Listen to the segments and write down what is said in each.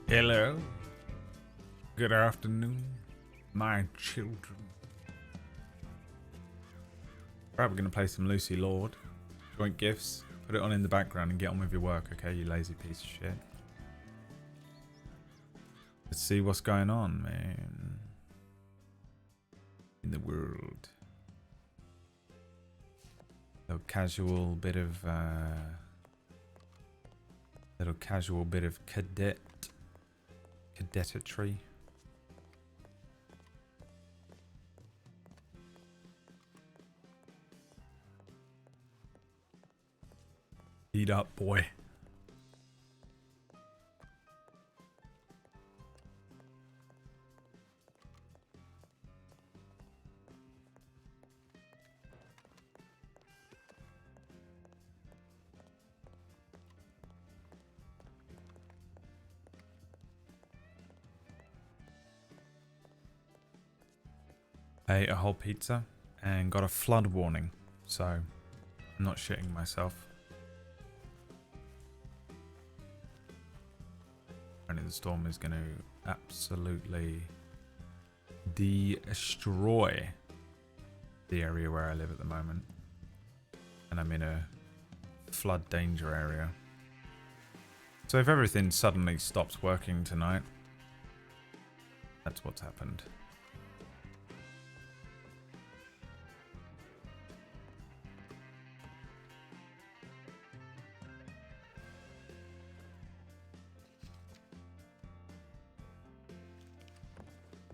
Hello. Good afternoon, my children. Probably going to play some Lucy Lorde. Joint gifts. Put it on in the background and get on with your work, okay, you lazy piece of shit. Let's see what's going on, man. In the world. Little casual bit of cadetry. Eat up, boy. I ate a whole pizza and got a flood warning, so I'm not shitting myself. Apparently the storm is going to absolutely destroy the area where I live at the moment. And I'm in a flood danger area. So if everything suddenly stops working tonight, that's what's happened.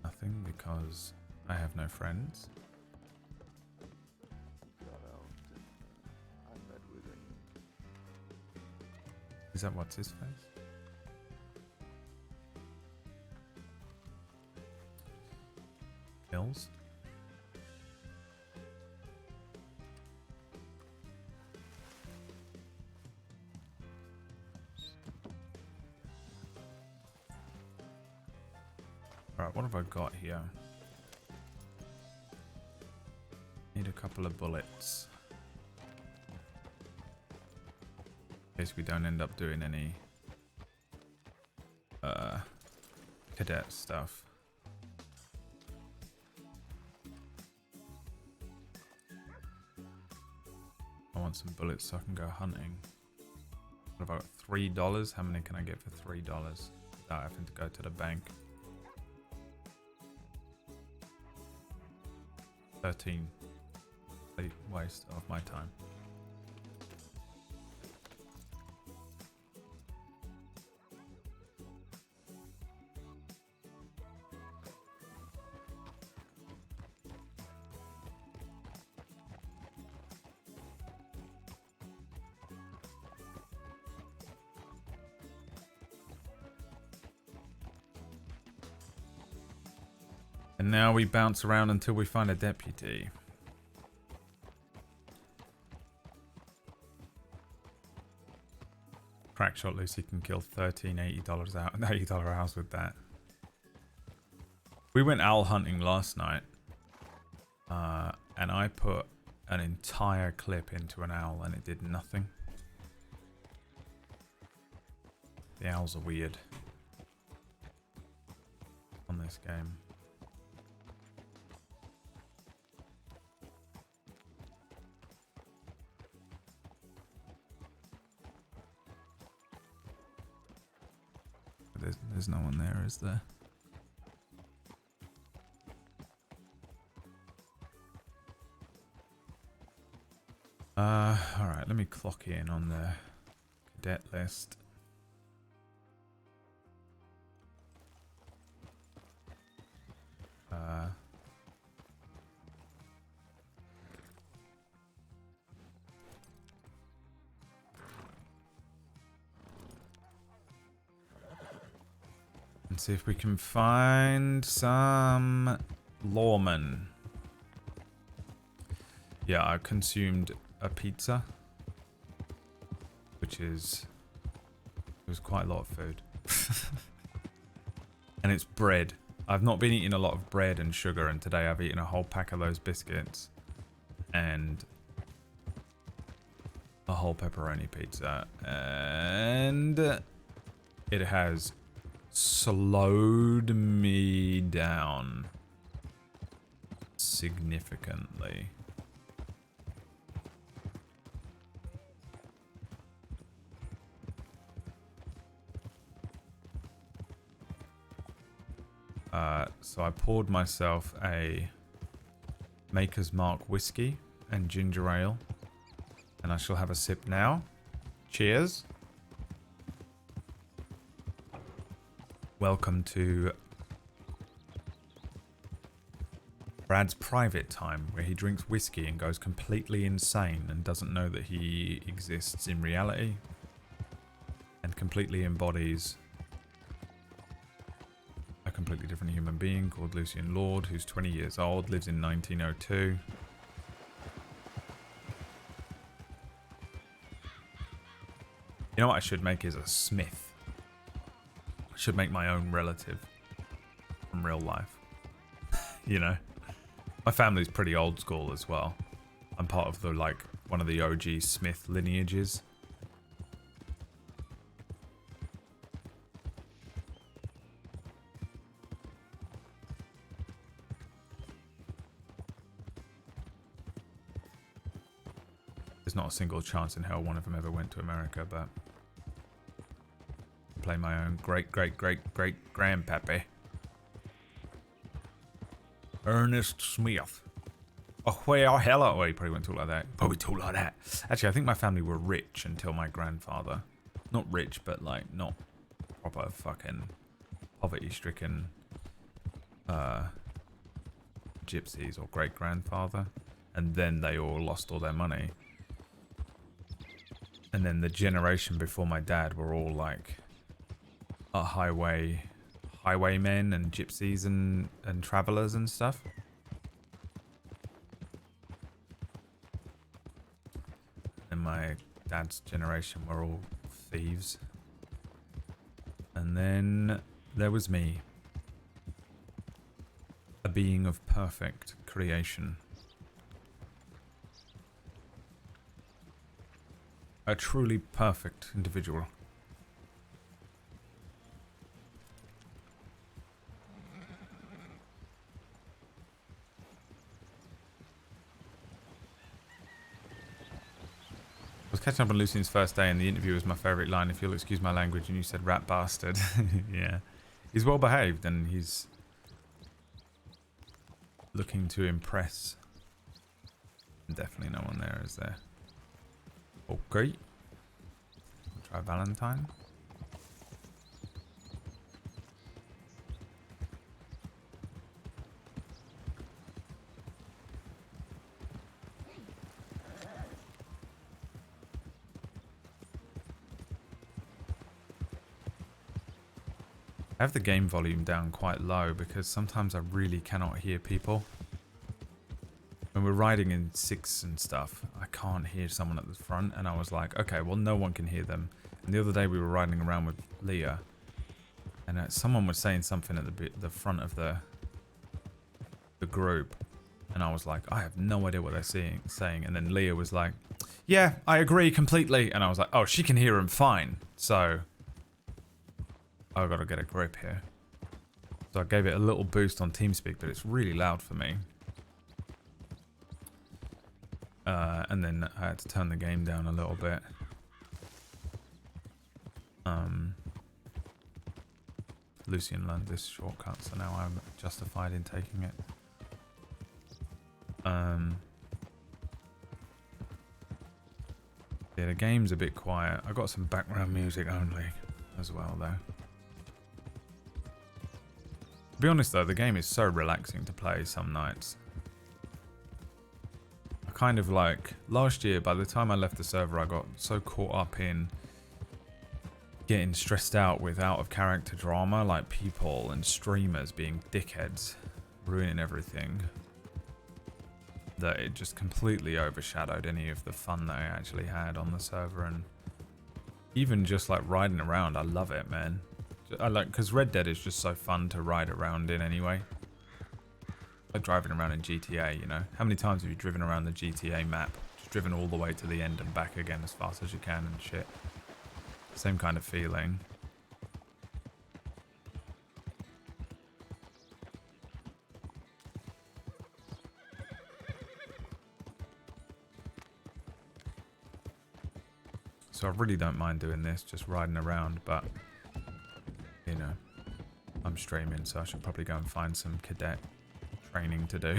Nothing, because I have no friends. Is that what's his face? Hills? Alright, what have I got here? Need a couple of bullets. In case we don't end up doing any cadet stuff. I want some bullets so I can go hunting. What about $3? How many can I get for $3 without having to go to the bank? 13. Complete waste of my time. And now we bounce around until we find a deputy. Crackshot Lucy can kill $80 out, $80 house with that. We went owl hunting last night, and I put an entire clip into an owl and it did nothing. The owls are weird on this game. There's no one there, is there? Alright, let me clock in on the cadet list. And see if we can find some lawmen. Yeah, I consumed a pizza, which is, it was quite a lot of food. And it's bread. I've not been eating a lot of bread and sugar, and today I've eaten a whole pack of those biscuits and a whole pepperoni pizza, and it has slowed me down significantly. So I poured myself a Maker's Mark whiskey and ginger ale, and I shall have a sip now. Cheers. Welcome to Brad's private time, where he drinks whiskey and goes completely insane and doesn't know that he exists in reality, and completely embodies a completely different human being called Lucien Lorde, who's 20 years old, lives in 1902. You know what I should make is a smith. I should make my own relative from real life. You know? My family's pretty old school as well. I'm part of the, like, one of the OG Smith lineages. There's not a single chance in hell one of them ever went to America, but play my own great-great-great-great-grandpappy. Ernest Smith. Oh, well, hello. Oh, he probably wouldn't talk like that. Probably talk like that. Actually, I think my family were rich until my grandfather. Not rich, but, like, not proper fucking poverty-stricken gypsies or great-grandfather. And then they all lost all their money. And then the generation before my dad were all, like, highwaymen and gypsies and travelers and stuff. And my dad's generation were all thieves. And then there was me, a being of perfect creation. A truly perfect individual. I was catching up on Lucien's first day, and the interview was my favourite line, if you'll excuse my language, and you said rat bastard. Yeah. He's well behaved, and he's looking to impress. Definitely no one there, is there? Okay. I'll try Valentine. I have the game volume down quite low because sometimes I really cannot hear people. When we're riding in 6 and stuff, I can't hear someone at the front, and I was like, okay, well, no one can hear them. And the other day we were riding around with Leah, and someone was saying something at the front of the group, and I was like, I have no idea what they're saying. And then Leah was like, yeah, I agree completely. And I was like, oh, she can hear him fine. So I've got to get a grip here. So I gave it a little boost on TeamSpeak, but it's really loud for me. And then I had to turn the game down a little bit. Lucien learned this shortcut, so now I'm justified in taking it. Yeah, the game's a bit quiet. I got some background music only as well, though. To be honest, though, the game is so relaxing to play some nights. I kind of like... Last year, by the time I left the server, I got so caught up in getting stressed out with out-of-character drama, like people and streamers being dickheads, ruining everything, that it just completely overshadowed any of the fun that I actually had on the server. And even just like riding around, I love it, man. I like, because Red Dead is just so fun to ride around in anyway. Like driving around in GTA, you know. How many times have you driven around the GTA map? Just driven all the way to the end and back again as fast as you can and shit. Same kind of feeling. so I really don't mind doing this, just riding around, but, you know, I'm streaming, so I should probably go and find some cadet training to do.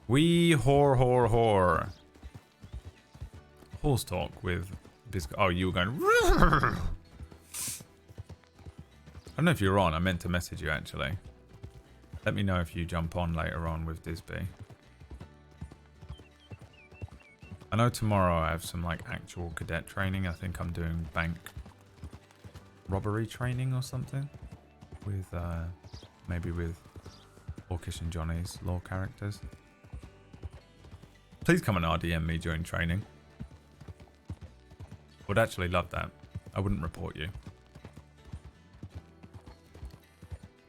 Wee whore. Horse talk with this. Oh, you were going. I don't know if you're on. I meant to message you actually. Let me know if you jump on later on with Disby. I know tomorrow I have some like actual cadet training. I think I'm doing bank robbery training or something with maybe with Orcish and Johnny's law characters. Please come and RDM me during training. Would actually love that. I wouldn't report you.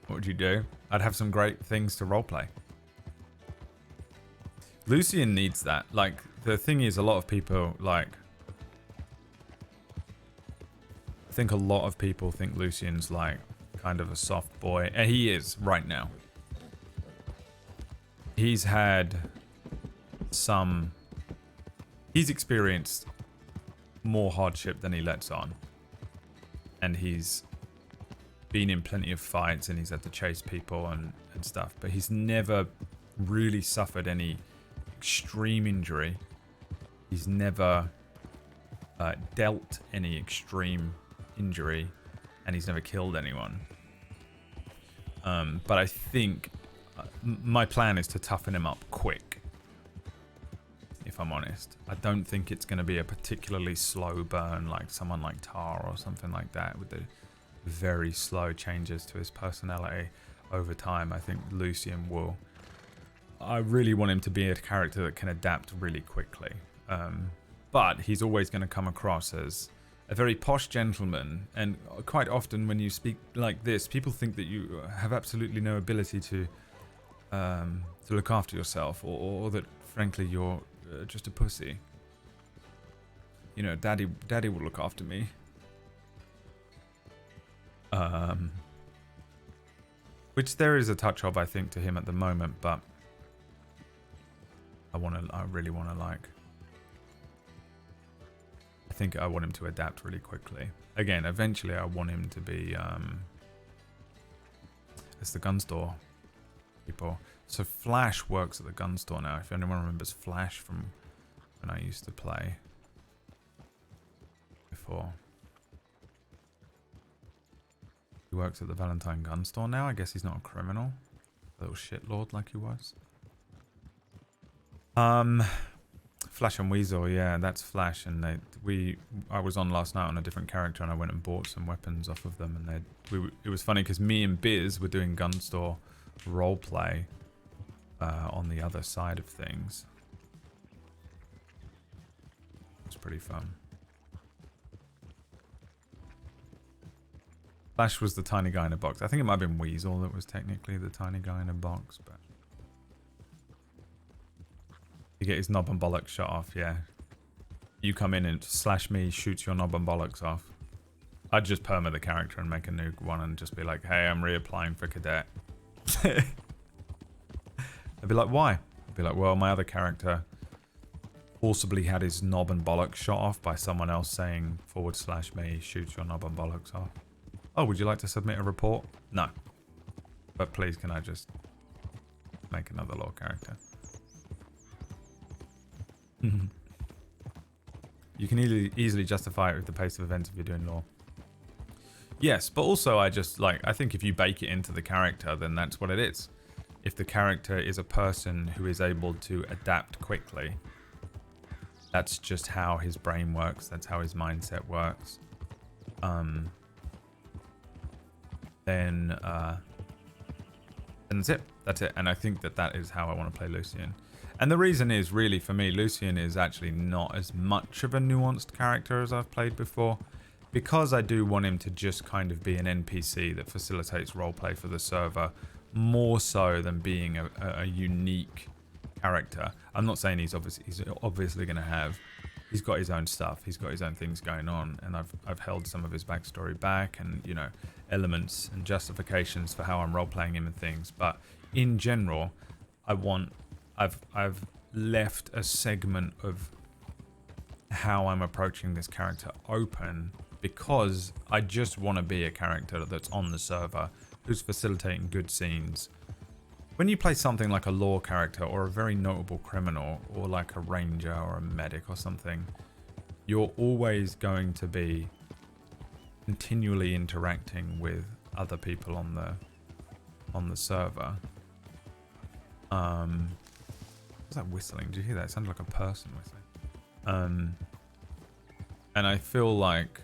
What would you do? I'd have some great things to roleplay. Lucien needs that. Like, the thing is, a lot of people, like... I think a lot of people think Lucien's, like, kind of a soft boy. And he is, right now. He's had some... He's experienced more hardship than he lets on. And he's been in plenty of fights and he's had to chase people and stuff. But he's never really suffered any extreme injury. He's never dealt any extreme injury. And he's never killed anyone. But I think my plan is to toughen him up quick. If I'm honest. I don't think it's going to be a particularly slow burn like someone like Tar or something like that with the very slow changes to his personality over time. I think Lucien will... I really want him to be a character that can adapt really quickly. But he's always going to come across as a very posh gentleman. And quite often when you speak like this, people think that you have absolutely no ability to look after yourself or that, frankly, you're just a pussy. You know, daddy will look after me. Which there is a touch of, I think, to him at the moment, but I really want to, like, I think I want him to adapt really quickly. Again, eventually I want him to be it's the gun store people. So Flash works at the gun store now. If anyone remembers Flash from when I used to play before. He works at the Valentine gun store now. I guess he's not a criminal. A little shitlord like he was. Flash and Weasel, yeah, that's Flash. And I was on last night on a different character and I went and bought some weapons off of them. And it was funny because me and Biz were doing gun store roleplay on the other side of things. It was pretty fun. Flash was the tiny guy in a box. I think it might have been Weasel that was technically the tiny guy in a box, but you get his knob and bollocks shot off, yeah. You come in and slash me, shoots your knob and bollocks off. I'd just perma the character and make a new one and just be like, hey, I'm reapplying for cadet. I'd be like, why? I'd be like, well, my other character forcibly had his knob and bollocks shot off by someone else saying / me, shoots your knob and bollocks off. Oh, would you like to submit a report? No. But please, can I just make another law character? You can easily justify it with the pace of events if you're doing law. Yes, but also I think if you bake it into the character, then that's what it is. If the character is a person who is able to adapt quickly, that's just how his brain works. That's how his mindset works. Then that's it. That's it. And I think that is how I want to play Lucien. And the reason is, really, for me, Lucien is actually not as much of a nuanced character as I've played before. Because I do want him to just kind of be an NPC that facilitates roleplay for the server, more so than being a unique character. I'm not saying he's obviously going to have... He's got his own stuff. He's got his own things going on. And I've held some of his backstory back and, you know, elements and justifications for how I'm role-playing him and things. But in general, I've left a segment of how I'm approaching this character open because I just want to be a character that's on the server who's facilitating good scenes. When you play something like a lore character or a very notable criminal or like a ranger or a medic or something, you're always going to be continually interacting with other people on the server. What's that whistling? Did you hear that? It sounded like a person whistling. And I feel like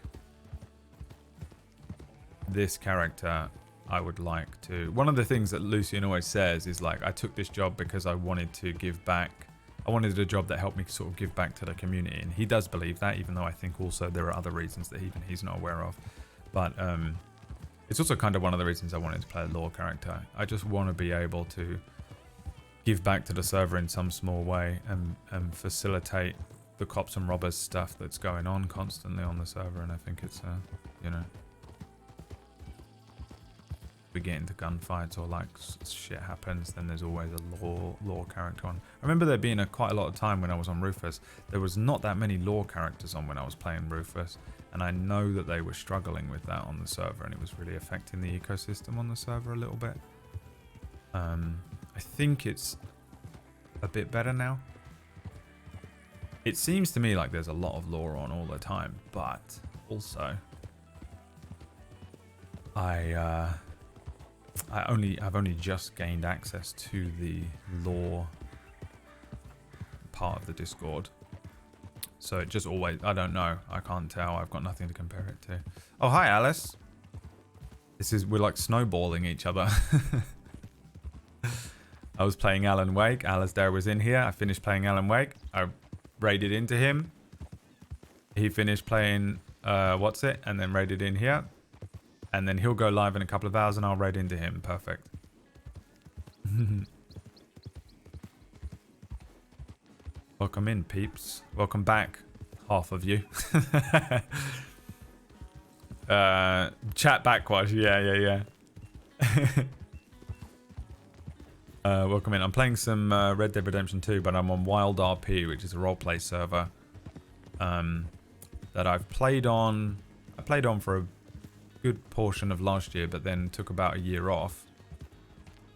this character, I would like to... One of the things that Lucien always says is like, I took this job because I wanted to give back. I wanted a job that helped me sort of give back to the community. And he does believe that, even though I think also there are other reasons that even he's not aware of. But it's also kind of one of the reasons I wanted to play a lore character. I just want to be able to give back to the server in some small way and facilitate the cops and robbers stuff that's going on constantly on the server. And I think it's, you know, we get into gunfights or like shit happens, then there's always a lore character on. I remember there being quite a lot of time when I was on Rufus, there was not that many lore characters on when I was playing Rufus, and I know that they were struggling with that on the server, and it was really affecting the ecosystem on the server a little bit. I think it's a bit better now. It seems to me like there's a lot of lore on all the time, but also I've only just gained access to the lore part of the Discord. So it just always, I don't know. I can't tell. I've got nothing to compare it to. Oh, hi, Alice. We're like snowballing each other. I was playing Alan Wake. Alasdair was in here. I finished playing Alan Wake. I raided into him. He finished playing, what's it? And then raided in here. And then he'll go live in a couple of hours and I'll raid into him. Perfect. Welcome in, peeps. Welcome back, half of you. Chat backwash. Yeah. Welcome in. I'm playing some Red Dead Redemption 2, but I'm on Wild RP, which is a roleplay server that I've played on. I played on for a good portion of last year, but then took about a year off.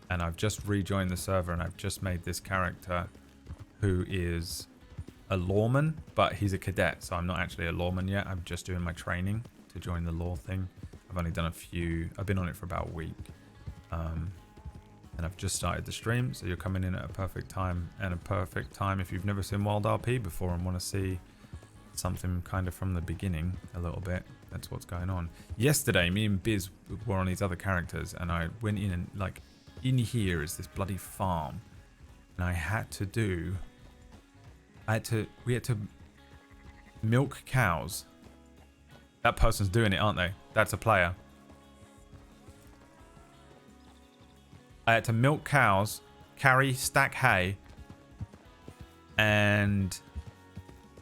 And I've just rejoined the server, and I've just made this character who is a lawman, but he's a cadet, so I'm not actually a lawman yet. I'm just doing my training to join the law thing. I've only done a few. I've been on it for about a week. And I've just started the stream, so you're coming in at a perfect time, and a perfect time if you've never seen Wild RP before and want to see something kind of from the beginning a little bit. That's what's going on. Yesterday, me and Biz were on these other characters, and I went in and, like, in here is this bloody farm, and we had to milk cows. That person's doing it, aren't they? That's a player. I had to milk cows, stack hay, and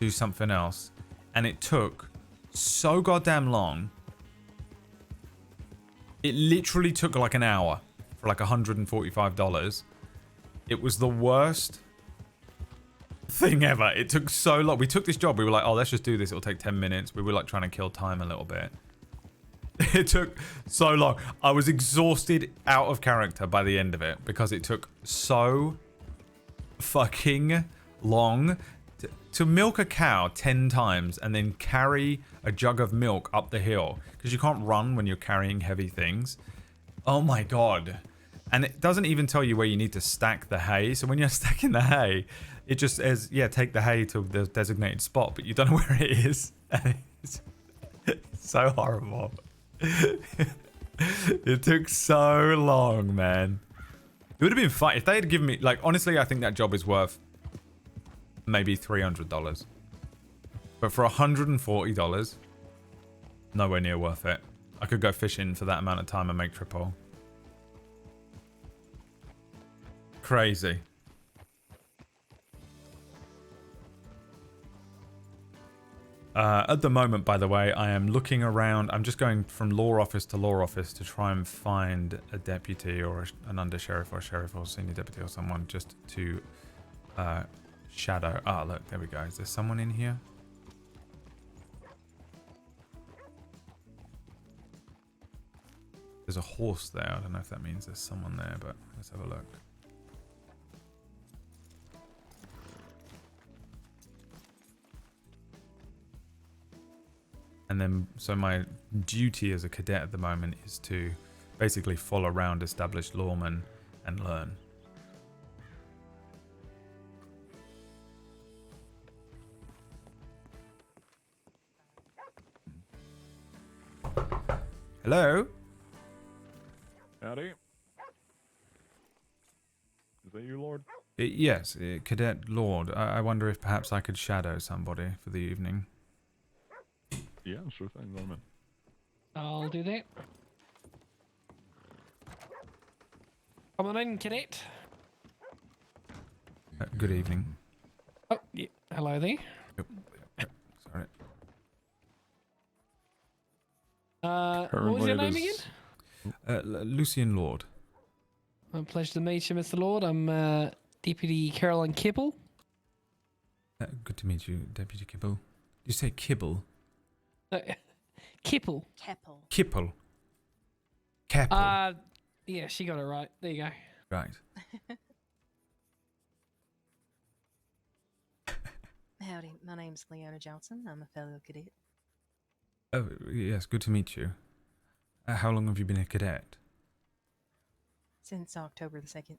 do something else. And it took so goddamn long. It literally took like an hour for like $145. It was the worst thing ever. It took so long. We took this job. We were like, oh, let's just do this. It'll take 10 minutes. We were like trying to kill time a little bit. It took so long. I was exhausted out of character by the end of it because it took so fucking long to milk a cow 10 times and then carry a jug of milk up the hill because you can't run when you're carrying heavy things. Oh my god. And it doesn't even tell you where you need to stack the hay. So when you're stacking the hay, it just says, yeah, take the hay to the designated spot, but you don't know where it is. And it's so horrible. It took so long, man. It would have been fun if they had given me, like, honestly, I think that job is worth maybe $300. But for $140, nowhere near worth it. I could go fishing for that amount of time and make triple. Crazy. At the moment, by the way, I am looking around. I'm just going from law office to law office to try and find a deputy or an under sheriff or sheriff or senior deputy or someone just to shadow. Ah, look, there we go. Is there someone in here? There's a horse there. I don't know if that means there's someone there, but let's have a look. And then, so my duty as a cadet at the moment is to basically follow around established lawmen and learn. Hello? Howdy. Is that you, Lord? Yes, Cadet Lorde. I wonder if perhaps I could shadow somebody for the evening. Yeah, sure thing, Norman. I'll do that. Come on in, cadet. Good evening. Oh, yeah. Hello there. Yep. Sorry. What was your name again? Lucien Lorde. A pleasure to meet you, Mr. Lord. I'm Deputy Caroline Kibble. Good to meet you, Deputy Kibble. Did you say Kibble? Kipple. Keppel. Kipple. Keppel. Yeah, she got it right. There you go. Right. Howdy, my name's Leona Johnson. I'm a fellow cadet. Oh, yes, good to meet you. How long have you been a cadet? Since October the 2nd.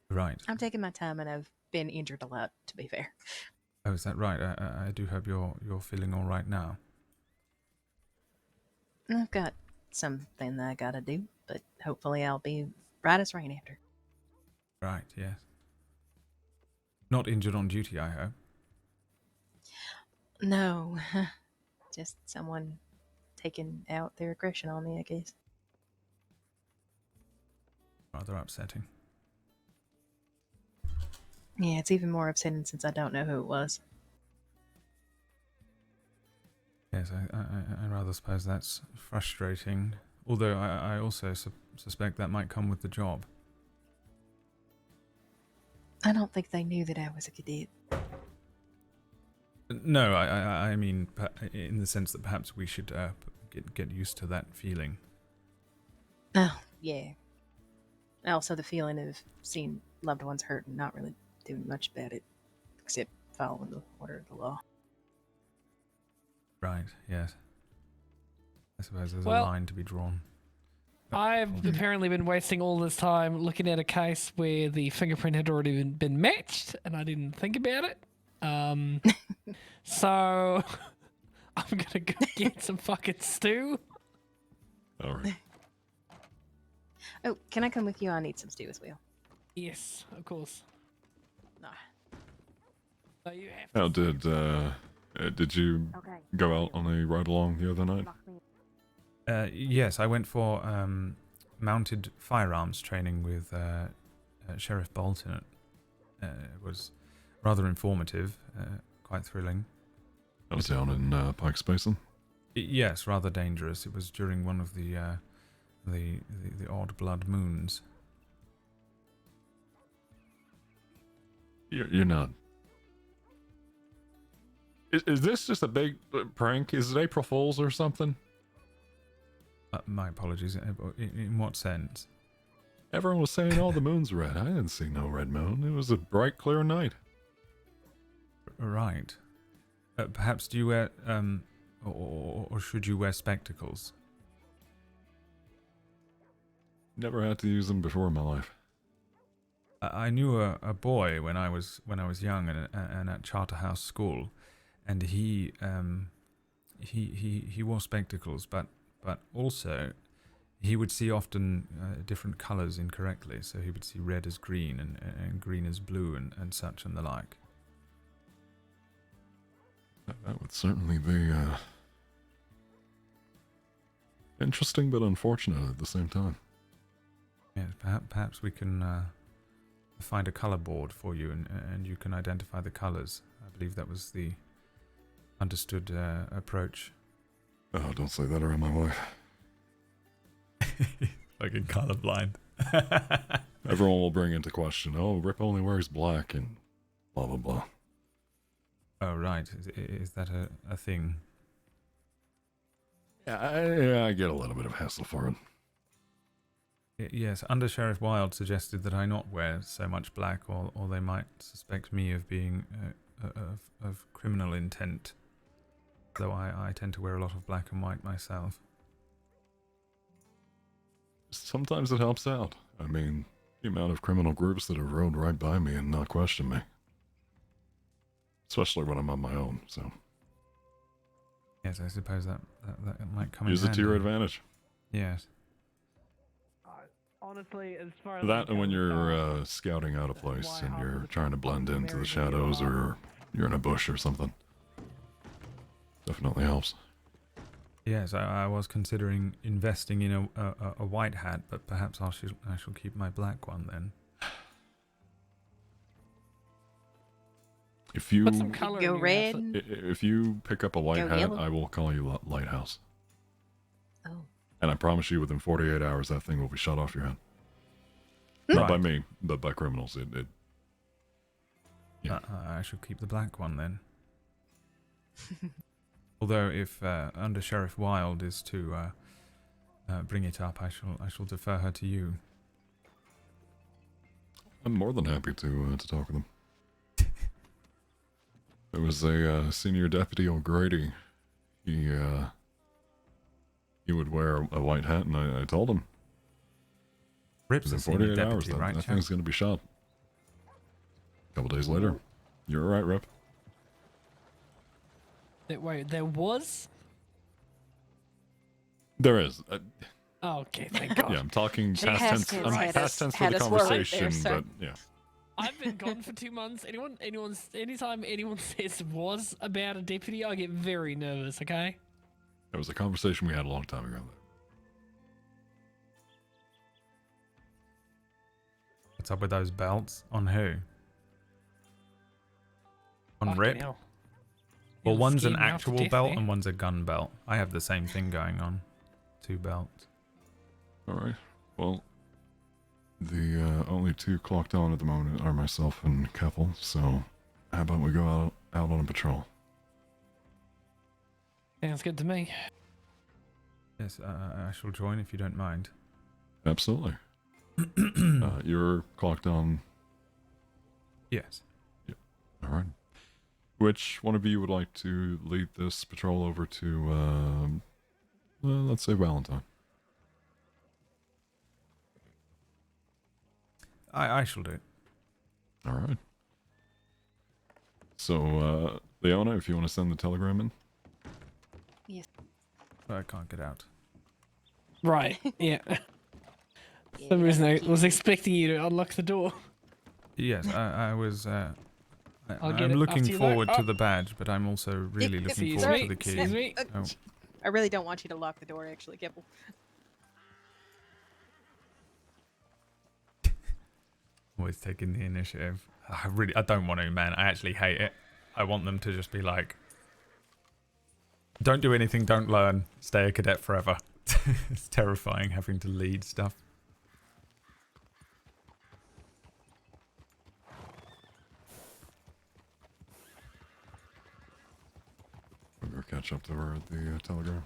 Right. I'm taking my time and I've been injured a lot, to be fair. Oh, is that right? I do hope you're feeling all right now. I've got something that I gotta do, but hopefully I'll be right as rain after. Right, yes. Not injured on duty, I hope. No, just someone taking out their aggression on me, I guess. Rather upsetting. Yeah, it's even more upsetting since I don't know who it was. Yes, I rather suppose that's frustrating. Although I also suspect that might come with the job. I don't think they knew that I was a cadet. No, I mean in the sense that perhaps we should get used to that feeling. Oh, yeah. Also the feeling of seeing loved ones hurt and not really doing much about it, except following the order of the law. Right, yes. I suppose there's a Well, line to be drawn. I've apparently been wasting all this time looking at a case where the fingerprint had already been matched, and I didn't think about it. So I'm gonna go get some fucking stew. All right. Oh, can I come with you? I need some stew as well. Yes, of course. Nah. So you have How did you Okay. go out on a ride along the other night? Yes, I went for mounted firearms training with Sheriff Bolton. It was rather informative, quite thrilling. I was down in Pike's Basin. Yes, rather dangerous. It was during one of the odd blood moons. You're not. Is this just a big prank? Is it April Fool's or something? My apologies. In what sense? Everyone was saying all the moon's red. I didn't see no red moon. It was a bright, clear night. Right. Perhaps do you wear or should you wear spectacles? Never had to use them before in my life. I knew a boy when I was young and at Charterhouse School, and he wore spectacles, but also he would see often different colours incorrectly. So he would see red as green and green as blue and such and the like. That would certainly be interesting, but unfortunate at the same time. Yeah, perhaps we can find a colour board for you, and you can identify the colours. I believe that was the understood approach. Oh, don't say that around my wife. Fucking colourblind. Everyone will bring into question, oh, Rip only wears black and blah, blah, blah. Oh, right. Is that a thing? Yeah, I get a little bit of hassle for it. Yes, Under Sheriff Wilde suggested that I not wear so much black, or they might suspect me of being of criminal intent. Though I tend to wear a lot of black and white myself. Sometimes it helps out. I mean, the amount of criminal groups that have rode right by me and not questioned me. Especially when I'm on my own, so. Yes, I suppose that might come Use in it to your handy. advantage. Yes. Honestly, as far as That and when you're scouting out a place and you're trying to blend into the shadows or you're in a bush or something. Definitely helps. Yes, I was considering investing in a white hat, but perhaps I shall keep my black one then. If you put some color Go in your red. outfit. if you pick up a white Go hat, yellow. I will call you Lighthouse. Oh. And I promise you within 48 hours that thing will be shot off your head. Not by Right. me, but by criminals. Yeah. I shall keep the black one then. Although if Under Sheriff Wilde is to bring it up, I shall defer her to you. I'm more than happy to talk with them. There was a senior deputy O'Grady. He would wear a white hat, and I told him Rip's within a senior 48 hours deputy, that, right, that chap? thing's going to be shot. A couple days later, you're right, Rip. Wait, there was? There is. Oh, okay, thank God. Yeah, I'm talking The past past tense. tense I'm had past us- tense for had the us worried there, conversation, sir. but yeah. I've been gone for 2 months. Anytime anyone says was about a deputy, I get very nervous, okay? It was a conversation we had a long time ago. What's up with those belts? On who? On Fucking Rip? hell. Well, You'll one's an scare me half to actual death belt there. and one's a gun belt. I have the same thing going on. 2 belts. All right. Well, the only two clocked on at the moment are myself and Keppel, so how about we go out on a patrol? Sounds good to me. Yes, I shall join if you don't mind. Absolutely. You're clocked on. Yes. All right. Which one of you would like to lead this patrol over to, let's say Valentine? I shall do it. All right. So, Leona, if you want to send the telegram in. Yes. I can't get out. Right, yeah. For Yeah, some reason I keep- was expecting you to unlock the door. Yes, I was... I'll get I'm it looking after you forward load. to Oh. the badge, but I'm also really looking Excuse forward me, to the key. excuse me. Oh, I really don't want you to lock the door, actually, Keppel. always taking the initiative. I don't want to, man. I actually hate it. I want them to just be like, don't do anything, don't learn, stay a cadet forever. It's terrifying having to lead stuff. We'll go catch up to her at the telegram.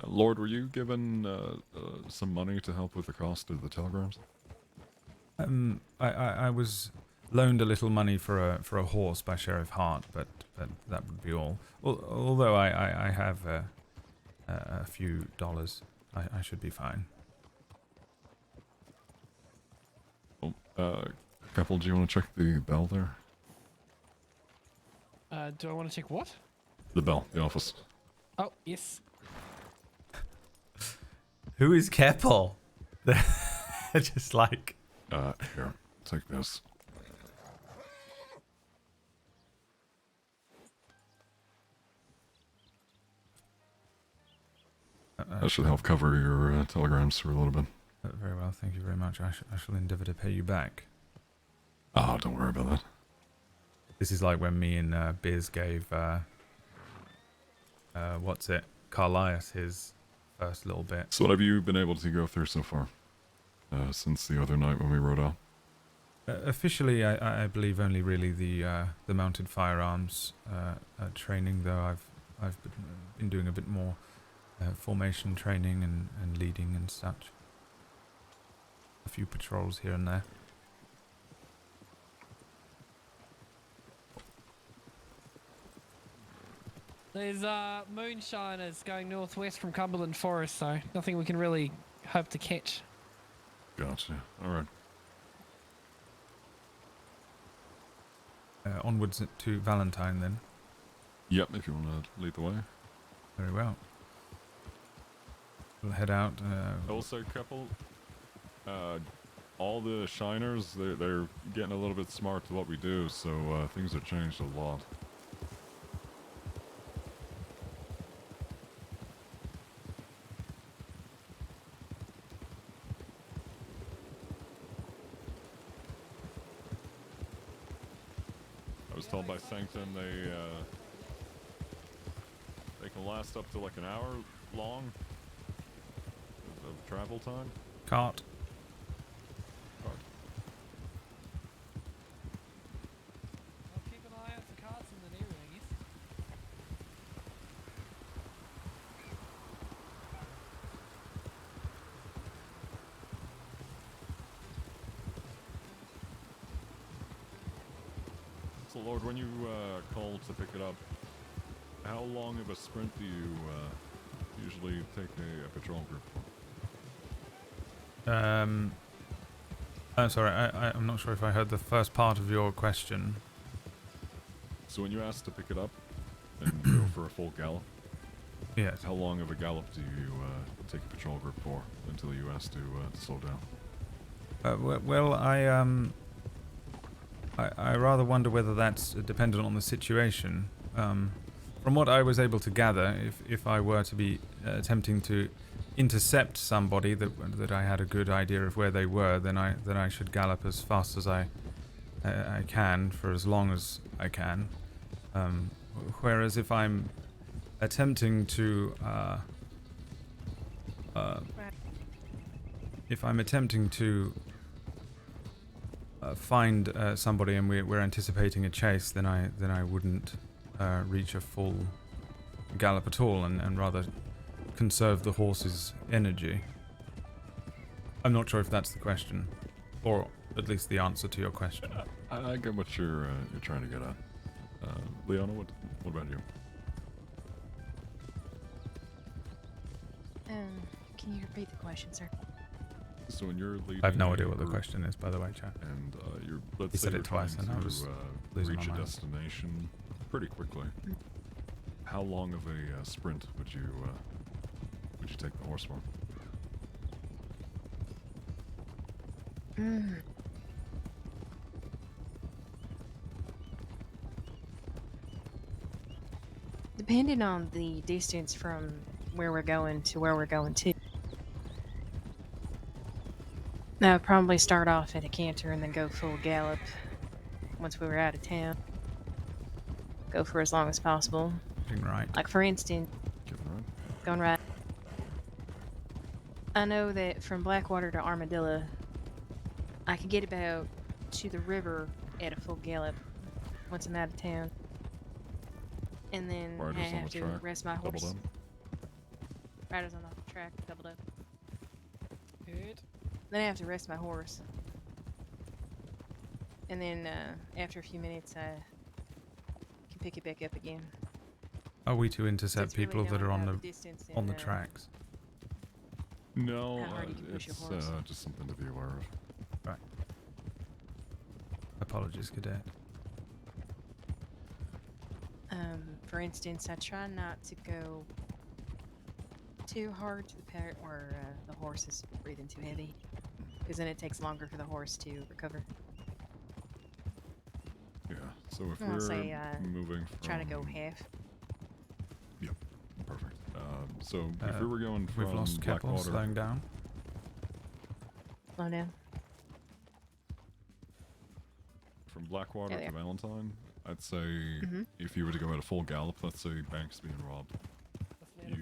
Lord, were you given some money to help with the cost of the telegrams? I was loaned a little money for a horse by Sheriff Hart, but that would be all. Although I have a few dollars, I should be fine. Oh, Keppel, do you want to check the bell there? Do I want to check what? The bell, the office. Oh, yes. Who is Keppel? Just like... Here, take this. That should help cover your telegrams for a little bit. Very well, thank you very much. I shall endeavour to pay you back. Oh, don't worry about that. This is like when me and Biz gave what's it, Carlias his first little bit. So what have you been able to go through so far? Since the other night when we rode out? Officially, I believe only really the mounted firearms training, though I've been doing a bit more formation training and leading and such. A few patrols here and there. There's moonshiners going northwest from Cumberland Forest, so nothing we can really hope to catch. Gotcha. Alright. Onwards to Valentine then. Yep, if you want to lead the way. Very well. We'll head out. Also, couple, all the shiners, they're getting a little bit smart to what we do, so things have changed a lot. I was told by Sanctum they can last up to like an hour long of travel time. Cart. I'll keep an eye out for carts in the area, I guess. So Lord, when you call to pick it up, how long of a sprint do you usually take a patrol group for? I'm sorry, I'm not sure if I heard the first part of your question. So when you ask to pick it up and go for a full gallop, Yes. how long of a gallop do you take a patrol group for until you ask to slow down? Well, I rather wonder whether that's dependent on the situation. From what I was able to gather, if I were to be attempting to intercept somebody that I had a good idea of where they were, then I should gallop as fast as I can for as long as I can. Whereas if I'm attempting to find somebody and we're anticipating a chase, then I wouldn't reach a full gallop at all, and rather conserve the horse's energy. I'm not sure if that's the question, or at least the answer to your question. I get what you're trying to get at. Leona, what about you? Can you repeat the question, sir? So when you're leading, I have no a idea what the group question is, by the way, chat. and He let's say said you're it twice trying and I to was losing reach my a mind. destination pretty quickly. How long of a sprint would you take the horse for? Depending on the distance from where we're going to where we're going to. I would probably start off at a canter and then go full gallop once we were out of town. Go for as long as possible. Getting right. Like, for instance, Give it a run. going right. I know that from Blackwater to Armadillo, I could get about to the river at a full gallop once I'm out of town. And then I Riders on have the to track, rest my horse. doubled up. Riders on the track, doubled up. Good. Then I have to rest my horse. And then after a few minutes, I can pick it back up again. Are we to So intercept it's really people that are knowing on about the distance on the and, tracks? No, How hard you can push your it's horse. just something to be aware of. Apologies, cadet. For instance, I try not to go too hard to the part where the horse is breathing too heavy, because then it takes longer for the horse to recover. Yeah. So if I'll we're say, moving from Try to go half. perfect. So if we were going from We've lost Keppel, Blackwater slowing down. Slow down. from Blackwater Yeah, to Valentine, I'd say Mhm. if you were to go at a full gallop, let's say bank's being robbed, You,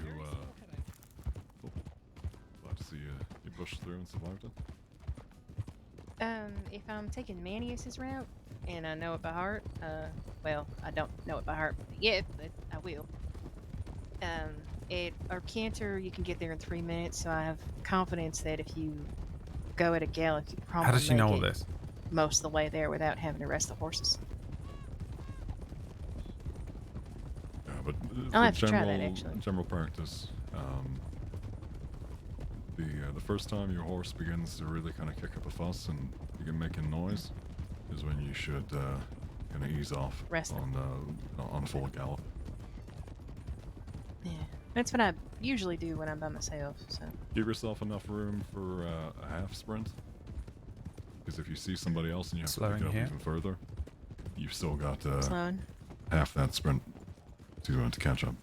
glad to see you pushed through and survived it. If I'm taking Manius's route, and I know it by heart, well, I don't know it by heart yet, but I will. At Arcanter, you can get there in 3 minutes, so I have confidence that if you go at a gallop, you probably How does she make know all it this? most of the way there without having to rest the horses. Yeah, but I'll for have to try that, actually. general practice, the first time your horse begins to really kind of kick up a fuss and begin making noise is when you should kind of ease off Rest them. on a full gallop. Yeah, that's what I usually do when I'm by myself. So Give yourself enough room for a half sprint, because if you see somebody else and you have to Slowing pick it up here. even further, you've still got slowing. half that sprint to catch up.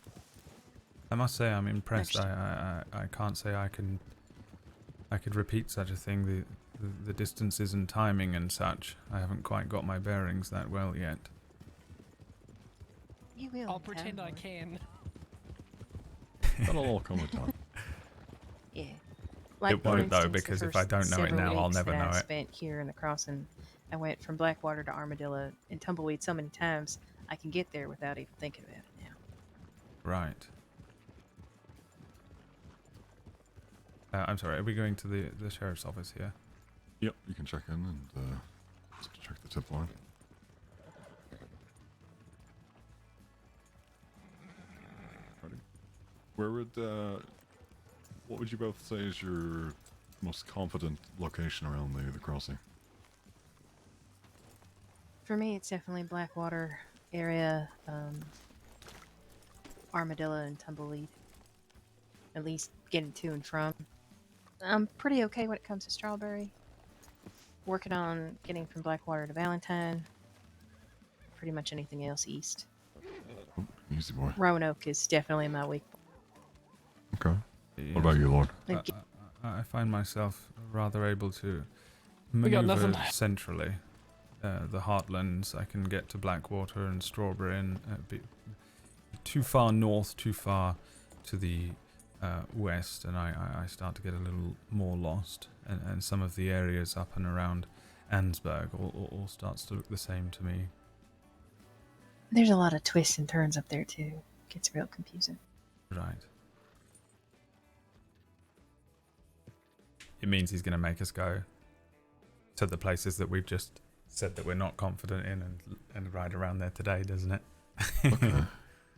I must say I'm impressed. Next. I can't say I could repeat such a thing. The distances and timing and such. I haven't quite got my bearings that well yet. You will. I'll in pretend time, I Lord. can. That'll all come with time. Yeah. Like, It for won't, though, instance, the because if I first don't know it several now, I'll weeks never that know I it. spent here in the crossing, I went from Blackwater to Armadillo and Tumbleweed so many times, I can get there without even thinking about it now. Right. I'm sorry, are we going to the sheriff's office here? Yep, you can check in and just check the tip line. Ready? Where would what would you both say is your most confident location around the crossing? For me, it's definitely Blackwater area, Armadillo and Tumbleweed. At least getting to and from. I'm pretty okay when it comes to Strawberry. Working on getting from Blackwater to Valentine. Pretty much anything else east. Oh, easy boy. Roanoke is definitely my weak point. Okay. What about you, Lord? Like, I find myself rather able to We got maneuver nothing. centrally. The heartlands, I can get to Blackwater and Strawberry and be too far north, too far to the west, and I start to get a little more lost. And some of the areas up and around Ansburg all starts to look the same to me. There's a lot of twists and turns up there too. Gets real confusing. Right. It means he's going to make us go to the places that we've just said that we're not confident in and ride around there today, doesn't it? Okay.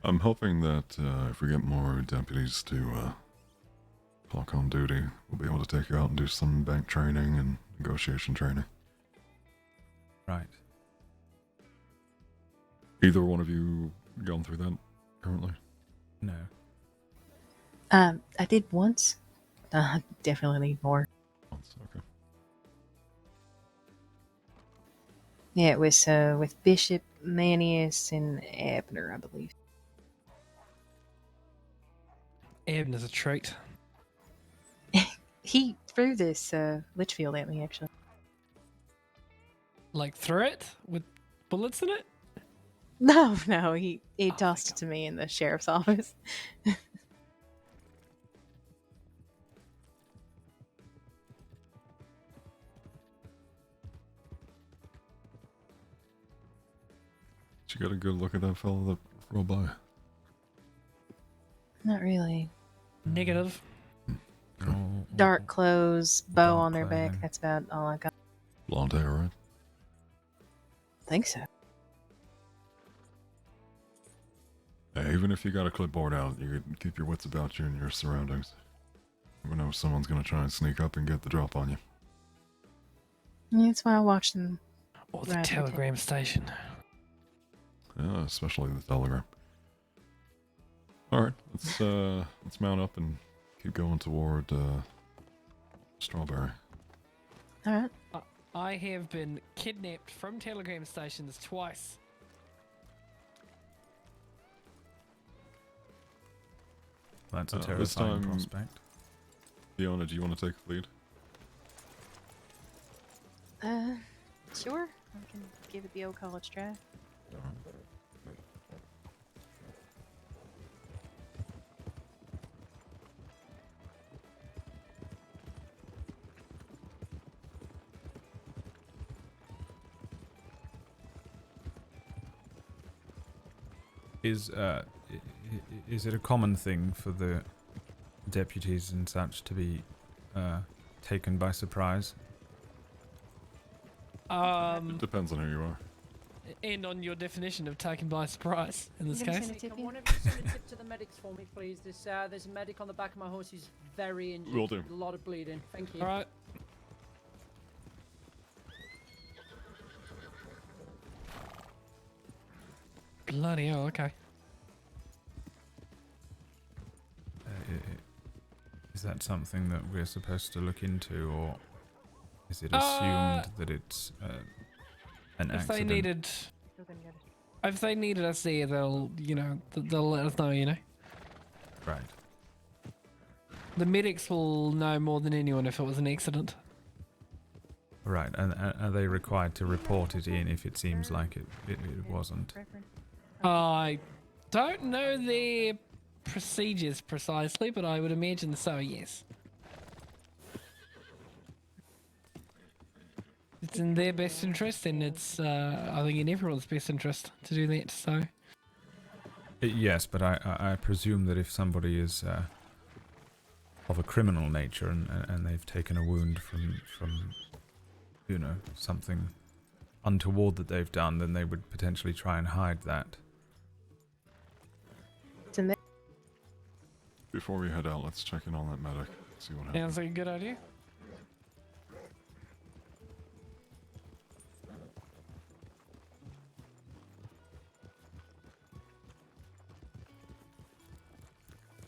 I'm hoping that if we get more deputies to clock on duty, we'll be able to take you out and do some bank training and negotiation training. Right. Either one of you gone through that currently? No. I did once. Definitely need more. Once, okay. Yeah, it was with Bishop, Manius, and Abner, I believe. Abner's a treat. He threw this Litchfield at me, actually. Like through it with bullets in it? No, he Oh, tossed it to me in the sheriff's office. Did you get a good look at that fellow that rolled by? Not really. Negative. Dark clothes, bow Dark on their back. clothing. That's about all I got. Blonde hair, right? I think so. Yeah, even if you got a clipboard out, you could keep your wits about you and your surroundings. You never know if someone's gonna try and sneak up and get the drop on you. Yeah, that's why I watched them. Or the Right, telegram station. Yeah, especially the telegram. Alright, let's mount up and keep going toward Strawberry. All right. I have been kidnapped from telegram stations twice. That's a This terrifying time- prospect. Fiona, do you want to take the lead? Sure. I can give it the old college try. Is is it a common thing for the deputies and such to be taken by surprise? It depends on who you are. And on your definition of taken by surprise in this You gonna case. send a tip Can in? one of you send a tip to the medics for me, please? There's a medic on the back of my horse who's very injured. Will do. A lot of bleeding. Thank you. All right. Bloody hell, okay. Is that something that we're supposed to look into, or is it assumed that it's an If accident? they needed, You're gonna get it. if they needed us there, they'll, you know, they'll let us know, you know. Right. The medics will know more than anyone if it was an accident. Right, and are they required to report it in if it seems like it wasn't? Reverend. I don't know their procedures precisely, but I would imagine so, yes. It's in their best interest, and it's, I think, in everyone's best interest to do that, so... Yes, but I presume that if somebody is of a criminal nature and they've taken a wound from you know, something untoward that they've done, then they would potentially try and hide that. It's in there. Before we head out, let's check in on that medic. See what happens. Sounds like a good idea.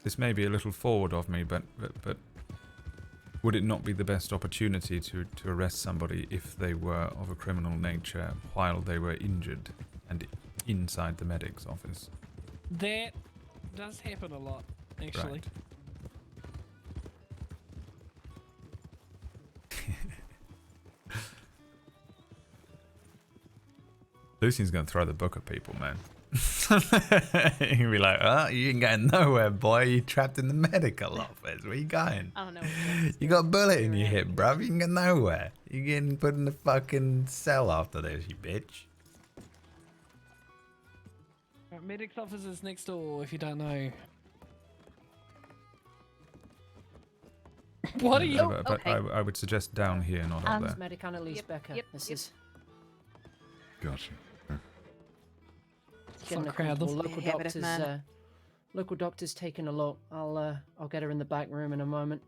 This may be a little forward of me, but would it not be the best opportunity to arrest somebody if they were of a criminal nature while they were injured and inside the medic's office? That does happen a lot, actually. Right. Lucien's gonna throw the book at people, man. He'll be like, "Oh, you ain't going nowhere, boy. You're trapped in the medical office. Where you going? I don't know. What it is. You got a bullet in your hip, bruv. You can go nowhere. You're getting put in the fucking cell after this, you bitch." Medics officers next door, if you don't know. What are you? No, but okay. I would suggest down here, not up It's there. medic Annalise Yep, Becker. yep, This yep. is Gotcha. getting not a crowded. comfortable local Habit of doctors. man. Local doctor's taking a look. I'll get her in the back room in a moment.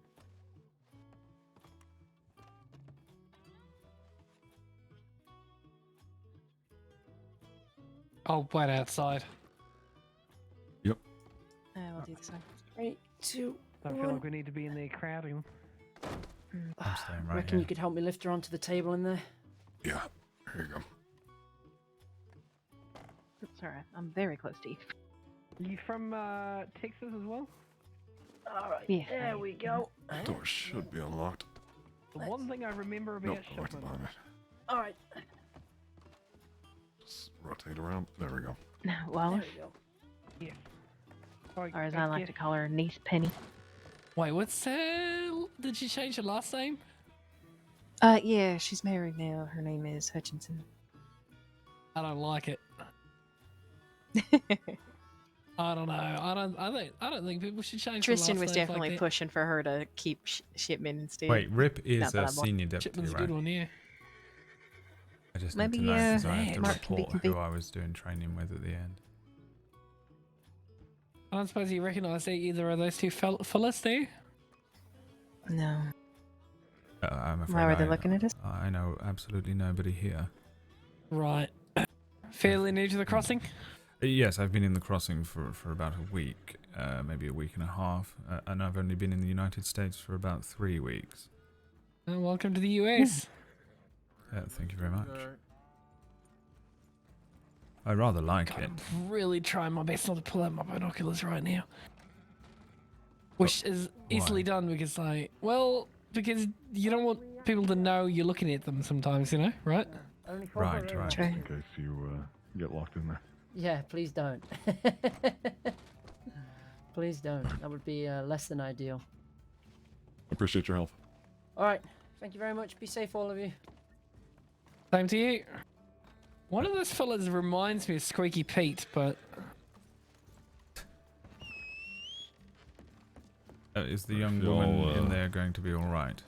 Oh, wait outside. We'll do this one. 3, 2, I feel like we need to be in there crowding. I'm staying right reckon here. you could help me lift her onto the table in there? Yeah. Here you go. Oops, sorry. I'm very close to you. You from Texas as well? Alright, Yeah. there we go. Door should be unlocked. The one thing I remember about Nope, locked shipment. behind me. Alright, Just rotate around. There we go. Well, there we go. Yes. or as I like to call her, niece Penny. Wait, what's did she change her last name? Yeah, she's married now. Her name is Hutchinson. I don't like it. I don't know. I don't think people should change. Tristan their was last names definitely like pushing for her to keep Shipman instead. Wait, Rip is Not that a I'm on- senior that. deputy, Shipman's a right? good one, yeah. I just Maybe, need to know because I have to Mark can be report who convicted. I was doing training with at the end. I don't suppose you recognise either of those two fellas there? No. I'm afraid Why were they I- looking at us? I know absolutely nobody here. Right. Fairly new to the crossing? Yes, I've been in the crossing for about a week, maybe a week and a half, and I've only been in the United States for about 3 weeks. Welcome to the US. Thank you very much. I rather like God, it. I'm really trying my best not to pull out my binoculars right now. Which is easily why? done because because you don't want people to know you're looking at them sometimes, you know, right? Only 4 Right, per room. right. True. In case you get locked in there. Yeah, please don't. Please don't. That would be less than ideal. Appreciate your help. Alright, thank you very much. Be safe, all of you. Same to you. One of those fellas reminds me of Squeaky Pete, but is the young If y'all, woman in there going to be all right?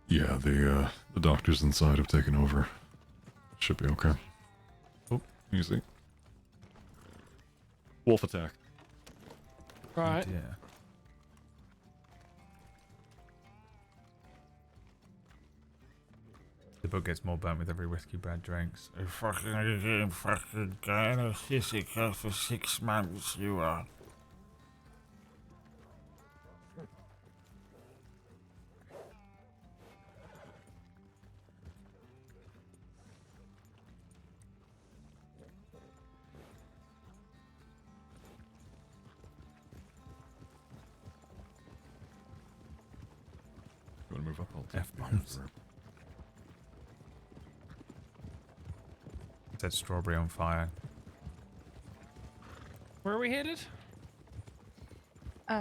Yeah, the doctors inside have taken over. Should be okay. Oh. Easy. Wolf attack. Right. Yeah. The book gets more burnt with every whiskey Brad drinks. You fucking going to Sissika for 6 months, you are. You want to move up? I'll take F-bombs. the Set strawberry on fire. Where are we headed?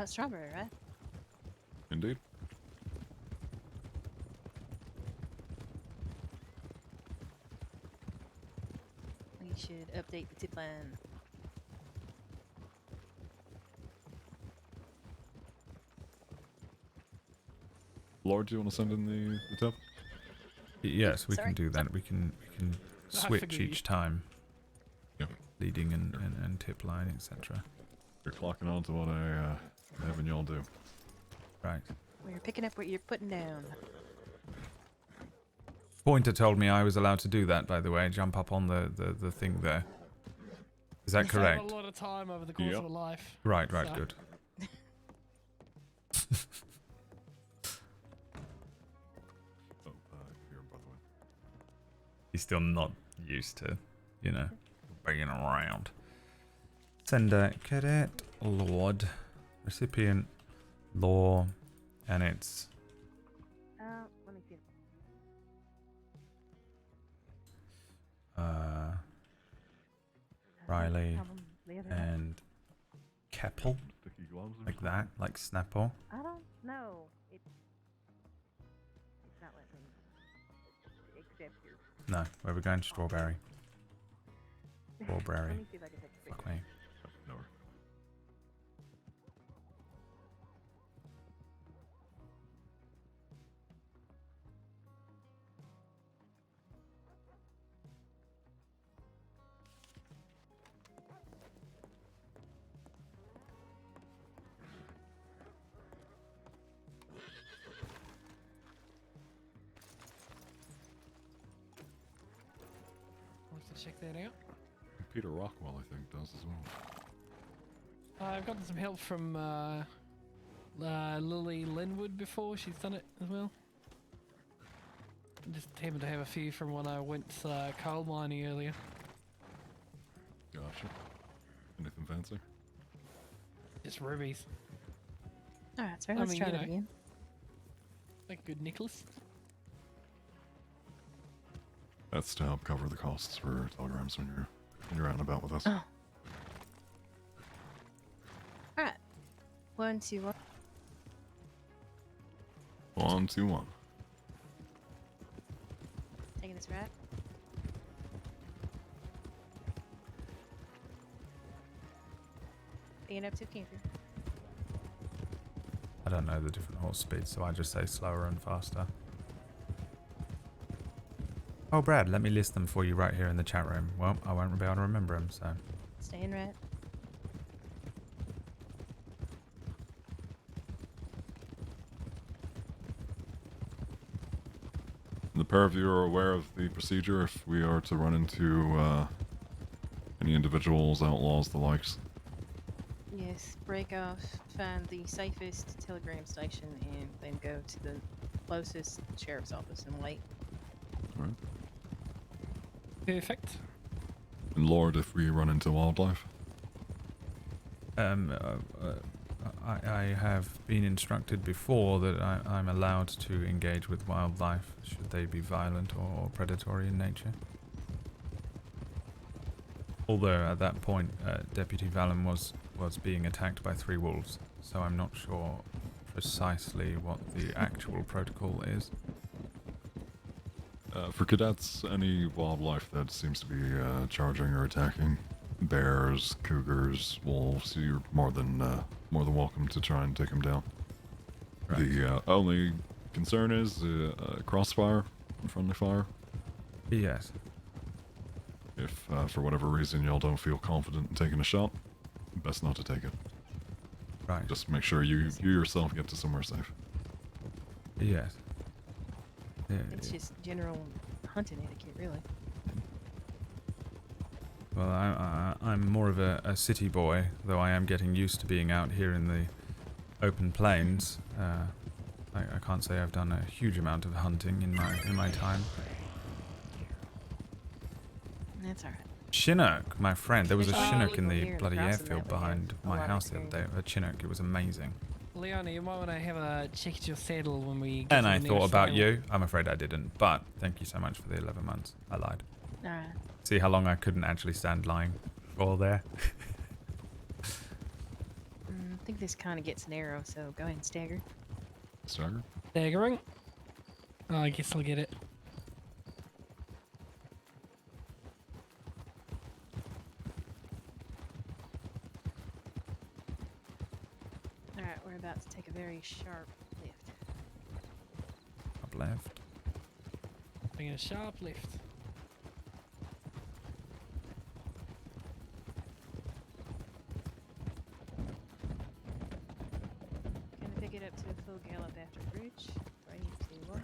Strawberry, right? Indeed. We should update the tip line. Lord, do you want to send in the tip? Yes, we Sorry. can do that. We can switch forgive you. each time. Yep. Leading and tip line, etc. You're clocking on to what I having y'all do. Right. We're picking up what you're putting down. Pointer told me I was allowed to do that, by the way. Jump up on the thing there. Is that Save correct? a lot of time over the course Yep. of a life. Right, right, So- good. Oh, here, by the way. He's still not used to, you know, being around. Sender, cadet, Lord, recipient, law, and it's Let me see. Riley and Keppel, Sticky gloves or like that, like Snapple. I don't know. It's not letting me accept your. No, where we going? Strawberry. Strawberry. Let me see if I can take a picture. Fuck me. No. Wants to check that out. Peter Rockwell, I think, does as well. I've gotten some help from Lily Linwood before. She's done it as well. Just happened to have a few from when I went coal mining earlier. Gotcha. Anything fancy? Just rubies. Alright, sir. I Let's mean, try you that know. again. Like a good necklace. That's to help cover the costs for telegrams when you're out and about with us. Oh. Alright. 1, 2, 1. 1, 2, 1. Taking this right. Being up to camper. I don't know the different horse speeds, so I just say slower and faster. Oh, Brad, let me list them for you right here in the chat room. Well, I won't be able to remember them, so... Staying right. The pair of you are aware of the procedure if we are to run into any individuals, outlaws, the likes. Yes, break off, find the safest telegram station, and then go to the closest sheriff's office and wait. Alright. Perfect. And Lord, if we run into wildlife. I have been instructed before that I'm allowed to engage with wildlife should they be violent or predatory in nature. Although at that point, Deputy Vallon was being attacked by 3 wolves, so I'm not sure precisely what the actual protocol is. For cadets, any wildlife that seems to be charging or attacking, bears, cougars, wolves, you're more than welcome to try and take them down. Right. The only concern is crossfire and friendly fire. Yes. If for whatever reason y'all don't feel confident in taking a shot, best not to take it. Right. Just make sure you yourself get to somewhere safe. Yes. Yeah, It's just general hunting etiquette, really. well, I'm more of a city boy, though I am getting used to being out here in the open plains. I can't say I've done a huge amount of hunting in my time. That's alright. Chinook, my friend. There was a There's Chinook in people the here in bloody Crossing airfield that we have behind a my lot of house the other day. A Chinook. It was amazing. Leona, you might want to have a check at your saddle when we get And to I the thought nearest about saddle. you. I'm afraid I didn't. But thank you so much for the 11 months. I lied. Alright. See how long I couldn't actually stand lying all there. I think this kind of gets narrow, so go ahead and stagger. Stagger? Staggering. Oh, I guess I'll get it. Alright, we're about to take a very sharp lift. Up left. Taking a sharp left. Gonna pick it up to a full gallop after bridge. 3, 2, 1.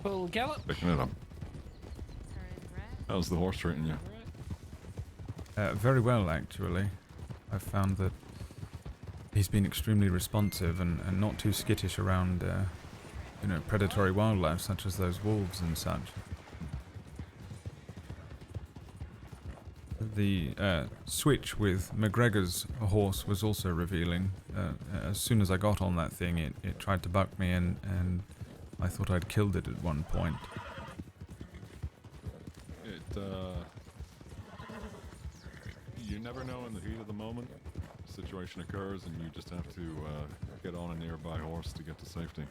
Full gallop. Picking it up. Turn right. How's the horse treating you? Alright. Very well, actually. I've found that he's been extremely responsive and not too skittish around, predatory wildlife such as those wolves and such. The switch with McGregor's horse was also revealing. As soon as I got on that thing, it tried to buck me, and I thought I'd killed it at one point. You never know in the heat of the moment. A situation occurs and you just have to get on a nearby horse to get to safety.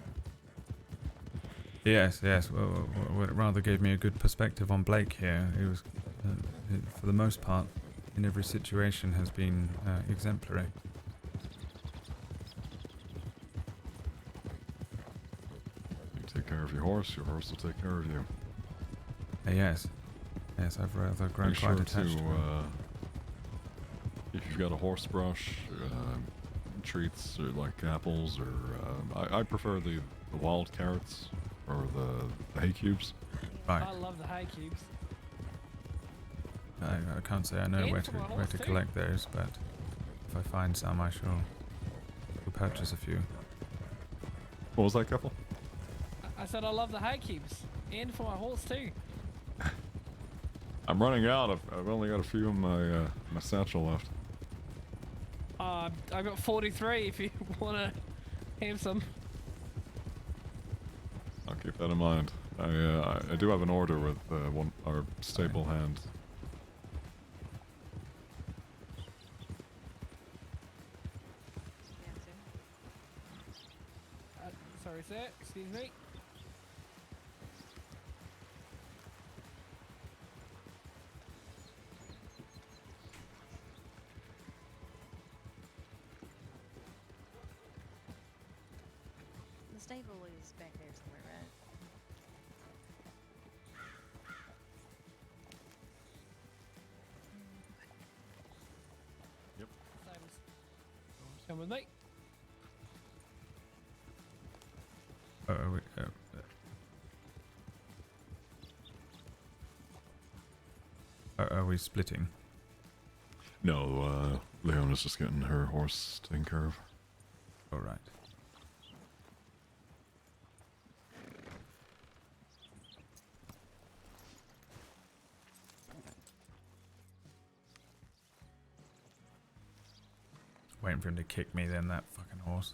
Yes. Well, it rather gave me a good perspective on Blake here. He was, for the most part, in every situation, has been exemplary. You take care of your horse will take care of you. Yes, I've rather grown Make quite sure attached to him. if you've got a horse brush, treats or like apples, or I prefer the wild carrots or the hay cubes. Right, I love the hay cubes. I can't say I know And where for to my where horse to too. collect those, but if I find some, I shall purchase a few. What was that, couple? I said I love the hay cubes. And for my horse too. I'm running out. I've only got a few in my my satchel left. I got 43 if you want to have some. I'll keep that in mind. I do have an order with one our stable hand. Yeah, so. Sorry, sir. Excuse me. The stable is back there somewhere, right? Stables. Come with me. Are we splitting? No, Leona's just getting her horse taken care of. All right. Waiting for him to kick me then, that fucking horse.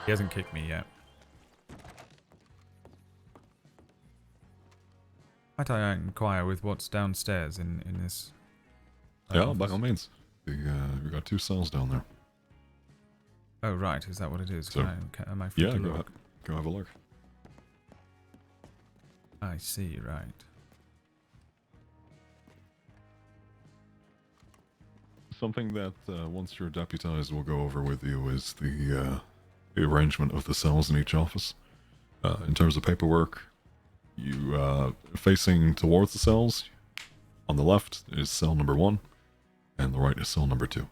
He hasn't kicked me yet. Might I inquire with what's downstairs in this? Yeah, by office? all means. We got 2 cells down there. Oh right, is that what it is? So- Am I free Yeah, to go look? ahead. Go have a look. I see, right. Something that once you're deputized we'll go over with you is the the arrangement of the cells in each office. In terms of paperwork, you facing towards the cells, on the left is cell number 1, and the right is cell number 2.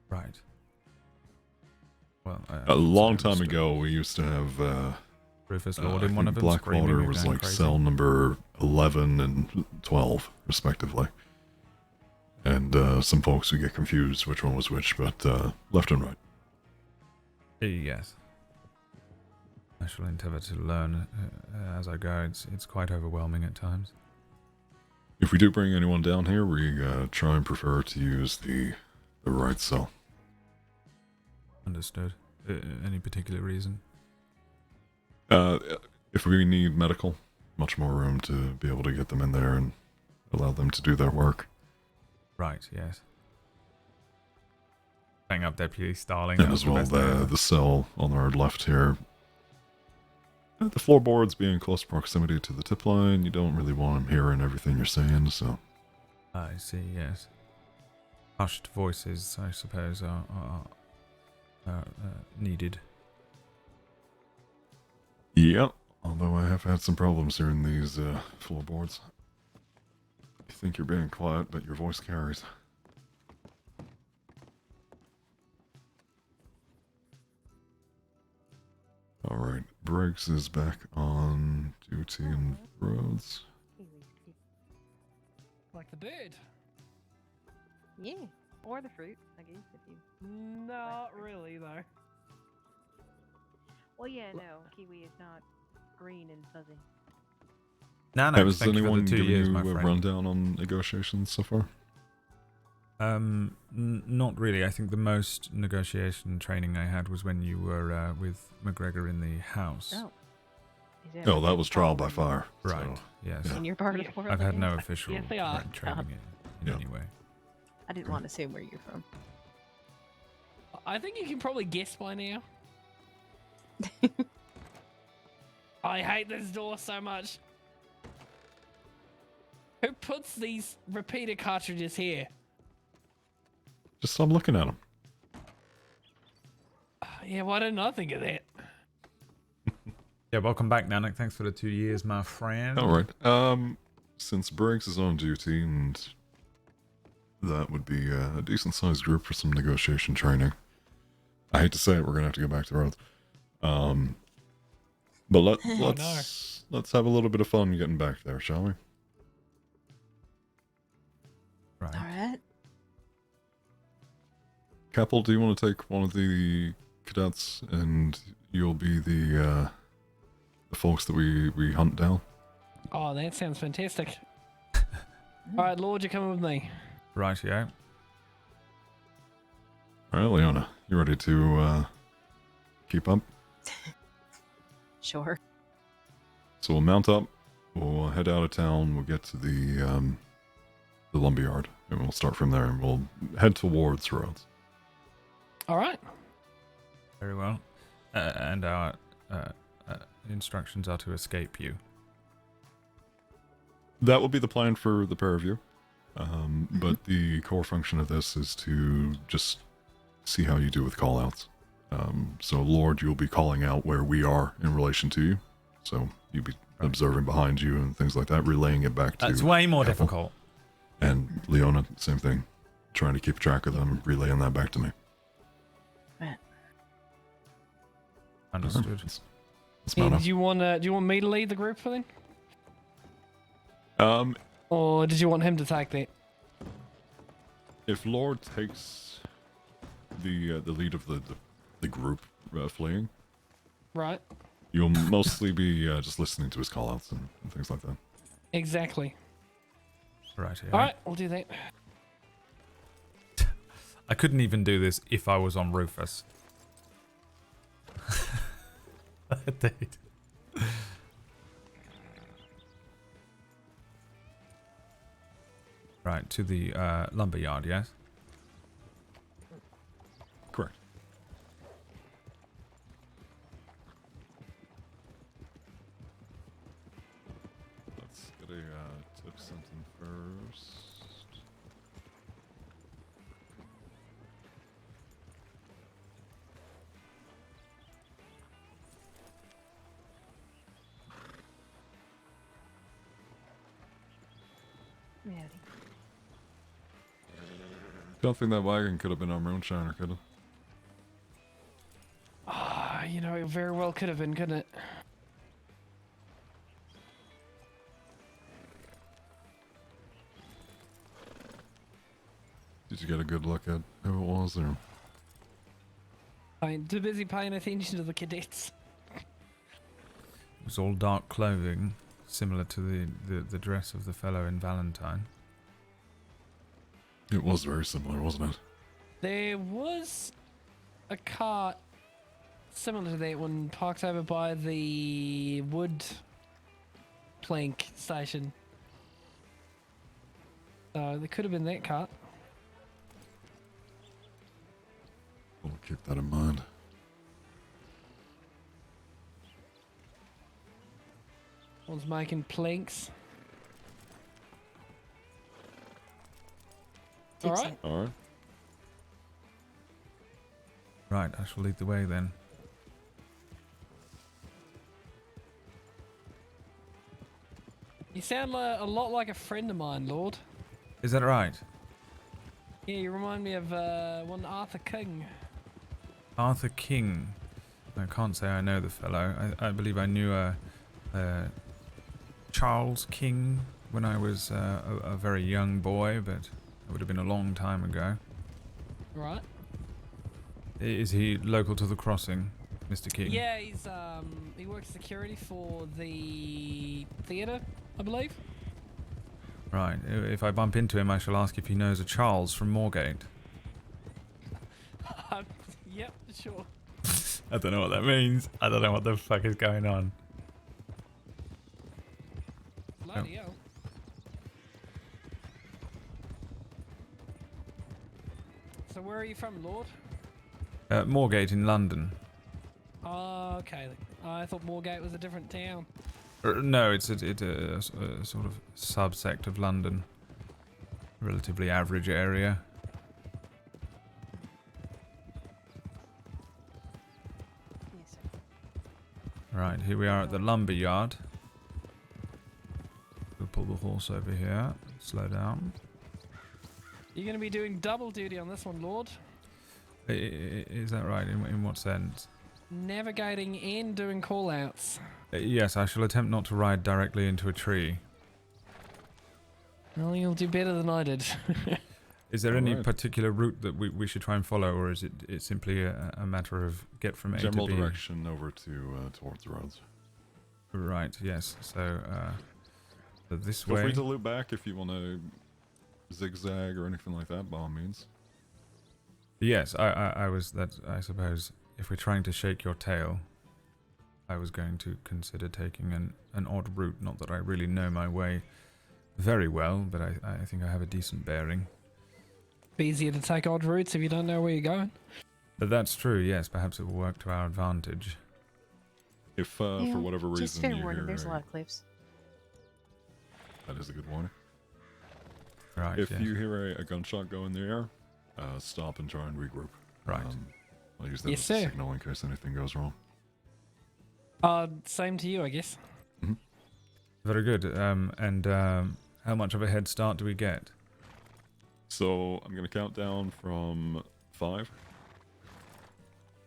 Right. Well, A long time ago, we used to have Rufus I Lorde in think one of them. Blackwater screaming was and going like crazy. cell number 11 and 12, respectively. And some folks would get confused which one was which, but left and right. Yes. I shall endeavour to learn as I go. It's quite overwhelming at times. If we do bring anyone down here, we try and prefer to use the right cell. Understood. Any particular reason? If we need medical, much more room to be able to get them in there and allow them to do their work. Right, yes. Hang up Deputy Starling. And as well, the cell on our left here. The floorboards being close proximity to the tip line, you don't really want them hearing everything you're saying, so... I see, yes. Hushed voices, I suppose, are needed. Yep, although I have had some problems hearing these floorboards. You think you're being quiet, but your voice carries. Alright, Briggs is back on duty in roads. Like the bird. Yeah, or the fruit, I guess, if you... Not really, though. Well, yeah, no, kiwi is not green and fuzzy. No, Has thank you for anyone the 2 given years, you my a friend. rundown on negotiations so far? Not really. I think the most negotiation training I had was when you were with McGregor in the house. Oh. Oh, that was trial by fire. Right, So, yes. yeah. In your part of the world, I've I had no guess? official Yes, they are. training in Yeah. any way. I didn't want to assume where you're from. I think you can probably guess by now. I hate this door so much. Who puts these repeater cartridges here? Just stop looking at them. Yeah, why didn't I think of that? Yeah, welcome back, Nanak. Thanks for the 2 years, my friend. Alright, since Briggs is on duty, and that would be a decent-sized group for some negotiation training. I hate to say it, we're gonna have to go back to Earth. But let's have a little bit of fun getting back there, shall we? Right. All right. Capel, do you want to take one of the cadets, and you'll be the folks that we hunt down? Oh, that sounds fantastic. All right, Lord, you're coming with me. Right, yeah. Alright, Leona, you ready to keep up? Sure. So we'll mount up, we'll head out of town, we'll get to the lumberyard, and we'll start from there, and we'll head towards Rhodes. All right. Very well. And our instructions are to escape you. That will be the plan for the pair of you. But the core function of this is to just see how you do with callouts. So Lorde, you'll be calling out where we are in relation to you. So you'll be observing behind you and things like that, relaying it back to It's way more Capel. difficult. And Leona, same thing. Trying to keep track of them, relaying that back to me. Understood. Let's Yeah, mount up. do you want me to lead the group for then? If Or did you want him to take that? Lorde takes the lead of the group fleeing, Right. you'll mostly be just listening to his callouts and things like that. Exactly. Right, yeah. All right, we'll do that. I couldn't even do this if I was on Rufus. Indeed. Right, to the lumberyard, yes? Correct. Let's get a tip something first. howdy. Don't think that wagon could have been our moonshiner, could it? Ah, you know, it very well could have been, couldn't it? Did you get a good look at who it was, or? I'm too busy paying attention to the cadets. It was all dark clothing, similar to the dress of the fellow in Valentine. It was very similar, wasn't it? There was a cart similar to that one parked over by the wood plank station. So there could have been that cart. We'll keep that in mind. One's making planks. All Fix right. it. All right. Right, I shall lead the way then. You sound a lot like a friend of mine, Lord. Is that right? Yeah, you remind me of one Arthur King. Arthur King. I can't say I know the fellow. I believe I knew Charles King when I was a very young boy, but it would have been a long time ago. Right. Is he local to the crossing, Mr. King? Yeah, he works security for the theatre, I believe. Right. If I bump into him, I shall ask if he knows a Charles from Moorgate. Yep, sure. I don't know what that means. I don't know what the fuck is going on. Bloody hell. So where are you from, Lord? Moorgate in London. Oh, okay. I thought Moorgate was a different town. No, it's a sort of subsect of London. Relatively average area. Yes, sir. Right, here we are at the lumber yard. We'll pull the horse over here. Slow down. You're going to be doing double duty on this one, Lord. Is that right? In what sense? Navigating and doing call-outs. Yes, I shall attempt not to ride directly into a tree. Well, you'll do better than I did. Is there any Alright. particular route that we should try and follow, or is it simply a matter of get from A General to B? direction over to towards the roads. Right, yes. So this Feel way. free to loop back if you want to zigzag or anything like that, by all means. Yes, I was that. I suppose if we're trying to shake your tail, I was going to consider taking an odd route. Not that I really know my way very well, but I think I have a decent bearing. Be easier to take odd routes if you don't know where you're going. But that's true. Yes, perhaps it will work to our advantage. If for Yeah, whatever just reason fair you warning, hear there's a lot of cliffs. that is a good warning. Right. If yes. you hear a gunshot go in the air, stop and try and regroup. Right. I'll use that Yes, as sir. a signal in case anything goes wrong. Same to you, I guess. Very good. And how much of a head start do we get? So I'm gonna count down from 5,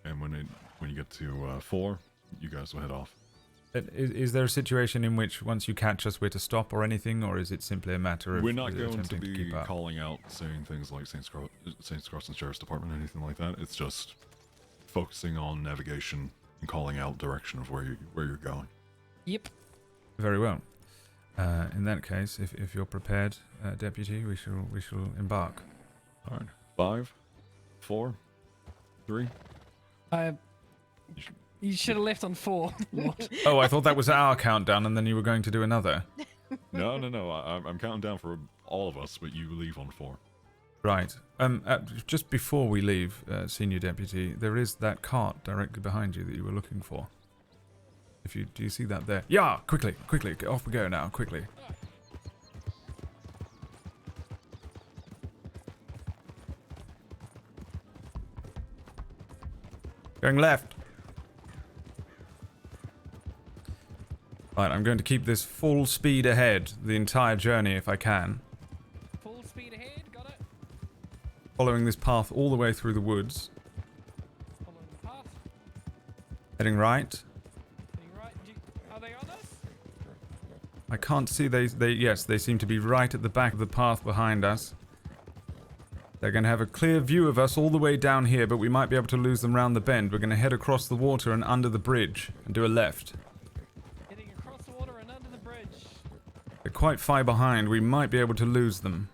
and when you get to 4, you guys will head off. Is there a situation in which once you catch us we're to stop or anything, or is it simply a matter of We're not going to attempting be keep up? calling out saying things like Saints Crossing Sheriff's Department or anything like that. It's just focusing on navigation and calling out direction of where you're going. Yep. Very well. In that case, if you're prepared, Deputy, we shall embark. All right. 5, 4, 3. You should have left on 4, Lord. Oh, I thought that was our countdown, and then you were going to do another. No. I'm counting down for all of us, but you leave on 4. Right. Just before we leave, Senior Deputy, there is that cart directly behind you that you were looking for. Do you see that there? Yeah, quickly, off we go now, quickly. Going left. Right, I'm going to keep this full speed ahead the entire journey if I can. Following this path all the way through the woods. Following the path. Heading right. Heading right. Are they on us? I can't see yes, they seem to be right at the back of the path behind us. They're going to have a clear view of us all the way down here, but we might be able to lose them round the bend. We're going to head across the water and under the bridge and do a left. Heading across the water and under the bridge. They're quite far behind. We might be able to lose them.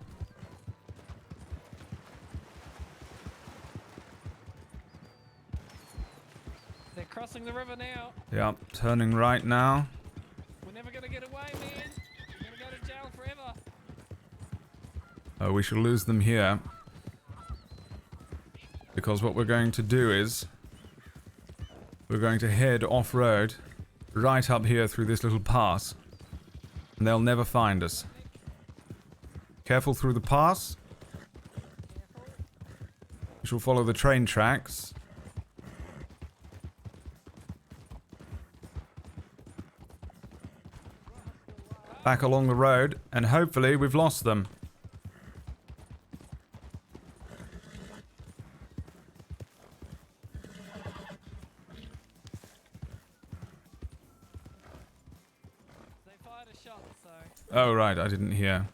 They're crossing the river now. Yeah, turning right now. We're never gonna get away, man. We're gonna go to jail forever. Oh, we shall lose them here. Because what we're going to do is we're going to head off-road right up here through this little pass. And they'll never find us. Careful through the pass. We shall follow the train tracks. Back along the road, and hopefully we've lost them. They fired a shot, so Oh, right, I didn't hear.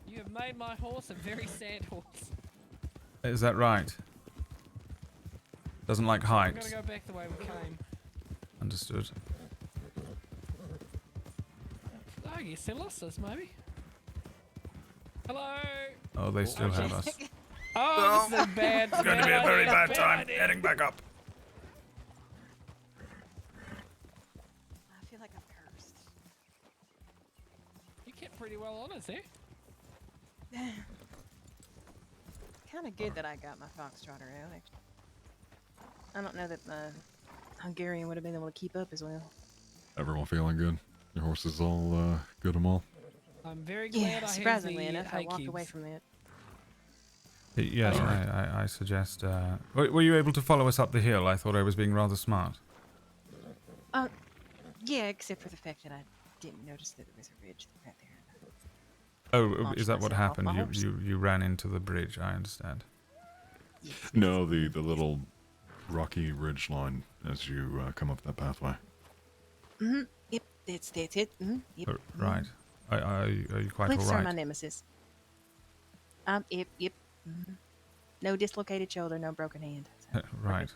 you have made my horse a very sad horse. Is that right? Doesn't like We're heights. gonna go back the way we came. Understood. Oh, yes, they lost us, maybe. Hello. Oh, they still have us. Oh, this is a bad. It's going to be a very bad time heading back up. I feel like I'm cursed. You kept pretty well on us, eh? Kind of good that I got my foxtrotter out. Actually. I don't know that the Hungarian would have been able to keep up as well. Everyone feeling good? Your horses all good and all? I'm very glad I Yeah, have surprisingly the enough, I hay walked away cubes. from it. Yes, I suggest... were you able to follow us up the hill? I thought I was being rather smart. Yeah, except for the fact that I didn't notice that there was a ridge right there. Oh, Launched is that what myself off happened? my You, horse. you ran into the bridge, I understand. Yes. No, the little rocky ridge line as you come up that pathway. Mm-hmm. Yep, that's it. Mm-hmm. Yep. Right. Are you quite Cliffs are my alright? nemesis. Yep. Mm-hmm. No dislocated shoulder, no broken hand. So, Right.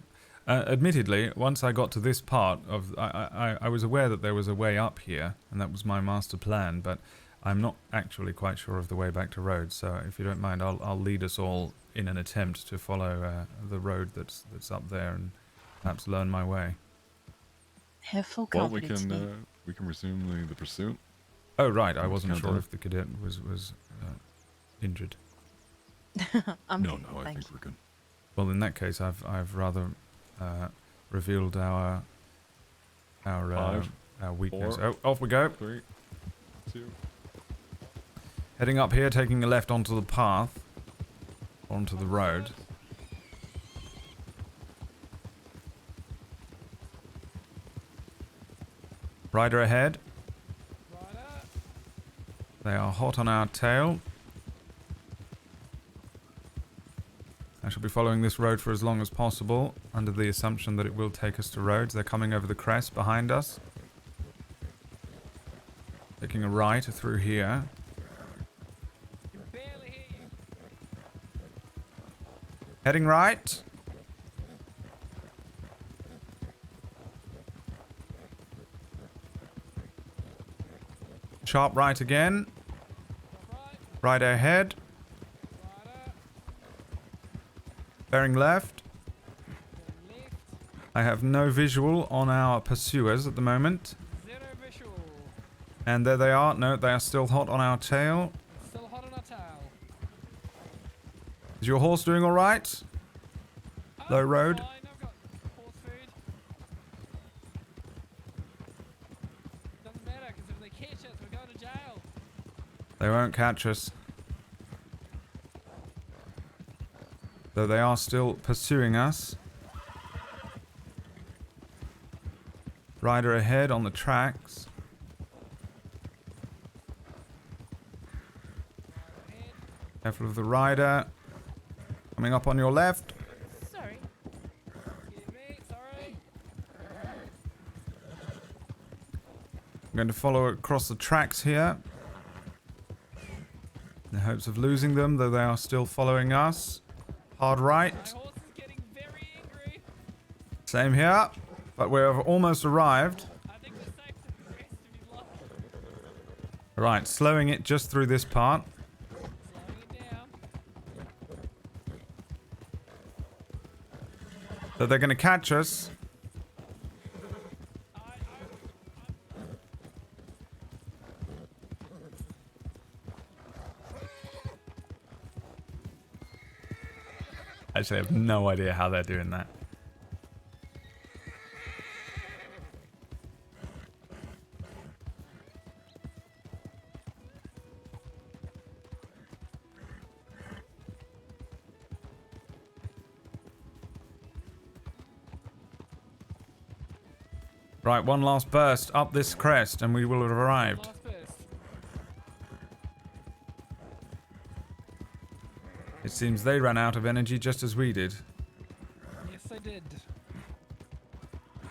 Admittedly, once I got to this part of... I was aware that there was a way up here, and that was my master plan, but I'm not actually quite sure of the way back to Rhodes, so if you don't mind, I'll lead us all in an attempt to follow the road that's up there and perhaps learn my way. have full Well, we confidence in can we can resume the pursuit. Oh, right, I Let's wasn't count sure down. if the cadet was injured. me. I'm No, good, no, I thank think you. we're good. Well, in that case, I've rather revealed our Five, weakness. four. Oh, off we go. 3, 2. Heading up here, taking a left onto the path, onto the road. Rider ahead. Rider. They are hot on our tail. I shall be following this road for as long as possible, under the assumption that it will take us to Rhodes. They're coming over the crest behind us. Taking a right through here. Can barely hear you. Heading right. Sharp right again. Top right. Rider ahead. Rider. Bearing left. Turn left. I have no visual on our pursuers at the moment. Zero visual. And there they are. No, they are still hot on our tail. Still hot on our tail. Is your horse doing all right? Oh, Low road. Fine. I've got horse food. Doesn't matter, because if they catch us, we're going to jail. They won't catch us. Though they are still pursuing us. Rider ahead on the tracks. Rider ahead. Careful of the rider. Coming up on your left. Sorry. Excuse me, sorry. I'm going to follow across the tracks here. In the hopes of losing them, though they are still following us. Hard right. My horse is getting very angry. Same here. But we've almost arrived. I think we're safe to the rest if you like. Right, slowing it just through this part. Slowing it down. So they're going to catch us. Actually, I have no idea how they're doing that. Right, one last burst up this crest and we will have arrived. Last burst. It seems they ran out of energy just as we did. Yes, they did.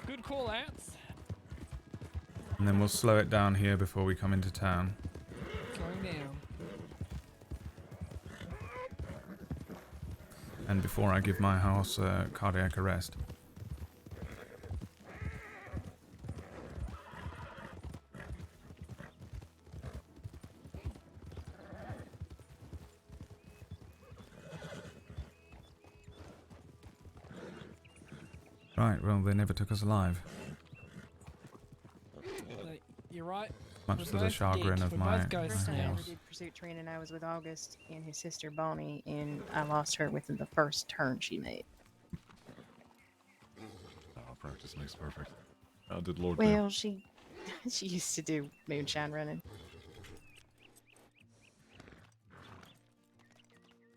Good call outs. And then we'll slow it down here before we come into town. Slowing down. And before I give my horse cardiac arrest. Right, well, they never took us alive. You're right. Much We're to the both chagrin dead. of We're my, both ghosts First my time I now. ever horse. did pursuit training, I was with August and his sister Bonnie, and I lost her within the first turn she made. Oh, practice makes perfect. How did Lord do? Well, she used to do moonshine running.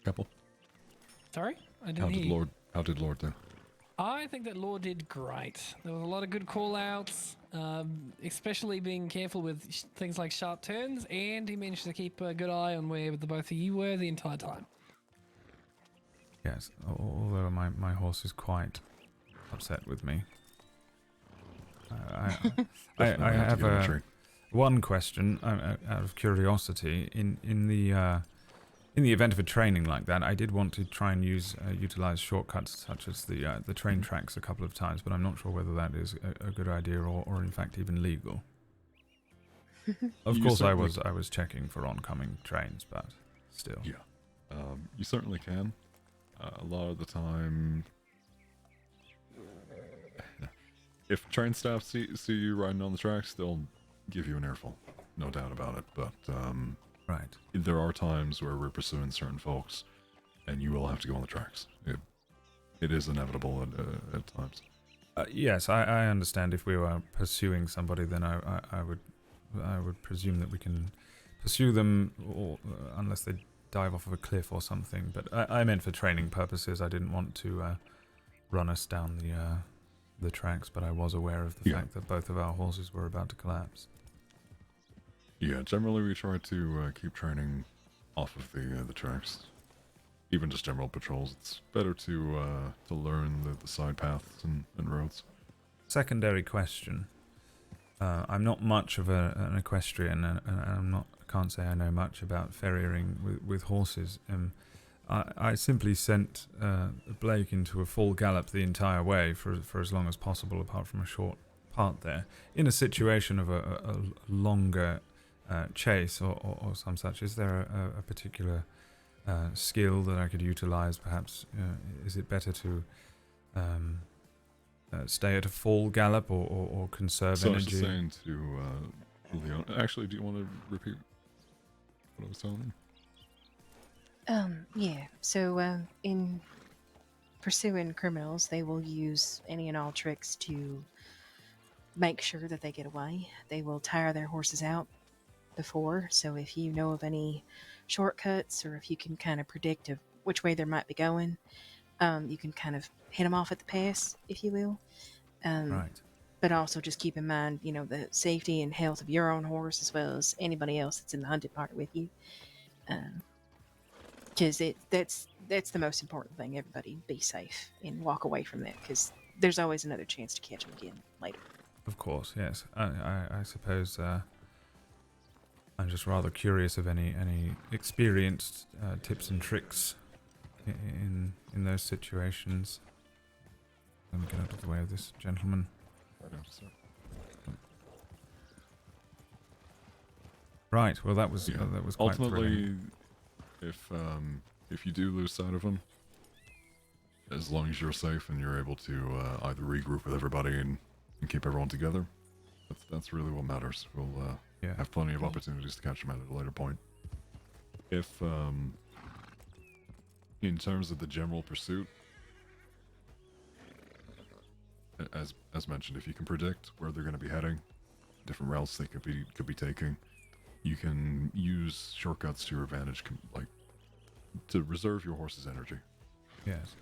Couple. Sorry? I didn't hear you. How did Lord do? I think that Lorde did great. There was a lot of good call-outs, especially being careful with things like sharp turns, and he managed to keep a good eye on where the both of you were the entire time. Yes, although my horse is quite upset with me. I Definitely have to have give it a treat. one question out of curiosity. In the event of a training like that, I did want to try and utilize shortcuts such as the train tracks a couple of times, but I'm not sure whether that is a good idea or in fact even legal. Of You course, I certainly- was checking for oncoming trains, but still. Yeah. You certainly can. A lot of the time, if train staff see you riding on the tracks, they'll give you an earful, no doubt about it. But Right. there are times where we're pursuing certain folks, and you will have to go on the tracks. It is inevitable at times. Yes, I understand. If we were pursuing somebody, then I would presume that we can pursue them, unless they dive off of a cliff or something. But I meant for training purposes. I didn't want to run us down the tracks, but I was aware of the fact that both of our horses were about to collapse. Yeah, generally we try to keep training off of the tracks. Even just general patrols. It's better to learn the side paths and roads. Secondary question. I'm not much of an equestrian, and can't say I know much about farriering with horses. I simply sent Blake into a full gallop the entire way for as long as possible, apart from a short part there. In a situation of a longer chase or some such, is there a particular skill that I could utilize? Perhaps is it better to stay at a full gallop or conserve So I was energy? just saying to Leon. Actually, do you want to repeat what I was telling you? Yeah. So, in pursuing criminals, they will use any and all tricks to make sure that they get away. They will tire their horses out before. So, if you know of any shortcuts, or if you can kind of predict which way they might be going, you can kind of hit them off at the pass, if you will. Right. But also just keep in mind, the safety and health of your own horse as well as anybody else that's in the hunting party with you. because that's the most important thing. Everybody be safe and walk away from that, because there's always another chance to catch them again later. Of course, yes. I suppose I'm just rather curious of any experienced tips and tricks in those situations. Let me get out of the way of this gentleman. Right. Well, that was Yeah. quite thrilling. Ultimately, if you do lose sight of them, as long as you're safe and you're able to either regroup with everybody and keep everyone together, that's really what matters. We'll Yeah. have plenty of opportunities to catch them at a later point. If in terms of the general pursuit, as mentioned, if you can predict where they're going to be heading, different routes they could be taking, you can use shortcuts to your advantage, like to reserve your horse's energy. Yes.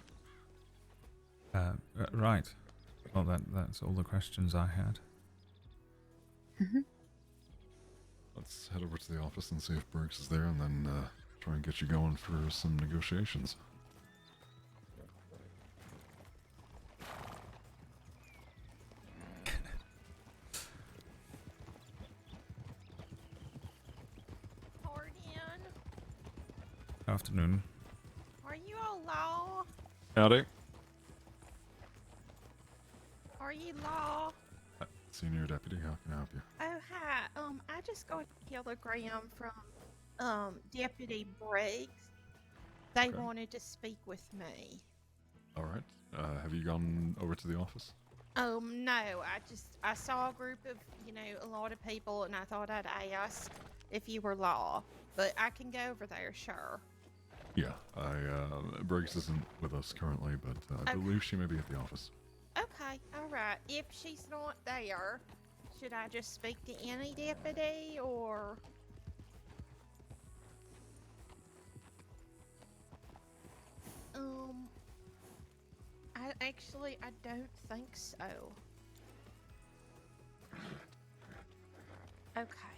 Right. Well, that's all the questions I had. Let's head over to the office and see if Briggs is there, and then try and get you going for some negotiations. Guardian, Afternoon. are you all law? Howdy. Are you law? Senior Deputy, how can I help you? Oh hi. I just got a telegram from Deputy Briggs. They Okay. wanted to speak with me. All right. Have you gone over to the office? No, I saw a group of, a lot of people, and I thought I'd ask if you were law, but I can go over there, sure. Yeah. Briggs isn't with us currently, but I Okay. believe she may be at the office. Okay, all right. If she's not there, should I just speak to any deputy, or? I don't think so. Okay.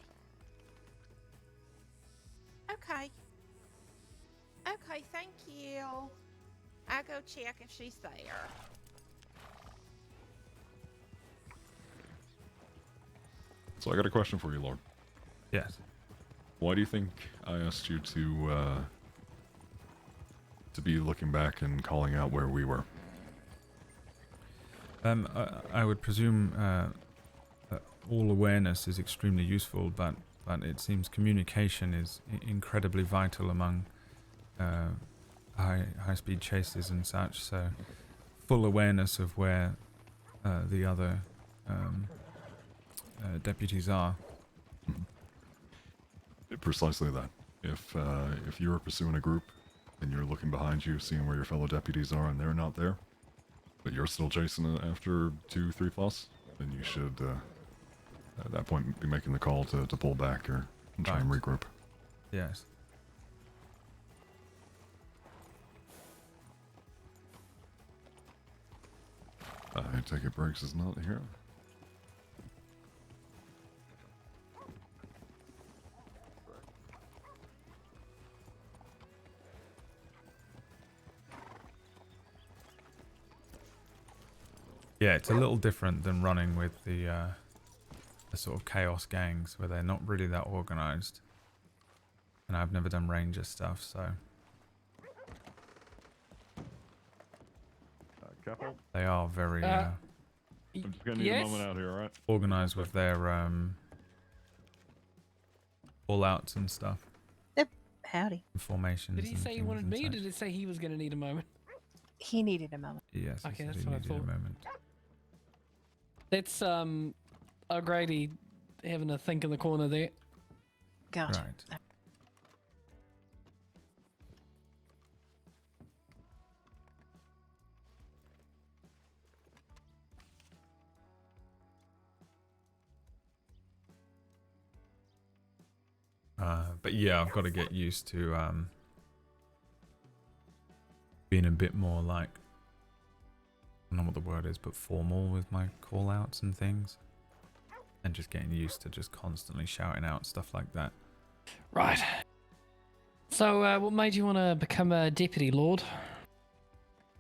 Okay. Okay, thank you. I'll go check if she's there. So I got a question for you, Lord. Yes. Why do you think I asked you to be looking back and calling out where we were? I would presume all awareness is extremely useful, but it seems communication is incredibly vital among high-speed chases and such. So, full awareness of where the other deputies are. Precisely that. If you were pursuing a group and you're looking behind you, seeing where your fellow deputies are, and they're not there, but you're still chasing it after 2, 3 plus, then you should, at that point, be making the call to pull back and try and Right. regroup. Yes. I take it Briggs is not here. Yeah, it's a little different than running with the sort of chaos gangs where they're not really that organized. And I've never done ranger stuff, so Capo, they are very I'm just gonna need yes? a moment out here, alright? organized with their all-outs and stuff, Howdy. and formations. Did he and say he things wanted and me, or such. did it say he was going to need a moment? He needed a moment. Yes, he Okay, said that's he what I needed a thought. moment. That's O'Grady having a think in the corner there. Gotcha. Right. But yeah, I've got to get used to being a bit more like, I don't know what the word is, but formal with my call outs and things. And just getting used to just constantly shouting out stuff like that. Right. So, what made you want to become a deputy, Lord?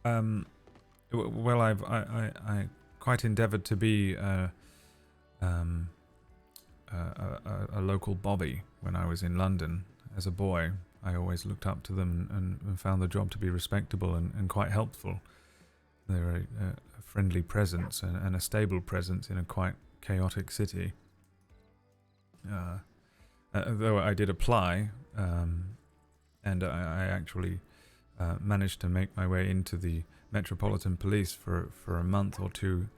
Well, I quite endeavoured to be a local bobby when I was in London as a boy. I always looked up to them and found the job to be respectable and quite helpful. They were a friendly presence and a stable presence in a quite chaotic city. Though I did apply, and I actually managed to make my way into the Metropolitan Police for a month or two.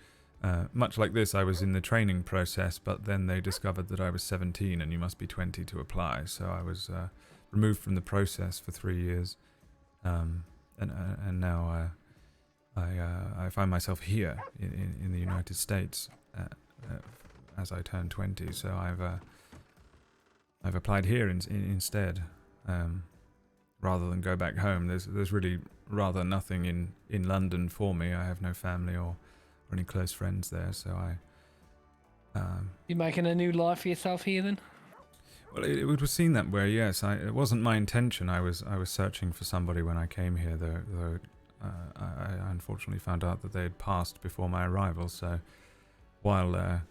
Much like this, I was in the training process, but then they discovered that I was 17 and you must be 20 to apply. So I was removed from the process for 3 years, and now I find myself here in the United States as I turn 20. So I've applied here instead, rather than go back home. There's really rather nothing in London for me. I have no family or any close friends there, so You making a new life for yourself here, then? well, it was seen that way. Yes, it wasn't my intention. I was searching for somebody when I came here, though I unfortunately found out that they had passed before my arrival. So while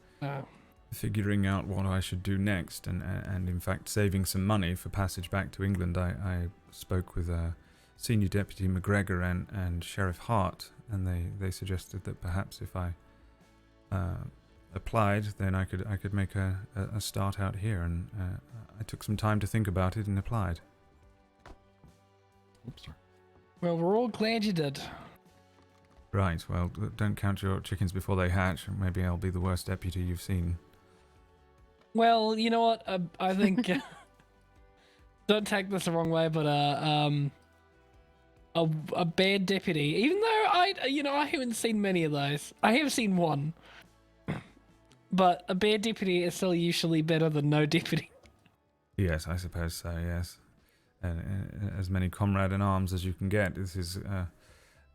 figuring out what I should do next, and in fact saving some money for passage back to England, I spoke with Senior Deputy McGregor and Sheriff Hart, and they suggested that perhaps if I applied, then I could make a start out here, and I took some time to think about it and applied. Oops, sorry. Well, we're all glad you did. Right, well, don't count your chickens before they hatch. Maybe I'll be the worst deputy you've seen. Well, you know what? I think don't take this the wrong way, but a bad deputy. Even though I haven't seen many of those. I have seen one, but a bad deputy is still usually better than no deputy. Yes, I suppose so, yes. And as many comrade in arms as you can get. This is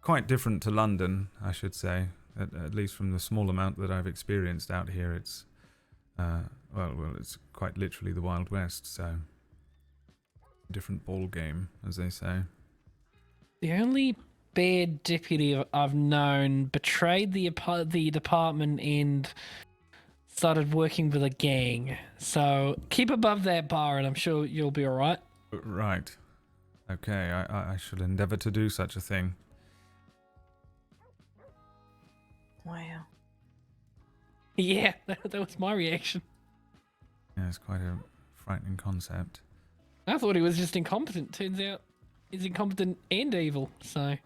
quite different to London, I should say. At least from the small amount that I've experienced out here, it's well, it's quite literally the Wild West, so different ball game, as they say. The only bad deputy I've known betrayed the department and started working with a gang. So keep above that bar, and I'm sure you'll be all right. Right. Okay, I shall endeavour to do such a thing. Wow. Yeah, that was my reaction. Yeah, it's quite a frightening concept. I thought he was just incompetent. Turns out he's incompetent and evil. So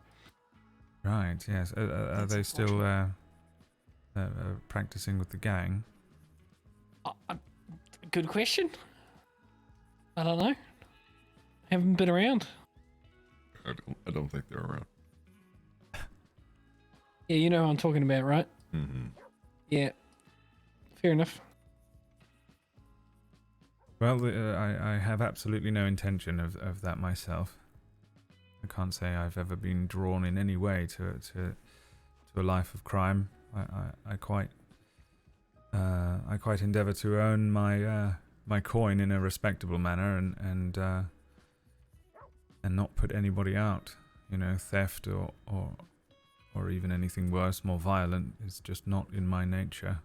Right, yes. Are That's they still practicing with the gang? good question. I don't know. Haven't been around. I don't think they're around. Yeah, you know who I'm talking about, right? Mm-hmm. Yeah. Fair enough. Well, I have absolutely no intention of that myself. I can't say I've ever been drawn in any way to a life of crime. I quite endeavour to earn my coin in a respectable manner and not put anybody out. You know, theft or even anything worse, more violent, is just not in my nature.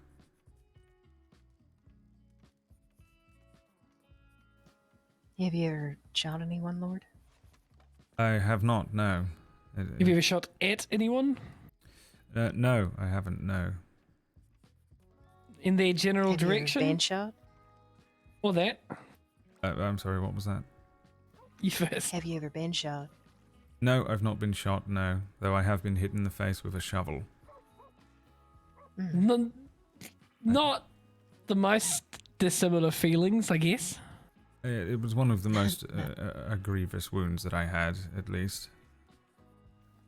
Have you ever shot anyone, Lord? I have not, no. Have you ever shot at anyone? No, I haven't, no. In their general Have you ever direction? been shot? Or that? I'm sorry, what was that? You first. Have you ever been shot? No, I've not been shot, no. Though I have been hit in the face with a shovel. Not the most dissimilar feelings, I guess. It was one of the most grievous wounds that I had, at least.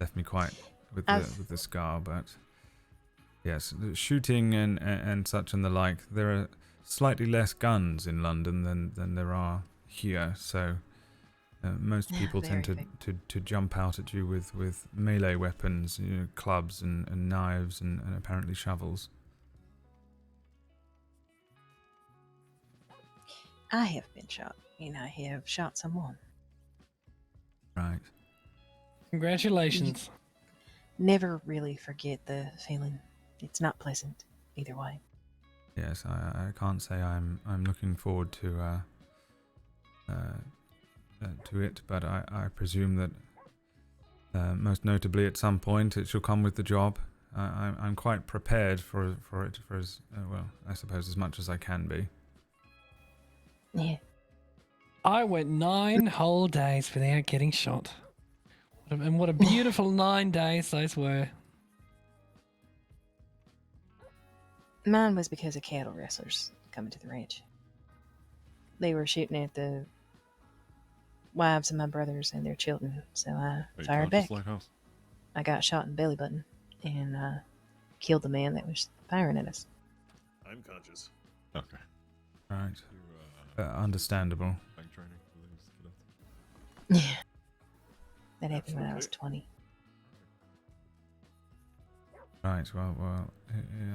Left me quite with the scar, but yes, shooting and such and the like. There are slightly less guns in London than there are here, so most people tend to jump out at you with melee weapons, you know, clubs and knives and apparently shovels. I have been shot, and I have shot someone. Right. Congratulations. Never really forget the feeling. It's not pleasant either way. Yes, I can't say I'm looking forward to it, but I presume that most notably at some point it shall come with the job. I'm quite prepared for it for as well, I suppose as much as I can be. Yeah. I went 9 whole days without getting shot. And what a beautiful 9 days those were. Mine was because of cattle rustlers coming to the ranch. They were shooting at the wives of my brothers and their children, so I Are you fired conscious, back. Lighthouse? I got shot in the belly button and killed the man that was firing at us. I'm conscious. Okay. Right. You, Understandable. bank training for these cadets? Yeah. That happened when I was Absolutely. 20. Right. Well.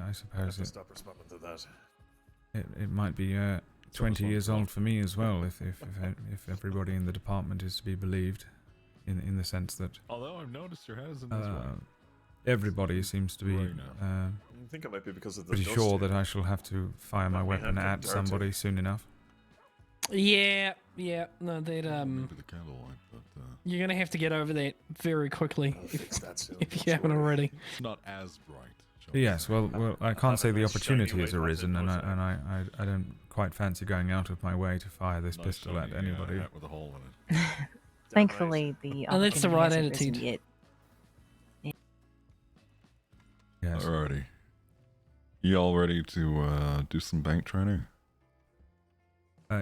I I suppose have to it stop responding to that. it might be 20 years old for me as well, if everybody in the department is to be believed, in the sense that Although I've noticed your head is in this way. everybody seems to be Right now. I think it might be because of the pretty dust sure here. that I shall have to fire my Let me weapon have them at dirty. somebody soon enough. Yeah. No, that Maybe the candlelight, but you're gonna have to get over that very quickly I'll fix that soon. if don't you haven't worry. already. it's not as bright. shall we Yes, say. well, I can't say have a the nice shiny opportunity has white light arisen, that and goes I don't quite fancy going out of my way to fire this Nice pistol at shiny, anybody. hat with a hole in it. Damn right. Thankfully, the And that's the opportunity right hasn't risen attitude. yet. Yes. Alrighty. You all ready to do some bank training?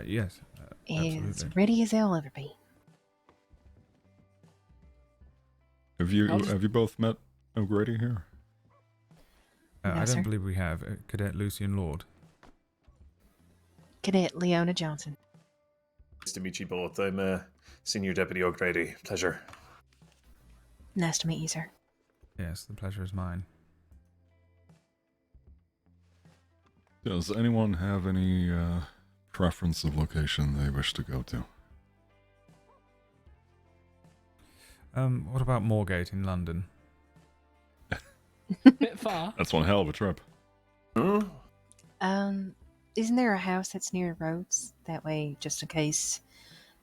Yes. As Absolutely. ready as I'll ever be. Have you I'll just- have you both met O'Grady here? No, I don't sir. believe we have. Cadet Lucien Lorde. Cadet Leona Johnson. Nice to meet you both. I'm Senior Deputy O'Grady. Pleasure. Nice to meet you, sir. Yes, the pleasure is mine. Does anyone have any preference of location they wish to go to? What about Moorgate in London? Bit far. That's one hell of a trip. Hmm? Isn't there a house that's near roads? That way, just in case,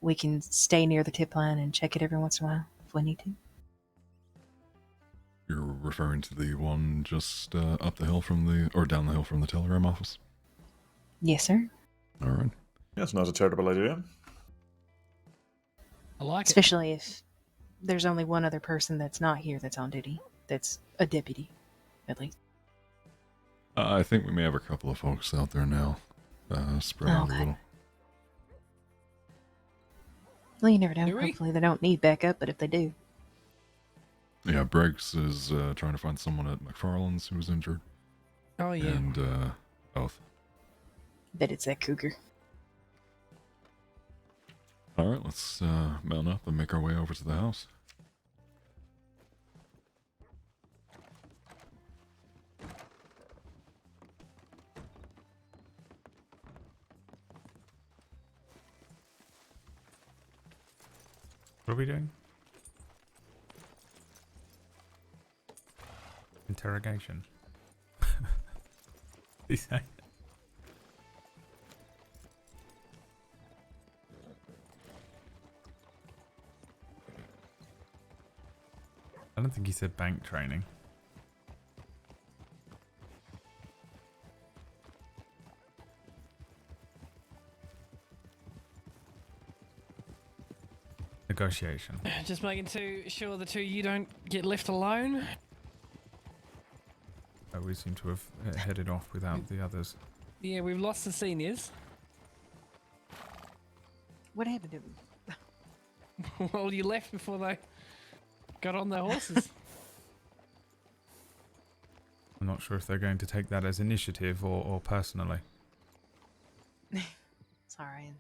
we can stay near the tip line and check it every once in a while if we need to. You're referring to the one just up the hill from the, or down the hill from the telegram office? Yes, sir. All right. That's not a terrible idea. I like it. Especially if there's only one other person that's not here that's on duty. That's a deputy, at least. I think we may have a couple of folks out there now, spread out a Okay. little. Well, you never know. Do we? Hopefully they don't need backup, but if they do, Yeah, Briggs is trying to find someone at McFarland's who was injured, Oh yeah. and both. bet it's that cougar. All right, let's mount up and make our way over to the house. What are we doing? Interrogation. He say? I don't think he said bank training. Negotiation. Just making sure the two you don't get left alone. We seem to have headed off without the others. Yeah, we've lost the seniors. What happened to him? Well, you left before they got on their horses. I'm not sure if they're going to take that as initiative or personally. Sorry,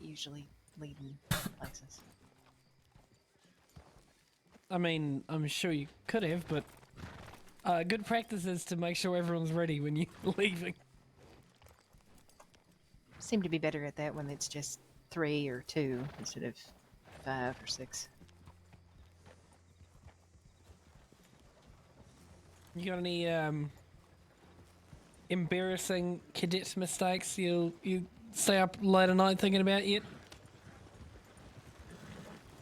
usually leading places. I mean, I'm sure you could have, but good practice is to make sure everyone's ready when you're leaving. Seem to be better at that when it's just 3 or 2 instead of 5 or 6. You got any embarrassing cadet mistakes you stay up late at night thinking about yet?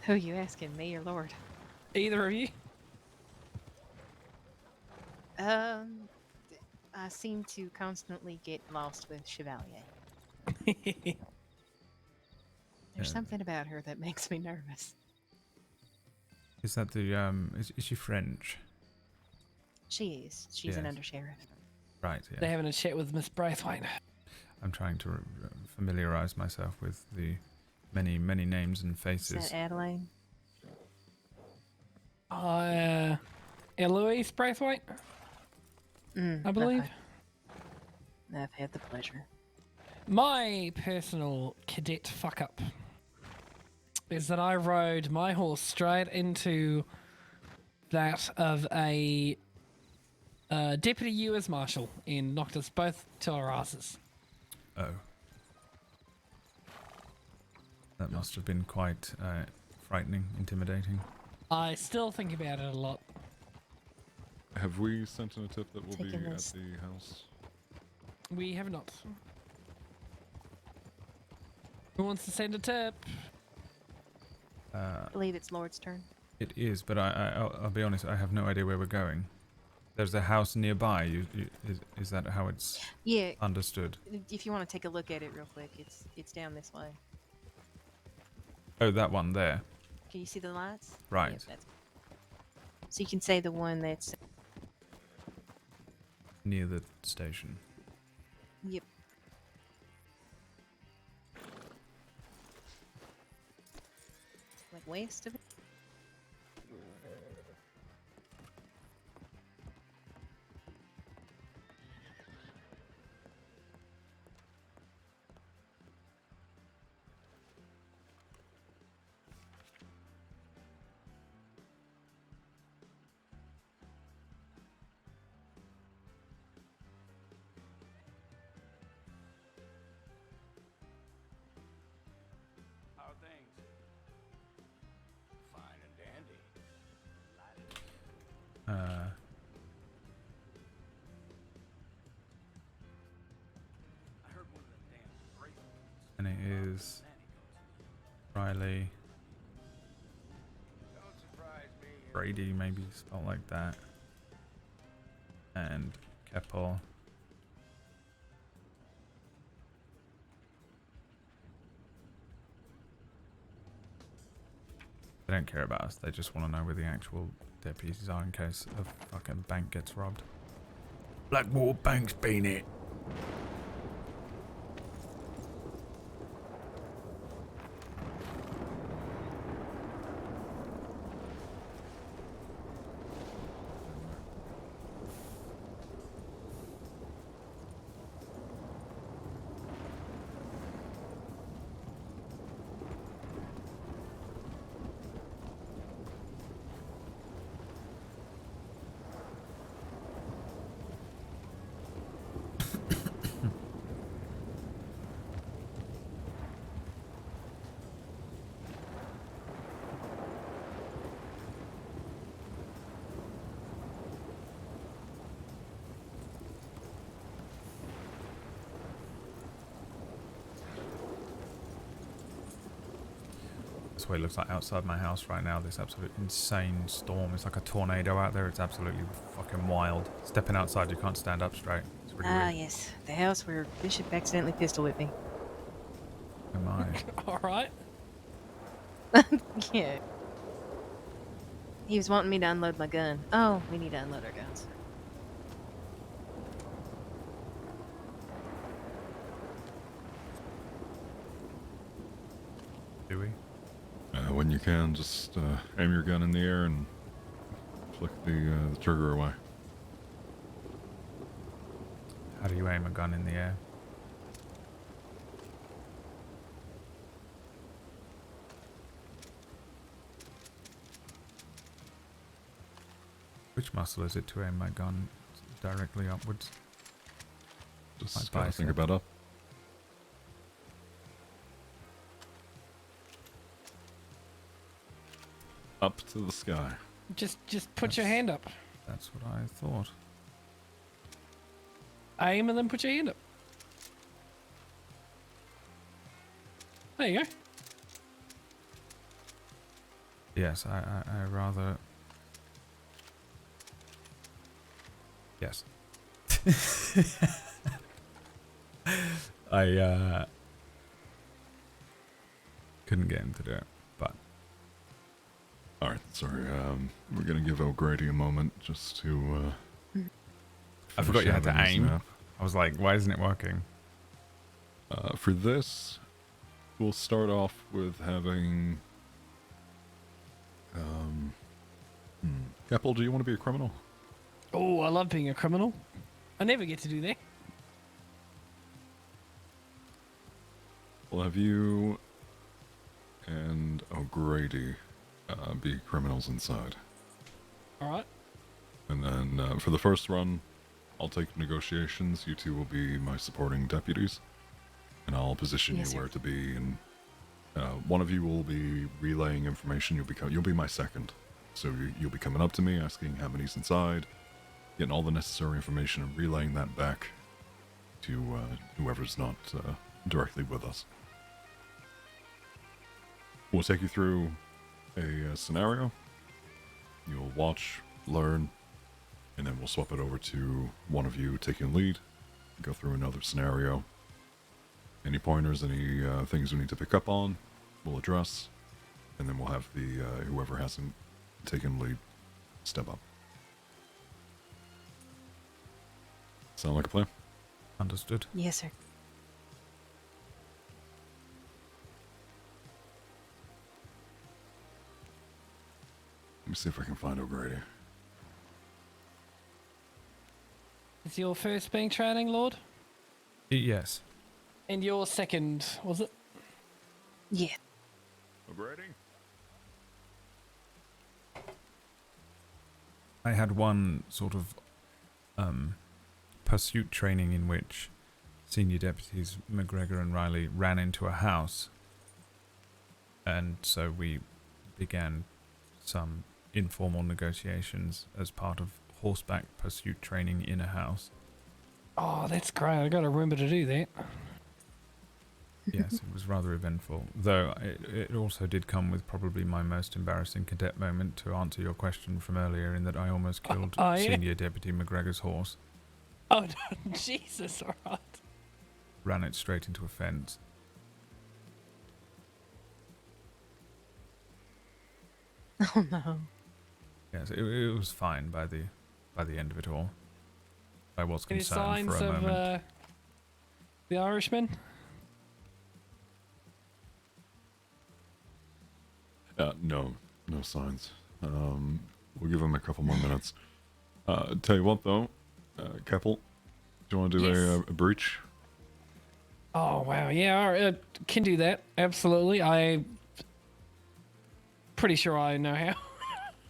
Who you asking, me or Lord? Either of you? I seem to constantly get lost with Chevalier. There's something about her that makes me nervous. Is that the is she French? She is. She's an Yes. undersheriff. Right, yeah. They're having a chat with Miss Braithwaite. I'm trying to familiarize myself with the many names and Is faces. that Adelaide? Eloise Braithwaite, I believe. I've had the pleasure. My personal cadet fuck up is that I rode my horse straight into that of a deputy U.S. Marshal and knocked us both to our asses. Oh. That must have been quite frightening, intimidating. I still think about it a lot. Have we sent in a tip that will be Taking at this. the house? We have not. Who wants to send a tip? I believe it's Lord's turn. It is, but I'll be honest, I have no idea where we're going. There's a house nearby. Is that how it's Yeah, understood? if you want to take a look at it real quick, it's down this way. Oh, that one there. Can you see the lights? Right. Yep, that's... So you can say the one that's... Near the station. Yep. Like west of it? How are things? Fine and dandy. I heard one of them damn crazy ones. And it is Riley Don't surprise me. Brady, maybe spelled like that, and Keppel. They don't care about us. They just want to know where the actual deputies are in case a fucking bank gets robbed. Blackwater Bank's been it. That's what it looks like outside my house right now. This absolute insane storm. It's like a tornado out there. It's absolutely fucking wild. Stepping outside, you can't stand up straight. It's really Ah, weird. yes. The house where Bishop accidentally pistol whipped me. Oh my. All right. Yeah. He was wanting me to unload my gun. Oh, we need to unload our guns. Do we? When you can, just aim your gun in the air and flick the trigger away. How do you aim a gun in the air? Which muscle is it to aim my gun directly upwards? Just My gotta think bicep. about up. Up to the sky. Just put your hand up. That's what I thought. aim and then put your hand up. There you go. Yes, I rather. Yes. I couldn't get him to do it, but All right, sorry. We're gonna give O'Grady a moment just to. I forgot you had to finish having his aim. nap. I was like, why isn't it working? For this, we'll start off with having. Keppel, do you want to be a criminal? Oh, I love being a criminal. I never get to do that. We'll have you and O'Grady be criminals inside. All right. And then for the first run, I'll take negotiations. You two will be my supporting deputies. And I'll position Yes, you sir. where to be. And one of you will be relaying information. You'll be my second. So you'll be coming up to me, asking how many's inside, getting all the necessary information, and relaying that back to whoever's not directly with us. We'll take you through a scenario. You'll watch, learn, and then we'll swap it over to one of you taking lead, go through another scenario. Any pointers, any things we need to pick up on, we'll address, and then we'll have the whoever hasn't taken lead step up. Sound like a plan? Understood. Yes, sir. Let me see if I can find O'Grady. Is your first being training, Lord? Yes. And your second, was it? Yeah. O'Grady? I had one sort of pursuit training in which senior deputies McGregor and Riley ran into a house, and so we began some informal negotiations as part of horseback pursuit training in a house. Oh, that's great. I got to remember to do that. Yes, it was rather eventful, though it also did come with probably my most embarrassing cadet moment, to answer your question from earlier, in that I almost killed Oh, yeah? Senior Deputy McGregor's horse, Oh, no, Jesus, all right. ran it straight into a fence. Oh no. Yes, it was fine by the end of it all. I was Any concerned signs for a of moment. the Irishman? No signs. We'll give him a couple more minutes. Tell you what, though, Keppel, do you want to do Yes. a breach? Oh, wow. Yeah, all right, can do that. Absolutely. I'm pretty sure I know how.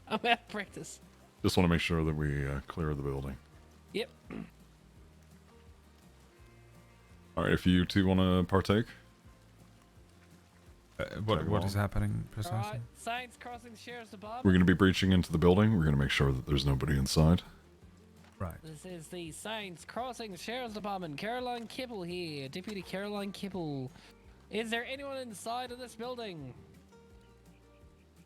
I'm out of practice. Just want to make sure that we clear the building. Yep. All right, if you two want to partake. What along. is happening All precisely? right. Saints crossing the Sheriff's Department. We're going to be breaching into the building. We're going to make sure that there's nobody inside. Right. This is the Saints crossing the Sheriff's Department. Caroline Kibble here. Deputy Caroline Kibble. Is there anyone inside of this building?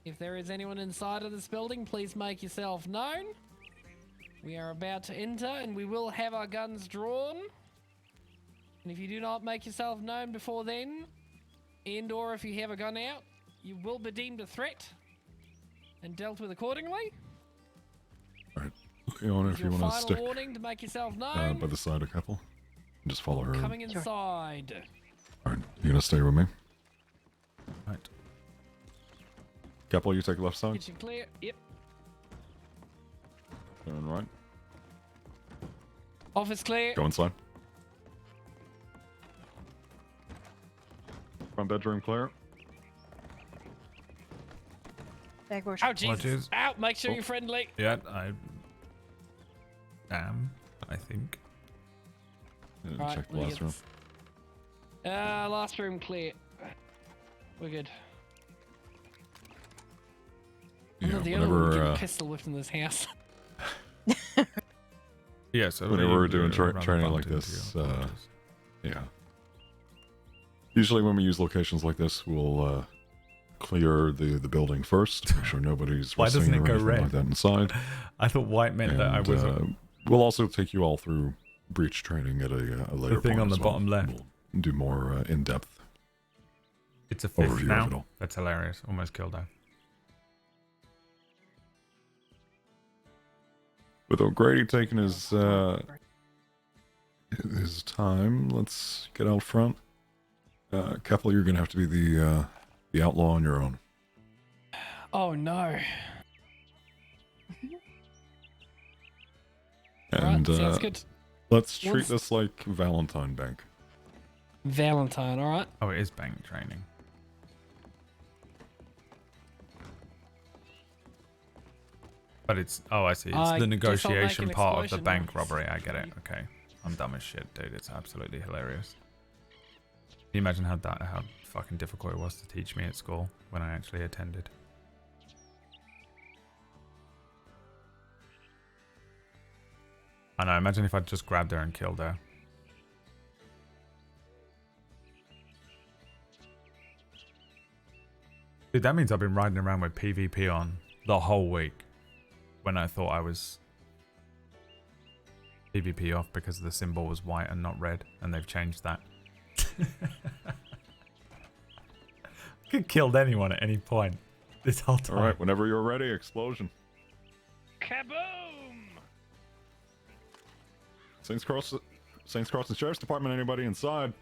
If there is anyone inside of this building, please make yourself known. We are about to enter and we will have our guns drawn. And if you do not make yourself known before then, and or if you have a gun out, you will be deemed a threat and dealt with accordingly. All right, Leona, if Your you want to final stick warning to make yourself known. by the side of Keppel, just follow her. Coming inside. All right, you going to stay with me? Right. Keppel, you take left side. Kitchen clear. Yep. Turn right. Office clear. Go inside. Front bedroom clear. Back wash. Oh, Jesus. Watches. Out. Make sure Oh. you're friendly. Yeah, I am, I think. Right, Check the let me last get room. this. Last room clear. We're good. I'm Yeah, not the only one whenever getting pistol whipped in this house. Yeah, so whenever we're doing rather training like bumped into this, your quarters. yeah. Usually when we use locations like this, we'll clear the building first, make sure nobody's Why doesn't resting it or go anything red? like that inside. I thought white meant that I And was we'll also take you all through breach training at a later the thing point on the as well. bottom left. We'll do more in-depth It's a fifth overview now. of it all. That's hilarious. Almost killed her. With O'Grady taking his time, let's get out front. Keppel, you're gonna have to be the outlaw on your own. Oh no. And Alright, sounds good. let's treat What's- this like Valentine Bank. Valentine, alright. Oh, it is bank training. But it's, oh, I see. It's I the guess I'll make negotiation an part of the explosion bank now. robbery. I get it. Okay. I'm dumb as shit, dude. It's absolutely hilarious. Can you imagine how fucking difficult it was to teach me at school when I actually attended? I know, imagine if I'd just grabbed her and killed her. Dude, that means I've been riding around with PvP on the whole week when I thought I was PvP off because the symbol was white and not red, and they've changed that. I could have killed anyone at any point this whole time. All right, whenever you're ready, explosion. Kaboom! Saints Crossing Sheriff's Department. Anybody inside?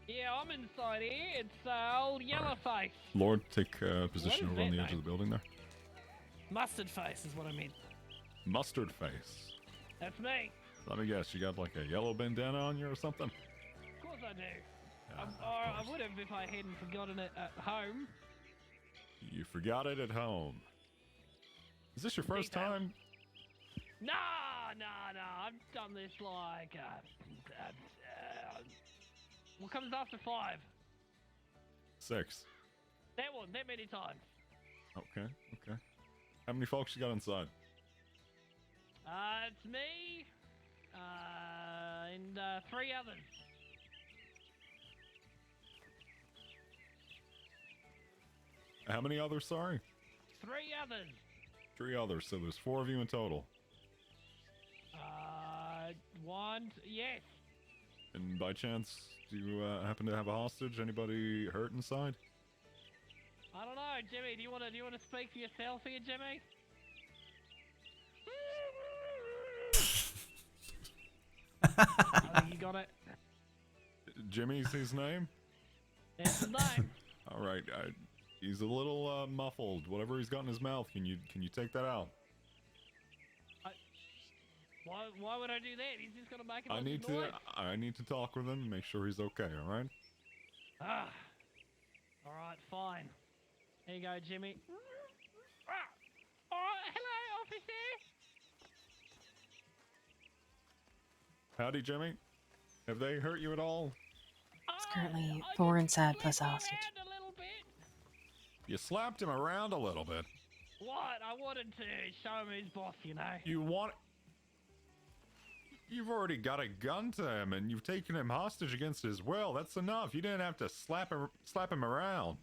Yeah, I'm inside here. It's old Yellowface. Lord, take position What is over on that the edge name? of the building there. Mustard face is what I mean. Mustard Face. That's me. Let me guess, you got like a yellow bandana on you or something? Of course I do. Yeah, Or of I course. would have if I hadn't forgotten it at home. You forgot it at home. Is this your first Details. time? Nah. I've done this like, what comes after 5? 6. That one, that many times. Okay. How many folks you got inside? It's me, and 3 others. How many others, sorry? 3 others. 3 others, so there's 4 of you in total. 1, yes. And by chance, do you happen to have a hostage? Anybody hurt inside? I don't know, Jimmy. Do you want to speak for yourself here, Jimmy? I think you got it. Jimmy's his name? That's the name. All right, he's a little muffled. Whatever he's got in his mouth, can you take that out? Why would I do that? He's just gonna make a I bunch need of to noise. talk with him and make sure he's okay. All right. Ah. All right, fine. Here you go, Jimmy. Hello, officer. Howdy, Jimmy. Have they hurt you at all? It's currently I 4 just inside plus a slapped hostage. him around a little bit. You slapped him around a little bit. What? I wanted to show him who's boss, you know. You've already got a gun to him, and you've taken him hostage against his will. That's enough. You didn't have to slap him around.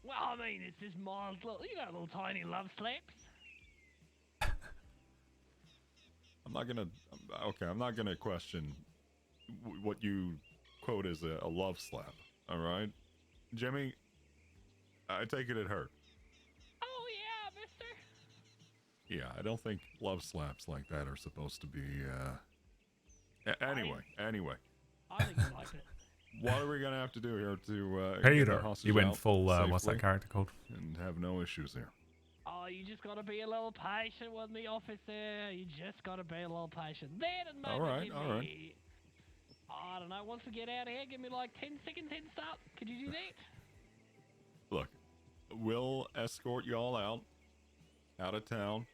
Well, I mean, it's just mild, little tiny love slaps. I'm not gonna question what you quote as a love slap. All right, Jimmy. I take it hurt. Oh yeah, mister. Yeah, I don't think love slaps like that are supposed to be. Anyway. I think you liked it. What are we gonna have to do here to get Peter, our hostage you went out full, what's that safely character called? and have no issues here? Oh, you just gotta be a little patient with me, officer. You just gotta be a little patient. Then and maybe All right, give all right. me, I don't know, once we get out of here, give me like 10 seconds head start. Could you do that? Look, we'll escort you all out of town.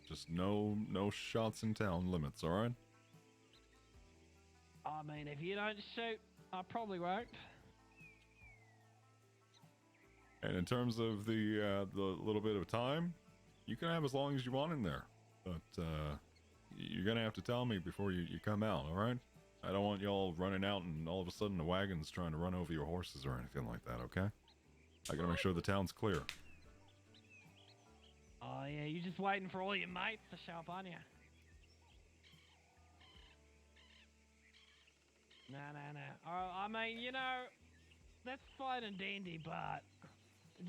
Just no shots in town limits, all right? I mean, if you don't shoot, I probably won't. And in terms of the little bit of time, you can have as long as you want in there. But you're gonna have to tell me before you come out, all right? I don't want y'all running out and all of a sudden the wagon's trying to run over your horses or anything like that, okay? I gotta make sure the town's clear. Oh yeah, you just waiting for all your mates to show up, aren't you? Nah. I mean, you know, that's fine and dandy, but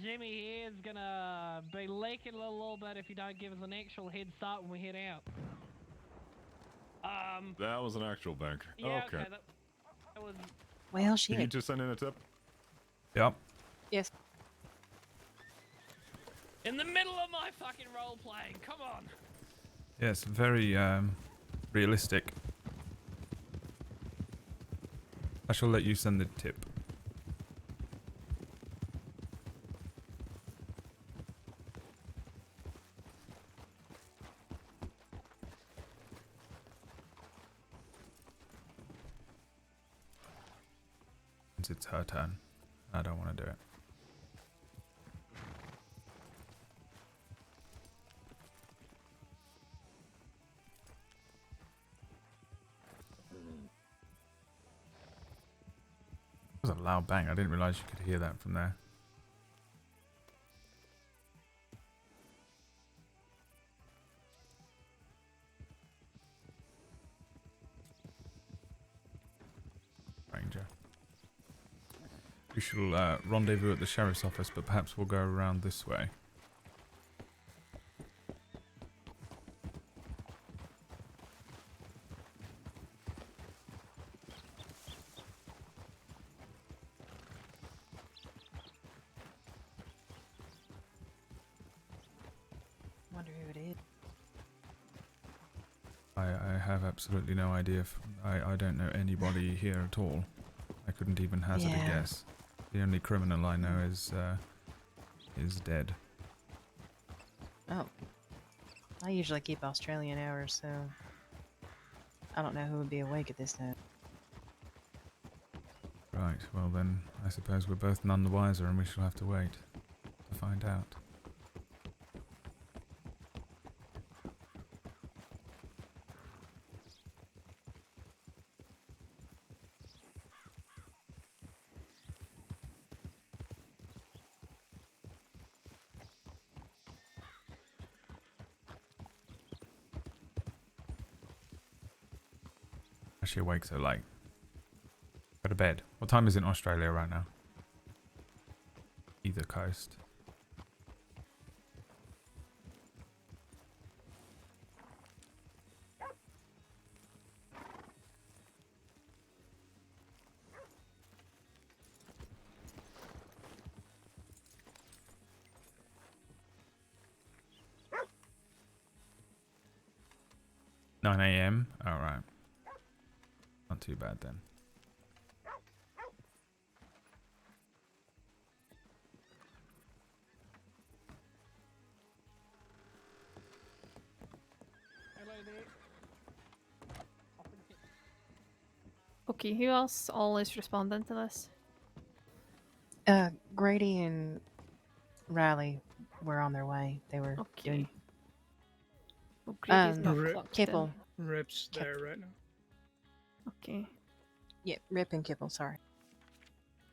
Jimmy here's gonna be leaking a little bit if you don't give us an actual head start when we head out. That was an actual bank. Yeah, Okay. that was... Well, Can you shit. just send in a tip? Yep. Yes. In the middle of my fucking role playing, come on! Yes, very realistic. I shall let you send the tip. Since it's her turn, I don't want to do it. That was a loud bang. I didn't realise you could hear that from there. Ranger. We shall rendezvous at the sheriff's office, but perhaps we'll go around this way. Wonder who it is. I have absolutely no idea. I don't know anybody here at all. I couldn't even hazard a Yeah. guess. The only criminal I know is dead. Oh. I usually keep Australian hours, so I don't know who would be awake at this time. Right, well then, I suppose we're both none the wiser and we shall have to wait to find out. She awake so late. Go to bed. What time is it in Australia right now? Either coast. (9 a.m.) Alright. Not too bad then. Hello there. Okay, who else all is responding to this? Grady and Riley were on their way. They were Okay. doing Well, Grady's not Rip. clocked Kipple. Rip's there right now. in. Okay, Yeah, Rip and Kipple, sorry.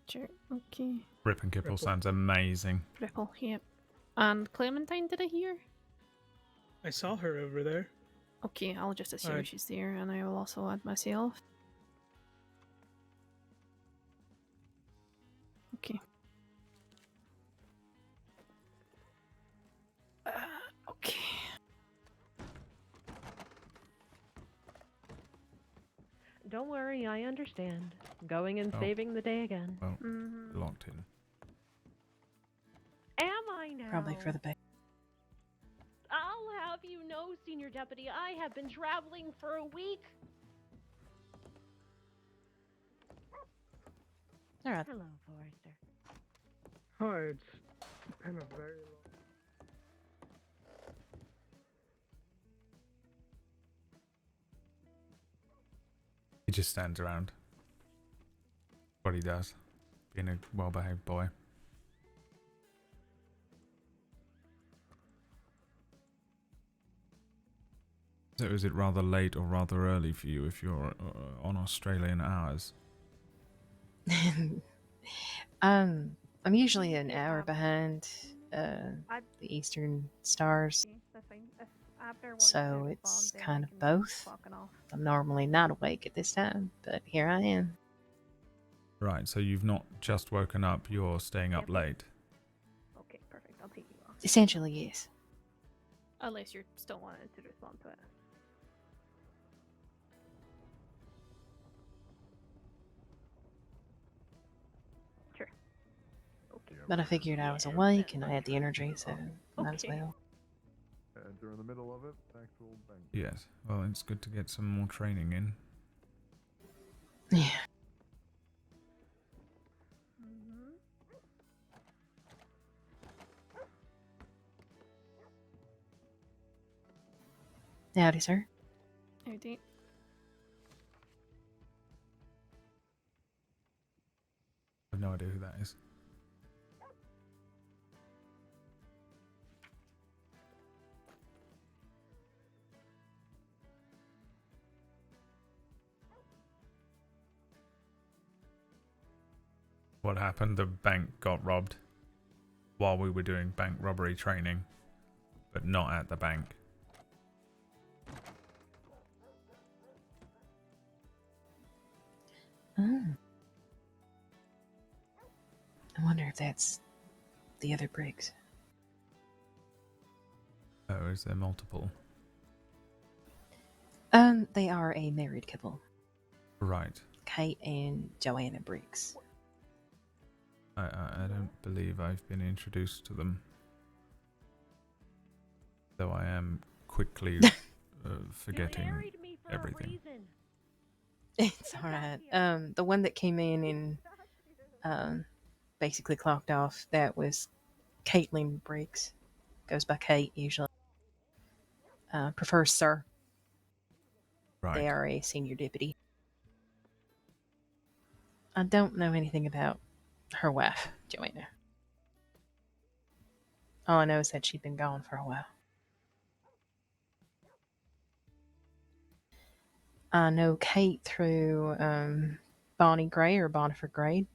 sure. Okay. Rip and Kipple Ripple. sounds amazing. Ripple, yep. And Clementine, did I hear? I saw her over there. Okay, I'll just assume Alright. she's there, and I will also add myself. Okay. Okay. Don't worry, I understand. Going and Oh. saving the day again. Well, Mm-hmm. locked in. Am I now? Probably for the best. I'll have you know, Senior Deputy, I have been traveling for a week. All right. Hello, Forrester. Hi, it's been a very long. He just stands around. What he does. Being a well-behaved boy. So is it rather late or rather early for you if you're on Australian hours? I'm usually an hour behind the Eastern stars, That's fine. If after once so they're it's informed, then kind I of can both. fucking off. I'm normally not awake at this time, but here I am. Right, so you've not just woken up, you're staying up late. Okay, perfect. I'll take you off. Essentially, yes. Unless you're still wanting to respond to it. Sure. Okay. But I figured I was awake and I had the energy, so might as Okay. well. Enter in the middle of it, actual bank. Yes, well, it's good to get some more training in. Yeah. Howdy, sir. Howdy. I have no idea who that is. What happened? The bank got robbed while we were doing bank robbery training, but not at the bank. Oh. I wonder if that's the other Briggs. Oh, is there multiple? They are a married couple. Right. Kate and Joanna Briggs. I don't believe I've been introduced to them. Though I am quickly forgetting everything. It's alright. The one that came in and basically clocked off, that was Caitlin Briggs. Goes by Kate usually. Prefers Sir. Right. They are a senior deputy. I don't know anything about her wife, Joanna. All I know is that she'd been gone for a while. I know Kate through Bonnie Gray or Bonifer Gray.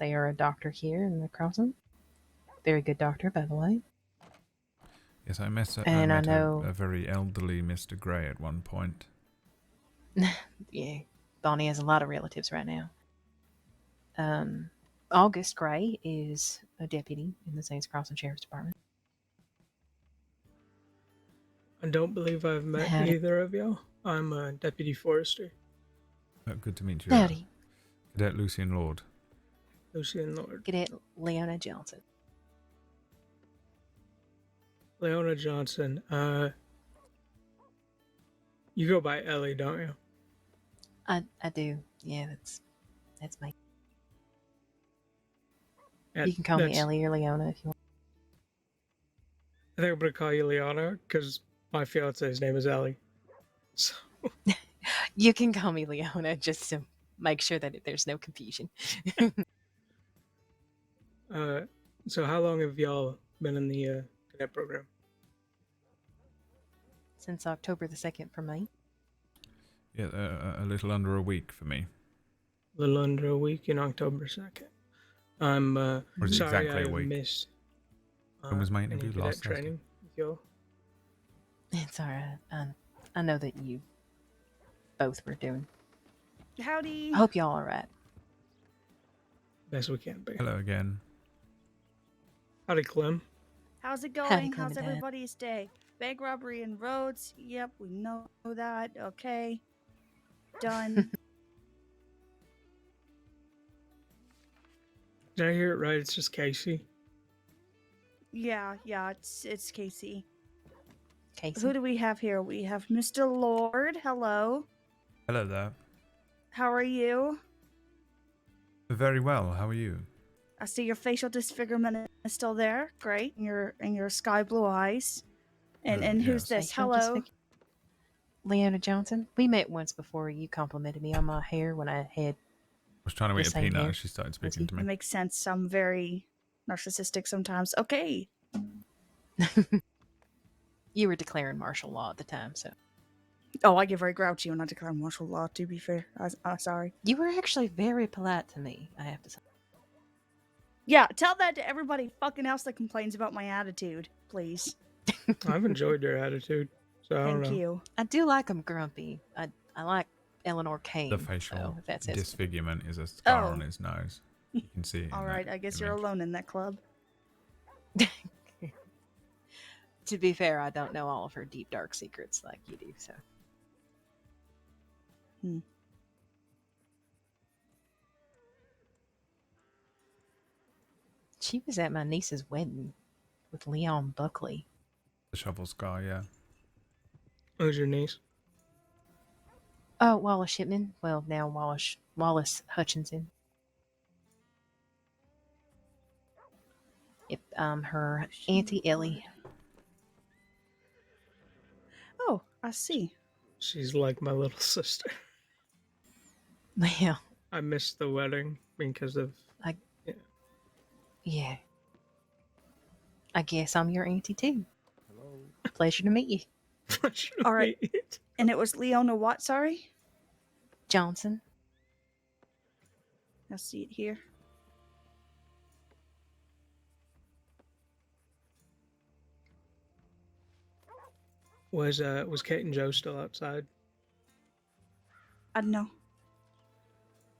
They are a doctor here in the crossing. Very good doctor, by the way. Yes, I met I know a very elderly Mr. Grey at one point. yeah, Bonnie has a lot of relatives right now. August Gray is a deputy in the Saints Crossing Sheriff's Department. I don't believe I've met Howdy. either of y'all. I'm a deputy forester, Good to meet you. Howdy. Cadet Lucien Lorde. Lucien Lorde. Cadet Leona Johnson. Leona Johnson. You go by Ellie, don't you? I do. Yeah, that's me. You can call me Ellie or Leona if you want. I think I'm gonna call you Leona because my fiance's name is Ellie. So You can call me Leona just to make sure that there's no confusion. so how long have y'all been in the cadet program? Since October the 2nd for me. Yeah, a little under a week for me. A little under a week in October 2nd. I'm Or is it sorry exactly a I week? missed When was my any interview? cadet Last Thursday? training with y'all. It's alright. I know that you both were doing. Howdy. I hope y'all are alright. Best we can be. Hello again. Howdy, Clem. How's it Howdy, going? How's Clementine. everybody's day? Bank robbery in Rhodes. Yep, we know that. Okay. Done. Did I hear it right? It's just Casey. yeah, it's Casey. Casey. Who do we have here? We have Mr. Lorde. Hello. Hello there. How are you? Very well. How are you? I see your facial disfigurement is still there. Great. And your sky blue eyes. And who's yes. this? Facial Hello. disfigurement. Leona Johnson. We met once before. You complimented me on my hair when I had. I was trying to eat a same peanut hair. and she started speaking to That me. makes sense. I'm very narcissistic sometimes. Okay. You were declaring martial law at the time, so. Oh, I get very grouchy when I declare martial law, to be fair. Sorry. You were actually very polite to me, I have to say. Yeah, tell that to everybody fucking else that complains about my attitude, please. I've enjoyed your attitude, so I don't Thank know. you. I do like him grumpy. I like Eleanor Kane. The facial though, if that says disfigurement is a scar Oh. on his nose. You can see it. All right, I guess you're alone in that club. To be fair, I don't know all of her deep, dark secrets like you do, so. She was at my niece's wedding with Leon Buckley. The shovel scar, yeah. Who's your niece? Oh, Wallace Shipman. Well, now Wallace Hutchinson. Yep, her Auntie Ellie. Oh, I see. She's like my little sister. Well, I missed the wedding because of. yeah. I guess I'm your auntie too. Hello. Pleasure to meet you. All right. And it was Leona what, sorry? Johnson. I see it here. Was Kate and Joe still outside? I don't know.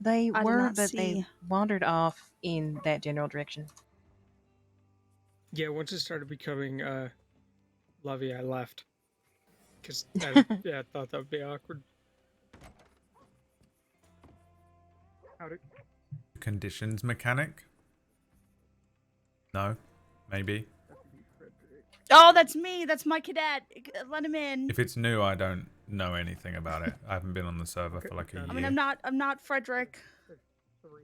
They I did were, not but see. they wandered off in that general direction. Yeah, once it started becoming lovey, I left. Because I thought that would be awkward. Howdy. Conditions mechanic? No? Maybe? Oh, that's me. That's my cadet. Let him in. If it's new, I don't know anything about it. I haven't been on the server for like a year. I mean, I'm not Frederick.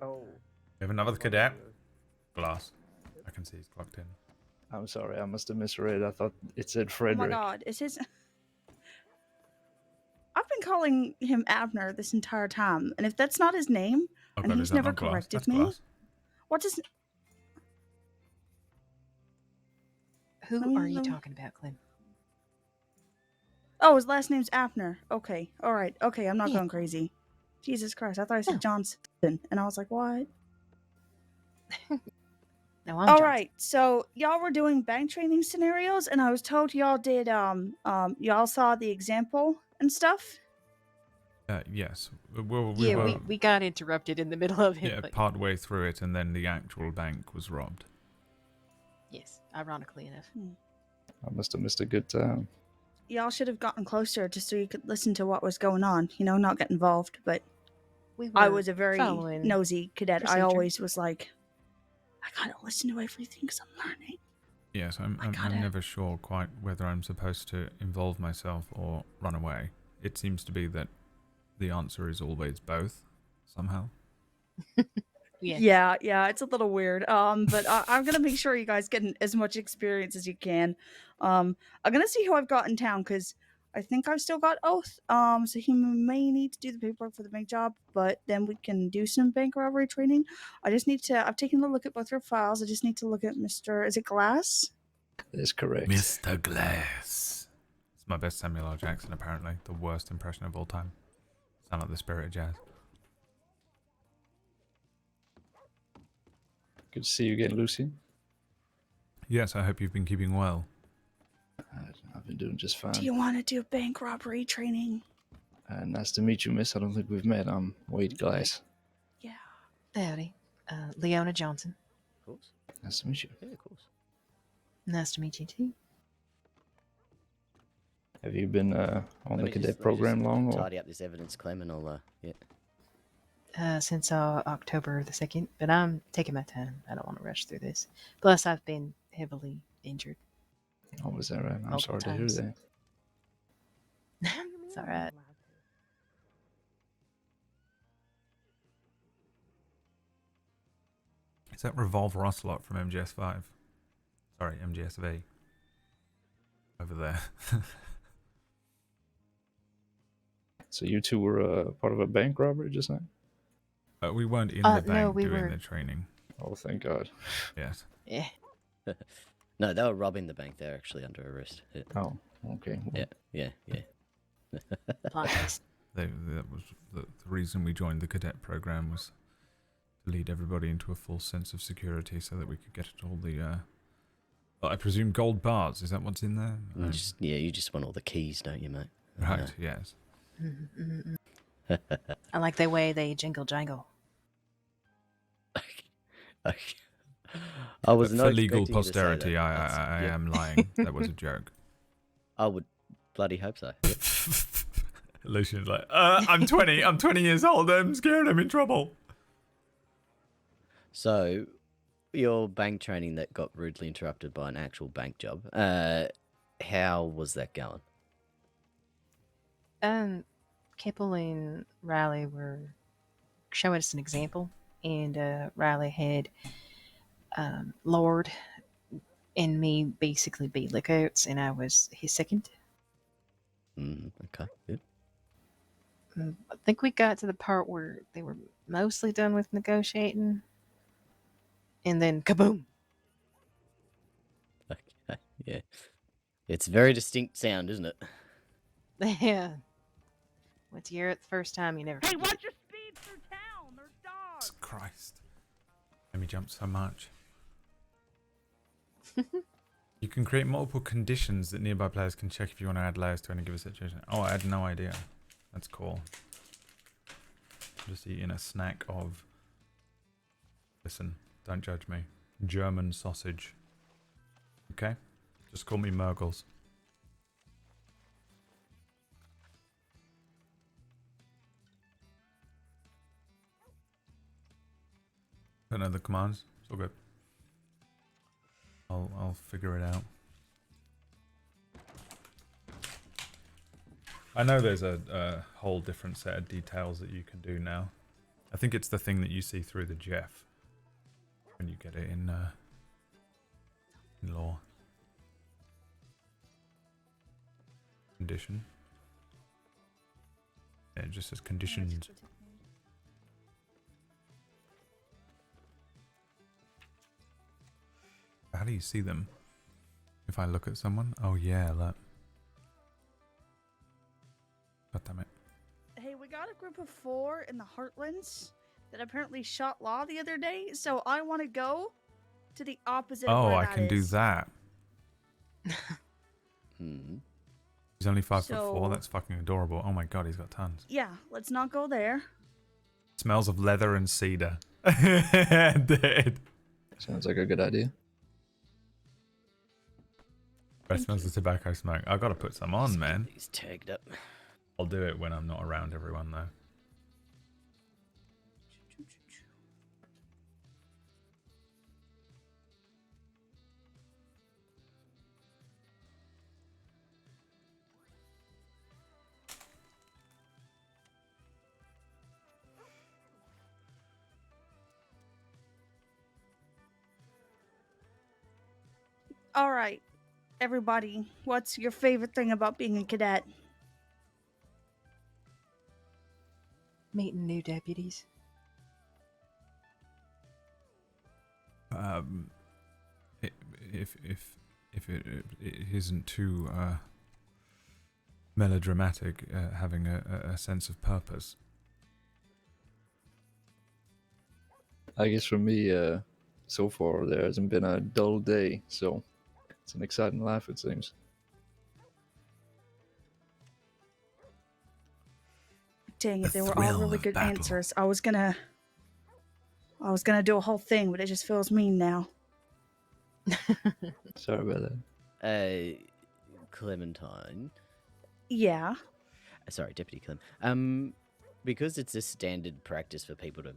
Oh. We have another cadet? Glass. I can see he's clocked in. I'm sorry, I must have misread. I thought it said Oh Frederick. my god, is his... I've been calling him Abner this entire time, and if that's not his name, Oh, and God, he's is that never not Glass? corrected That's me, Glass. what is... Who are you talking about, Clem? Oh, his last name's Abner. Okay, alright, okay, I'm not Yeah. going crazy. Jesus Christ, I thought I said Johnson, and I was like, what? No, I'm All Johnson. right, so y'all were doing bank training scenarios, and I was told y'all did y'all saw the example and stuff. Yes. Well, We got interrupted in the middle of it. Yeah, But part way through it, and then the actual bank was robbed. yes, ironically enough. I must have missed a good time. Y'all should have gotten closer just so you could listen to what was going on. You know, not get involved. But We I were was a very following nosy cadet. I procedure. always was like, I gotta listen to everything because I'm learning. Yes, I'm never sure quite whether I'm supposed to involve myself or run away. It seems to be that the answer is always both, somehow. Yeah, it's a little weird. But I'm gonna make sure you guys get as much experience as you can. I'm gonna see who I've got in town because I think I've still got Oath. So he may need to do the paperwork for the bank job, but then we can do some bank robbery training. I've taken a look at both your files. I just need to look at Mr. Is it Glass? That is correct. Mr. Glass. It's my best Samuel L. Jackson, apparently. The worst impression of all time. Sound like the Spirit of Jazz. Good to see you again, Lucien. Yes, I hope you've been keeping well. I've been doing just fine. Do you want to do bank robbery training? Nice to meet you, miss. I don't think we've met. I'm Wade Glass. Yeah. Howdy. Leona Johnson. Of course. Nice to meet you. Yeah, of course. Nice to meet you too. Have you been on the cadet program long? Or? Tidy up this evidence, Clem, and I'll, yeah. Since October the 2nd, but I'm taking my time. I don't want to rush through this. Plus, I've been heavily injured. Oh, is that right? I'm Multiple sorry times. to hear that. It's all right. Is that Revolver Ocelot from MGS5? Sorry, MGSV. Over there. So you two were part of a bank robbery just now? We weren't in the bank no, we doing were- the training. Oh, thank God. Yes. Yeah. No, they were robbing the bank. They're actually under arrest. Yeah. Oh, okay. Well, Yeah. Podcast. That was the reason we joined the cadet program, was to lead everybody into a full sense of security so that we could get at all the, I presume gold bars. Is that what's in there? You just want all the keys, don't you, mate? Right, yes. I like the way they jingle jangle. I was For not legal expecting you to say that. posterity, I am lying. That was a joke. I would bloody hope so. Lucian's like, I'm 20. I'm 20 years old. I'm scared. I'm in trouble. So, your bank training that got rudely interrupted by an actual bank job, how was that going? Kipple and Riley were showing us an example, and Riley had Lorde and me basically be lookouts, and I was his second. Okay, good. I think we got to the part where they were mostly done with negotiating, and then kaboom! Okay, yeah. It's a very distinct sound, isn't it? Yeah. Once you hear it the first time, you never Hey, forget watch it. your speed through town. There's dogs. Christ. Made me jump so much. You can create multiple conditions that nearby players can check if you want to add layers to any given situation. Oh, I had no idea. That's cool. I'm just eating a snack of... Listen, don't judge me. German sausage. Okay? Just call me Murgles. Don't know the commands. It's all good. I'll figure it out. I know there's a whole different set of details that you can do now. I think it's the thing that you see through the Jeff when you get it in law. Condition. Yeah, it just says conditions. How do you see them? If I look at someone? Oh yeah, look. God damn it. Hey, we got a group of 4 in the Heartlands that apparently shot Law the other day, so I want to go to the opposite of Oh, where I that can do is. that. He's only 5'4". That's fucking adorable. Oh my god, he's got tons. Yeah, let's not go there. Smells of leather and cedar. Dead. Sounds like a good idea. Breath smells of tobacco smoke. I've got to put some on, man. He's tagged up. I'll do it when I'm not around everyone, though. All right, everybody, what's your favorite thing about being a cadet? Meeting new deputies. If it isn't too melodramatic, having a sense of purpose. I guess for me, so far there hasn't been a dull day, so it's an exciting life, it seems. Dang it, they were all really good answers. I was gonna do a whole thing, but it just feels mean now. Sorry about that. Clementine. Yeah. Sorry, Deputy Clem. Because it's a standard practice for people to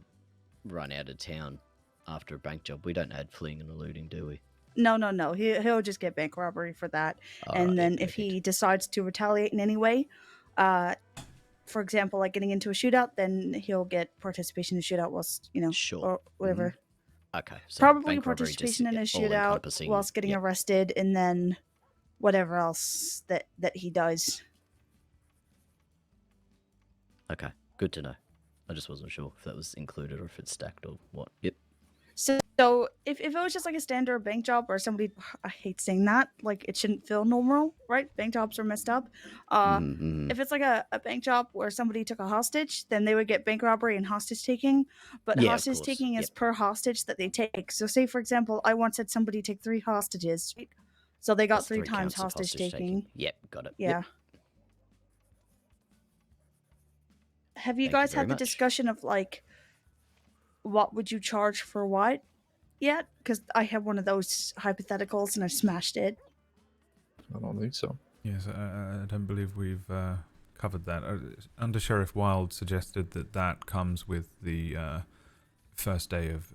run out of town after a bank job, we don't add fleeing and eluding, do we? No. He'll just get bank robbery for that. And then if he decides to retaliate in any way, for example, like getting into a shootout, then he'll get participation in a shootout whilst, or whatever. Okay. So Probably bank robbery participation in a just shootout all-encompassing, whilst getting arrested, and then whatever else that he does. Okay, good to know. I just wasn't sure if that was included or if it's stacked or what. Yep. So So if it was just like a standard bank job or somebody, I hate saying that, like it shouldn't feel normal, right? Bank jobs are messed up. Mm-hmm. If it's like a bank job where somebody took a hostage, then they would get bank robbery and hostage taking. But Yeah, of hostage course. taking is Yep. per hostage that they take. So say for example, I once had somebody take 3 hostages, right? So they got That's 3 3 times counts of hostage taking. Yep, got it. Yeah. Yep. Have you Thank you guys very had the much. discussion of like what would you charge for what yet? Because I have one of those hypotheticals and I smashed it. I don't think so. Yes, I don't believe we've covered that. Under Sheriff Wild suggested that that comes with the first day of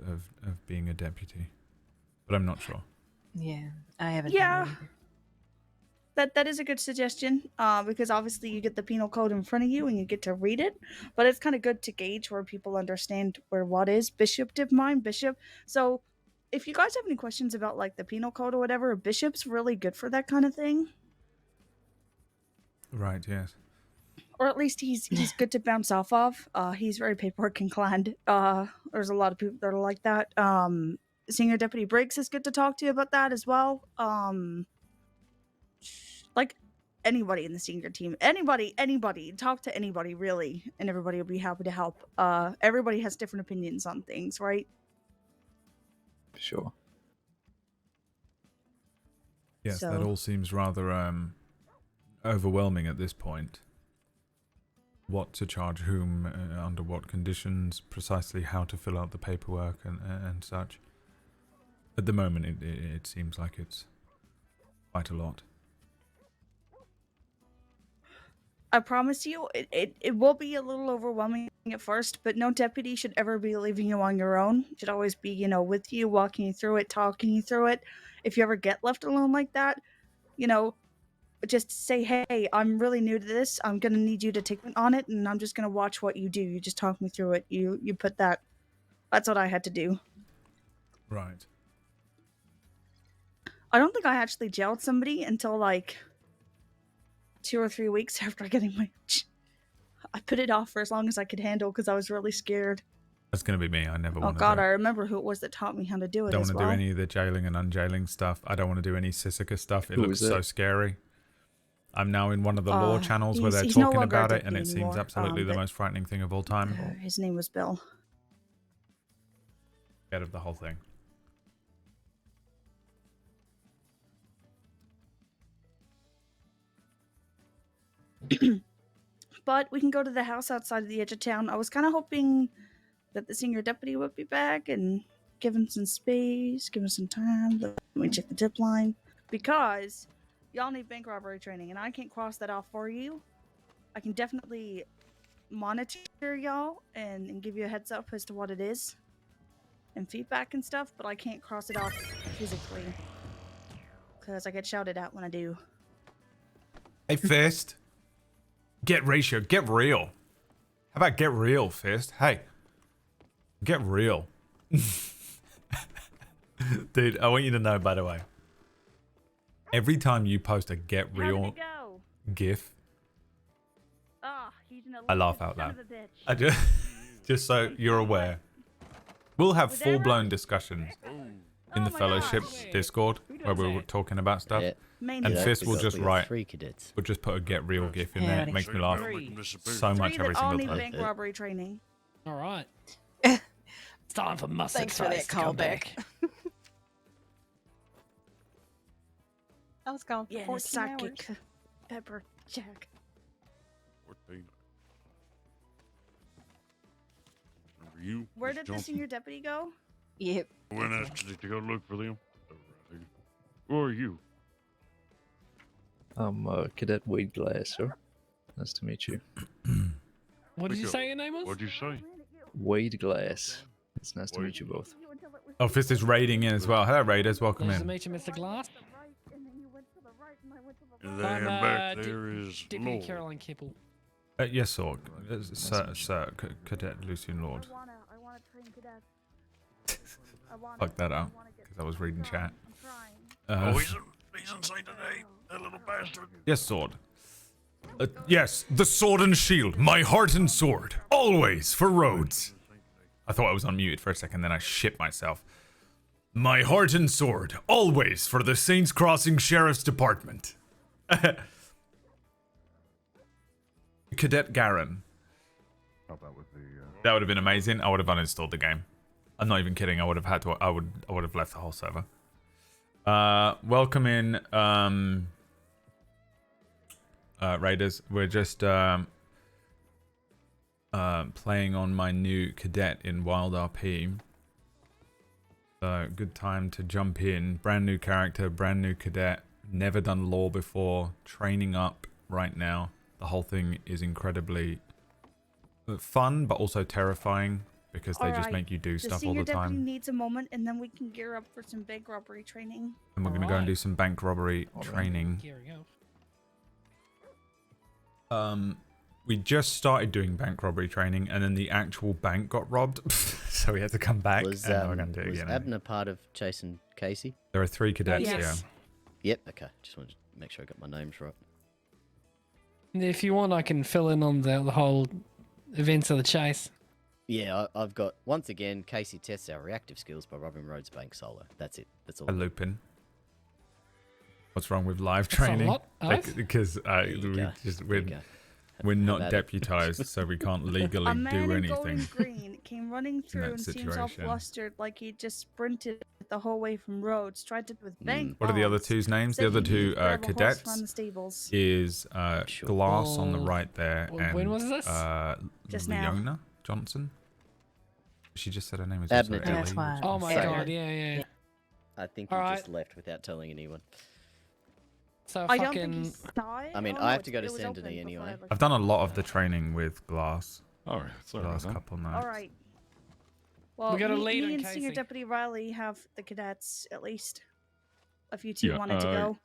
being a deputy, but I'm not sure. Yeah, I haven't. Yeah. That is a good suggestion, because obviously you get the penal code in front of you and you get to read it, but it's kind of good to gauge where people understand where what is. Bishop did mine, Bishop. So if you guys have any questions about like the penal code or whatever, Bishop's really good for that kind of thing. Right, yes. Or at least he's good to bounce off of. He's very paperwork inclined. There's a lot of people that are like that. Senior Deputy Briggs is good to talk to you about that as well. Like anybody in the senior team, anybody, talk to anybody really, and everybody will be happy to help. Everybody has different opinions on things, right? Sure. Yes, So- that all seems rather overwhelming at this point. What to charge whom, under what conditions, precisely how to fill out the paperwork and such. At the moment, it seems like it's quite a lot. I promise you, it will be a little overwhelming at first, but no deputy should ever be leaving you on your own. Should always be, with you, walking you through it, talking you through it. If you ever get left alone like that, just say, hey, I'm really new to this. I'm going to need you to take on it, and I'm just going to watch what you do. You just talk me through it. You put that. That's what I had to do. Right. I don't think I actually jailed somebody until like 2 or 3 weeks after getting my... I put it off for as long as I could handle because I was really scared. That's going to be me. I never Oh want to god, do I it. remember who it was that taught me how to do it Don't as want to well. do any of the jailing and unjailing stuff. I don't want to do any Sisika stuff. It Who looks is so it? scary. I'm now in one of the law channels where they're he's no talking longer a about it, and deputy it seems anymore, absolutely the but- most frightening thing of all time. His name was Bill. Scared of the whole thing. But we can go to the house outside of the edge of town. I was kind of hoping that the senior deputy would be back and give him some space, give him some time. Let me check the tip line. Because y'all need bank robbery training, and I can't cross that off for you. I can definitely monitor y'all and give you a heads up as to what it is and feedback and stuff, but I can't cross it off physically because I get shouted at when I do. Hey, Fist. Get ratio. Get real. How about get real, Fist? Hey. Get real. Dude, I want you to know, by the way. Every time you post a get How did real it go? gif, Ah, he's an I laugh elusive out son loud. of a bitch. I just so you're aware. We'll have Was that full-blown discussions in the my Fellowship gosh. Discord where we were talking about stuff. Yeah. Mainly. And Yeah, Fist we will got- just we got write, 3 cadets. we'll just put a get real gif in there. It makes me laugh so much 3 every that all single need time. bank robbery training. All right. It's time for mustard Thanks for that face to come callback. back. I was gone for Yeah, 14 hours. psychic pepper jack. 14. Remember you? Where Miss did the Johnson? senior deputy go? Yep. I went after to go look for them. Alrighty. Who are you? I'm Cadet Wade Glass, sir. Nice to meet you. What did you say your name was? What'd you say? Wade Glass. It's nice to meet you both. Oh, Fist is raiding in as well. Hello, Raiders. Welcome Nice to in. meet you, Mr. Glass. And then I'm, back Di- there is Deputy Lord. Caroline Kipple. Yes, sir. Sir, Cadet Lucien Lord. I want to train cadets. Fuck that up, because I was reading chat. Oh, he's inside today, that little bastard. Yes, sword. Yes, the sword and shield, my heart and sword, always for Rhodes. I thought I was unmuted for a second, then I shit myself. My heart and sword, always for the Saints Crossing Sheriff's Department. Cadet Garen. How about with the? That would have been amazing. I would have uninstalled the game. I'm not even kidding. I would have had to. I would have left the whole server. Welcome in, Raiders. We're just playing on my new cadet in Wild RP. Good time to jump in. Brand new character, brand new cadet. Never done lore before. Training up right now. The whole thing is incredibly fun, but also terrifying because they just make you do stuff all the senior deputy time. needs a moment, and then we can gear up for some bank robbery training. And we're going to go and do some bank robbery training. We just started doing bank robbery training, and then the actual bank got robbed, so we had to come back. Was, and we're going to do it was again. Abner part of chasing Casey? There are 3 cadets, Yes. Yep, okay. Just wanted to make sure I got my names right. If you want, I can fill in on the whole events of the chase. Yeah, I've got, once again, Casey tests our reactive skills by robbing Rhodes Bank solo. That's it. That's all. A Lupin. What's wrong with live That's a training? lot, Oath. Because we're not Have at it. deputized, so we can't legally A man do in golden anything. green came running through that and seems all situation. flustered, like he just sprinted the whole way from Rhodes. Tried to with bank. What are the other bonds. two's names? The Said other he two needed to grab a horse cadets around the stables. is Glass on the Oh, right there, and when was this? Just now. Leona Johnson. She just said her name was Abner also did. Ellie. That's why. Oh my So- god, yeah. I think he Alright. just left without telling anyone. So I don't fucking. think he's died. I mean, Oh, I no, have to go to it was Saint open Denis before I anyway. looked. I've done a lot of the training with Glass. All right, sorry the about last that. couple nights. All right. Well, We got a me, lead me on and Senior Casey. Deputy Riley have the cadets at least. If you two Yeah, wanted to go.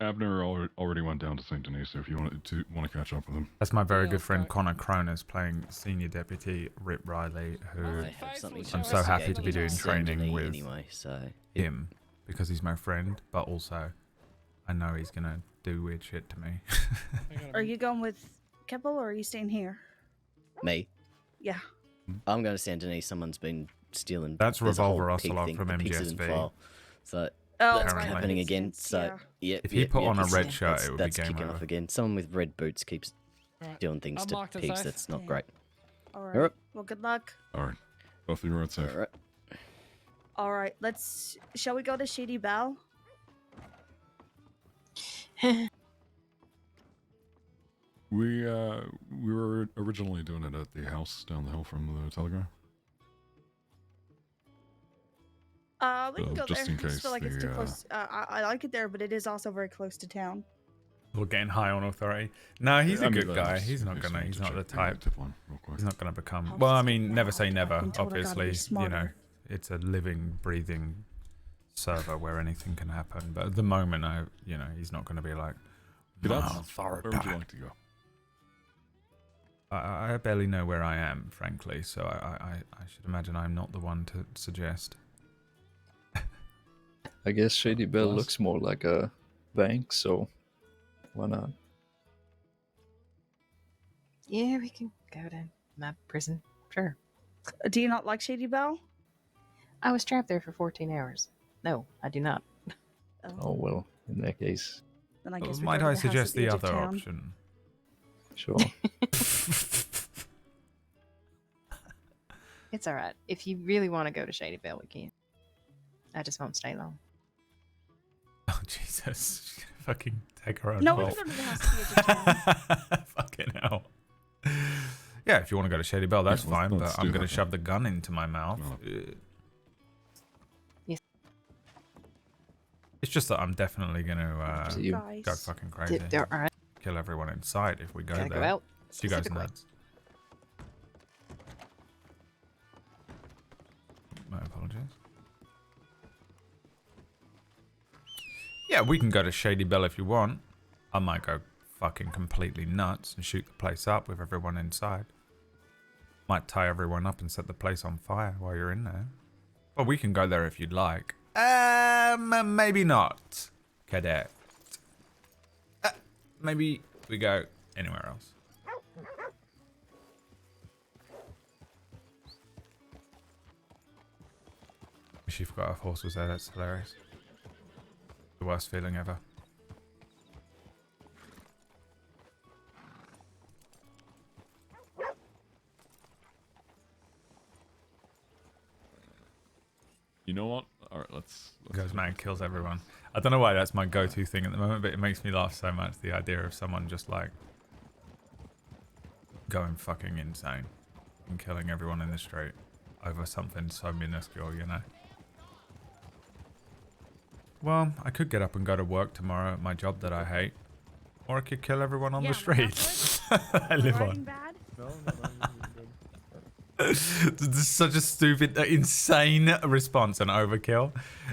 Abner already went down to Saint Denis, so if you want to catch up with him. That's my very Yeah, good friend okay. Connor Cronus playing Senior Deputy Rip Riley, who I have something to I'm so happy to be investigate doing in Saint training Denis with anyway, so him because he's my friend, but also I know he's gonna do weird shit to me. Are you going with Keppel or are you staying here? me. Yeah. I'm going to Saint Denis. Someone's been stealing. That's there's a whole Revolver pig Ocelot thing, from the pigs didn't MGSV. file. So Oh, that's right, happening makes again. sense, So yeah. yeah, If he put on a red it's- shirt, it would be that's game kicking over. off again. Someone with red boots keeps Alright. doing things I'm to marked as pigs. safe. That's not Yeah. great. All right. Alright. Well, good luck. All right, both of you are safe. All right. All right. Shall we go to Shady Bell? We were originally doing it at the house down the hill from the Telegraph. We can go just there. in I just feel case like it's too the, close. I like it there, but it is also very close to town. We're getting high on authority. No, he's I a mean, good guy. just He's in not case gonna. you He's want not to the check type. tip line real quick. He's not gonna become. I'll Well, I just mean, get never now, say but never. I've been told I gotta be Obviously, you know, smarter. it's a living, breathing server where anything can happen. But at the moment, he's not gonna be like. Cadets, where would you like to go? I barely know where I am, frankly, so I should imagine I'm not the one to suggest. I guess Shady Bell Plus. looks more like a bank, so why not? Yeah, we can go to my prison. Sure. Do you not like Shady Bell? I was trapped there for 14 hours. No, I do not. Oh well, in that case, Then I guess we Might go to I the house at suggest the edge of other town. option? sure. It's all right. If you really want to go to Shady Bell, we can. I just won't stay long. Oh Jesus! She's gonna fucking take her own No, we fault. can go to the house at the edge of town. Fucking hell. Yeah, if you want to go to Shady Bell, that's Yeah, let's fine. do But I'm that gonna then. shove the gun into my mouth. Well. Yes. It's just that I'm definitely gonna To you. Guys. go fucking crazy. All right. Kill everyone inside if we go Gotta there. go out. You guys specifically. nuts. My apologies. Yeah, we can go to Shady Bell if you want. I might go fucking completely nuts and shoot the place up with everyone inside. Might tie everyone up and set the place on fire while you're in there. Well, we can go there if you'd like. Maybe not, cadet. Maybe we go anywhere else. Wish you forgot our horse was there. That's hilarious. The worst feeling ever. You know what? All right, let's Goes mad, kills everyone. I don't know why that's my go-to thing at the moment, but it makes me laugh so much. The idea of someone just like going fucking insane and killing everyone in the street over something so minuscule, you know. Well, I could get up and go to work tomorrow at my job that I hate, or I could kill everyone on the street I live on. No. This is such a stupid, insane response and overkill.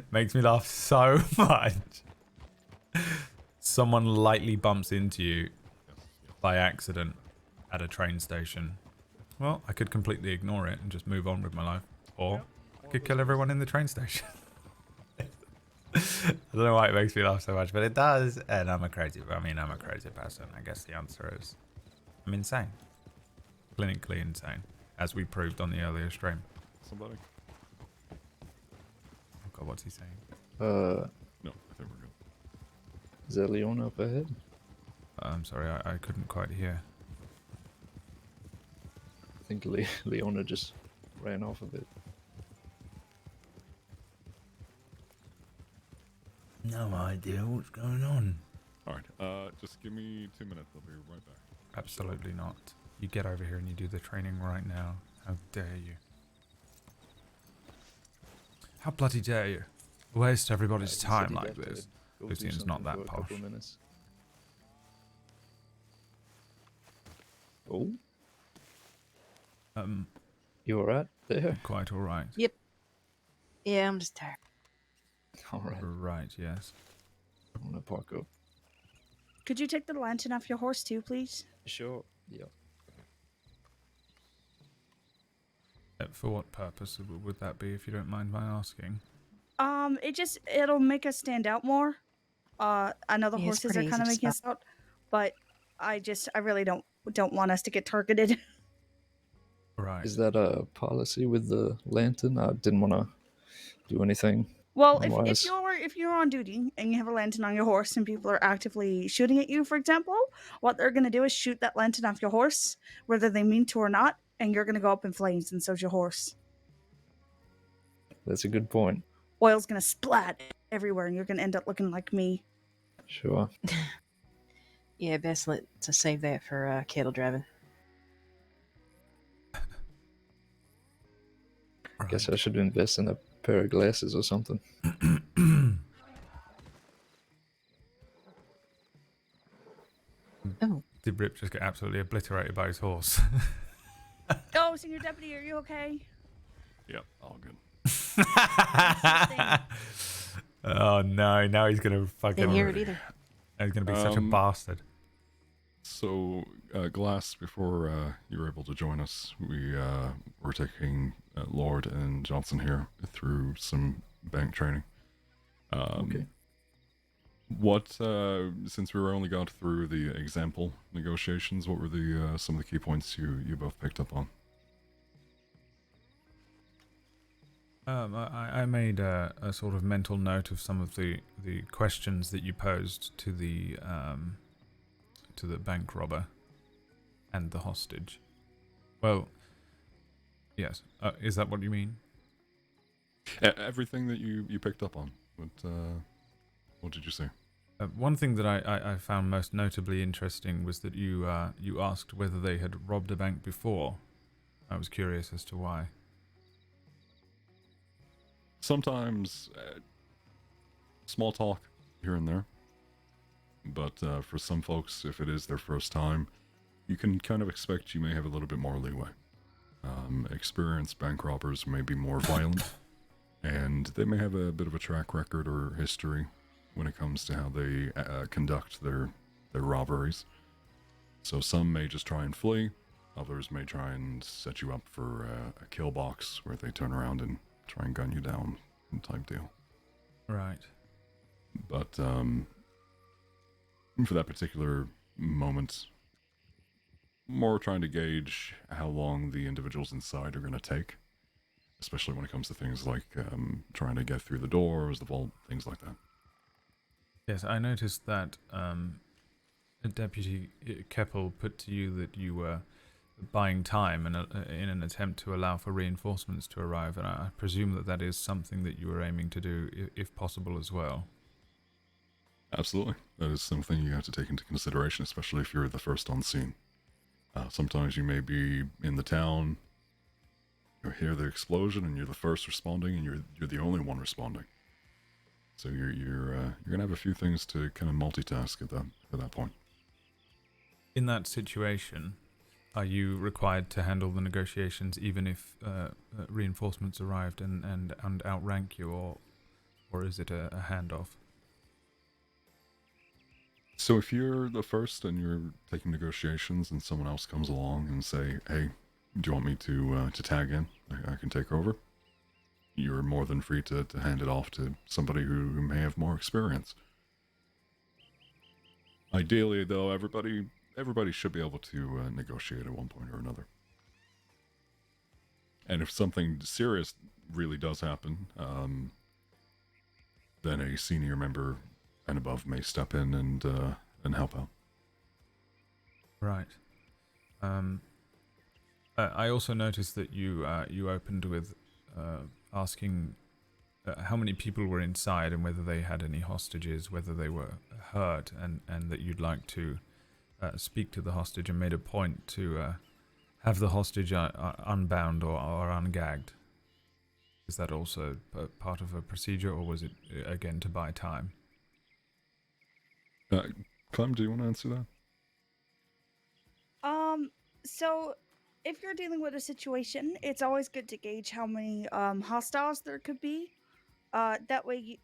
Makes me laugh so much. Someone lightly bumps into you by accident at a train station. Well, I could completely ignore it and just move on with my life. Or I could kill everyone in the train station. I don't know why it makes me laugh so much, but it does. And I'm a crazy person. I guess the answer is I'm insane. Clinically insane. As we proved on the earlier stream. Somebody? Oh god, what's he saying? No, I think we're good. Is that Leona up ahead? I'm sorry, I couldn't quite hear. I think Leona just ran off a bit. No idea what's going on. Alright, just give me 2 minutes. I'll be right back. Absolutely not. You get over here and you do the training right now. How dare you? How bloody dare you? Waste everybody's time like this. Lucien's not that posh. Oh? You alright there? Quite alright. Yep. Yeah, I'm just tired. Alright. Right, yes. I'm gonna park up. Could you take the lantern off your horse too, please? Sure. Yeah. For what purpose would that be, if you don't mind my asking? It'll make us stand out more. I know the Yeah, it's horses are pretty kind of easy to making us out, but I really don't want us to get targeted. Right. Is that a policy with the lantern? I didn't want to do anything. Well, unwise. if you're on duty and you have a lantern on your horse and people are actively shooting at you, for example, what they're gonna do is shoot that lantern off your horse, whether they mean to or not, and you're gonna go up in flames, and so's your horse. That's a good point. Oil's gonna splat everywhere, and you're gonna end up looking like me. Sure. Yeah, best to save that for cattle driving. Guess I should invest in a pair of glasses or something. Oh. Did Rip just get absolutely obliterated by his horse? Oh, Senior Deputy, are you okay? Yep, all good. Oh no, now he's gonna fucking... Didn't hear it either. He's gonna be such a bastard. So, Glass, before you were able to join us, we were taking Lorde and Johnson here through some bank training. Okay. What, since we were only got through the example negotiations, what were the some of the key points you both picked up on? I made a sort of mental note of some of the questions that you posed to the bank robber and the hostage. Well, yes. Is that what you mean? Everything that you picked up on. What did you say? One thing that I found most notably interesting was that you asked whether they had robbed a bank before. I was curious as to why. Sometimes small talk here and there, but for some folks, if it is their first time, you can kind of expect you may have a little bit more leeway. Experienced bank robbers may be more violent, and they may have a bit of a track record or history when it comes to how they conduct their robberies. So some may just try and flee, others may try and set you up for a kill box where they turn around and try and gun you down type deal. Right. But for that particular moment, more trying to gauge how long the individuals inside are going to take. especially when it comes to things like trying to get through the doors, the vault, things like that. Yes, I noticed that Deputy Keppel put to you that you were buying time in an attempt to allow for reinforcements to arrive, and I presume that that is something that you were aiming to do, if possible, as well. Absolutely. That is something you have to take into consideration, especially if you're the first on scene. Sometimes you may be in the town, you hear the explosion, and you're the first responding, and you're the only one responding. So you're gonna have a few things to kind of multitask at that point. In that situation, are you required to handle the negotiations even if reinforcements arrived and outrank you, or is it a handoff? So if you're the first and you're taking negotiations and someone else comes along and say, hey, do you want me to tag in? I can take over. You're more than free to hand it off to somebody who may have more experience. Ideally, though, everybody should be able to negotiate at one point or another. And if something serious really does happen, then a senior member and above may step in and help out. Right. I also noticed that you opened with asking how many people were inside and whether they had any hostages, whether they were hurt, and that you'd like to speak to the hostage, and made a point to have the hostage unbound or ungagged. Is that also part of a procedure, or was it again to buy time? Clem, do you want to answer that? So if you're dealing with a situation, it's always good to gauge how many hostiles there could be. That way,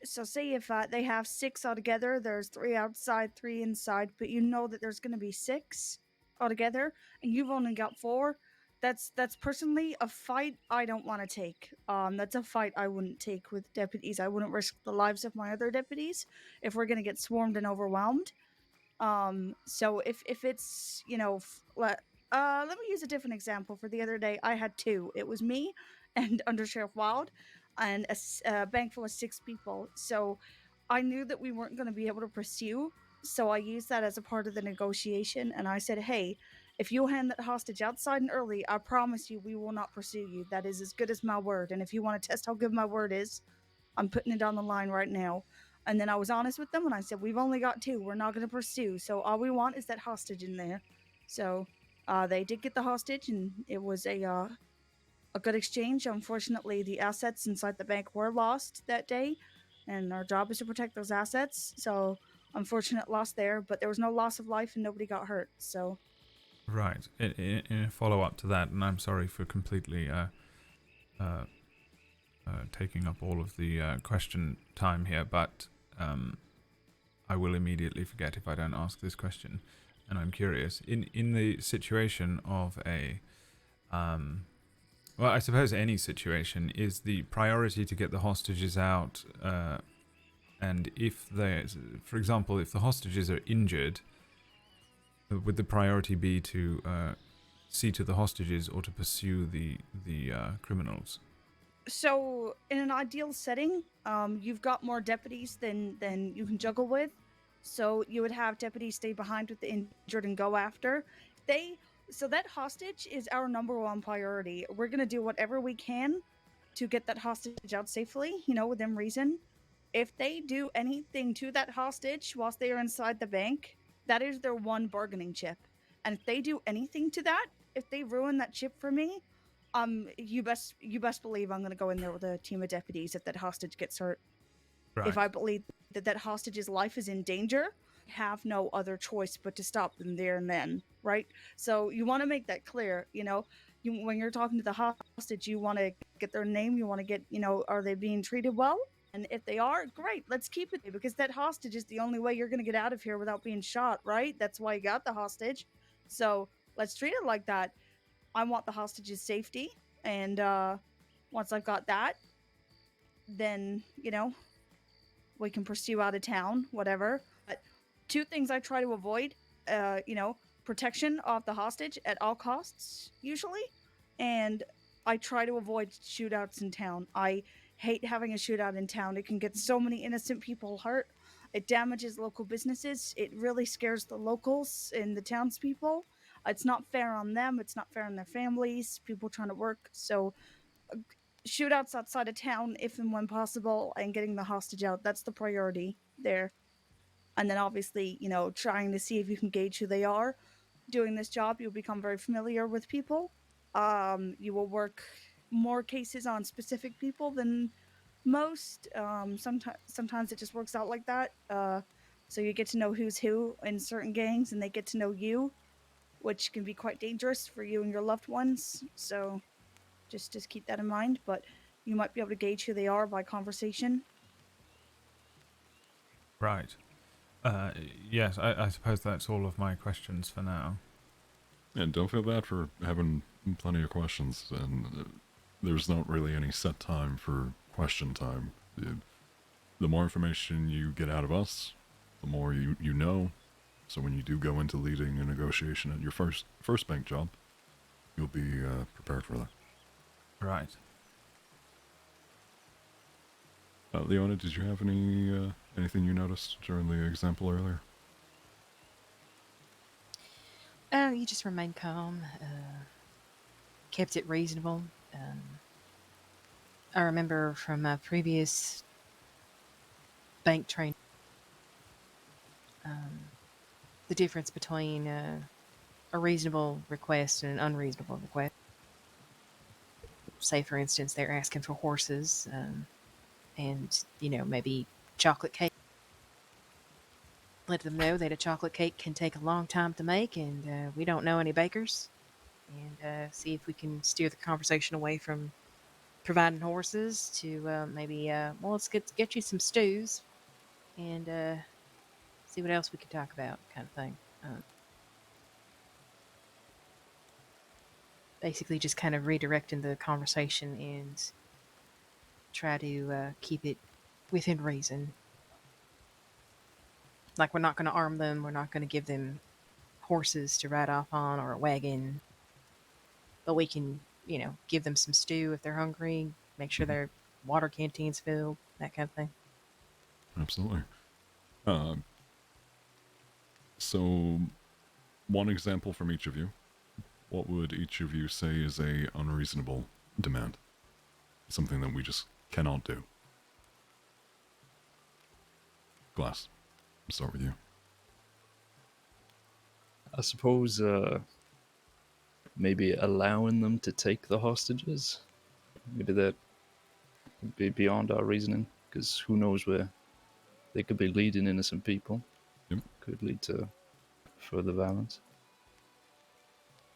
say if they have 6 altogether, there's 3 outside, 3 inside, but you know that there's going to be 6 altogether, and you've only got 4. That's personally a fight I don't want to take. That's a fight I wouldn't take with deputies. I wouldn't risk the lives of my other deputies if we're going to get swarmed and overwhelmed. So if it's, let me use a different example. For the other day, I had 2. It was me and Under Sheriff Wild, and a bank full of 6 people. So I knew that we weren't going to be able to pursue. So I used that as a part of the negotiation, and I said, hey, if you hand that hostage outside and early, I promise you we will not pursue you. That is as good as my word. And if you want to test how good my word is, I'm putting it on the line right now. And then I was honest with them, and I said, we've only got 2. We're not going to pursue. So all we want is that hostage in there. So they did get the hostage, and it was a good exchange. Unfortunately, the assets inside the bank were lost that day, and our job is to protect those assets. So unfortunate loss there, but there was no loss of life and nobody got hurt. So right. In a follow-up to that, and I'm sorry for completely taking up all of the question time here, but I will immediately forget if I don't ask this question, and I'm curious. In the situation of a well, I suppose any situation, is the priority to get the hostages out, and if they, for example, if the hostages are injured, would the priority be to see to the hostages or to pursue the criminals? So in an ideal setting, you've got more deputies than you can juggle with. So you would have deputies stay behind with the injured and go after. So that hostage is our number 1 priority. We're going to do whatever we can to get that hostage out safely, within reason. If they do anything to that hostage whilst they are inside the bank, that is their 1 bargaining chip. And if they do anything to that, if they ruin that chip for me, you best believe I'm going to go in there with a team of deputies if that hostage gets hurt. Right. If I believe that hostage's life is in danger, I have no other choice but to stop them there and then, right? So you want to make that clear, when you're talking to the hostage, you want to get their name, you want to get, are they being treated well? And if they are, great, let's keep it, because that hostage is the only way you're going to get out of here without being shot, right? That's why you got the hostage. So let's treat it like that. I want the hostage's safety, and once I've got that, then, we can pursue out of town, whatever. But 2 things I try to avoid, protection of the hostage at all costs, usually, and I try to avoid shootouts in town. I hate having a shootout in town. It can get so many innocent people hurt. It damages local businesses. It really scares the locals and the townspeople. It's not fair on them. It's not fair on their families, people trying to work. So, shootouts outside of town, if and when possible, and getting the hostage out, that's the priority there. And then obviously, trying to see if you can gauge who they are. Doing this job, you'll become very familiar with people. You will work more cases on specific people than most. Sometimes it just works out like that. So you get to know who's who in certain gangs, and they get to know you, which can be quite dangerous for you and your loved ones. So just keep that in mind. But you might be able to gauge who they are by conversation. Right. Yes, I suppose that's all of my questions for now. And don't feel bad for having plenty of questions. And there's not really any set time for question time. The more information you get out of us, the more you know. So when you do go into leading a negotiation at your first bank job, you'll be prepared for that. Right. Leona, did you have anything you noticed during the example earlier? You just remained calm, kept it reasonable. I remember from my previous bank training, the difference between a reasonable request and an unreasonable request. Say, for instance, they're asking for horses, and, maybe chocolate cake. Let them know that a chocolate cake can take a long time to make, and we don't know any bakers. And see if we can steer the conversation away from providing horses to maybe, let's get you some stews, and see what else we can talk about, kind of thing. Basically, just kind of redirecting the conversation and try to keep it within reason. Like, we're not going to arm them. We're not going to give them horses to ride off on or a wagon. But we can, give them some stew if they're hungry, make sure their water canteen's filled, that kind of thing. Absolutely. So, one example from each of you. What would each of you say is a unreasonable demand? Something that we just cannot do. Glass, I'll start with you. I suppose maybe allowing them to take the hostages. Maybe that would be beyond our reasoning, because who knows where they could be leading innocent people. Yep. Could lead to further violence.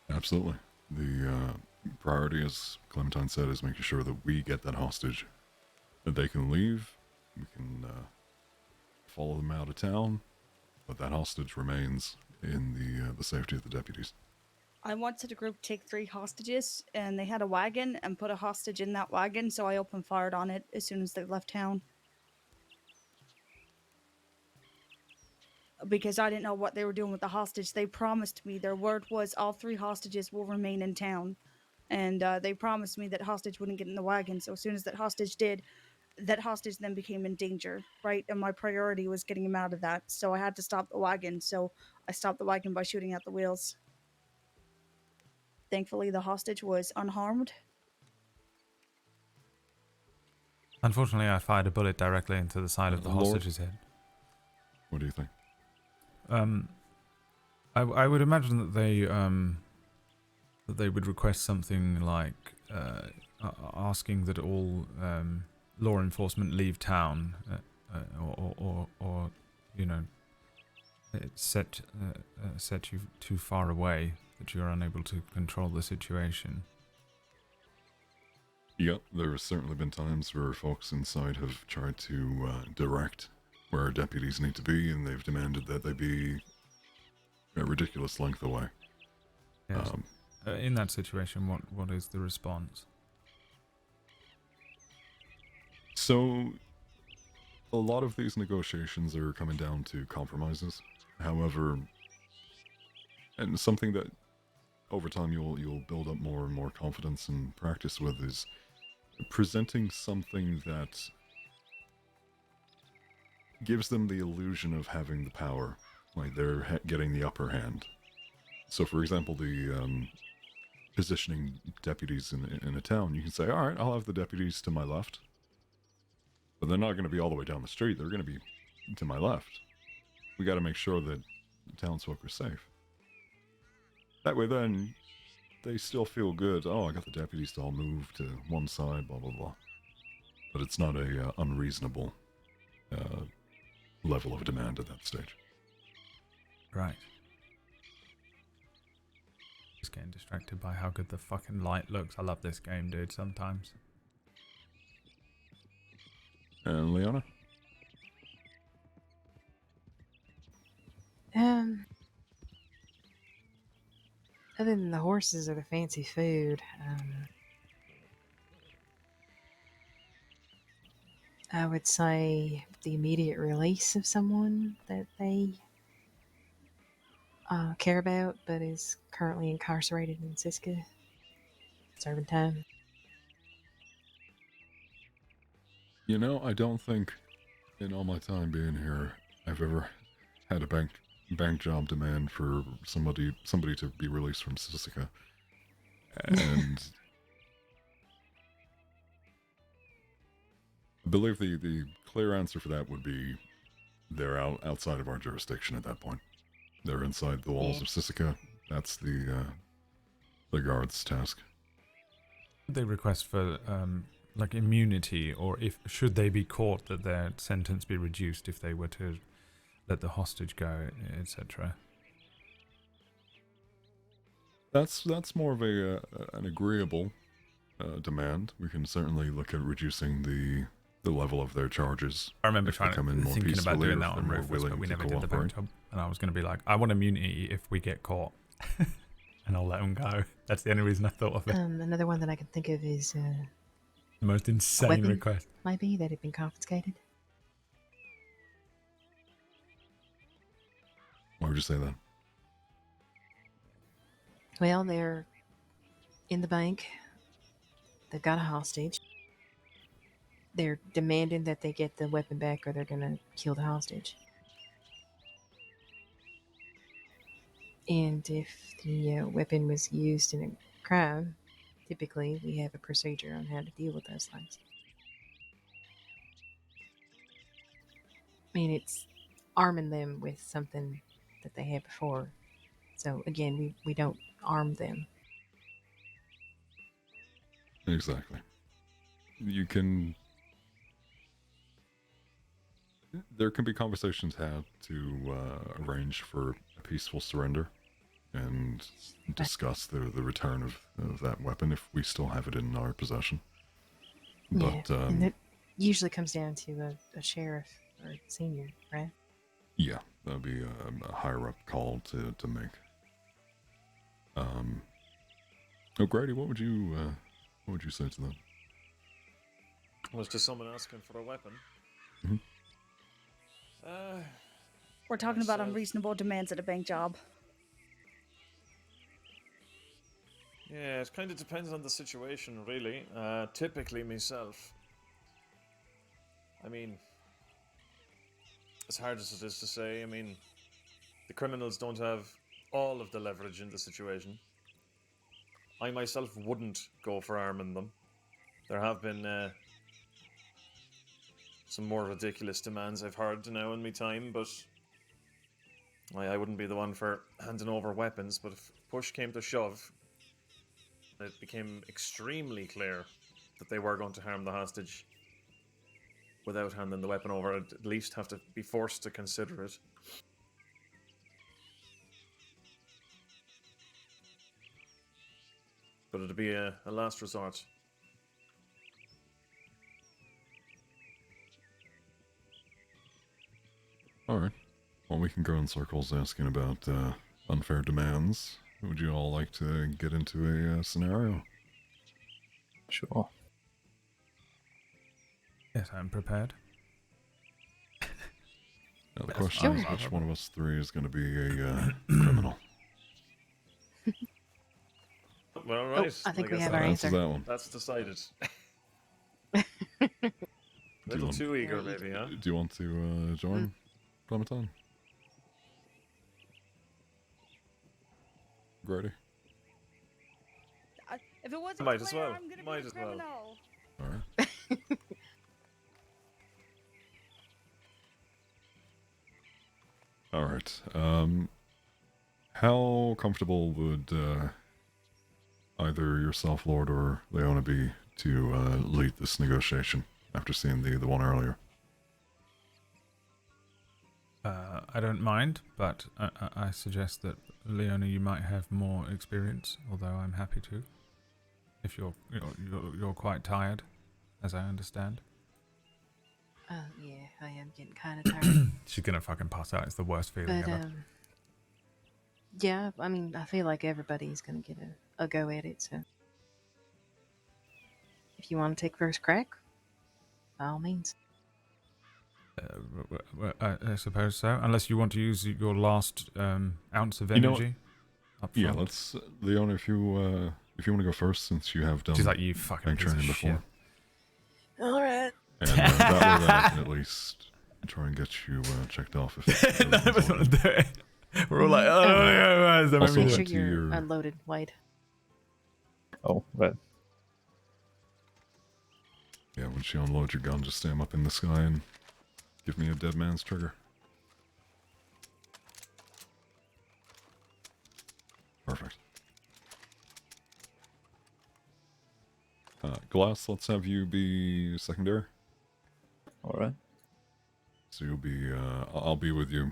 Absolutely. The priority, as Clementine said, is making sure that we get that hostage, that they can leave, we can follow them out of town, but that hostage remains in the safety of the deputies. I wanted a group take 3 hostages, and they had a wagon and put a hostage in that wagon, so I opened fired on it as soon as they left town. Because I didn't know what they were doing with the hostage. They promised me, their word was all 3 hostages will remain in town. And they promised me that hostage wouldn't get in the wagon, so as soon as that hostage did, that hostage then became in danger, right? And my priority was getting him out of that, so I had to stop the wagon, so I stopped the wagon by shooting out the wheels. Thankfully, the hostage was unharmed. Unfortunately, I fired a bullet directly into the side of the Lorde? hostage's head. What do you think? I would imagine that they would request something like asking that all law enforcement leave town, or set you too far away that you're unable to control the situation. Yep, there have certainly been times where folks inside have tried to direct where deputies need to be, and they've demanded that they be a ridiculous length away. Yes. In that situation, what is the response? So, a lot of these negotiations are coming down to compromises. However, and something that over time you'll build up more and more confidence and practice with is presenting something that gives them the illusion of having the power, like they're getting the upper hand. So, for example, the positioning deputies in a town, you can say, all right, I'll have the deputies to my left, but they're not going to be all the way down the street. They're going to be to my left. We got to make sure that the townsfolk are safe. That way, then they still feel good. Oh, I got the deputies to all move to one side, blah blah blah. But it's not a unreasonable level of demand at that stage. Right. Just getting distracted by how good the fucking light looks. I love this game, dude, sometimes. And Liana? Other than the horses or the fancy food, I would say the immediate release of someone that they care about but is currently incarcerated in Siska, serving time. You know, I don't think in all my time being here I've ever had a bank job demand for somebody to be released from Siska. And I believe the clear answer for that would be they're outside of our jurisdiction at that point. They're inside the walls of Siska. That's the guard's task. Would they request for like immunity, or if should they be caught that their sentence be reduced if they were to let the hostage go, etc.? That's more of an agreeable demand. We can certainly look at reducing the level of their charges. I remember thinking about doing that on Rufus, but we never did the bank job. And I was going to be like, I want immunity if we get caught, and I'll let them go. That's the only reason I thought of it. Another one that I can think of is The most insane weapon, request. might be that had been confiscated. Why would you say that? Well, they're in the bank. They've got a hostage. They're demanding that they get the weapon back or they're going to kill the hostage. And if the weapon was used in a crime, typically we have a procedure on how to deal with those things. I mean, it's arming them with something that they had before. So again, we don't arm them. Exactly. There can be conversations had to arrange for a peaceful surrender and discuss the return of that weapon if we still have it in our possession. But yeah, and it usually comes down to a sheriff or a senior, right? Yeah, that would be a higher up call to make. Grady, what would you say to that? Was to someone asking for a weapon? Mm-hmm. We're talking about unreasonable demands at a bank job. Yeah, it kind of depends on the situation, really. Typically, myself. I mean, as hard as it is to say, I mean, the criminals don't have all of the leverage in the situation. I myself wouldn't go for arming them. There have been some more ridiculous demands I've heard now in my time, but I wouldn't be the one for handing over weapons. But if push came to shove, it became extremely clear that they were going to harm the hostage without handing the weapon over, I'd at least have to be forced to consider it. But it'd be a last resort. Alright. Well, we can go in circles asking about unfair demands. Would you all like to get into a scenario? Sure. Yes, I'm prepared. Now the question is, which one of us three is going to be a criminal? well, right. I think we guess have that our answers answer. that one. That's decided. Do you Little want- too eager, Yeah, you- maybe, huh? Do you want to join Clementine? Grady? If it wasn't Might as clear, well. I'm gonna Might be a as well. criminal. Alright. Alright. How comfortable would either yourself, Lord, or Leona be to lead this negotiation after seeing the one earlier? I don't mind, but I suggest that Leona, you might have more experience. Although I'm happy to, if you're quite tired, as I understand. Yeah, I am getting kind of tired. She's gonna fucking pass out. It's the worst feeling But ever. yeah, I mean, I feel like everybody's gonna get a go at it. So if you want to take first crack, by all means. I suppose so. Unless you want to use your last ounce of You know energy. Up Yeah, front. let's Leona, if you want to go first, since you have done She's like, you fucking bank piece of training shit. before. All right. And that way then I can at least try and get you checked off. If None of us want to do it. We're all like, oh, yeah, yeah, Also, Make up sure to you're your- unloaded, Wade. Oh, right. Yeah, when she unloads your gun, just stand up in the sky and give me a dead man's trigger. Perfect. Glass, let's have you be secondary. Alright. So you'll be, I'll be with you,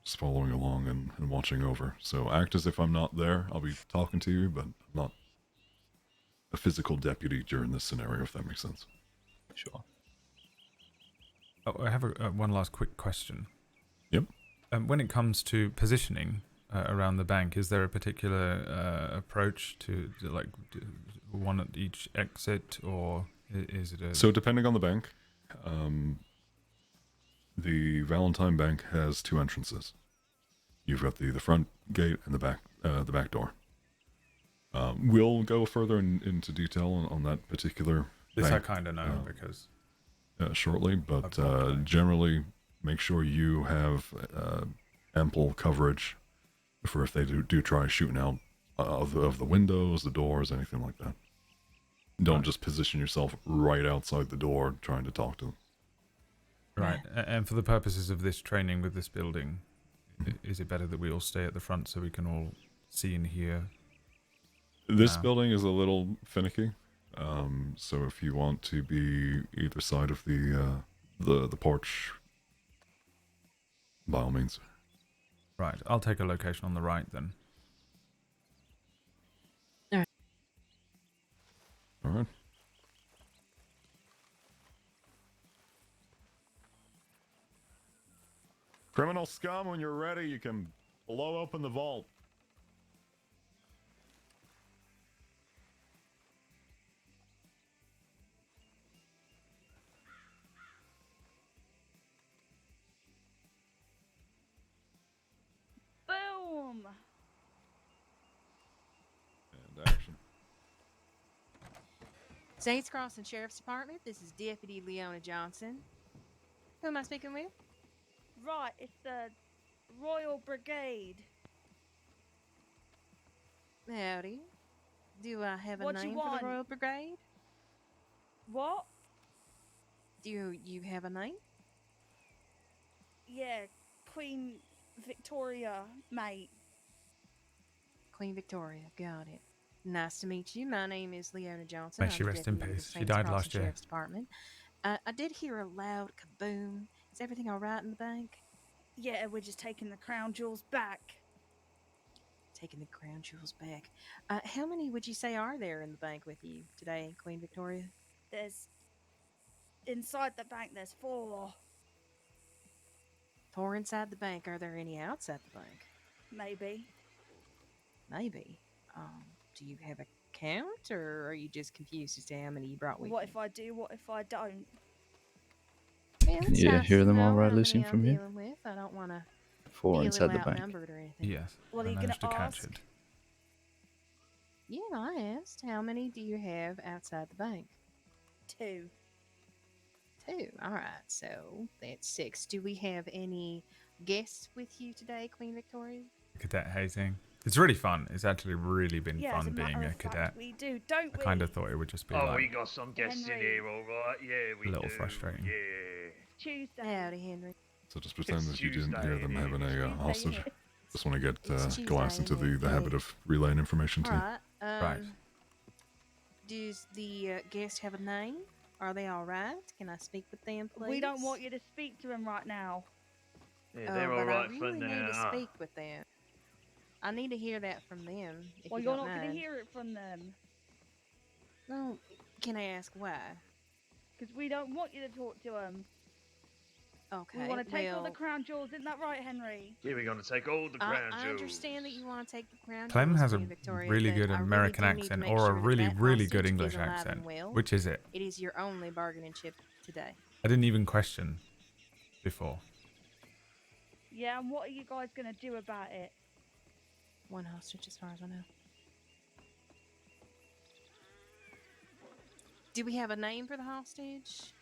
just following along and watching over. So act as if I'm not there. I'll be talking to you, but I'm not a physical deputy during this scenario, if that makes sense. Sure. Oh, I have one last quick question. Yep. When it comes to positioning around the bank, is there a particular approach to like one at each exit, or is it a... So depending on the bank, the Valentine Bank has two entrances. You've got the front gate and the back door. We'll go further into detail on that particular This bank, I kind of know because... shortly, but generally make sure you have ample coverage for if they do try shooting out of the windows, the doors, anything like that. Don't just position yourself right outside the door trying to talk to them. Right, and for the purposes of this training with this building, is it better that we all stay at the front so we can all see and hear? This now? building is a little finicky, so if you want to be either side of the porch, by all means. Right, I'll take a location on the right then. All right. Criminal scum, when you're ready, you can blow open the vault. Boom! And action. Saints Crossing Sheriff's Department, this is Deputy Leona Johnson. Who am I speaking with? Right, it's the Royal Brigade. Howdy. Do I have a What you name for want? the Royal Brigade? What? Do you have a name? Yeah, Queen Victoria, mate. Queen Victoria, got it. Nice to meet you. My name is Leona Johnson. May she I'm the rest in deputy with the peace. She Saints died Crossing last year. Sheriff's Department. I did hear a loud kaboom. Is everything all right in the bank? Yeah, we're just taking the crown jewels back. Taking the crown jewels back. How many would you say are there in the bank with you today, Queen Victoria? There's... Inside the bank, there's 4. 4 inside the bank. Are there any outside the bank? Maybe. Maybe. Do you have a count, or are you just confused as to how many you brought with What you? if I do, what if I don't? Yeah, that's you nice hear to them all know right, how Lucien, many from I'm here? dealing with. I don't want to 4 be a inside little the bank. outnumbered or anything. Yes, What I are you gonna managed to catch ask? it. Yeah, I asked. How many do you have outside the bank? 2. 2. All right, so that's 6. Do we have any guests with you today, Queen Victoria? Cadet hazing. It's really fun. It's actually really been Yeah, as a fun being matter a of fact, cadet. we do, don't I we? kind of thought it would just be Oh, we like got some guests in Henry. here, all right. Yeah, we a little do. frustrating. Yeah. Tuesday. Howdy, Henry. So just pretend It's that you didn't Tuesday, hear them it having is. a Tuesday hostage. it is. Just want to get It's Glass into Tuesday, the habit of relaying information All to you. right. Right. Does the guest have a name? Are they all right? Can I speak with them, please? We don't want you to speak to him right now. Yeah, they're but all right I for really need to now. speak with them. I need to hear that from them. If Well, you you're don't not going mind. to hear it from them. No, can I ask why? Because we don't want you to talk to them. Okay. We want to take all the well, crown jewels. Isn't that right, Henry? Yeah, we're going to take all the crown I jewels. understand that you want to take the crown Clem jewels, has a Queen Victoria, really but good I American really do need to accent make or a sure that really, that really good hostage English is alive accent. and well. Which is it? It is your only bargaining chip today. I didn't even question before. Yeah, and what are you guys going to do about it? One hostage, as far as I know. Do we have a name for the hostage?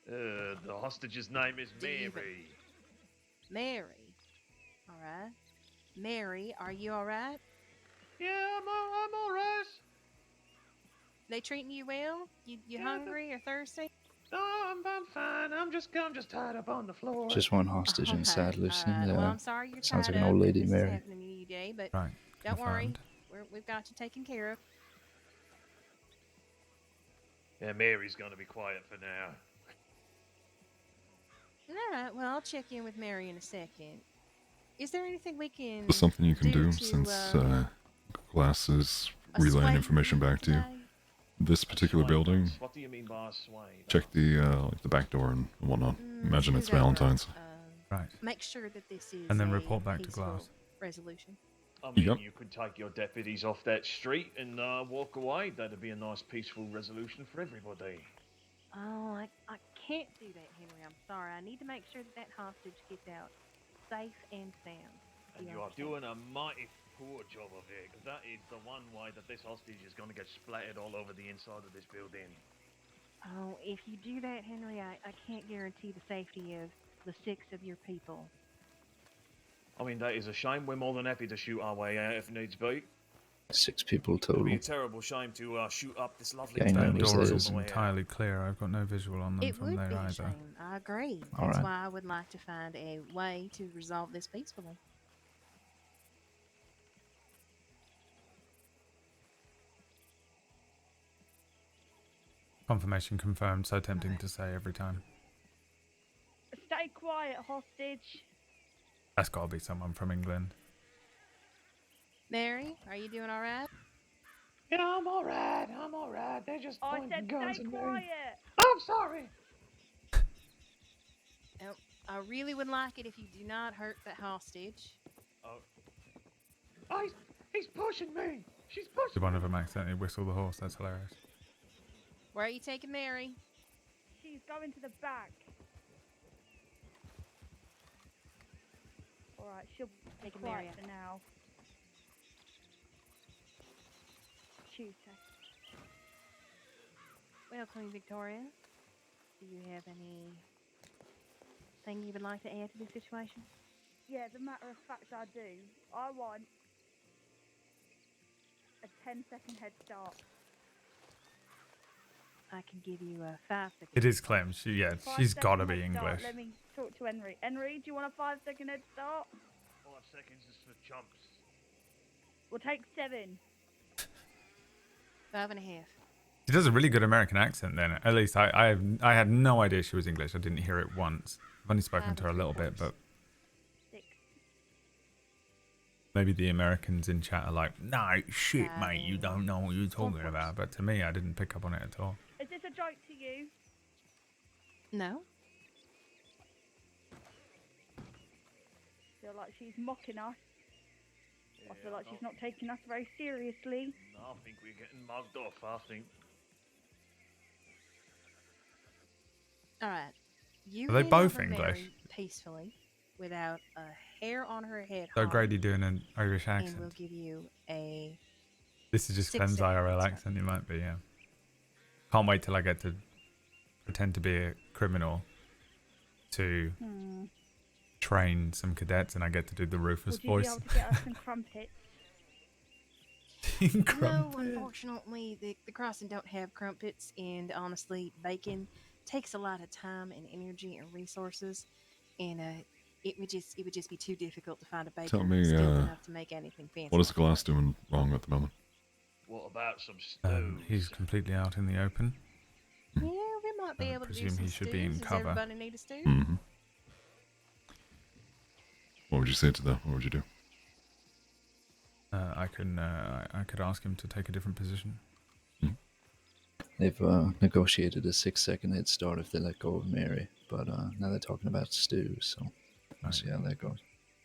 The hostage's name is Do you even- Mary. Mary. All right. Mary, are you all right? Yeah, I'm all right. They treating you well? You Yeah, hungry or thirsty? Oh, I'm fine. I'm just tied up on the floor. Just one hostage Okay, inside, Lucien. alright. Well, I'm sorry you're Sounds tied like an old up and lady, this Mary. is happening to you today, but Right. don't worry. Confirmed. We've got you taken care of. Yeah, Mary's gonna be quiet for now. Alright, well, I'll check in with Mary in a second. Is there anything we can There's something you can do to, since Glass is relaying assuage information back to you. today? This particular building, What do you mean by a sway? check the like the back door and whatnot. Imagine it's scoot over, Valentine's. Right. Make sure that this is And then a report back to peaceful Glass. resolution. I mean, Yep. you could take your deputies off that street and walk away. That'd be a nice, peaceful resolution for everybody. Oh, I can't do that, Henry. I'm sorry. I need to make sure that that hostage gets out safe and sound. And you are doing a mighty poor job of it, because that is the one way that this hostage is going to get splattered all over the inside of this building. Oh, if you do that, Henry, I can't guarantee the safety of the 6 of your people. I mean, that is a shame. We're more than happy to shoot our way out if needs be. 6 people It'd total. be a terrible shame to shoot up this lovely Gang town. The members, door that is is. on the way out. entirely clear. I've got no visual on them It from would there be a either. shame. I agree. All That's right. why I would like to find a way to resolve this peacefully. Confirmation confirmed. So tempting to say every time. Stay quiet, hostage. That's got to be someone from England. Mary, are you doing all right? Yeah, I'm all right. I'm all right. They're just I pointing said guns stay at me. quiet. I'm sorry. I really would like it if you do not hurt that hostage. Oh, he's pushing me. She's pushing Did one of them accidentally whistle the horse? That's hilarious. Where are you taking Mary? She's going to the back. Alright, she'll be Take quiet Mary out. for now. Tuesday. Well, Queen Victoria, do you have any thing you would like to add to this situation? Yeah, as a matter of fact, I do. I want a 10-second head start. I can give you a 5 second. It is Clem. Yeah, 5 she's got to second be head start. English. Let me talk to Henry. Henry, do you want a 5-second head start? 5 seconds is for chumps. We'll take 7. 5.5. She does a really good American accent then. At least I had no idea she was English. I didn't hear it once. I've only spoken to her a little bit, but 6. maybe the Americans in chat are like, "No, shit, mate, you don't know what you're talking about." But to me, I didn't pick up on it at all. Is this a joke to you? No. I feel like she's mocking us. I feel like she's not taking us very seriously. No, I think we're getting mugged off, I think. All right. You Are they hand both over English? Mary peacefully, without a hair on her head. So harmed, Grady doing an Irish and we'll accent. give you a This is just 6 Clem's seconds, IRL right. accent, you might be, yeah. Can't wait till I get to pretend to be a criminal to train some cadets and I get to do the Rufus Would you be voice. able to get us some crumpets? No, Crumpet. unfortunately, the crossing don't have crumpets, and honestly, bacon takes a lot of time and energy and resources, and it would just be too difficult to find a baker Tell me, skilled enough to make anything fancy. what is like Glass doing wrong at the moment? What about some stews? He's completely out in the open. that. Yeah, we might be I able to do presume some he should be in stews. Does cover. everybody need a stew? Mm-hmm. What would you say to that? What would you do? I could ask him to take a different position. They've negotiated a 6-second head start if they let go of Mary, but now they're talking about stew, so we'll see how that goes.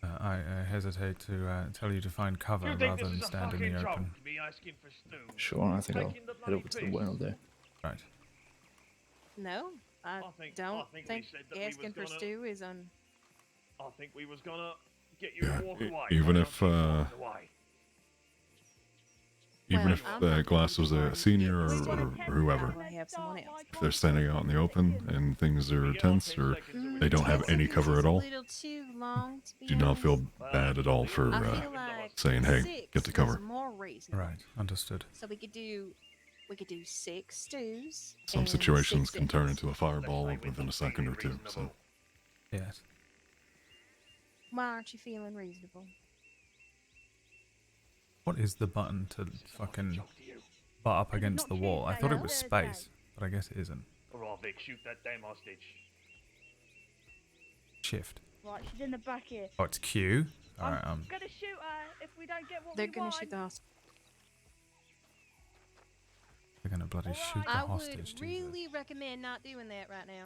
I hesitate to tell you to find cover You think rather this than is a stand in fucking the joke? open. Me asking for stews? Sure, I think I'll Taking the head bloody over to the piss. well there. Right. No, I don't we think said that we asking was for gonna- stew is on. I think we was gonna get you to walk away. Even Why if, don't you walk away? Even Well, if I'm not Glass was a senior or I whoever, probably have someone else. if they're standing out in the open and things are tense or they don't have any cover at all, A little too long, to be do not feel honest. bad at all for I feel like saying, "Hey, 6 get to is cover." more reasonable. Right, understood. So we could do 6 stews. Some and situations 6 can turn eggs. into a fireball within a second or two. So Yes. Why aren't you feeling reasonable? What is the button to fucking butt up against the wall? I thought it was space, but I guess it isn't. Alright, Vic, shoot that damn hostage. Shift. Right, she's in the back here. Oh, it's Q. Alright, I'm gonna shoot her if we don't get what They're we gonna want. shoot the hostage. They're gonna bloody shoot the I hostage. would Jesus. really recommend not doing that right now.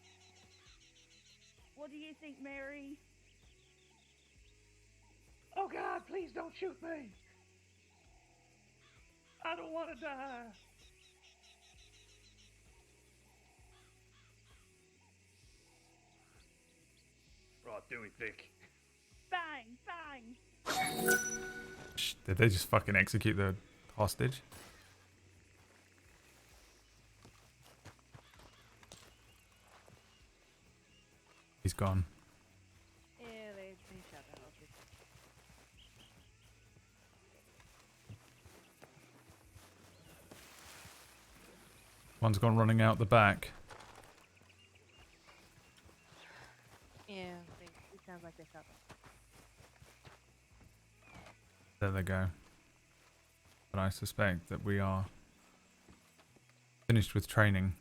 What do you think, Mary? Oh God, please don't shoot me. I don't want to die. Right, do it, Vic. Bang, bang. Did they just fucking execute the hostage? He's gone. Yeah, they shot the hostage. One's gone running out the back. Yeah, it sounds like they shot them. There they go. But I suspect that we are finished with training.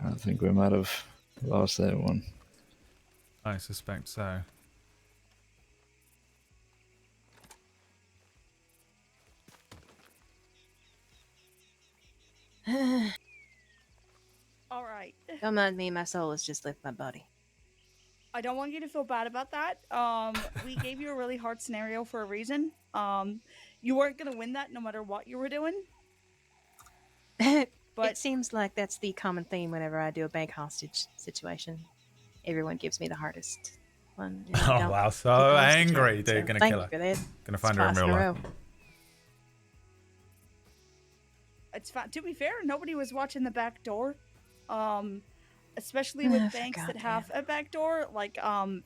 I think we might have lost that one. I suspect so. All right. Don't mind me, my soul has just left my body. I don't want you to feel bad about that. We gave you a really hard scenario for a reason. You weren't gonna win that no matter what you were doing. But it seems like that's the common theme whenever I do a bank hostage situation. Everyone gives me the hardest one. and I Oh don't wow, keep so the hostage angry. one, They're so gonna thank kill you her. for that. Gonna find It's her in twice real a life. row. It's fine. To be fair, nobody was watching the back door. Especially with I banks forgot that have a back door, like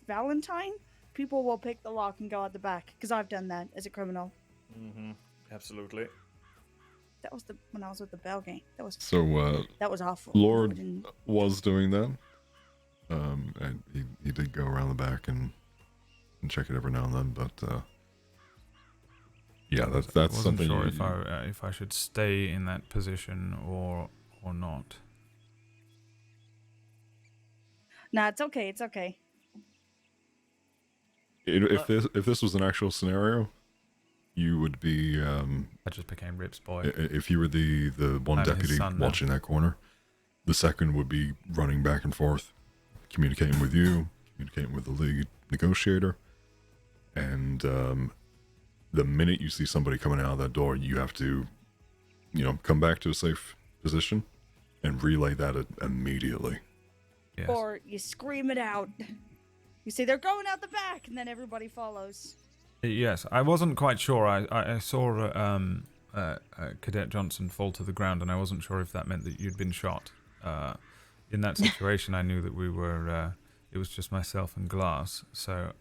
Valentine, people will pick the lock and go out the back. Because I've done that as a criminal. Mm-hmm. Absolutely. That was when I was with the Bell gang. That was so awful. Lorde was doing that, and he did go around the back and check it every now and then, but yeah, that's I wasn't something. sure if I should stay in that position or not. Nah, it's okay. It's okay. If this was an actual scenario, you would be. I just became Rip's boy. If you were the one I'm his deputy son now. watching that corner, the second would be running back and forth, communicating with you, communicating with the lead negotiator, and the minute you see somebody coming out of that door, you have to, come back to a safe position and relay that immediately. Yes. Or you scream it out. You say they're going out the back, and then everybody follows. Yes, I wasn't quite sure. I saw Cadet Johnson fall to the ground, and I wasn't sure if that meant that you'd been shot. In that situation, I knew that we were. It was just myself and Glass, so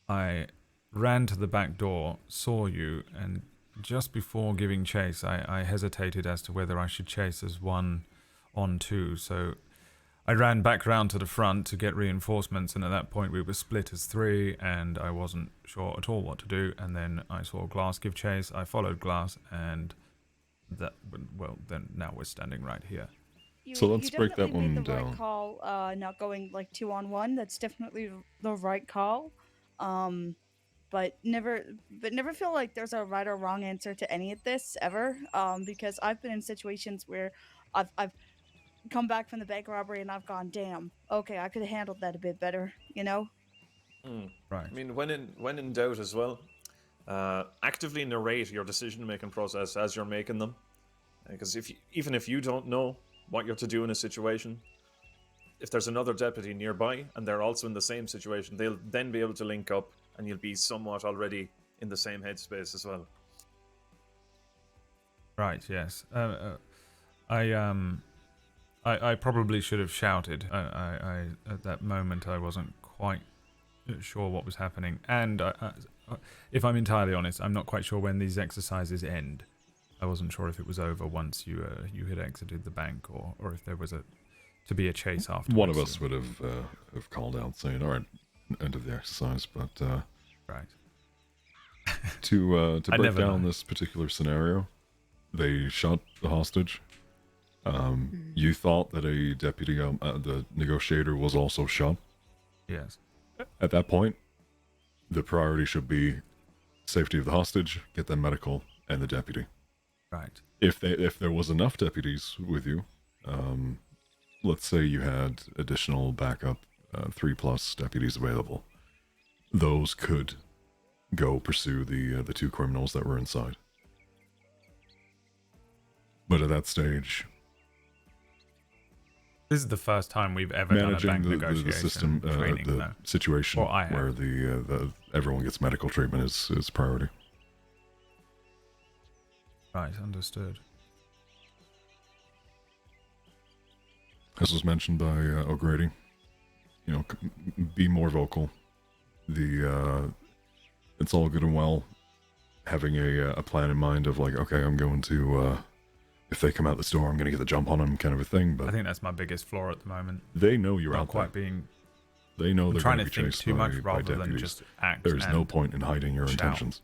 I ran to the back door, saw you, and just before giving chase, I hesitated as to whether I should chase as 1 on 2, so I ran back round to the front to get reinforcements, and at that point we were split as 3, and I wasn't sure at all what to do, and then I saw Glass give chase, I followed Glass, and that, well, then now we're standing right here. So let's break that definitely one made the down. right call, not going like 2-on-1. That's definitely the right call. But never feel like there's a right or wrong answer to any of this ever. Because I've been in situations where I've come back from the bank robbery and I've gone, damn, okay, I could have handled that a bit better, you know? Right. I mean, when in doubt as well, actively narrate your decision-making process as you're making them, because even if you don't know what you're to do in a situation, if there's another deputy nearby and they're also in the same situation, they'll then be able to link up, and you'll be somewhat already in the same headspace as well. Right. Yes. I probably should have shouted. I at that moment I wasn't quite sure what was happening, and if I'm entirely honest, I'm not quite sure when these exercises end. I wasn't sure if it was over once you had exited the bank, or if there was to be a chase afterwards. One of us would have called out saying, "All right, end of the exercise." But right. to break never down know. this particular scenario, they shot the hostage. You thought that a deputy, the negotiator, was also shot. Yes. At that point, the priority should be safety of the hostage, get them medical, and the deputy. Right. If there was enough deputies with you, let's say you had additional backup, 3+ deputies available, those could go pursue the 2 criminals that were inside. But at that stage, This is the first time we've ever done a managing bank the negotiation system, training, the though. situation Or I have. where the everyone gets medical treatment is priority. Right, understood. As was mentioned by O'Grady, you know, be more vocal. It's all good and well having a plan in mind of like, okay, I'm going to, if they come out this door, I'm going to get the jump on them, kind of a thing. But I think that's my biggest flaw at the moment. they know you're Not out quite there. being. They know I'm they're trying going to to be think chased too much by rather than deputies. just act. There's no and point in hiding your shout. intentions.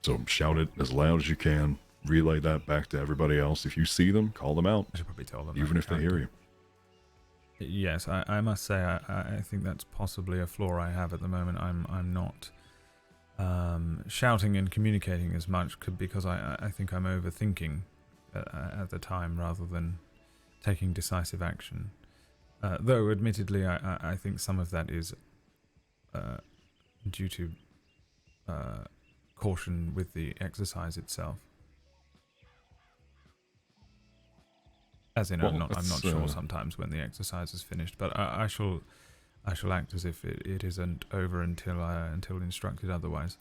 So shout it as loud as you can. Relay that back to everybody else. If you see them, call them out. I should probably tell them. Even if they hear you. Yes, I must say I think that's possibly a flaw I have at the moment. I'm not shouting and communicating as much because I think I'm overthinking at the time rather than taking decisive action. Though admittedly I think some of that is due to caution with the exercise itself. As in, Well, I'm not that's, sure sometimes when the exercise is finished, but I shall act as if it isn't over until instructed otherwise.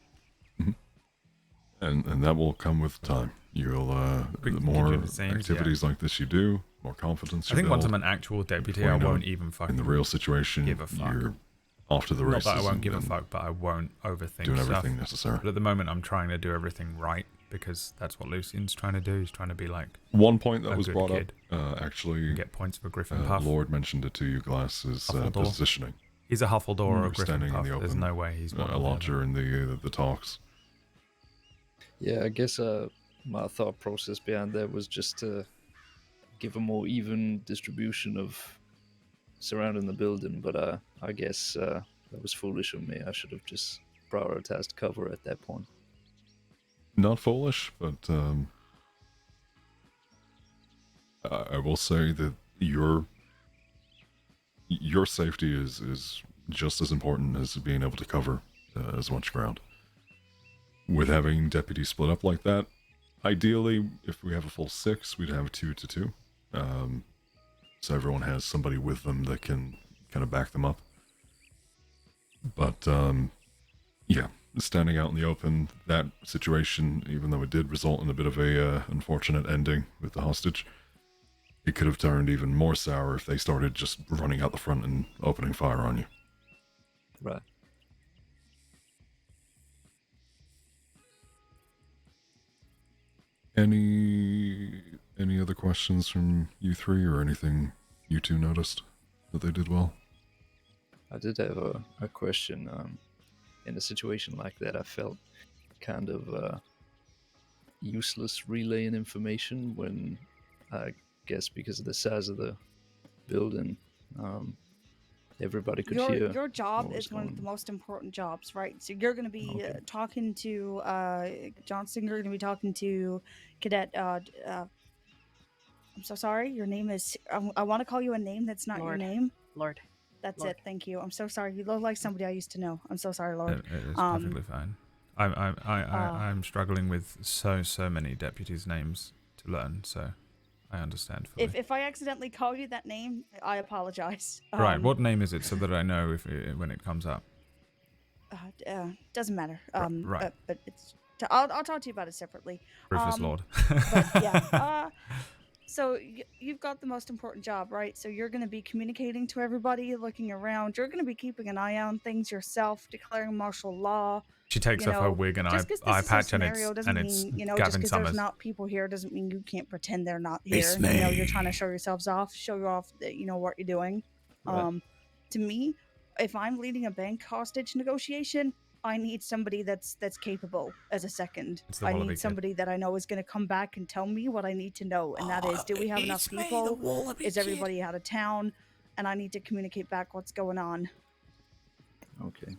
And that will come with time. You'll the more activities like this you do, more confidence you I think build. once I'm an actual deputy, Before I you know won't it, even fucking in the real situation, give a fuck. you're off to the Not races. that I won't give a and fuck, but I won't overthink doing stuff. everything necessary. But at the moment, I'm trying to do everything right because that's what Lucien's trying to do. He's trying to be like One point that a was good brought kid. up, actually, And get points for Griffin Puff. Lorde mentioned it to you, Glass, is Huffledore. positioning. He's a Huffledore or a You're Griffin standing Puff. in the There's open no way he's one a or the lot other. during the talks. Yeah, I guess my thought process behind that was just to give a more even distribution of surrounding the building, but I guess that was foolish of me. I should have just prioritized cover at that point. Not foolish, but I will say that your safety is just as important as being able to cover as much ground. With having deputies split up like that, ideally, if we have a full 6, we'd have 2 to 2. So everyone has somebody with them that can kind of back them up. But, yeah, standing out in the open, that situation, even though it did result in a bit of a unfortunate ending with the hostage, it could have turned even more sour if they started just running out the front and opening fire on you. Right. Any other questions from you three, or anything you two noticed that they did well? I did have a question. In a situation like that, I felt kind of useless relaying information when, I guess, because of the size of the building, everybody could hear. Your job what was is one of going the most important jobs, right? So you're going to be Okay. talking to Johnson. You're going to be talking to Cadet. I'm so sorry. Your name is. I want to call you a name that's not your Lorde. name. Lorde. That's Lorde. it. Thank you. I'm so sorry. You look like somebody I used to know. I'm so sorry, Lord. It's perfectly fine. I'm struggling with so many deputies' names to learn, so I understand fully. If I accidentally call you that name, I apologize. Right, what name is it so that I know if when it comes up? Doesn't matter. Right. But it's. I'll talk to you about it separately. Rufus Lord. But yeah. So you've got the most important job, right? So you're going to be communicating to everybody, looking around. You're going to be keeping an eye on things yourself, declaring martial law. She takes off her wig and just 'cause eye this is patch, a and scenario it's doesn't mean, just Gavin because Summers. there's not people here doesn't mean you can't pretend they're not here. It's You're trying to me. show yourselves off, show you off that you know what you're doing. Right. To me, if I'm leading a bank hostage negotiation, I need somebody that's capable as a second. It's the I Wallaby need kid. somebody that I know is going to come back and tell me what I need to know, and that is, do we have enough people? Is everybody out of town? And I need to communicate back what's going on. Okay.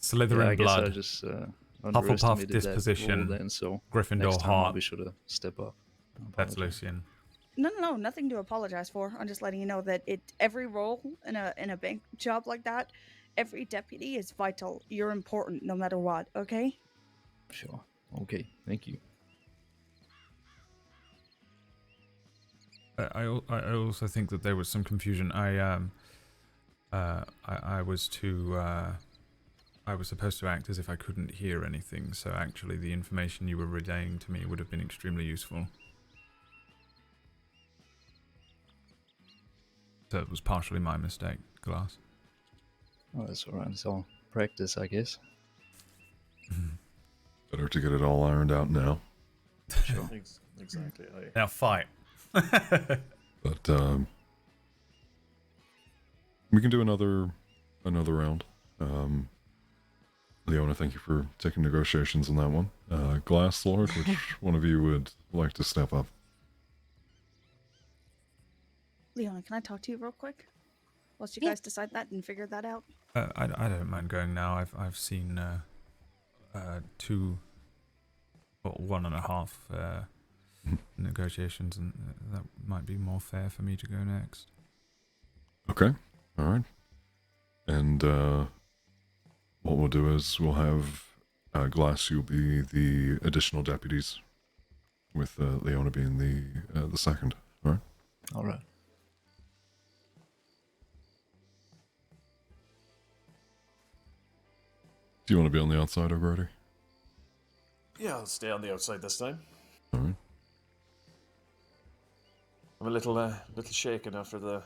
Slytherin I guess blood. I just Hufflepuff underestimated disposition. that role then, so Gryffindor next time I'll heart. be sure to step up. That's Lucien. No, nothing to apologize for. I'm just letting you know that every role in a bank job like that, every deputy is vital. You're important no matter what, okay? Sure. Okay. Thank you. I also think that there was some confusion. I was I was supposed to act as if I couldn't hear anything, so actually the information you were relaying to me would have been extremely useful. So it was partially my mistake, Glass. Oh, that's alright. It's all practice, I guess. Better to get it all ironed out now. Sure. Exactly. Now fight. But we can do another round. Leona, thank you for taking negotiations on that one. Glass Lord, which one of you would like to step up? Leona, can I talk to you real quick? Whilst you guys decide that and figure that out. I don't mind going now. I've seen 1.5 negotiations, and that might be more fair for me to go next. Okay, all right. And what we'll do is we'll have Glass, you'll be the additional deputies, with Leona being the second. All right. All right. Do you want to be on the outside, O'Grady? Yeah, I'll stay on the outside this time. All right. I'm a little shaken after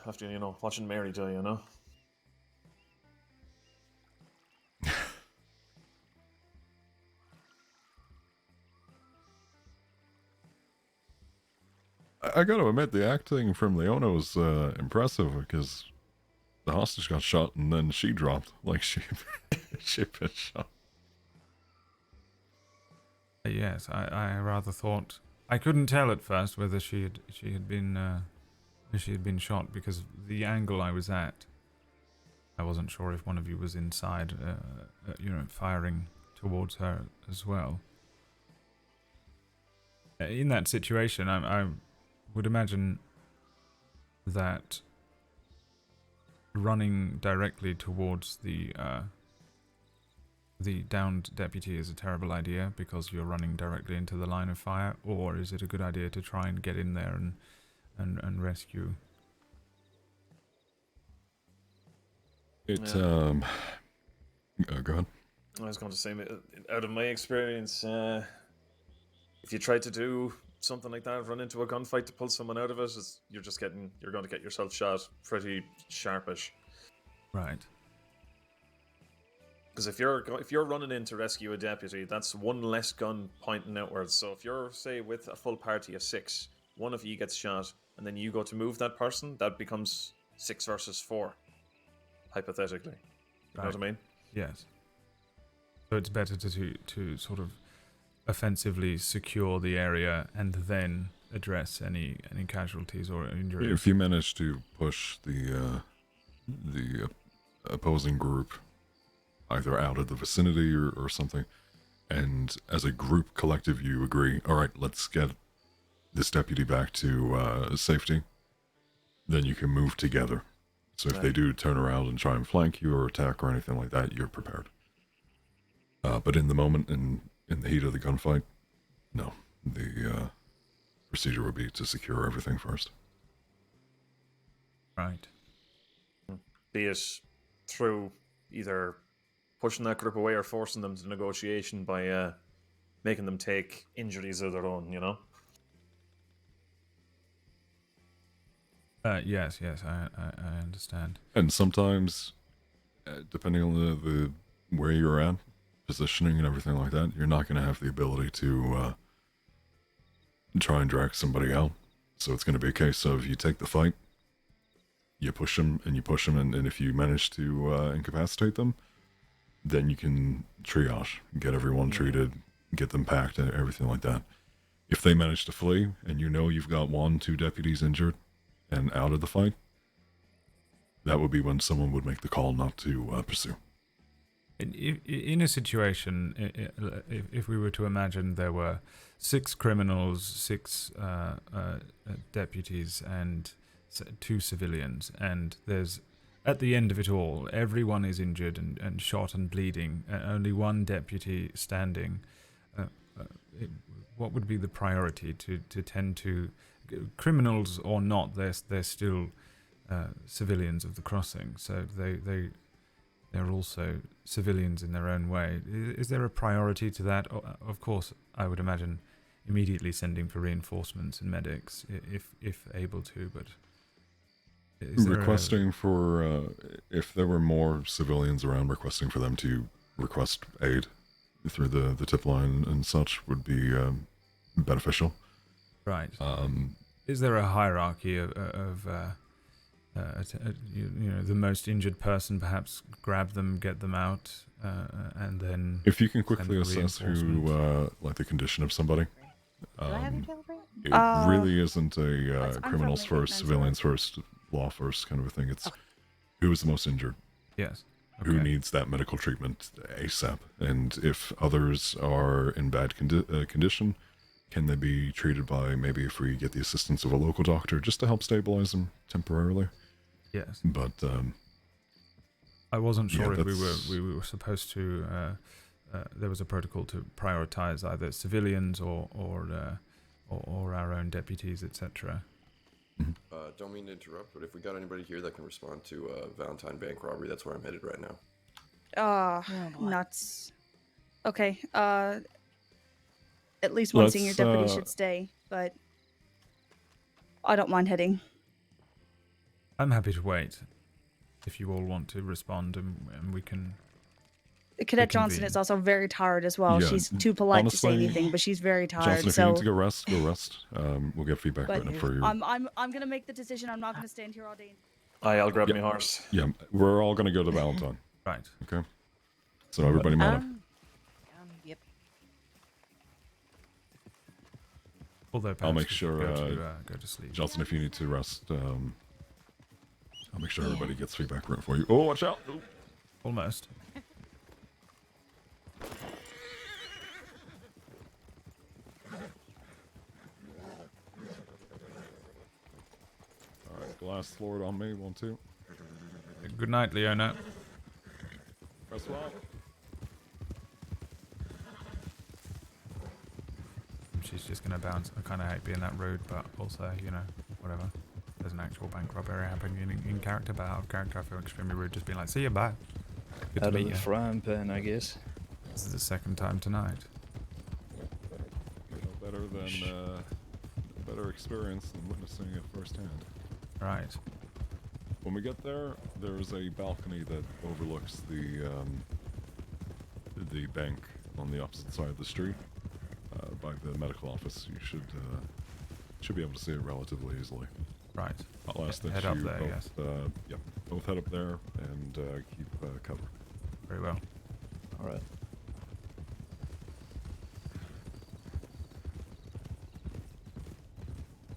watching Mary die, you know. I got to admit, the acting from Leona was impressive, because the hostage got shot and then she dropped like she'd been shot. Yes, I rather thought I couldn't tell at first whether she had been shot, because the angle I was at, I wasn't sure if one of you was inside, firing towards her as well. In that situation, I would imagine that running directly towards the downed deputy is a terrible idea, because you're running directly into the line of fire, or is it a good idea to try and get in there and rescue? Go ahead. I was going to say, out of my experience, if you try to do something like that, run into a gunfight to pull someone out of it, you're going to get yourself shot pretty sharpish. Right. Because if you're running in to rescue a deputy, that's one less gun pointing outwards. So if you're, say, with a full party of 6, one of you gets shot, and then you go to move that person, that becomes 6 versus 4, hypothetically. You know what I mean? Yes. So it's better to sort of offensively secure the area and then address any casualties or injuries. If you manage to push the opposing group either out of the vicinity or something, and as a group collective you agree, all right, let's get this deputy back to safety, then you can move together. So if they do turn around and try and flank you or attack or anything like that, you're prepared. But in the moment, in the heat of the gunfight, no. The procedure would be to secure everything first. Right. Be it through either pushing that group away or forcing them to negotiation by making them take injuries of their own, you know? Yes, I understand. And sometimes, depending on the where you're at, positioning and everything like that, you're not going to have the ability to try and drag somebody out. So it's going to be a case of you take the fight, you push them, and if you manage to incapacitate them, then you can triage, get everyone treated, get them packed, and everything like that. If they manage to flee, and you know you've got 1-2 deputies injured and out of the fight, that would be when someone would make the call not to pursue. In a situation, if we were to imagine there were 6 criminals, 6 deputies, and 2 civilians, and there's, at the end of it all, everyone is injured and shot and bleeding, only 1 deputy standing, what would be the priority to tend to, criminals or not, they're still civilians of the crossing, so they're also civilians in their own way. Is there a priority to that? Of course, I would imagine immediately sending for reinforcements and medics, if able to, but... Requesting for, if there were more civilians around, requesting for them to request aid through the tip line and such would be beneficial. Right. Is there a hierarchy of the most injured person, perhaps grab them, get them out, and then... If you can quickly assess who, like the condition of somebody, it really isn't a criminals first, civilians first, law first kind of a thing. It's who is the most injured. Yes. Who needs that medical treatment ASAP, and if others are in bad condition, can they be treated by, maybe if we get the assistance of a local doctor just to help stabilize them temporarily? Yes. But I wasn't sure if we were supposed to. There was a protocol to prioritize either civilians or our own deputies, etc. Don't mean to interrupt, but if we got anybody here that can respond to Valentine Bank robbery, that's where I'm headed right now. Nuts. Okay. At least one senior deputy should stay, but I don't mind heading. I'm happy to wait if you all want to respond, and we can. Cadet Johnson is also very tired as well. Yeah, she's too polite honestly, to say anything, but she's very tired. Johnson, if so you need to go rest. We'll get feedback but written up for you. I'm gonna make the decision. I'm not gonna stand here all day. I'll grab my horse. Yeah, we're all gonna go to Valentine. Right. Okay. So everybody mount up. Yep. Although I'll make sure, go to sleep. Johnson, if you need to rest, I'll make sure everybody gets feedback written for you. Oh, watch out! Ooh. Almost. Alright, glass Lorde on me, 1, 2. Good night, Leona. Press well. She's just gonna bounce. I kind of hate being that rude, but also, whatever. There's an actual bank robbery happening in character, but out of character I feel extremely rude, just being like, see you, bye. Good Out to of meet the you. frying pan, I guess. This is the second time tonight. No better than better experience than witnessing it firsthand. Right. When we get there, there's a balcony that overlooks the bank on the opposite side of the street, by the medical office. You should be able to see it relatively easily. Right. I'll ask that Head you up there, both, yes. Yep, both head up there and keep cover. Very well. All right.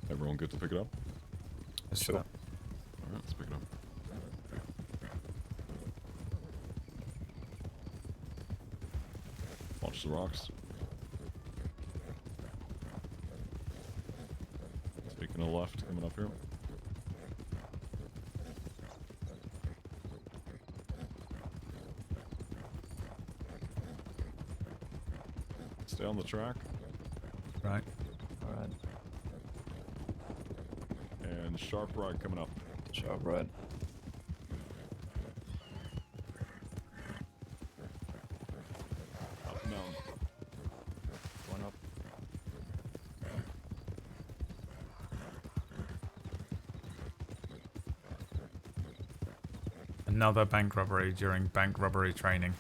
Everyone good to pick it up? Sure. All right, let's pick it up. Watch the rocks. Taking a left, coming up here. Stay on the track. Right. All right. And sharp right coming up. Sharp right. Up and down. One up. Another bank robbery during bank robbery training.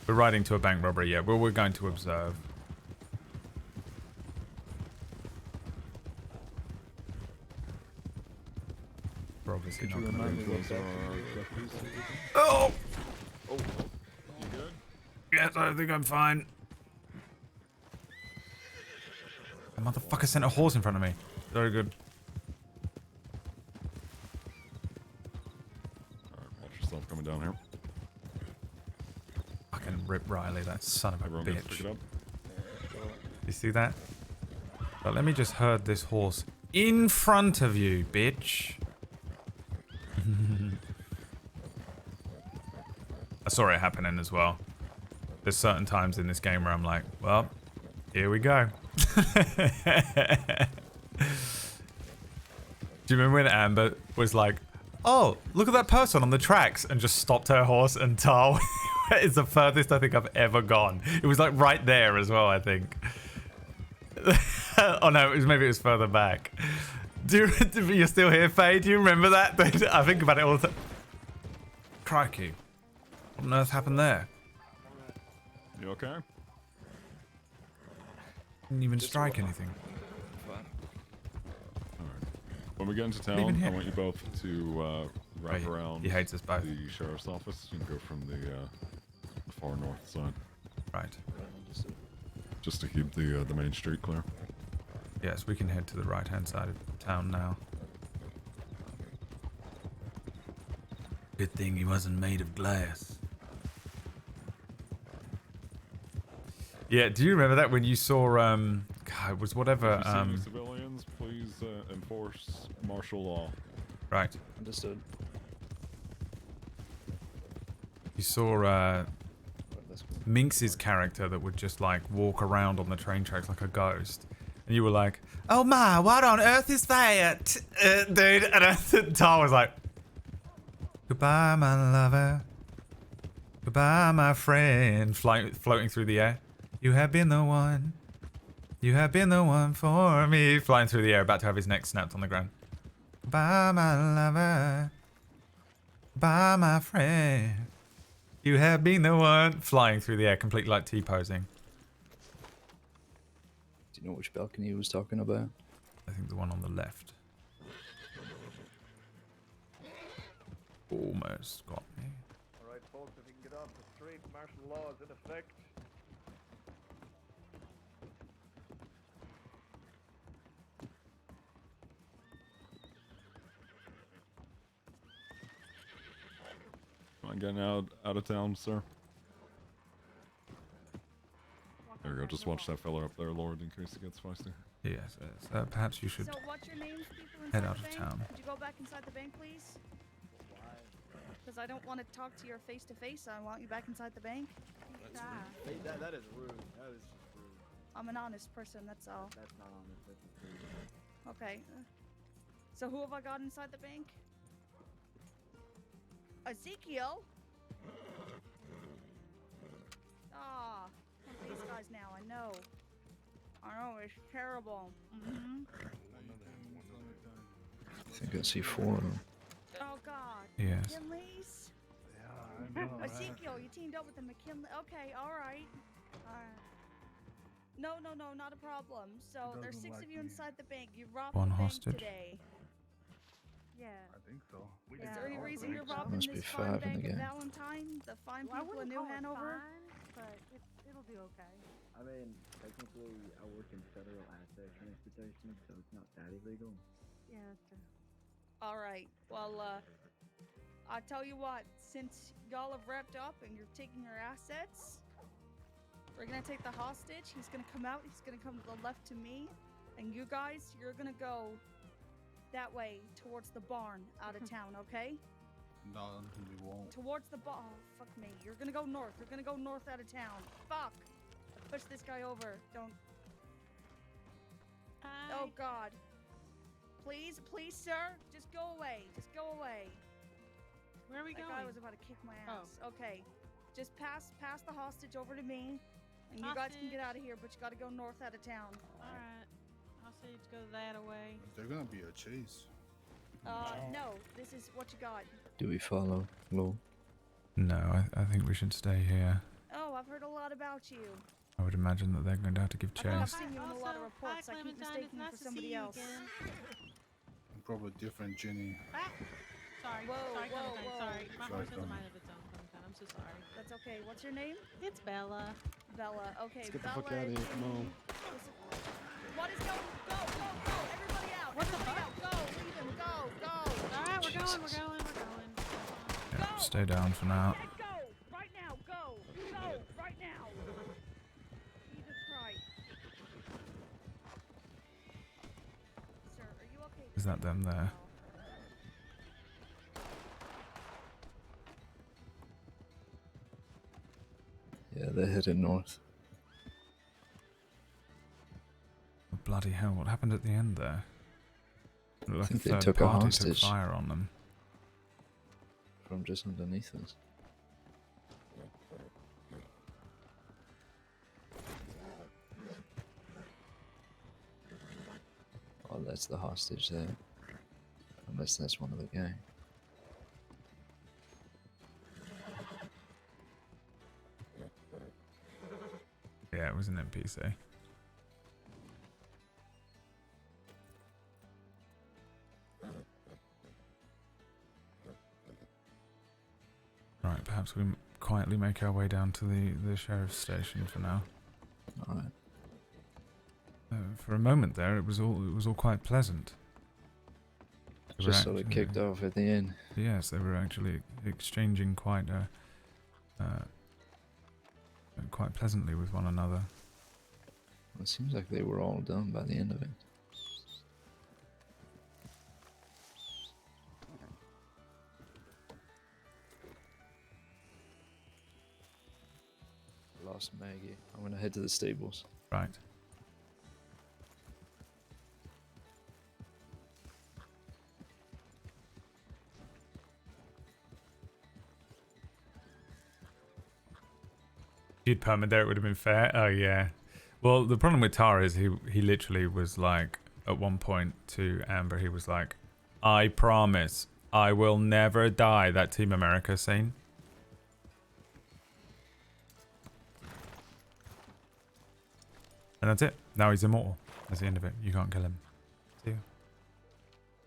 We're riding to a bank robbery, yeah. Well, we're going to observe. We're obviously Could not you going to remind be. me what that is? Oh! Oh, you good? Yes, I think I'm fine. The motherfucker sent a horse in front of me. Very good. Alright, watch yourself coming down here. Fucking Rip Riley, that son of a Everyone gets to bitch. pick it up. You see that? But let me just herd this horse in front of you, bitch. I saw it happening as well. There's certain times in this game where I'm like, well, here we go. Do you remember when Amber was like, oh, look at that person on the tracks, and just stopped her horse, and Tar is the furthest I think I've ever gone. It was like right there as well, I think. Oh no, maybe it was further back. You're still here, Faye? Do you remember that? I think about it all the time. Crikey. What on earth happened there? You okay? Didn't even strike anything. When we get into Not even town, I hit. want you both to wrap Oh, around he hates us both. the sheriff's office. You can go from the far north side. Right. Just to keep the main street clear. Yes, we can head to the right-hand side of town now. Good thing he wasn't made of glass. Yeah, do you remember that when you saw, God, it was whatever, If you see any civilians, please enforce martial law. Right. Understood. You saw, Minx's character that would just, like, walk around on the train tracks like a ghost. And you were like, oh my, what on earth is that? Dude, and Tar was like, goodbye, my lover. Goodbye, my friend. Floating through the air. You have been the one. You have been the one for me. Flying through the air, about to have his neck snapped on the ground. Goodbye, my lover. Goodbye, my friend. You have been the one. Flying through the air, completely like T-posing. Do you know which balcony he was talking about? I think the one on the left. Almost got me. Alright, folks, if you can get off the street, martial law is in effect. Am I getting out of town, sir? There we go. Just watch that fella up there, Lord, in case he gets feisty. Yes, perhaps you should So what's your names, people head inside out the of bank? town. Could you go back inside the bank, please? Because I don't want to talk to you face to face. I want you back inside the bank. That is rude. That is just rude. I'm an honest person, that's all. That's not honest. That's just rude. Okay. So who have I got inside the bank? Ezekiel? Ah, these guys now, I know. I know, it's terrible. Mm-hmm. I think I see 4 of them. Oh, God. Yes. McKinley's? Ezekiel, you teamed up with the McKinley. Okay, alright. No, not a problem. So, there's 6 of you inside the bank. You robbed One the bank hostage. today. Yeah. I think so. Is there any reason you're robbing Must be this fine 5 in bank the of gang. Valentine? The fine Well, I people in wouldn't New call it Hanover? fine, but it'll be okay. I mean, technically, I work in federal asset transportation, so it's not that illegal. Yeah, that's true. Alright, well, I'll tell you what, since y'all have wrapped up and you're taking your assets, we're gonna take the hostage. He's gonna come out, he's gonna come to the left to me, and you guys, you're gonna go that way towards the barn out of town, okay? No, we won't. Towards the barn. Oh, fuck me. You're gonna go north. You're gonna go north out of town. Fuck! Push this guy over. Don't. Oh, God. Please, sir, just go away. Just go away. Where are we That going? guy was about to kick my ass. Okay. Just pass the hostage over to me, and you guys can get out of here, but you gotta go north out of town. Alright. I'll see you go that away. There's gonna be a chase. No. This is what you got. Do we follow Law? No, I think we should stay here. Oh, I've heard a lot about you. I would imagine that they're going to have to give I think I've chase. seen you in a lot of reports. I keep mistaking you for somebody else. I'm probably different, Jenny. Sorry. Whoa, sorry, whoa, Clementine. whoa. Sorry. My Sorry, horse has a Clementine. mind of its own, Clementine. I'm so sorry. That's okay. What's your name? It's Bella. Bella. Okay, Let's get the Bella. fuck out of here. Come on. What is going? Go! Everybody out! What the Everybody out! Go! Leave him! Go! Alright, we're going. Yeah, stay down for now. Go! Right now! Go! Right now! Jesus Christ. Sir, are you okay? Is that them there? Yeah, they're heading north. Oh, bloody hell, what happened at the end there? It looked like think a they third took a party hostage. took fire on them. From just underneath us. Oh, that's the hostage there. Unless that's one of the gang. Yeah, it was an NPC. Right, perhaps we quietly make our way down to the sheriff's station for now. Alright. For a moment there, it was all quite pleasant. They were Just sort of actually- kicked off at the end. Yes, they were actually exchanging quite quite pleasantly with one another. Well, it seems like they were all done by the end of it. Lost Maggie. I'm gonna head to the stables. Right. If you'd permanent there, it would have been fair. Oh yeah. Well, the problem with Tara is he literally was like, at one point to Amber, he was like, "I promise, I will never die." That Team America scene. And that's it. Now he's immortal. That's the end of it. You can't kill him. See you.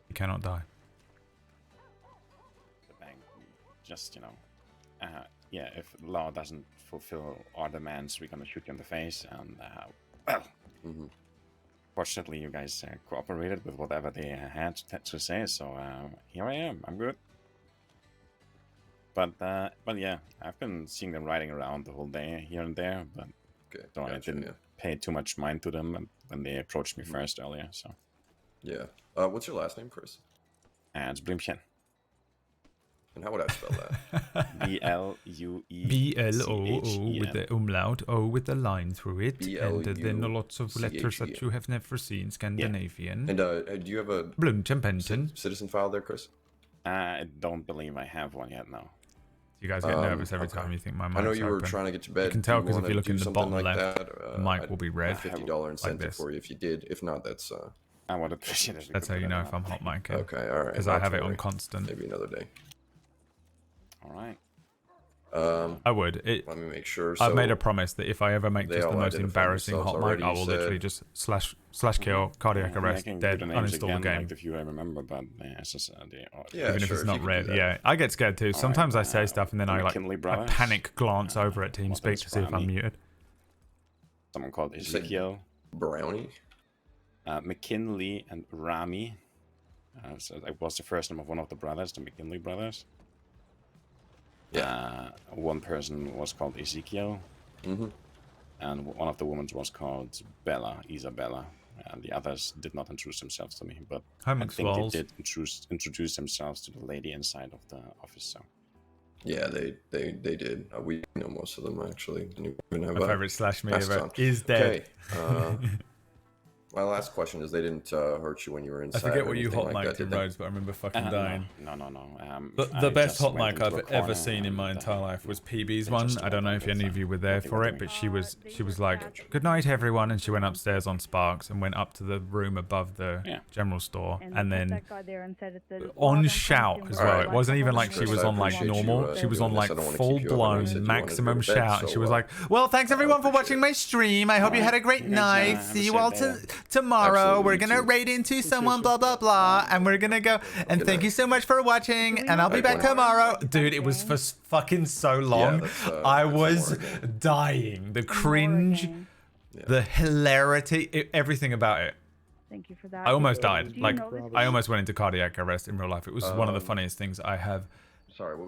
He cannot die. The bank, just, yeah, if law doesn't fulfill our demands, we're gonna shoot you in the face. And, well, fortunately, you guys cooperated with whatever they had to say, so here I am. I'm good. But yeah, I've been seeing them riding around the whole day here and there, but so I didn't pay too much mind to them when they approached me first earlier. So yeah, what's your last name, Chris? It's Blumchen. And how would I spell that? B-L-U-E. B-L-O-O with the umlaut, O with the line through it, and then lots of letters that you have never seen, Scandinavian. And do you have a Blumchen Penton. citizen file there, Chris? I don't believe I have one yet, no. You guys get nervous every time you think my mic's I know you were open. trying to get to bed. You can tell Do because if wanna you look do in the something bottom like left, that? the mic will be red. $50 incentive this. for you if you did. If not, that's I would appreciate it. That's how you know if I'm hot micing. Okay, all right. Because not I have to it on worry. constant. Maybe another day. All right. I would. Let me make sure. I've made So a promise that if I ever make they just the all most identified embarrassing hot themselves mic, already, I you will said? literally just slash kill, cardiac I arrest, can dead, give the names uninstall again, the game. like if you remember, but it's just Yeah, Even if sure, it's if not you could do red. that. Yeah, I get scared too. Sometimes I say stuff and then the I McKinley I brothers, panic glance over at TeamSpeak to see if I'm Brownie. muted. Someone called You said Ezekiel. Brownie? McKinley and Rami. So that was the first name of one of the brothers, the McKinley brothers. Yeah. One person was called Ezekiel. Mm-hmm. And one of the women was called Isabella. And the others did not introduce themselves to me, but Hi, I think they McSwalls. did introduce themselves to the lady inside of the office. So Yeah, they did. We know most of them actually. Didn't even have My favorite slash me masks ever on. is dead. Okay. My last question is: they didn't hurt you when you were I inside. forget or what you anything hot like mic'd that, in did they? Rhodes, but I remember fucking No. dying. I The best just hot went mic into I've a ever corner seen in my and, entire life was PB's they one. just I don't know if any of you were there for it, but she was like, "Good night, everyone," and she went upstairs on Sparks and went up to the room above the general store, and then that guy there and said it's a on shout as well. It wasn't even like she Chris, was I on like appreciate you, normal. She was doing on this. like I don't wanna full keep you up. I know you said blown you wanted to maximum go to bed, shout. so, She was like, "Well, thanks everyone for watching my stream. I hope you had a great You guys, night. have a See you safe all day. tomorrow. Absolutely, We're you gonna too. raid into someone, blah blah blah, and we're gonna go. And thank you so much for watching. And I'll be back tomorrow, dude. It was for fucking so long. I was dying. The cringe, the hilarity, everything about it. Thank you for that. I almost Do died. you Like know this I almost went into cardiac arrest in real life. It was one of the funniest things I have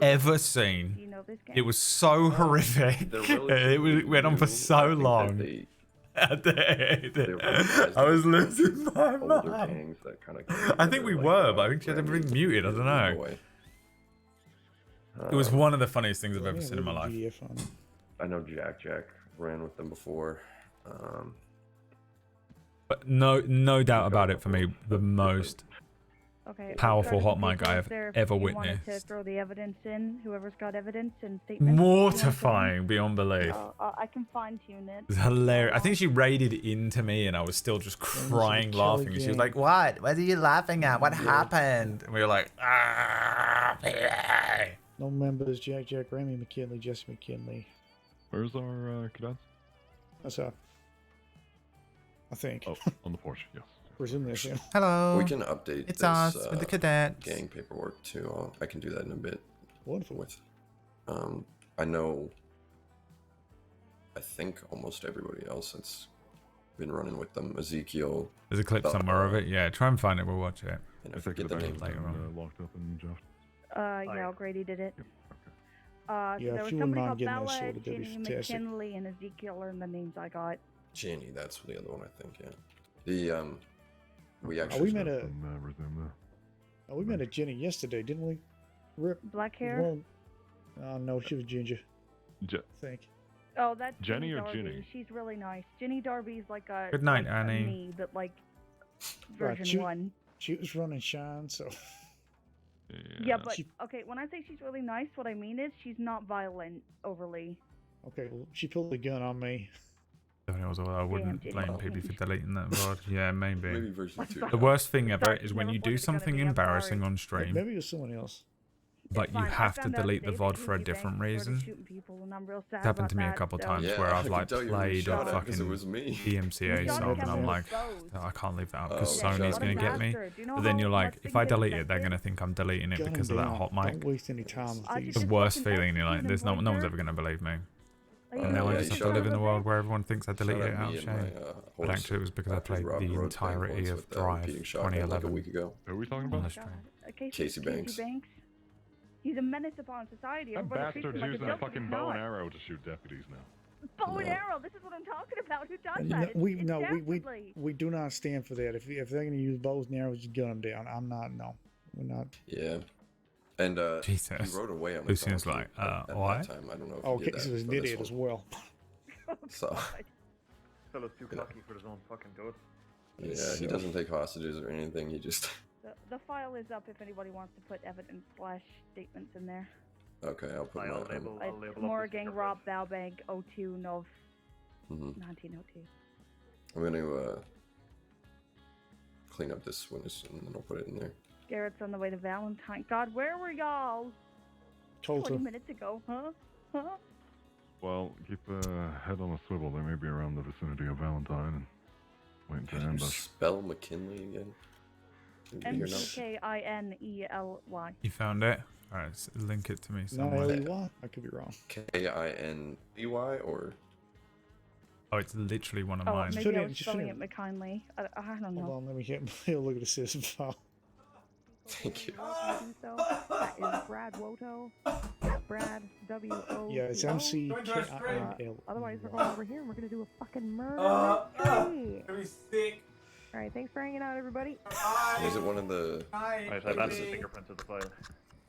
ever seen. Do you know this game? It was so horrific. It went on for so long. I was losing my mind. I think we were, but I think she had everything muted. I don't know. It was one of the funniest things I've ever seen in my life. I know Jack ran with them before. But no doubt about it for me, the most Okay, powerful I've got hot some mic people I up have there if ever you wanted to witnessed. throw the evidence in, whoever's got evidence and statements. Mortifying beyond belief. I can fine tune it. It was hilarious. I think she raided into me and I was still just crying laughing. And she was like, "What? What are you laughing at? What happened?" And we were like, "Ah, PA." No members, Jack, Remy McKinley, Jesse McKinley. Where's our cadets? That's up. I think. Oh, on the porch, yes. Presume this, yeah. Hello. We can update It's this, us with the cadets. gang paperwork too. I can do that in a bit. Wonderful. With, I know. I think almost everybody else that's been running with them. Ezekiel. There's a clip somewhere of it. Yeah, try and find it. We'll watch it. And I forget the name later on. Locked up and just. Yeah, O'Grady did it. So Yeah, there if was you somebody wouldn't mind called getting that Bella, sorted, that'd be Ginny, fantastic. McKinley, and Ezekiel are the names I got. Jenny, that's the other one I think. Yeah. The we Oh, actually. we met a. Oh, we met a Jenny yesterday, didn't we? Rip. Black hair? Oh no, she was ginger. I think. Oh, that's Jenny or Darby. Ginny? She's really nice. Ginny Darby's like a Good night, like Annie. a me, but like Right, version 1. She was running shine, so. Yeah, but okay, when I say she's really nice, what I mean is she's not violent overly. Okay, well, she pulled the gun on me. I wouldn't blame people for deleting that VOD. Yeah, maybe. Maybe version 2. The worst thing ever is when you do something embarrassing on stream, Maybe it was someone else. but you have to delete the VOD for a different reason. It's happened to me a couple times Yeah, where I I've can like tell you were played a shot at 'cause fucking it was me. DMCA You song gotta and I'm have like, those. "Oh, I can't leave that out because Oh, Sony's shut going to up. get me. Do you know But then how you're much like, they if I get delete it, affected? they're going to think I'm deleting it Gun 'em because of that down. hot mic. Don't waste any time with these. The worst feeling, you're like, there's no one's ever going to believe me. And now I yeah, just you have to shot live at in a me. world where everyone thinks I deleted Shot it at out me of and my, shame. But horse actually, it was because I after played Rob the rode tank entirety once of with, Drive repeating shotgun like a 2011 week ago. Who are we talking on about? the stream. Casey Banks. He's a menace upon society. That Everybody treats bastard's him like using a a joke, but fucking he's bow and not. arrow to shoot deputies now. Bow and arrow. This is what I'm talking about. Who does No, that? we It's no dastardly. we do not stand for that. If they're gonna use bows and arrows, just gun them down. I'm not. No, we're not. Yeah. And Jesus. he rode away on the Lucian's donkey like, at what? that time. I don't know if Oh, he did Casey that was an for this idiot as one. well. So Fella's too cocky for his own fucking good. yeah, he doesn't take hostages or anything. He just the file is up if anybody wants to put evidence / statements in there. Okay, I'll put I'll my. label. I'll label It's up Morgan this Rob Balbank 02 Nov Mhm. 1902. I'm gonna clean up this witness and then I'll put it in there. Garrett's on the way to Valentine. God, where were y'all 20 Tulsa. minutes ago, huh? Huh? Well, keep a head on a swivel. They may be around the vicinity of Valentine and waiting to How do you ambush. spell McKinley again? Can you hear now? McKinley. You found it? Alright, link it to me Not somewhere. L-E-Y? I could be wrong. K-I-N-B-Y or? Oh, it's literally one of Oh, mine. maybe I was spelling it McKinley. I don't know. Hold on, let me get look at the system file. Thank you. That is Brad Woto. Brad W-O. Yeah, it's M-C-K-I-N-L. Otherwise, we're going over here and we're going to do a fucking murder mystery. Gonna be sick. Alright, thanks for hanging out, everybody. Is it one of the? Right, I've added the fingerprint to the file.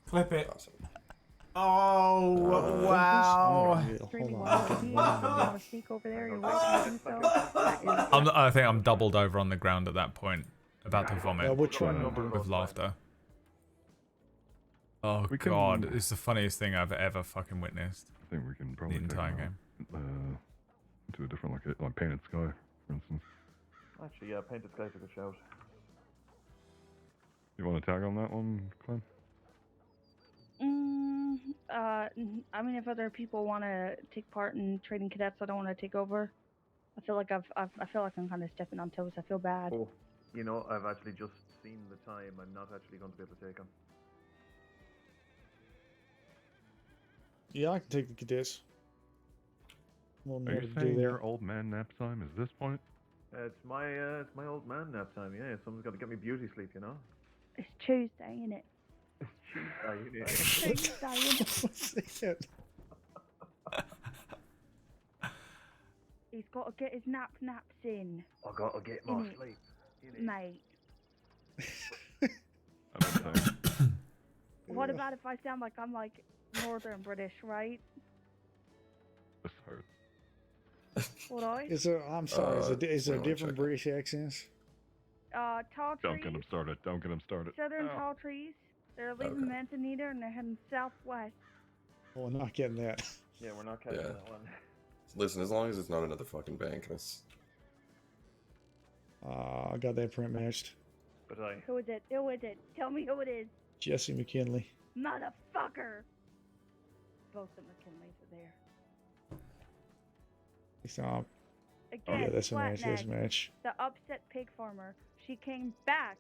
Clip it. Awesome. Oh, wow. Streaming while we're here. If you want to sneak over there, you're welcome to do so. I think I'm doubled over on the ground at that point, about to vomit which one? with laughter. Oh We can- god, it's the funniest thing I've ever fucking witnessed. I think we can probably The entire game. to a different like Painted Sky, for instance. Actually, yeah, Painted Sky's a good shout. You want to tag on that one, Clem? I mean, if other people want to take part in trading cadets, I don't want to take over. I feel like I feel like I'm kind of stepping on toes. I feel bad. Oh, you know, I've actually just seen the time. I'm not actually going to be able to take him. Yeah, I can take the cadets. We'll Are know you to do saying that. your old man nap time is this point? It's my old man nap time. Yeah, someone's got to get me beauty sleep. You know. It's Tuesday, isn't it? Tuesday, innit? What's that? He's got to get his naps in, I got to get my innit? sleep. Mate. I What about if I sound like I'm like Northern British, right? This hurts. Would I? Is there? I'm sorry. Is there different British accents? Tall Don't trees. get him started. Don't get him started. Southern Oh. tall trees. They're leaving Manzanita and they're heading southwest. Oh, we're not getting that. Yeah, we're not catching Yeah. that one. Listen, as long as it's not another fucking bank, that's. I got that print matched. But Who is it? Who is it? Tell me who it is. Jesse McKinley. Motherfucker! Both the McKinleys are there. Oh, Again, yeah, that's a match. flat That's a neck, match. The upset pig farmer. She came back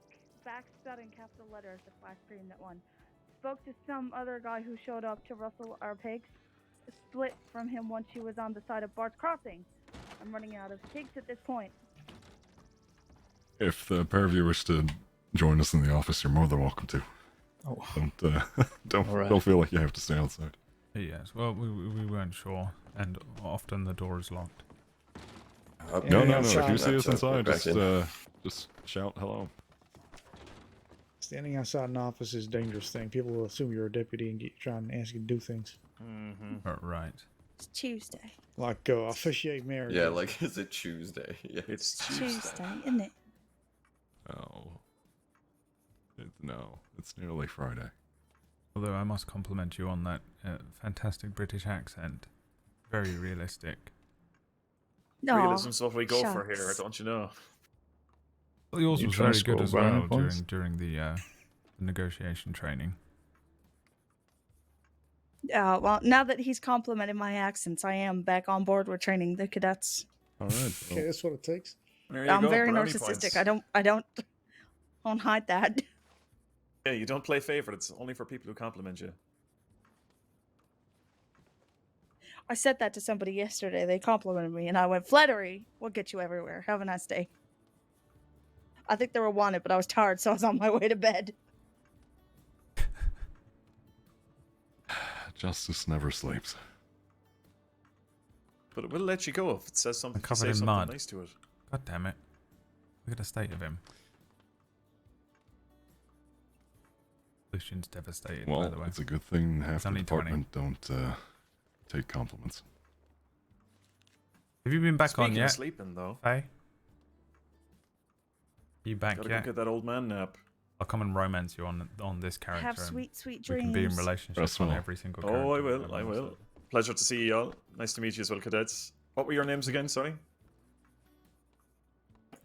spelled in capital letters, the flash screen that won. Spoke to some other guy who showed up to rustle our pigs. Split from him once she was on the side of Bart's Crossing. I'm running out of pigs at this point. If the pair of you wish to join us in the office, you're more than welcome to. Oh. Don't feel like you have to stay outside. Yes, well, we weren't sure, and often the door is locked. No. If you outside. see us That's inside, back in. just shout hello. Standing outside an office is a dangerous thing. People will assume you're a deputy and try and ask you to do things. Mm-hmm. Right. It's Tuesday. Like officiate marriage. Yeah, like is it Tuesday? Yeah, it's Tuesday, isn't it? Oh. No, it's nearly Friday. Although I must compliment you on that fantastic British accent. Very realistic. Realism's what we go for here, don't you know? Well, yours You was try to very good scroll as down, well please? during the negotiation training. Well, now that he's complimented my accents, I am back on board with training the cadets. All right. Okay, that's what it takes. I'm very narcissistic. I don't hide that. Yeah, you don't play favorites. Only for people who compliment you. I said that to somebody yesterday. They complimented me, and I went, "Flattery will get you everywhere. Have a nice day." I think they were wanted, but I was tired, so I was on my way to bed. Justice never sleeps. But it will let you go if it says something. I'm covered say in something mud. nice to it. God damn it. Look at the state of him. Lucian's devastated, by Well, the way. it's a good thing half He's the only 20. department don't take compliments. Have you been back Speaking on of yet? sleeping, though. Hey? You back Gotta yet? go get that old man nap. I'll come and romance you on this character. Have and sweet, sweet we can be in dreams. relationships on every single character. Oh, I will. I will. Pleasure to see you all. Nice to meet you as well, cadets. What were your names again? Sorry.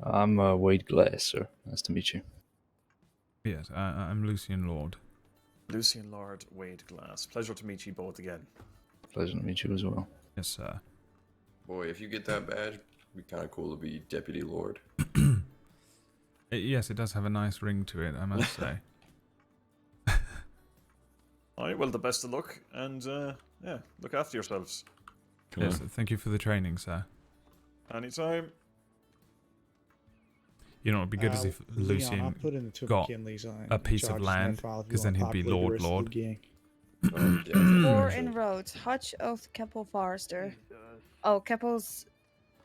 I'm Wade Glass, sir. Nice to meet you. Yes, I'm Lucien Lorde. Lucien Lorde, Wade Glass. Pleasure to meet you both again. Pleasure to meet you as well. Yes, sir. Boy, if you get that badge, it'd be kind of cool to be Deputy Lord. Yes, it does have a nice ring to it, I must say. Alright, well, the best of luck, and yeah, look after yourselves. Yes, thank you for the training, sir. Anytime. You know, it'd be good as if Leon, Lucien I'll put in the two got McKinleys a piece of land, because then he'd be Lord. Four inroads. Hutch, Oath, Keppel, Forrester. Oh, Keppel's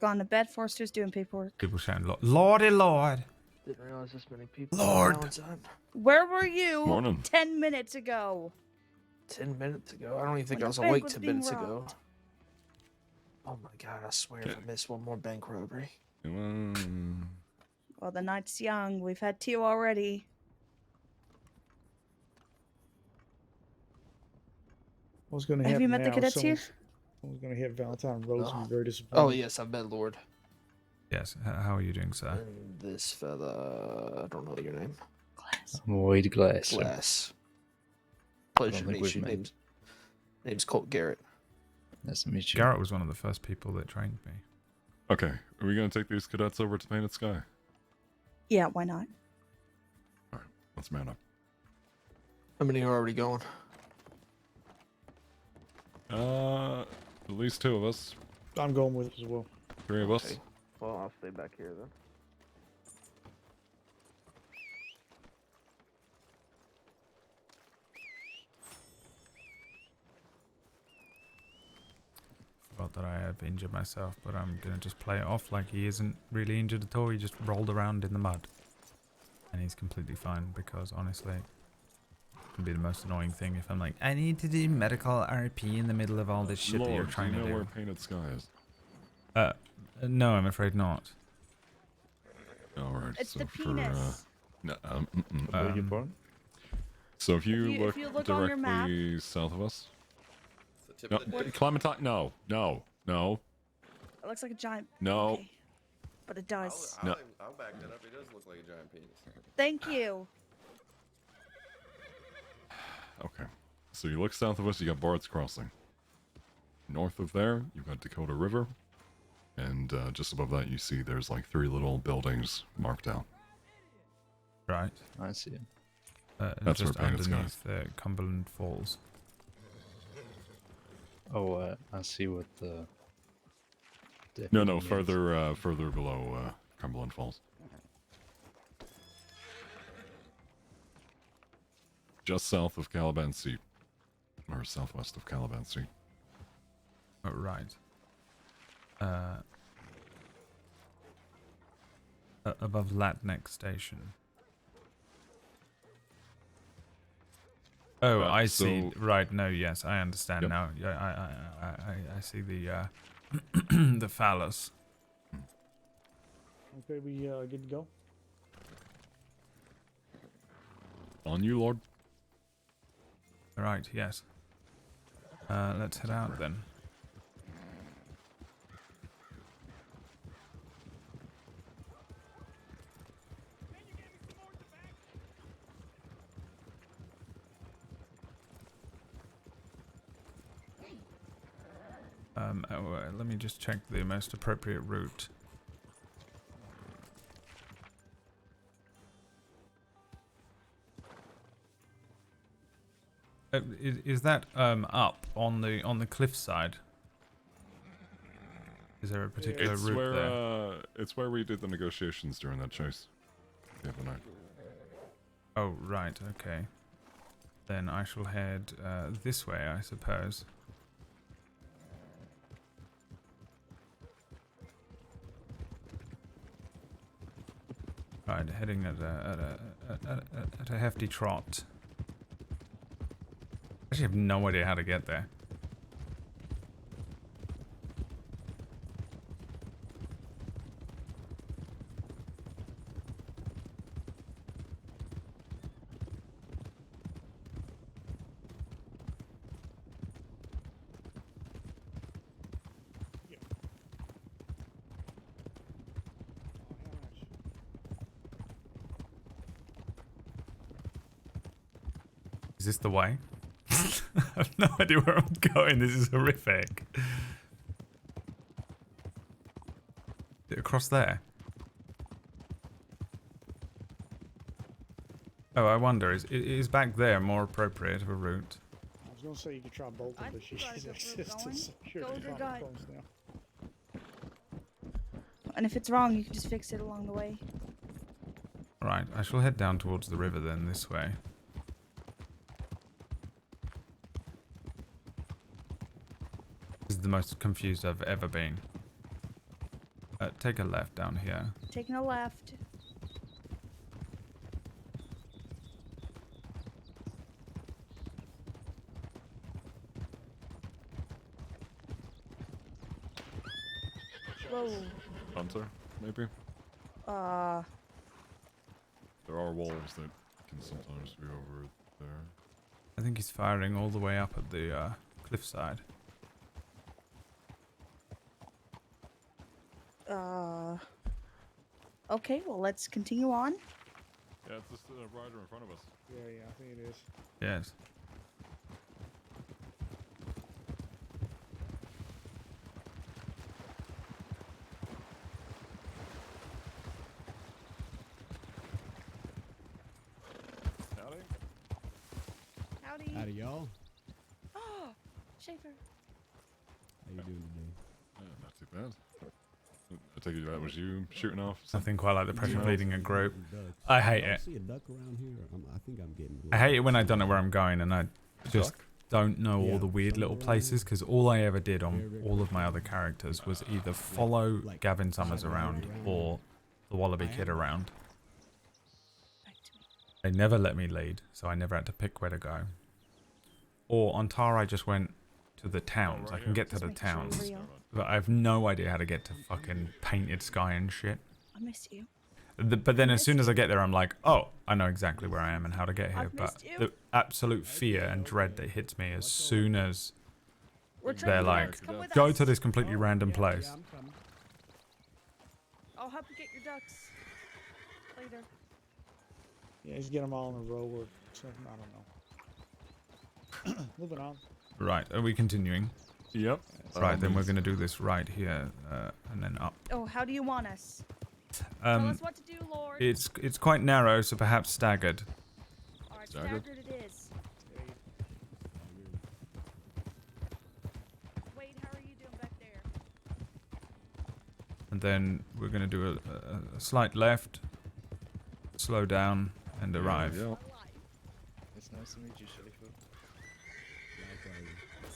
gone to bed. Forrester's doing paperwork. People shouting, Lordy Lord! Didn't realize this many people. Lord! Where were you Morning. 10 minutes ago? 10 minutes ago? I don't even think When I the was bank awake was 10 being minutes ago. robbed. Oh my god, I swear if I miss one more bank robbery. Well, the night's young. We've had 2 already. I was going to Have have you met the cadets here? I was going to hit Valentine Rose and be very disappointed. Oh yes, I've met Lord. Yes, how are you doing, sir? And this fella, I don't know your name. I'm Wade Glass. Sir. Glass. I Pleasure don't to think meet we've you. met. Name's Colt Garrett. Nice to meet you. Garrett was one of the first people that trained me. Okay, are we going to take these cadets over to Painted Sky? Yeah, why not? Let's man up. How many are already going? At least 2 of us. I'm going with it as well. 3 of us. Okay. Well, I'll stay back here then. Forgot that I have injured myself, but I'm gonna just play it off like he isn't really injured at all. He just rolled around in the mud. And he's completely fine, because honestly, it can be the most annoying thing if I'm like, I need to do medical RP in the middle of all this shit that you're Lord, trying do you to know do. where Painted Sky is? No, I'm afraid not. Alright, It's so the for, penis. no, so if If you you look look on your map- directly south of us. It's the tip No, of the dick. Clementine, no. It looks like a giant. No. Okay. But it does. No. I'll back that up. It does look like a giant penis. Thank you. Okay. So you look south of us, you got Bard's Crossing. North of there, you've got Dakota River. And just above that, you see there's like 3 little buildings marked out. Right. I see it. That's just where Painted Sky underneath Cumberland Falls. Oh, I see what the... No, means. further below Cumberland Falls. Just south of Caliban Seat. Or southwest of Caliban Seat. Oh, right. Above Latneck Station. Oh, I see. so- Right. No. Yes, I understand Yep. now. Yeah, I see the the phallus. Okay, we good to go? On you, Lord. Right. Yes. Let's head out then. Let me just check the most appropriate route. Is that up on the cliff side? Is there a particular It's route where there? it's where we did the negotiations during that chase the other night. Oh, right. Okay. Then I shall head this way, I suppose. Right, heading at a hefty trot. I actually have no idea how to get there. Is this the way? I have no idea where I'm going. This is horrific. Is it across there? Oh, I wonder, is back there more appropriate of a route? I was gonna say you could try both of them, but she's existence. Sure, Go with your gut. now. And if it's wrong, you can just fix it along the way. Right, I shall head down towards the river then, this way. This is the most confused I've ever been. Take a left down here. Taking a left. Whoa. Hunter, maybe? There are walls that can sometimes be over there. I think he's firing all the way up at the cliffside. Okay, well, let's continue on. Yeah, it's just a rider in front of us. Yeah, I think it is. Yes. Howdy. Howdy. Howdy, y'all. Oh, Schaefer. How you doing today? Not too bad. I take it that was you shooting off. Nothing quite like the pressure Yeah. feeding a group. I hate it. See a duck around here? I think I'm getting. I hate it when I don't know where I'm going and I just don't know Yeah, all the weird little places, because all I ever did on all of my other characters was either follow Gavin Summers around or the Wallaby Kid around. They never let me lead, so I never had to pick where to go. Or on Tar, I just went to the towns. I can get to the towns, but I have no idea how to get to fucking Painted Sky and shit. I miss you. But then as soon as I get there, I'm like, oh, I know exactly where I am and how to get here. I've But missed you. the absolute fear and dread that hits me as soon as We're they're trading like, cards. Come with go us. to this completely random place. I'll help you get your ducks later. Yeah, just get them all in a row or something. I don't know. Moving on. Right, are we continuing? Yep. Right, then we're going to do this right here and then up. Oh, how do you want us? Tell us what to do, Lord. It's quite narrow, so perhaps staggered. Alright, Staggered? staggered it is. Wade, how are you doing back there? And then we're going to do a slight left, slow down, and arrive. Yeah. It's nice to meet you, Schaefer.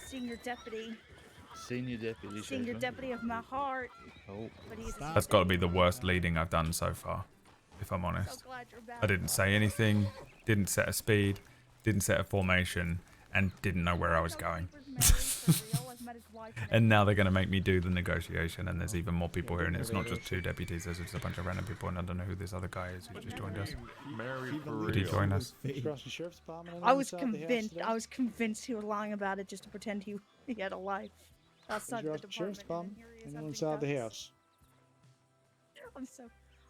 Senior deputy. Senior deputy. Senior Schaefer. deputy of my heart. Oh. But he's That's got to be the worst leading I've done so far, if I'm honest. So glad you're back. I didn't say anything, didn't set a speed, didn't set a formation, and didn't know where I was going. And now they're going to make me do the negotiation, and there's even more people here, and it's not just 2 deputies, there's just a bunch of random people, and I don't know who this other guy is who just joined us. Married for Did he real. join us? Across the sheriff's department. I was convinced. I was convinced he was lying about it just to pretend he had a life outside the Across the sheriff's department. department. Anyone inside the house? I'm so.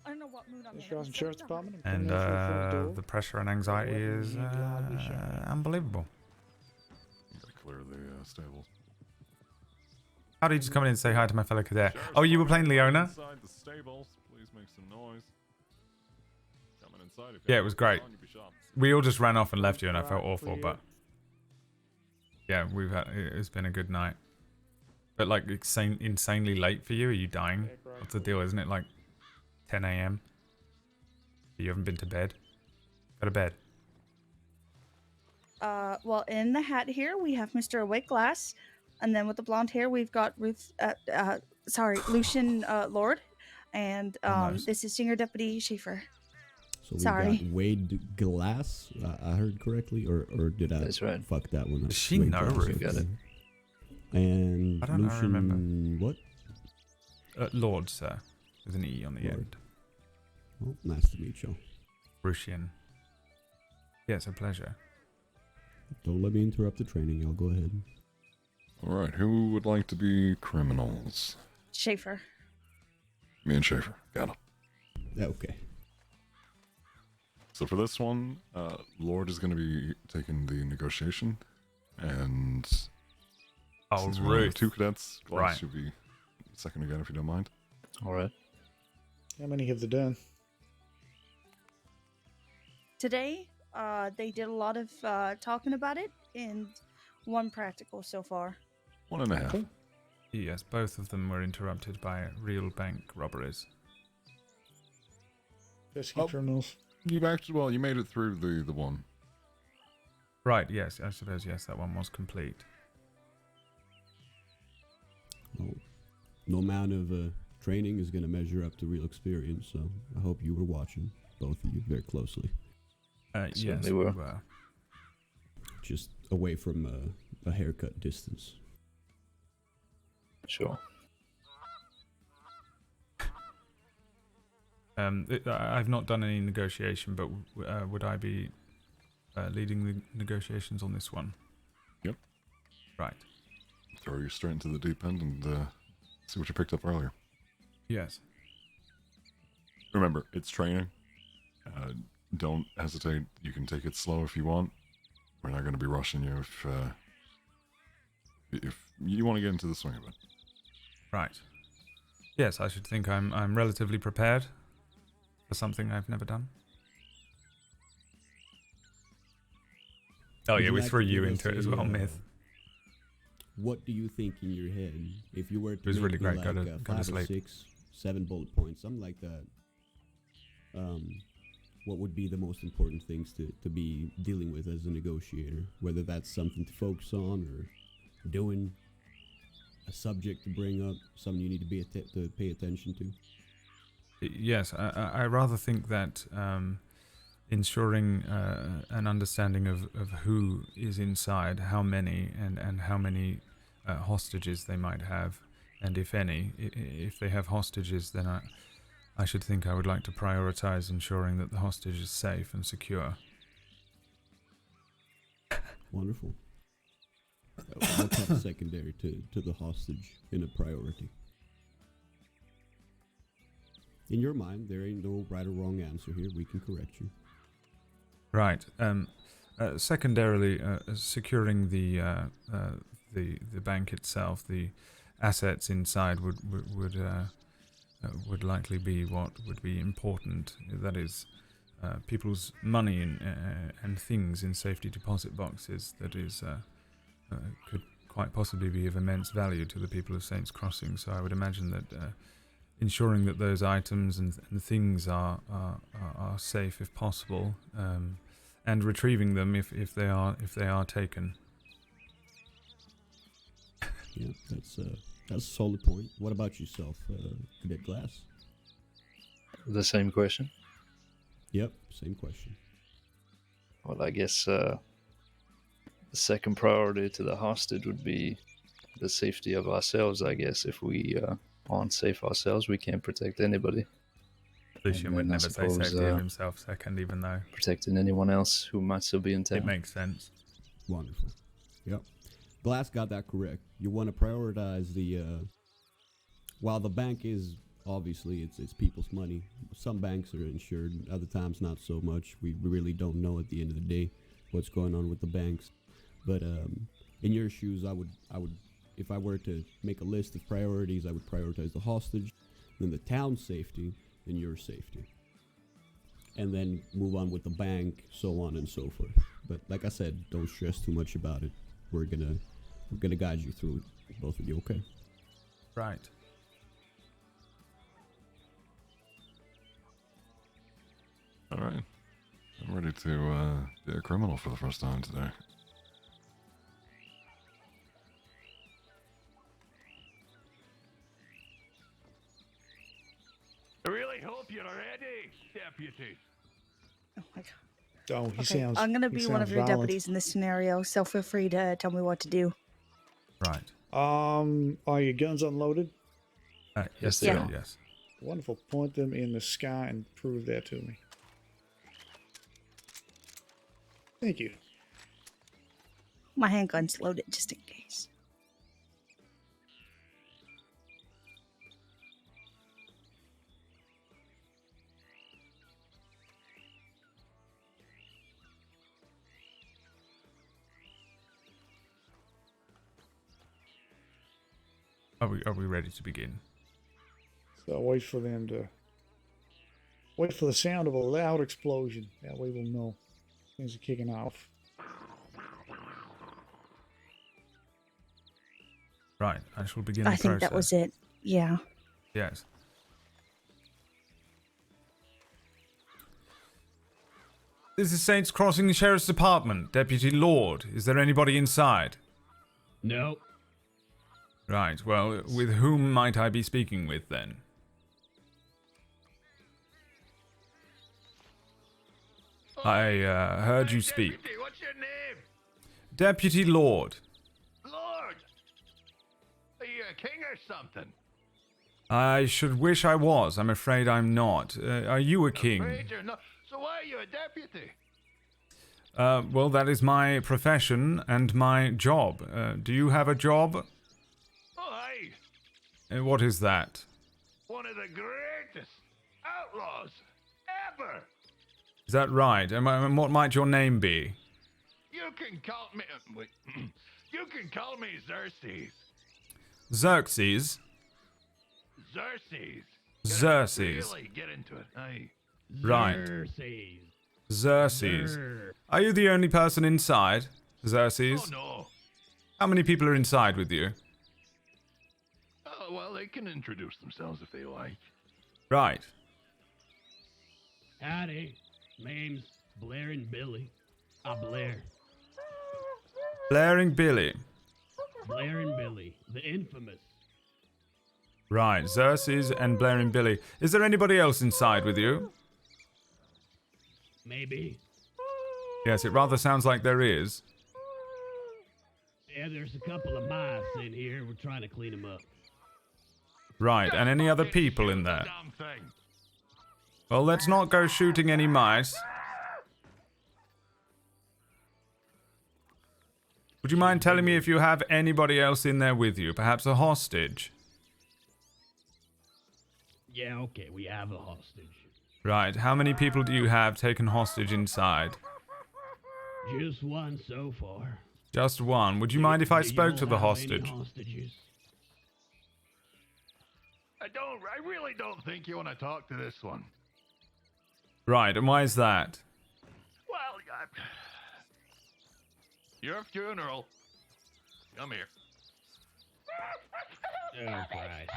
I don't know what mood I'm in. Across I'm the so sheriff's tired. department. And Coming in through the front door. the pressure and anxiety is unbelievable. Gotta clear the stables. How did you just come in and say hi to my fellow cadet? Oh, you were playing Leona? Inside the stables, please make some noise. Coming inside. If Yeah, it was great. you'd be shot. We all just ran off and left you, and I felt awful, but yeah, it's been a good night. But like insanely late for you. Are you dying? What's the deal? Isn't it like 10 a.m.? You haven't been to bed? Go to bed. Well, in the hat here we have Mr. Awake Glass, and then with the blonde hair we've got Lucien Lorde, and nice. this is Senior Deputy Schaefer. So we Sorry. got Wade Glass. I heard correctly, or did I That's right. fuck that one up? Does she Wade know Glass, Ruth? Got it. And I don't know, I Lucien, what? Lorde, sir. There's an E on the Lorde. end. Well, nice to meet you. Lucien. Yeah, it's a pleasure. Don't let me interrupt the training. Y'all go ahead. All right, who would like to be criminals? Schaefer. Me and Schaefer. Got him. Okay. So for this one, Lorde is going to be taking the negotiation, and Oh, since we only have Ruth. 2 cadets, Glass Right. should be second again if you don't mind. All right. How many have they done? Today, they did a lot of talking about it and one practical so far. 1.5. Yes, both of them were interrupted by real bank robberies. Pesky criminals. You made it through the one. Right, yes, I suppose, yes, that one was complete. Well, no amount of training is going to measure up to real experience, so I hope you were watching, both of you, very closely. Yes, we were. Just away from a haircut distance. Sure. I've not done any negotiation, but would I be leading the negotiations on this one? Yep. Right. Throw you straight into the deep end and see what you picked up earlier. Yes. Remember, it's training. Don't hesitate. You can take it slow if you want. We're not going to be rushing you if you want to get into the swing of it. Right. Yes, I should think I'm relatively prepared for something I've never done. Oh Would yeah, we like threw to you give into us it as a, well, Myth. What do you think in your head? If you were to It was make really me great. like Go to 5 or sleep. 6, 7 bullet points, something like that. What would be the most important things to be dealing with as a negotiator? Whether that's something to focus on or doing, a subject to bring up, something you need to to pay attention to. Yes, I rather think that ensuring an understanding of who is inside, how many, and how many hostages they might have, and if any. If they have hostages, then I should think I would like to prioritize ensuring that the hostage is safe and secure. Wonderful. What comes secondary to the hostage in a priority? In your mind, there ain't no right or wrong answer here. We can correct you. Right. Secondarily, securing the bank itself, the assets inside would likely be what would be important. That is, people's money and things in safety deposit boxes. That is, could quite possibly be of immense value to the people of Saints Crossing. So I would imagine that ensuring that those items and things are safe if possible, and retrieving them if they are taken. Yeah, that's a solid point. What about yourself, Cadet Glass? The same question? Yep, same question. Well, I guess the second priority to the hostage would be the safety of ourselves, I guess. If we aren't safe ourselves, we can't protect anybody. Lucien would then I never say suppose, safety of himself second, even though protecting anyone else who might still be in town. it makes sense. Wonderful. Yep. Glass got that correct. You want to prioritize the while the bank is obviously it's people's money. Some banks are insured, other times not so much. We really don't know at the end of the day what's going on with the banks. But in your shoes, I would if I were to make a list of priorities, I would prioritize the hostage, then the town's safety, then your safety, and then move on with the bank, so on and so forth. But like I said, don't stress too much about it. We're gonna guide you through it, both of you. Okay? Right. All right. I'm ready to be a criminal for the first time today. I really hope you're ready, deputy. Oh my god. Oh, he Okay, sounds. I'm gonna he be one of sounds your violent. deputies in this scenario, so feel free to tell me what to do. Right. Are your guns unloaded? Yes, Yeah. they are, yes. Wonderful. Point them in the sky and prove that to me. Thank you. My handgun's loaded just in case. Are we ready to begin? So wait for them to. Wait for the sound of a loud explosion. That way we'll know things are kicking off. Right, I shall begin I the think process. that was it. Yeah. Yes. This is Saints Crossing Sheriff's Department. Deputy Lorde, is there anybody inside? No. Right, well, with whom might I be speaking with then? I heard you speak. Deputy, what's your name? Deputy Lorde. Lord! Are you a king or something? I should wish I was. I'm afraid I'm not. Are you a king? Afraid you're not. So why are you a deputy? Well, that is my profession and my job. Do you have a job? Oh, aye. What is that? One of the greatest outlaws ever. Is that right? And what might your name be? You can call me. Wait. You can call me Xerxes. Xerxes? Xerxes. Xerxes. Really get into it. Aye. Right. Xerxes. Xerxes. Are you the only person inside, Xerxes? Oh, no. How many people are inside with you? Oh, well, they can introduce themselves if they like. Right. Howdy. My name's Blair and Billy. Blair. Blaring Billy. Blair and Billy. The infamous. Right, Xerxes and Blaring Billy. Is there anybody else inside with you? Maybe. Yes, it rather sounds like there is. Yeah, there's a couple of mice in here. We're trying to clean them up. Right, and any other people in there? Damn thing. Well, let's not go shooting any mice. Would you mind telling me if you have anybody else in there with you? Perhaps a hostage? Yeah, okay, we have a hostage. Right, how many people do you have taken hostage inside? Just one so far. Just one. Would you mind if I Do you spoke to all the have any hostage? hostages? I really don't think you want to talk to this one. Right, and why is that? Well, your funeral. Come here. Oh, Christ.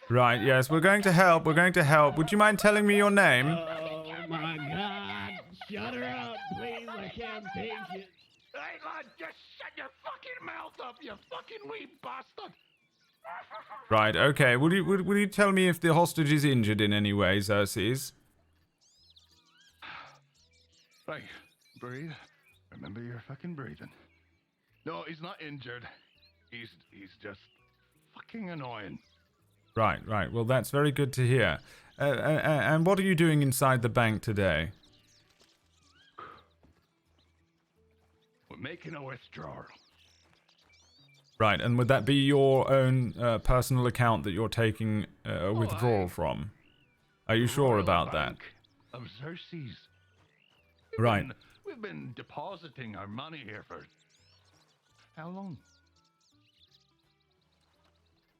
Right, yes, we're going to help. We're going to help. Would you mind telling me your name? Oh, my God. Shut her up, please. I can't take it. Hey, lad, just shut your fucking mouth up, you fucking wee bastard. Right, okay. Would you tell me if the hostage is injured in any way, Xerxes? Right, breathe. Remember your fucking breathing. No, he's not injured. He's just fucking annoying. Right. Well, that's very good to hear. And what are you doing inside the bank today? We're making a withdrawal. Right, and would that be your own personal account that you're taking a withdrawal from? Are you sure about that? Of Xerxes. Right. We've been depositing our money here for how long?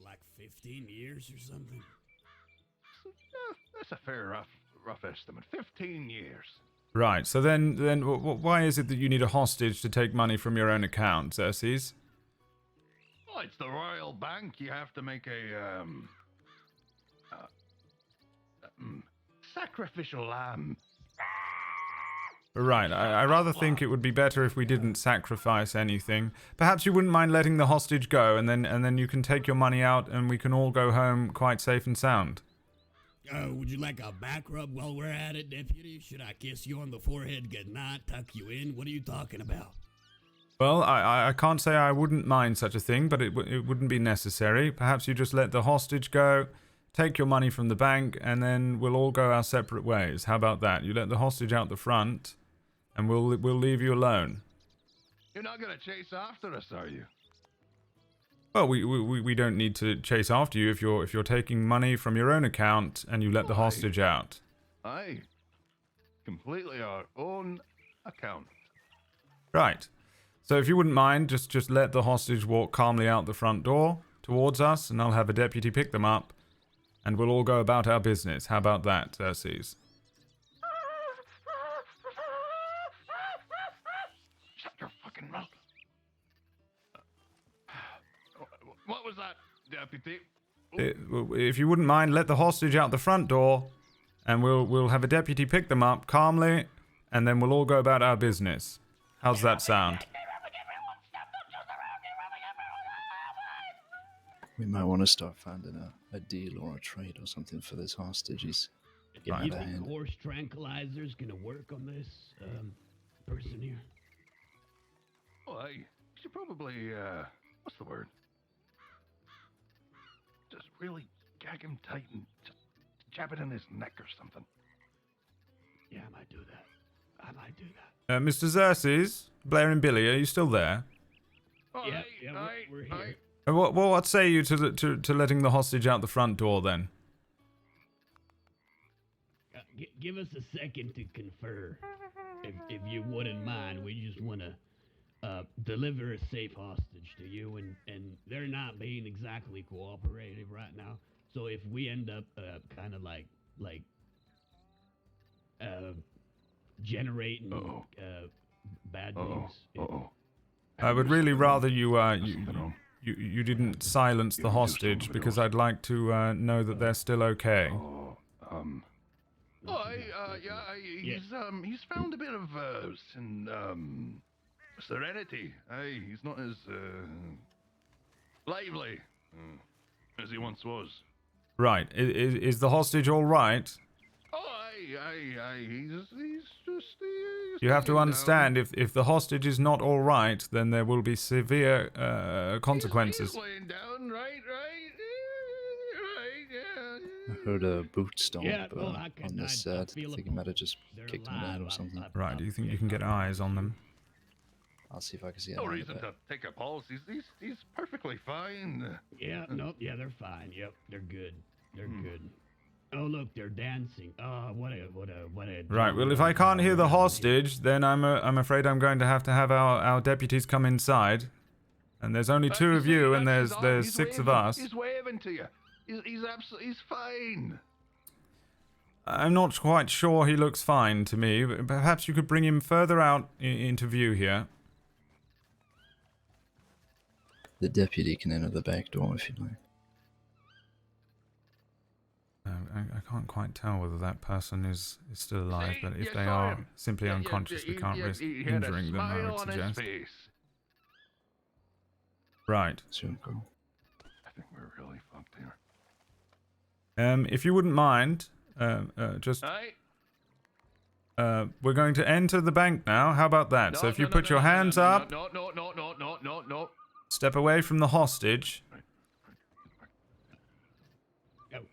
Like 15 years or something? That's a fair rough estimate. 15 years. Right, so then why is it that you need a hostage to take money from your own account, Xerxes? Well, it's the Royal Bank. You have to make a sacrificial lamb. Right, I rather think it would be better if we didn't sacrifice anything. Perhaps you wouldn't mind letting the hostage go, and then you can take your money out, and we can all go home quite safe and sound. Would you like a back rub while we're at it, Deputy? Should I kiss you on the forehead goodnight, tuck you in? What are you talking about? Well, I can't say I wouldn't mind such a thing, but it wouldn't be necessary. Perhaps you just let the hostage go, take your money from the bank, and then we'll all go our separate ways. How about that? You let the hostage out the front, and we'll leave you alone. You're not gonna chase after us, are you? Well, we don't need to chase after you if you're taking money from your own account and you let the hostage out. Aye. Completely our own account. Right. So if you wouldn't mind, just let the hostage walk calmly out the front door towards us, and I'll have a deputy pick them up, and we'll all go about our business. How about that, Xerxes? Shut your fucking mouth. What was that, deputy? If you wouldn't mind, let the hostage out the front door, and we'll have a deputy pick them up calmly, and then we'll all go about our business. How's that sound? We might want to start finding a deal or a trade or something for this hostage. He's getting You out of think hand. horse tranquilizer's gonna work on this person here? Oh, I should probably, what's the word? Just really gag him tight and just jab it in his neck or something. Yeah, I might do that. I might do that. Mr. Xerxes, Blair and Billy, are you still there? Oh, Yeah, we're here. What say you to letting the hostage out the front door then? Give us a second to confer, if you wouldn't mind. We just want to deliver a safe hostage to you, and they're not being exactly cooperative right now. So if we end up kind of like generating bad things. I would really rather you didn't silence the hostage, because I'd like to know that they're still okay. He's found a bit of serenity. He's not as lively as he once was. Right. Is the hostage all right? He's just. You have to understand, if the hostage is not all right, then there will be severe consequences. He's laying down, right, I heard a boot stomp Yeah, on this set. I think he might have just kicked him in the head or something. Right, do you think you can get eyes on them? I'll see if I can see No it. reason to take a pulse. He's perfectly fine. Yeah, yeah, they're fine. Yep, they're good. They're good. Oh, look, they're dancing. Oh, what a. Right, well, if I can't hear the hostage, then I'm afraid I'm going to have our deputies come inside. And there's only two of you, and there's six of us. He's waving to you. He's fine. I'm not quite sure he looks fine to me. But perhaps you could bring him further out into view here. The deputy can enter the back door if you like. I can't quite tell whether that person is still alive, but if they are simply unconscious, we can't risk injuring them, I would suggest. Right. Sure, go. I think we're really fucked here. If you wouldn't mind, we're going to enter the bank now. How about that? So if you put your hands up, No. step away from the hostage.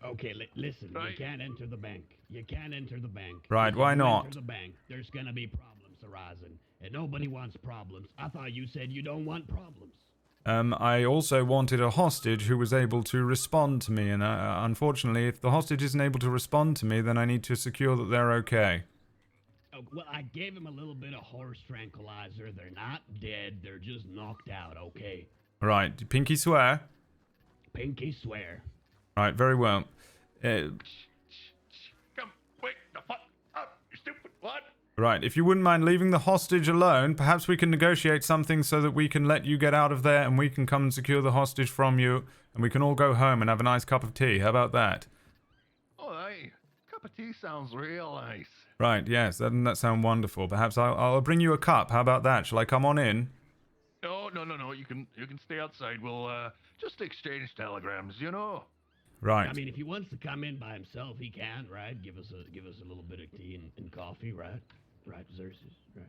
Okay, listen. You can't enter the bank. You can't enter the bank. Right, If why you not? Enter the bank. There's gonna be problems arising, and nobody wants problems. I thought you said you don't want problems. I also wanted a hostage who was able to respond to me, and unfortunately, if the hostage isn't able to respond to me, then I need to secure that they're okay. Oh, well, I gave him a little bit of horse tranquilizer. They're not dead. They're just knocked out. Okay. Right, pinky swear. Pinky swear. Right, very well. Come, wake the fuck up, you stupid what? Right, if you wouldn't mind leaving the hostage alone, perhaps we can negotiate something so that we can let you get out of there and we can come and secure the hostage from you, and we can all go home and have a nice cup of tea. How about that? Oh, hey, cup of tea sounds real nice. Right, yes, doesn't that sound wonderful? Perhaps I'll bring you a cup. How about that? Shall I come on in? No. You can stay outside. We'll just exchange telegrams, you know. Right. I mean, if he wants to come in by himself, he can, right? Give us a little bit of tea and coffee, right? Right, Xerxes, right?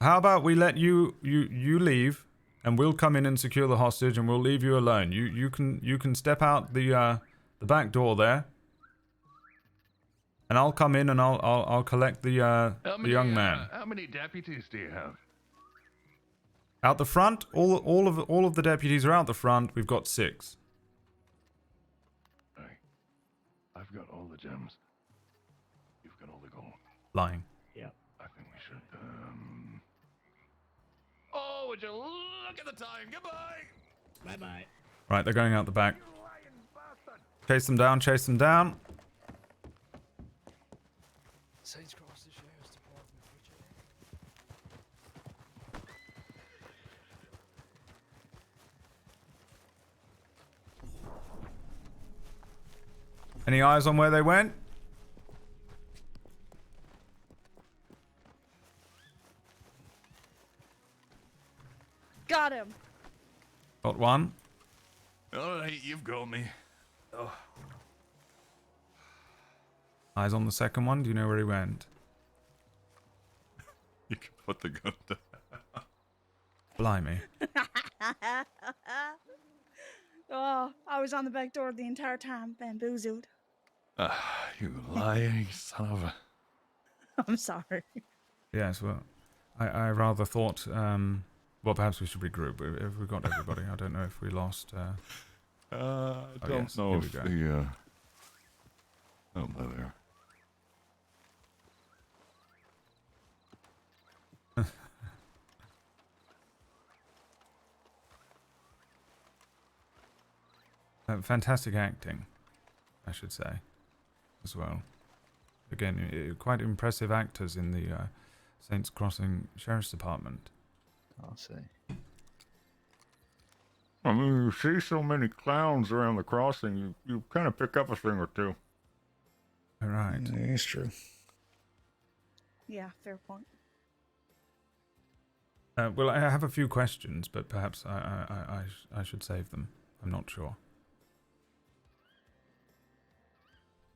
How about we let you leave, and we'll come in and secure the hostage, and we'll leave you alone. You can step out the back door there, and I'll come in and I'll collect the young man. How many deputies do you have? Out the front, all of the deputies are out the front. We've got 6. I've got all the gems. You've got all the gold. Lying. Yep. I think we should. Oh, would you look at the time? Goodbye. Bye bye. Right, they're going out the back. Chase them down, chase them down. Saints Cross the Sheriff's Department, Any eyes on where they went? Got him. Got one. All right, you've got me. Oh. Eyes on the second one. Do you know where he went? You can put the gun down. Blimey. Oh, I was on the back door the entire time, bamboozled. You lying son of a... I'm sorry. Yes, well, I rather thought, well, perhaps we should regroup. If we got everybody, I don't know if we lost. I oh, don't yes, know here we if go. the, oh, there they are. Fantastic acting, I should say, as well. Again, quite impressive actors in the Saints Crossing Sheriff's Department. I'll say. I mean, you see so many clowns around the crossing, you kind of pick up a thing or two. All right. Yeah, it's true. Yeah, fair point. Well, I have a few questions, but perhaps I should save them. I'm not sure.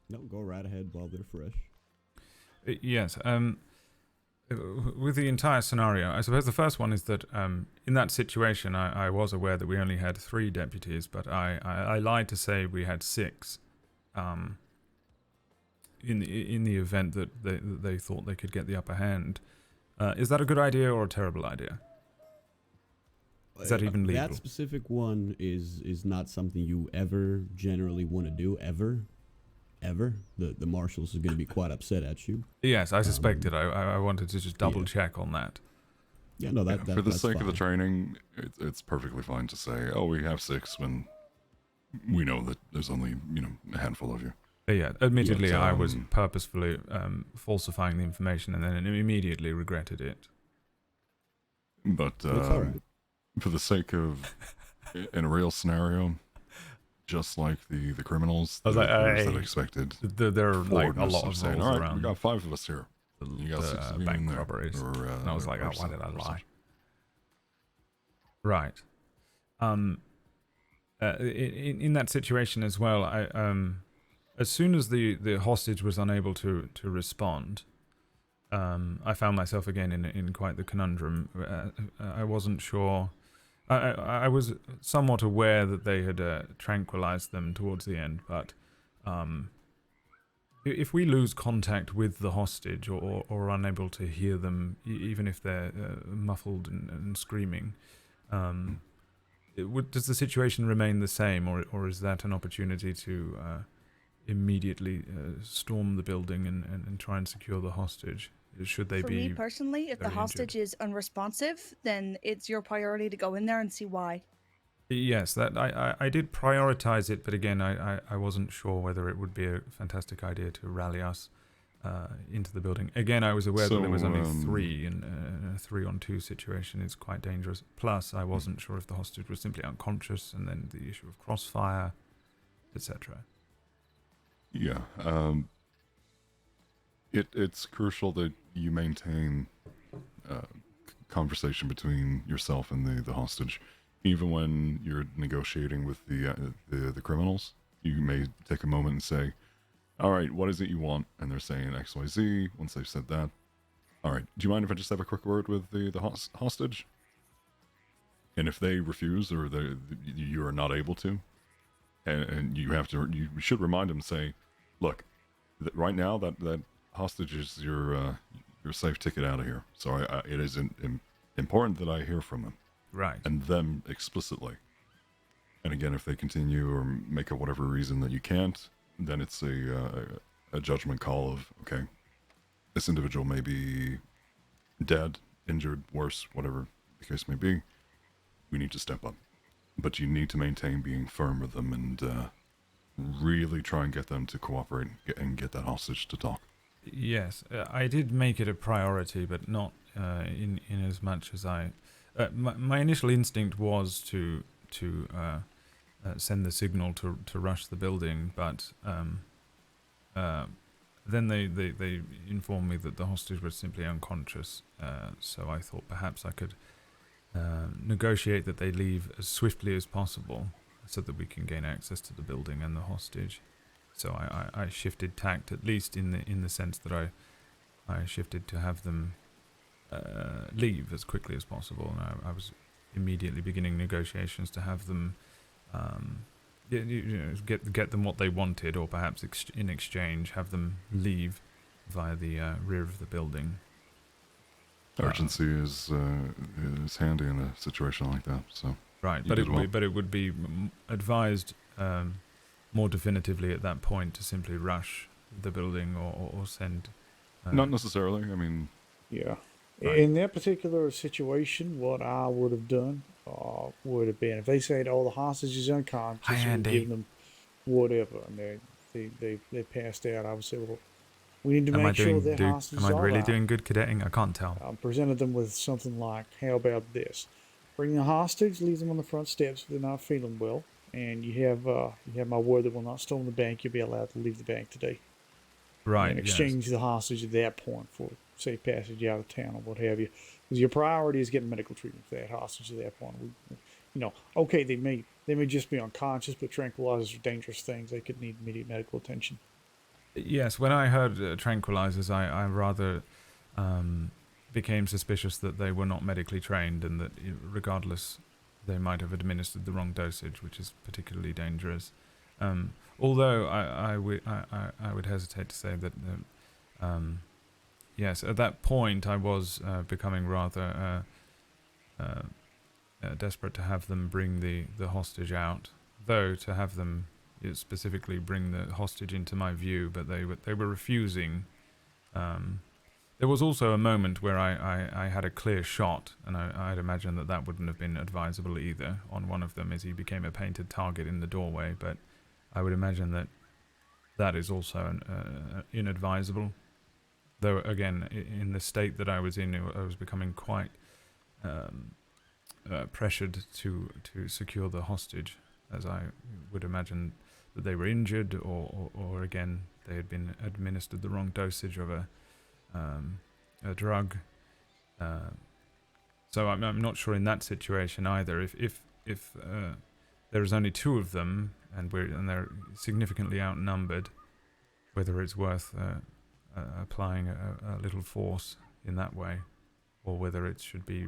No, go right ahead while they're fresh. Yes. With the entire scenario, I suppose the first one is that in that situation, I was aware that we only had 3 deputies, but I lied to say we had 6. In the event that they thought they could get the upper hand, is that a good idea or a terrible idea? Is that even legal? That specific one is not something you ever generally want to do, ever. The marshals are going to be quite upset at you. Yes, I suspected. I wanted to just double check on that. Yeah, no, that for the that's sake of the fine. training, it's perfectly fine to say, oh, we have 6 when we know that there's only, a handful of you. Yeah, admittedly, But, I was purposefully falsifying the information and then immediately regretted it. But It's all right. for the sake of, in a real scenario, just like the criminals, I was like, that expected. There are like a lot of saying, rules all right, around. we got 5 of us here. You got 6 of you bank in there. robberies. Or, And I was like, or oh, why did I or lie? such. Right. In that situation as well, as soon as the hostage was unable to respond, I found myself again in quite the conundrum. I wasn't sure. I was somewhat aware that they had tranquilized them towards the end, but if we lose contact with the hostage or are unable to hear them, even if they're muffled and screaming, does the situation remain the same, or is that an opportunity to immediately storm the building and try and secure the hostage? Should they For be? me personally, if the very hostage is unresponsive, then it's your priority to go in there and see why. Yes, that I did prioritize it, but again, I wasn't sure whether it would be a fantastic idea to rally us into the building. Again, I was aware that there was only 3, and a 3-on-2 situation is quite dangerous. Plus, I wasn't sure if the hostage was simply unconscious, and then the issue of crossfire, etc. Yeah. It's crucial that you maintain conversation between yourself and the hostage. Even when you're negotiating with the criminals, you may take a moment and say, all right, what is it you want? And they're saying XYZ. Once they've said that, all right, do you mind if I just have a quick word with the hostage? And if they refuse or you are not able to, and you should remind them and say, look, right now that hostage is your safe ticket out of here. So it is important that I hear from them. Right. And them explicitly. And again, if they continue or make up whatever reason that you can't, then it's a judgment call of, okay, this individual may be dead, injured, worse, whatever the case may be, we need to step up. But you need to maintain being firm with them and really try and get them to cooperate and get that hostage to talk. Yes, I did make it a priority, but not in as much as I. My initial instinct was to send the signal to rush the building, but then they informed me that the hostage was simply unconscious. So I thought perhaps I could negotiate that they leave as swiftly as possible, so that we can gain access to the building and the hostage. So I shifted tact, at least in the sense that I shifted to have them leave as quickly as possible. And I was immediately beginning negotiations to have them get them what they wanted, or perhaps in exchange have them leave via the rear of the building. Urgency is handy in a situation like that. So right, but it would be advised more definitively at that point to simply rush the building or send. Not necessarily. I mean, yeah. Right. In that particular situation, what I would have done would have been if they said, "Oh, the hostage is unconscious," Hi, and Andy. give them whatever, and they passed out. I would say, "Well, we need to make sure that hostage is Am I all really right." doing good cadetting? I can't tell. I presented them with something like, "How about this? Bring the hostage, leave them on the front steps if they're not feeling well, and you have my word that we'll not storm the bank. You'll be allowed to leave the bank today." Right. And exchange the hostage at that point for safe passage out of town or what have you. Because your priority is getting medical treatment for that hostage at that point. Okay, they may just be unconscious, but tranquilizers are dangerous things. They could need immediate medical attention. Yes, when I heard tranquilizers, I rather became suspicious that they were not medically trained, and that regardless, they might have administered the wrong dosage, which is particularly dangerous. Although I would hesitate to say that. Yes, at that point I was becoming rather desperate to have them bring the hostage out, though to have them specifically bring the hostage into my view, but they were refusing. There was also a moment where I had a clear shot, and I'd imagine that wouldn't have been advisable either on one of them, as he became a painted target in the doorway, but I would imagine that is also inadvisable. Though, again, in the state that I was in, I was becoming quite pressured to secure the hostage, as I would imagine that they were injured, or again, they had been administered the wrong dosage of a drug. So I'm not sure in that situation either. If there is only two of them and they're significantly outnumbered, whether it's worth applying a little force in that way, or whether it should be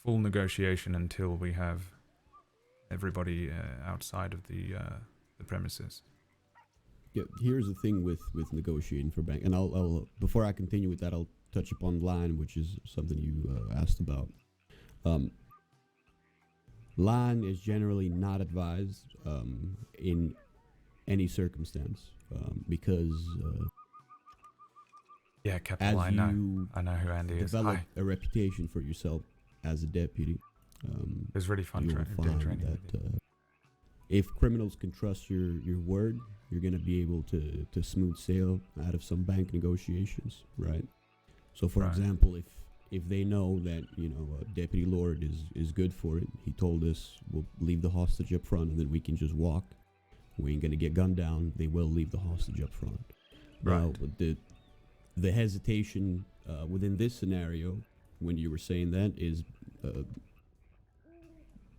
full negotiation until we have everybody outside of the premises. Yeah, here's the thing with negotiating for bank, and I'll before I continue with that, I'll touch upon line, which is something you asked about. Line is generally not advised in any circumstance because yeah, Captain, as I know who Andy is. Develop Hi. a reputation for yourself as a deputy. It was really fun you'll find training that if criminals can trust your word, you're going to be able to smooth sail out of some bank negotiations, right? So, for example, if they know that Deputy Lorde is good for it, he told us we'll leave the hostage up front and then we can just walk. We ain't going to get gunned down. They will leave the hostage up front. Right. Now, the hesitation within this scenario, when you were saying that, is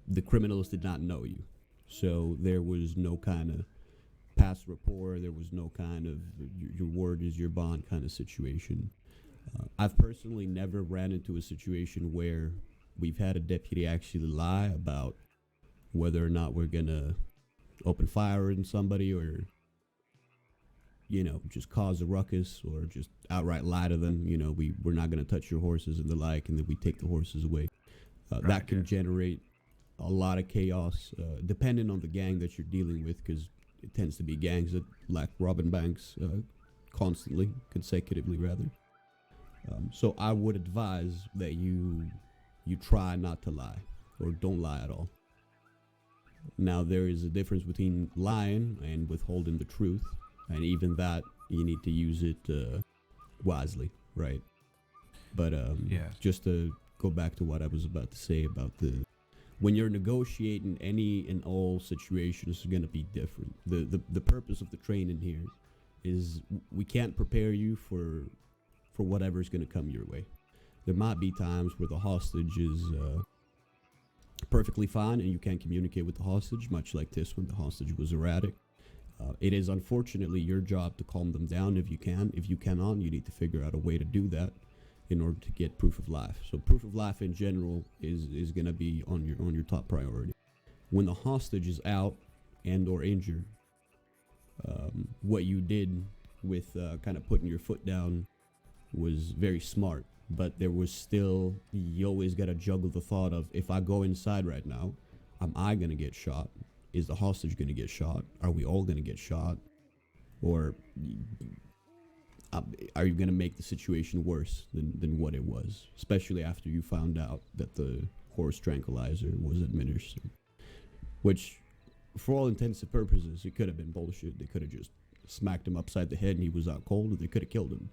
the criminals did not know you. So there was no kind of past rapport. There was no kind of your word is your bond kind of situation. I've personally never ran into a situation where we've had a deputy actually lie about whether or not we're going to open fire on somebody or, just cause a ruckus or just outright lie to them. We're not going to touch your horses and the like, and then we take the horses away. That can generate a lot of chaos, depending on the gang that you're dealing with, because it tends to be gangs that, like robbing banks, constantly, consecutively rather. So I would advise that you try not to lie, or don't lie at all. Now, there is a difference between lying and withholding the truth, and even that you need to use it wisely, right? But just to go back to what I was about to say about when you're negotiating, any and all situations are going to be different. The purpose of the training here is we can't prepare you for whatever's going to come your way. There might be times where the hostage is perfectly fine and you can't communicate with the hostage, much like this one. The hostage was erratic. It is unfortunately your job to calm them down if you can. If you cannot, you need to figure out a way to do that in order to get proof of life. So proof of life in general is going to be on your top priority. When the hostage is out and or injured, what you did with kind of putting your foot down was very smart, but there was still, you always got to juggle the thought of, if I go inside right now, am I going to get shot? Is the hostage going to get shot? Are we all going to get shot? Or are you going to make the situation worse than what it was? Especially after you found out that the horse tranquilizer was administered. Which, for all intents and purposes, it could have been bullshit. They could have just smacked him upside the head and he was out cold, or they could have killed him.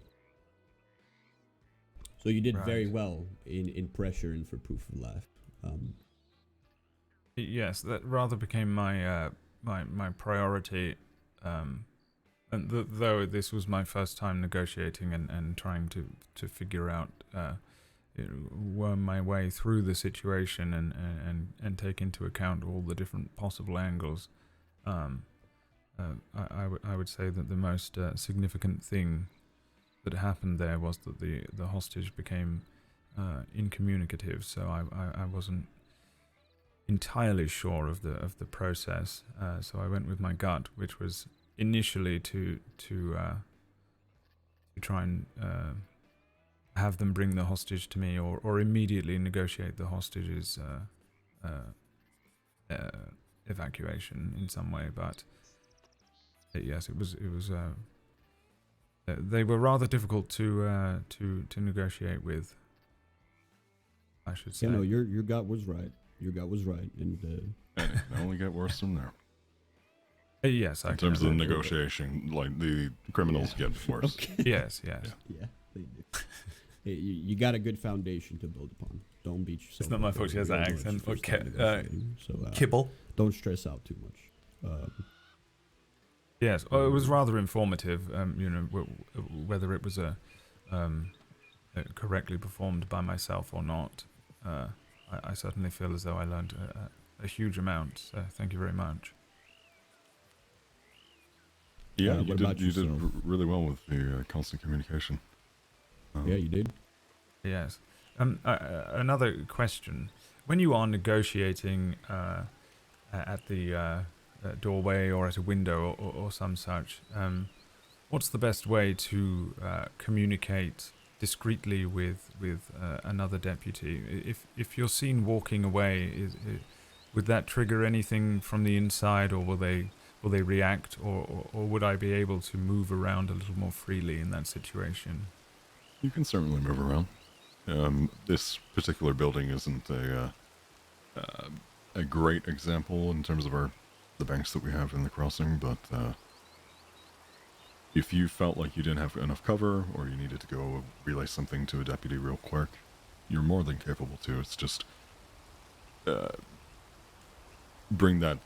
So you did very well in pressuring for proof of life. Yes, that rather became my my priority. And though this was my first time negotiating and trying to figure out worm my way through the situation and take into account all the different possible angles, I would say that the most significant thing that happened there was that the hostage became incommunicative. So I wasn't entirely sure of the process. So I went with my gut, which was initially to try and have them bring the hostage to me, or immediately negotiate the hostage's evacuation in some way. But yes, it was they were rather difficult to negotiate with, I should say. Yeah, no, your gut was right. Your gut was right, and it only get worse from there. Yes, in terms of the negotiation, like the criminals get worse. Okay. Yes. Yeah, they do. Hey, you got a good foundation to build upon. Don't beat yourself. It's not my up fault she has over that it. accent. It's Okay, just negotiating. So, kibble. Don't stress out too much. Yes, well, it was rather informative. Whether it was correctly performed by myself or not, I certainly feel as though I learned a huge amount. So thank you very much. Yeah, you did really well with the constant communication. Yeah, you did. Yes. Another question: when you are negotiating at the doorway or at a window or some such, what's the best way to communicate discreetly with another deputy? If you're seen walking away, would that trigger anything from the inside, or will they react, or would I be able to move around a little more freely in that situation? You can certainly move around. This particular building isn't a great example in terms of the banks that we have in the crossing, but if you felt like you didn't have enough cover, or you needed to go relay something to a deputy real quick, you're more than capable to. It's just bring that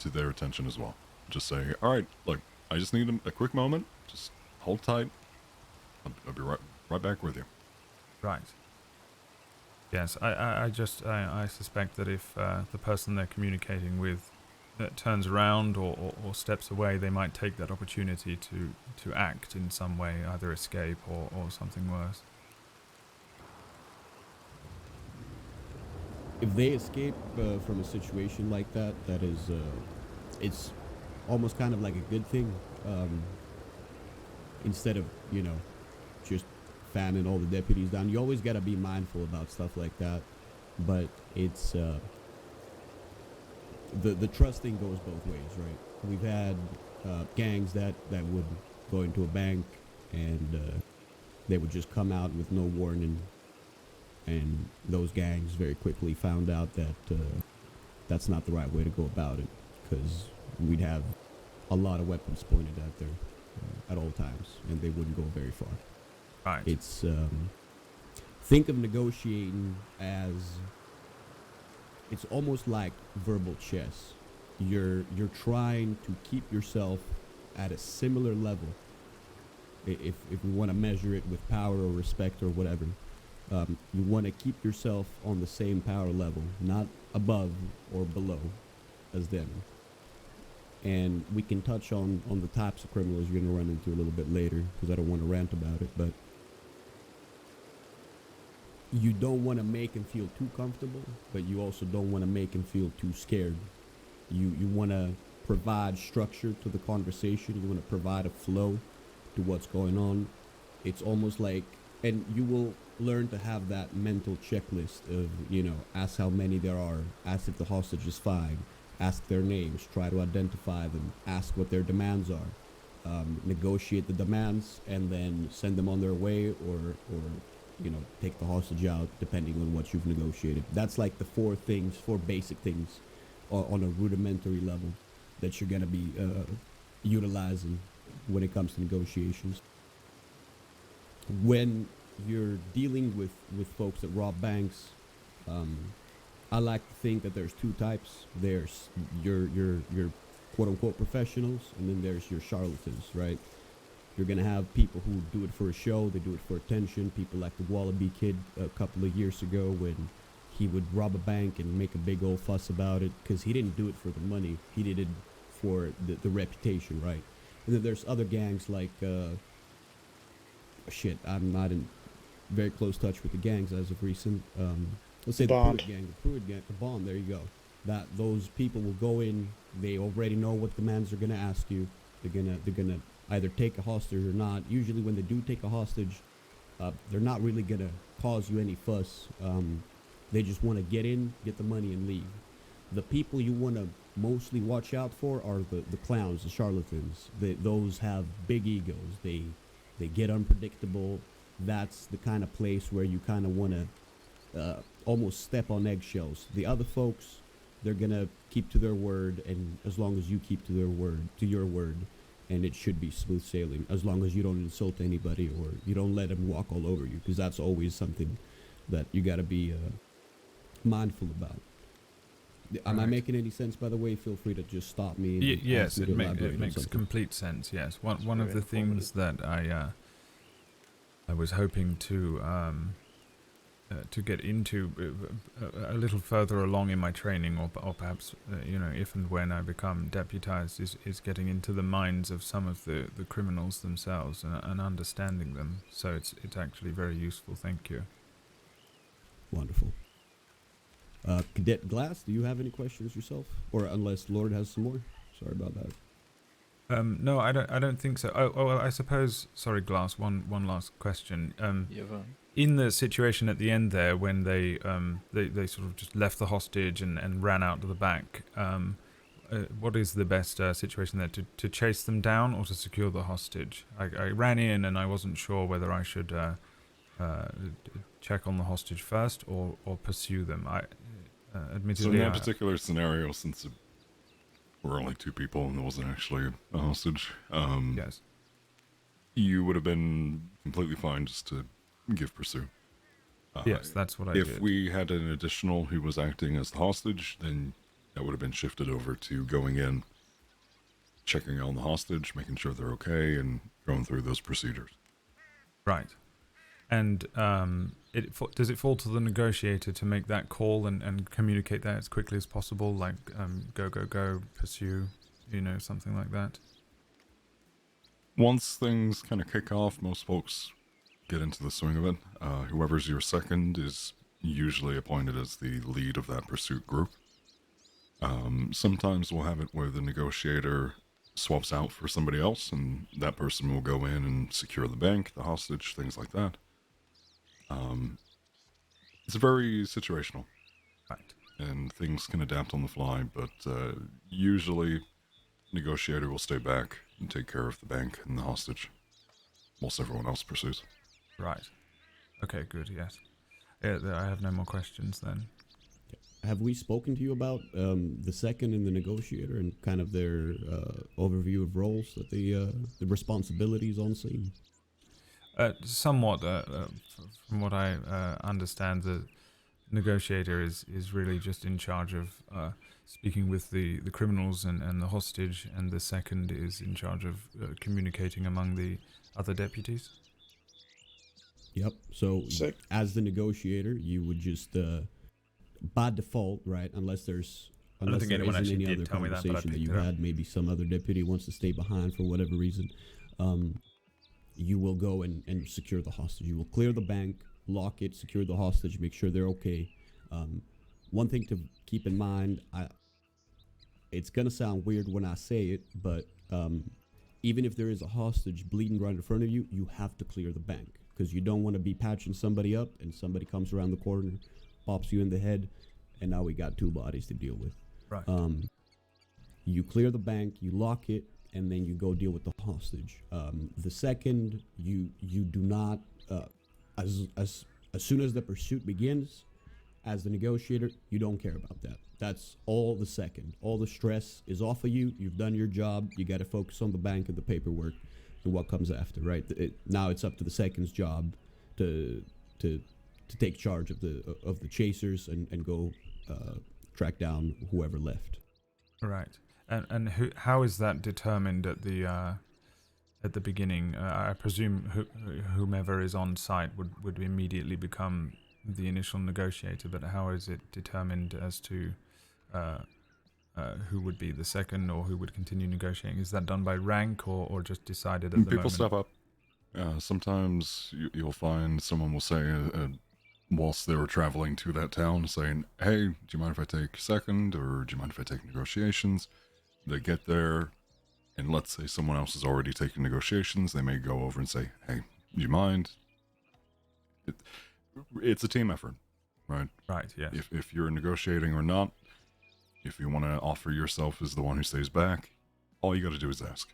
to their attention as well. Just say, all right, look, I just need a quick moment. Just hold tight. I'll be right back with you. Right. Yes, I suspect that if the person they're communicating with turns around or steps away, they might take that opportunity to act in some way, either escape or something worse. If they escape from a situation like that, that is, it's almost kind of like a good thing. Instead of, just fanning all the deputies down. You always got to be mindful about stuff like that. But it's, the trust thing goes both ways, right? We've had gangs that would go into a bank, and they would just come out with no warning. And those gangs very quickly found out that that's not the right way to go about it, because we'd have a lot of weapons pointed at there at all times, and they wouldn't go very far. Right. It's think of negotiating as it's almost like verbal chess. You're trying to keep yourself at a similar level. If we want to measure it with power or respect or whatever, you want to keep yourself on the same power level, not above or below as them. And we can touch on the types of criminals you're going to run into a little bit later, because I don't want to rant about it, but you don't want to make him feel too comfortable, but you also don't want to make him feel too scared. You want to provide structure to the conversation. You want to provide a flow to what's going on. It's almost like, and you will learn to have that mental checklist of, ask how many there are, ask if the hostage is fine, ask their names, try to identify them, ask what their demands are, negotiate the demands, and then send them on their way, or take the hostage out, depending on what you've negotiated. That's like the four basic things on a rudimentary level that you're going to be utilizing when it comes to negotiations. When you're dealing with folks that rob banks, I like to think that there's two types. There's your quote-unquote professionals, and then there's your charlatans, right? You're going to have people who do it for a show, they do it for attention. People like the Wallaby Kid a couple of years ago, when he would rob a bank and make a big old fuss about it, because he didn't do it for the money, he did it for the reputation, right? And then there's other gangs like, I'm not in very close touch with the gangs as of recent. Let's say the Pruitt gang, the Bond, there you go. That those people will go in, they already know what demands they're going to ask you. They're gonna either take a hostage or not. Usually when they do take a hostage, they're not really going to cause you any fuss. They just want to get in, get the money, and leave. The people you want to mostly watch out for are the clowns, the charlatans. Those have big egos. They get unpredictable. That's the kind of place where you kind of want to almost step on eggshells. The other folks, they're going to keep to their word, and as long as you keep to your word, and it should be smooth sailing, as long as you don't insult anybody or you don't let them walk all over you, because that's always something that you got to be mindful about. Am I making any sense, by the way? Feel free to just stop me. And yes, ask me it to elaborate on makes something. complete sense. Yes, one of the things that I was hoping to get into a little further along in my training, or perhaps if and when I become deputized, is getting into the minds of some of the criminals themselves and understanding them. So it's actually very useful. Thank you. Wonderful. Cadet Glass, do you have any questions yourself? Or unless Lorde has some more? Sorry about that. No, I don't think so. Oh, well, I suppose. Sorry, Glass. One last question. In the situation at the end there, when they sort of just left the hostage and ran out to the back, what is the best situation there? To chase them down or to secure the hostage? I ran in and I wasn't sure whether I should check on the hostage first or pursue them. Admittedly, so in that particular scenario, since we're only two people and there wasn't actually a hostage, yes, you would have been completely fine just to give pursuit. Yes, that's what I did. If we had an additional who was acting as the hostage, then that would have been shifted over to going in, checking on the hostage, making sure they're okay, and going through those procedures. Right. And does it fall to the negotiator to make that call and communicate that as quickly as possible, like go, pursue, something like that? Once things kind of kick off, most folks get into the swing of it. Whoever's your second is usually appointed as the lead of that pursuit group. Sometimes we'll have it where the negotiator swaps out for somebody else, and that person will go in and secure the bank, the hostage, things like that. It's very situational. Right. And things can adapt on the fly, but usually negotiator will stay back take care of the bank and the hostage, whilst everyone else pursues. Right. Okay, good, yes. Yeah, I have no more questions then. Have we spoken to you about the second and the negotiator and kind of their overview of roles, that the responsibilities on scene? Somewhat, from what I understand, the negotiator is really just in charge of speaking with the criminals and the hostage, and the second is in charge of communicating among the other deputies. Yep. So as the negotiator, you would just, by default, right? Unless there think anyone isn't actually any did other tell me that, but I conversation that picked you it up. had, maybe some other deputy wants to stay behind for whatever reason, you will go and secure the hostage. You will clear the bank, lock it, secure the hostage, make sure they're okay. One thing to keep in mind, it's gonna sound weird when I say it, but even if there is a hostage bleeding right in front of you, you have to clear the bank, because you don't want to be patching somebody up and somebody comes around the corner, pops you in the head, and now we got 2 bodies to deal with. Right. You clear the bank, you lock it, and then you go deal with the hostage. The second, you do not, as soon as the pursuit begins, as the negotiator, you don't care about that. That's all the second. All the stress is off of you. You've done your job. You got to focus on the bank and the paperwork and what comes after, right? Now it's up to the second's job to take charge of the chasers and go track down whoever left. Right. And how is that determined at the beginning? I presume whomever is on site would immediately become the initial negotiator, but how is it determined as to who would be the second or who would continue negotiating? Is that done by rank or just decided at the People moment? step up. Sometimes you'll find someone will say, whilst they were traveling to that town, saying, "Hey, do you mind if I take second, or do you mind if I take negotiations?" They get there, and let's say someone else is already taking negotiations. They may go over and say, "Hey, do you mind?" It's a team effort, right? Right, yes. If you're negotiating or not, if you want to offer yourself as the one who stays back, all you got to do is ask.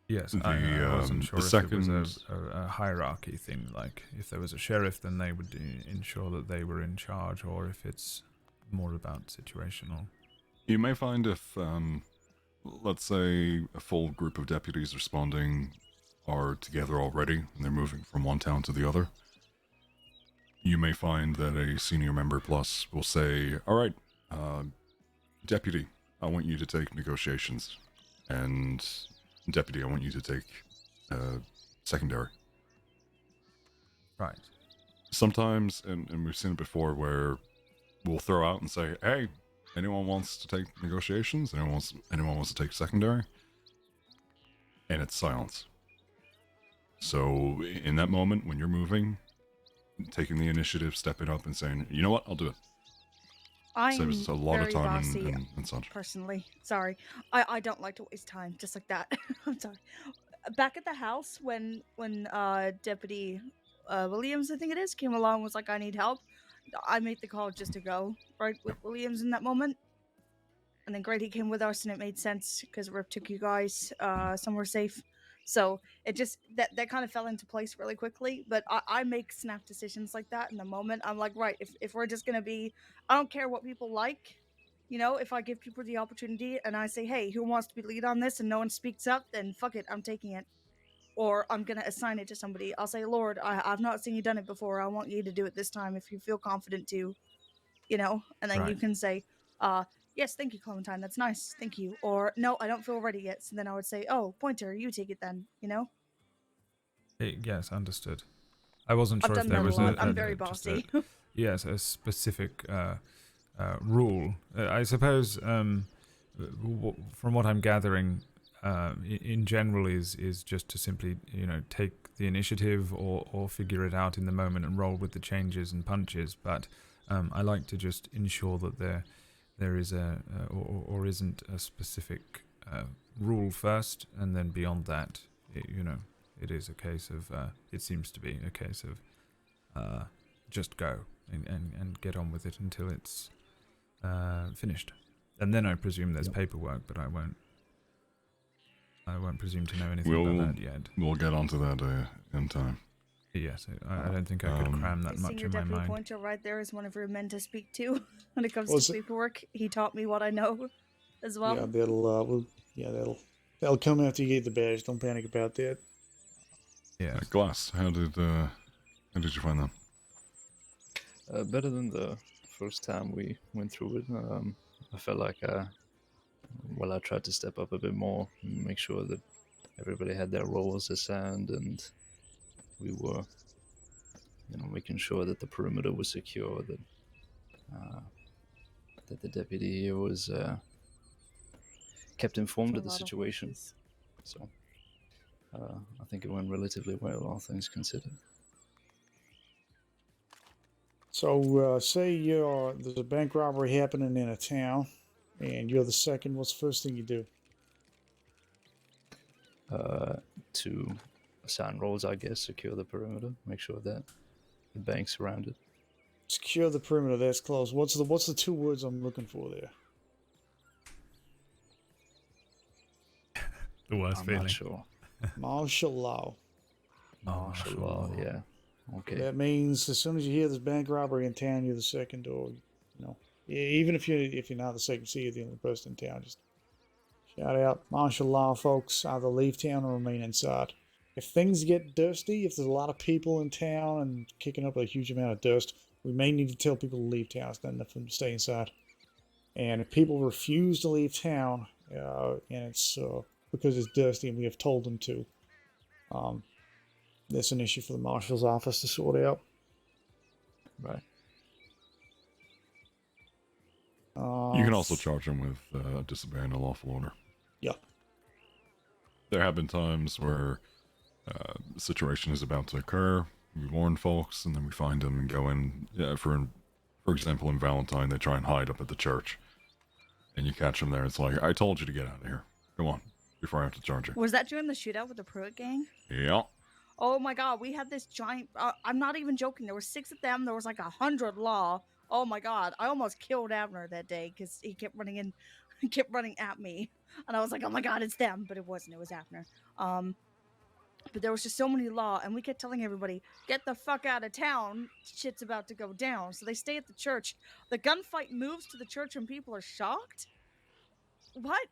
Yes, I wasn't sure the if second, it was a hierarchy thing, like if there was a sheriff, then they would ensure that they were in charge, or if it's more about situational. You may find if, let's say, a full group of deputies responding are together already, and they're moving from one town to the other, you may find that a senior member plus will say, "All right, deputy, I want you to take negotiations, and deputy, I want you to take secondary." Right. Sometimes, and we've seen it before, where we'll throw out and say, "Hey, anyone wants to take negotiations? Anyone wants to take secondary?" And it's silence. So in that moment, when you're moving, taking the initiative, stepping up and saying, "You know what, I'll do it." I'm Saves a lot of very time bossy, and such. personally. Sorry, I don't like to waste time just like that. I'm sorry. Back at the house, when Deputy Williams, I think it is, came along and was like, "I need help," I made the call just to go right with Williams in that moment. And then Grady came with us, and it made sense because Rip took you guys somewhere safe. So it just that kind of fell into place really quickly. But I make snap decisions like that in the moment. I'm like, right, if we're just gonna be, I don't care what people like, you know, if I give people the opportunity and I say, "Hey, who wants to be lead on this?" and no one speaks up, then fuck it, I'm taking it. Or I'm gonna assign it to somebody. I'll say, "Lord, I've not seen you done it before. I want you to do it this time if you feel confident to," you know, and then you Right. can say, "Yes, thank you, Clementine, that's nice, thank you," or "No, I don't feel ready yet," so then I would say, "Oh, Pointer, you take it then," you know. Yes, understood. I wasn't I've sure if done there that a was lot. I'm a very just bossy. yes, a specific rule. I suppose from what I'm gathering, in general is just to simply take the initiative or figure it out in the moment and roll with the changes and punches. But I like to just ensure that there is or isn't a specific rule first, and then beyond that, it is a case of it seems to be a case of just go and get on with it until it's finished. And then I presume there's paperwork, but I won't I won't presume to know anything about that yet. We'll get onto that in time. Yes, I don't think I could cram that The much senior in my deputy mind. pointer right there is one of your men to speak to when it comes Well, to paperwork. He taught me what I know as well. Yeah, that'll come after you get the badge. Don't panic about that. Yeah. Glass, how did you find that? Better than the first time we went through it. I felt like I tried to step up a bit more, and make sure that everybody had their roles assigned, and we were, making sure that the perimeter was secure, that the deputy here was kept informed of the situation. So I think it went relatively well, all things considered. So, say there's a bank robbery happening in a town, and you're the second. What's the first thing you do? To assign roles, I guess, secure the perimeter, make sure that the bank's surrounded. Secure the perimeter. That's close. What's the 2 words I'm looking for there? The worst I'm feeling. not sure. Martial law. Martial law, yeah. Okay. That means as soon as you hear there's bank robbery in town, you're the second, or even if you're not the second, see you're the only person in town. Just shout out, martial law, folks. Either leave town or remain inside. If things get dusty, if there's a lot of people in town and kicking up a huge amount of dust, we may need to tell people to leave town. It's not enough for them to stay inside. And if people refuse to leave town, and it's because it's dusty and we have told them to, that's an issue for the marshal's office to sort out. Right. You can also charge them with disobeying a lawful order. Yeah. There have been times where a situation is about to occur. We warn folks, and then we find them and go in. Yeah, for example, in Valentine, they try and hide up at the church, and you catch them there. It's like, I told you to get out of here. Come on, before I have to charge you. Was that during the shootout with the Pruitt gang? Yeah. Oh my god, we had this giant. I'm not even joking. There were 6 of them. There was like 100 law. Oh my god, I almost killed Abner that day because he kept running in, he kept running at me, and I was like, oh my god, it's them, but it wasn't. It was Abner. But there was just so many law, and we kept telling everybody, get the fuck out of town. Shit's about to go down. So they stay at the church. The gunfight moves to the church, and people are shocked. What?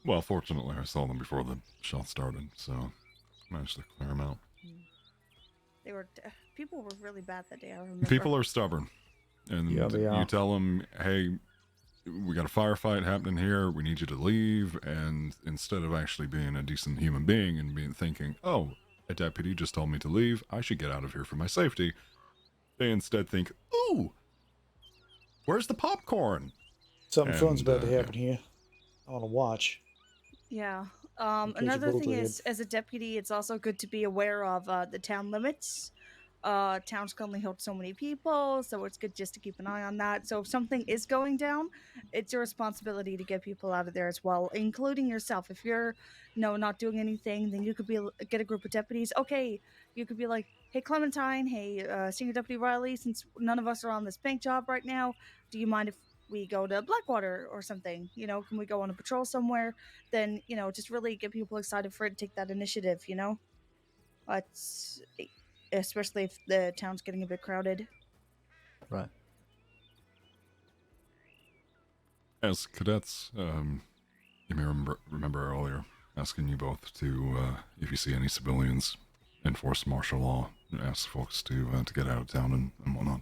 Well, fortunately, I saw them before the shot started, so managed to clear them out. They were people were really bad that day. I remember. People are stubborn, and Yeah, they are. you tell them, "Hey, we got a firefight happening here. We need you to leave." And instead of actually being a decent human being and thinking, "Oh, a deputy just told me to leave. I should get out of here for my safety," they instead think, "Ooh, where's the popcorn?" Something fun's about to happen here. I want to watch. Yeah. case you Another both thing did. is, as a deputy, it's also good to be aware of the town limits. Towns can only hold so many people, so it's good just to keep an eye on that. So if something is going down, it's your responsibility to get people out of there as well, including yourself. If you're, not doing anything, then you could get a group of deputies. Okay, you could be like, hey Clementine, hey Senior Deputy Riley, since none of us are on this bank job right now, do you mind if we go to Blackwater or something? Can we go on a patrol somewhere? Then, just really get people excited for it and take that initiative, It's, especially if the town's getting a bit crowded. Right. As cadets, you may remember earlier asking you both to, if you see any civilians, enforce martial law, and ask folks to get out of town and whatnot.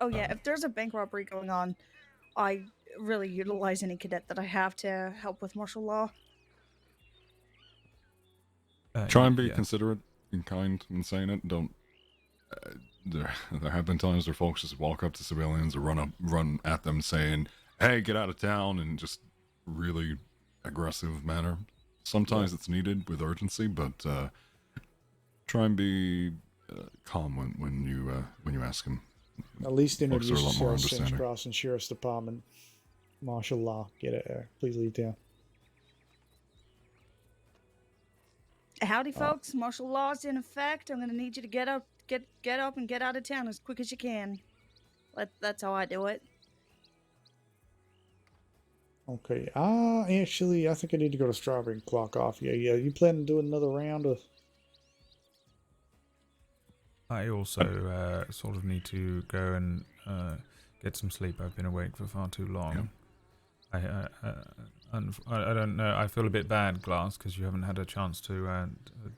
Oh yeah, if there's a bank robbery going on, I really utilize any cadet that I have to help with martial law. Try and be considerate and kind in saying it. Don't. There have been times where folks just walk up to civilians or run at them saying, "Hey, get out of town," in just really aggressive manner. Sometimes it's needed with urgency, but try and be calm when you ask them. At least Folks are a introduce lot more yourself, Saints understanding. Cross and Sheriff's Department. Martial law. Get it. Please leave town. Howdy, folks. Martial law's in effect. I'm gonna need you to get up and get out of town as quick as you can. That's how I do it. Okay. Actually, I think I need to go to Strawberry and clock off. Yeah. You planning to do another round of? I also sort of need to go and get some sleep. I've been awake for far too long. I don't know. I feel a bit bad, Glass, because you haven't had a chance to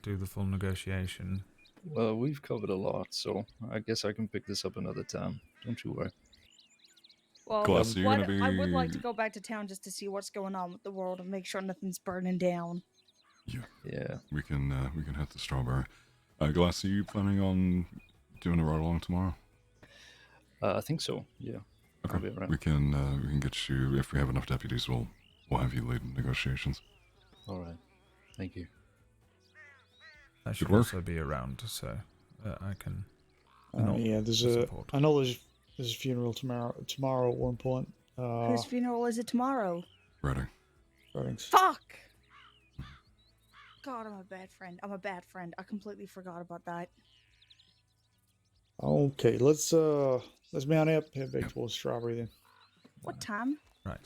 do the full negotiation. Well, we've covered a lot, so I guess I can pick this up another time. Don't you worry. Well, Glass, you're gonna be... I would like to go back to town just to see what's going on with the world and make sure nothing's burning down. Yeah. We can head to Strawberry. Glass, are you planning on doing a ride along tomorrow? I think so. Yeah. Okay. I'll be around. We can get you, if we have enough deputies, we'll have you lead negotiations. All right. Thank you. I should work. also be around, so I can. Yeah, there's I know there's a funeral tomorrow at one point. Whose funeral is it tomorrow? Redding's. Fuck! God, I'm a bad friend. I completely forgot about that. Okay, let's mount up, head back towards Strawberry then. What time? Right.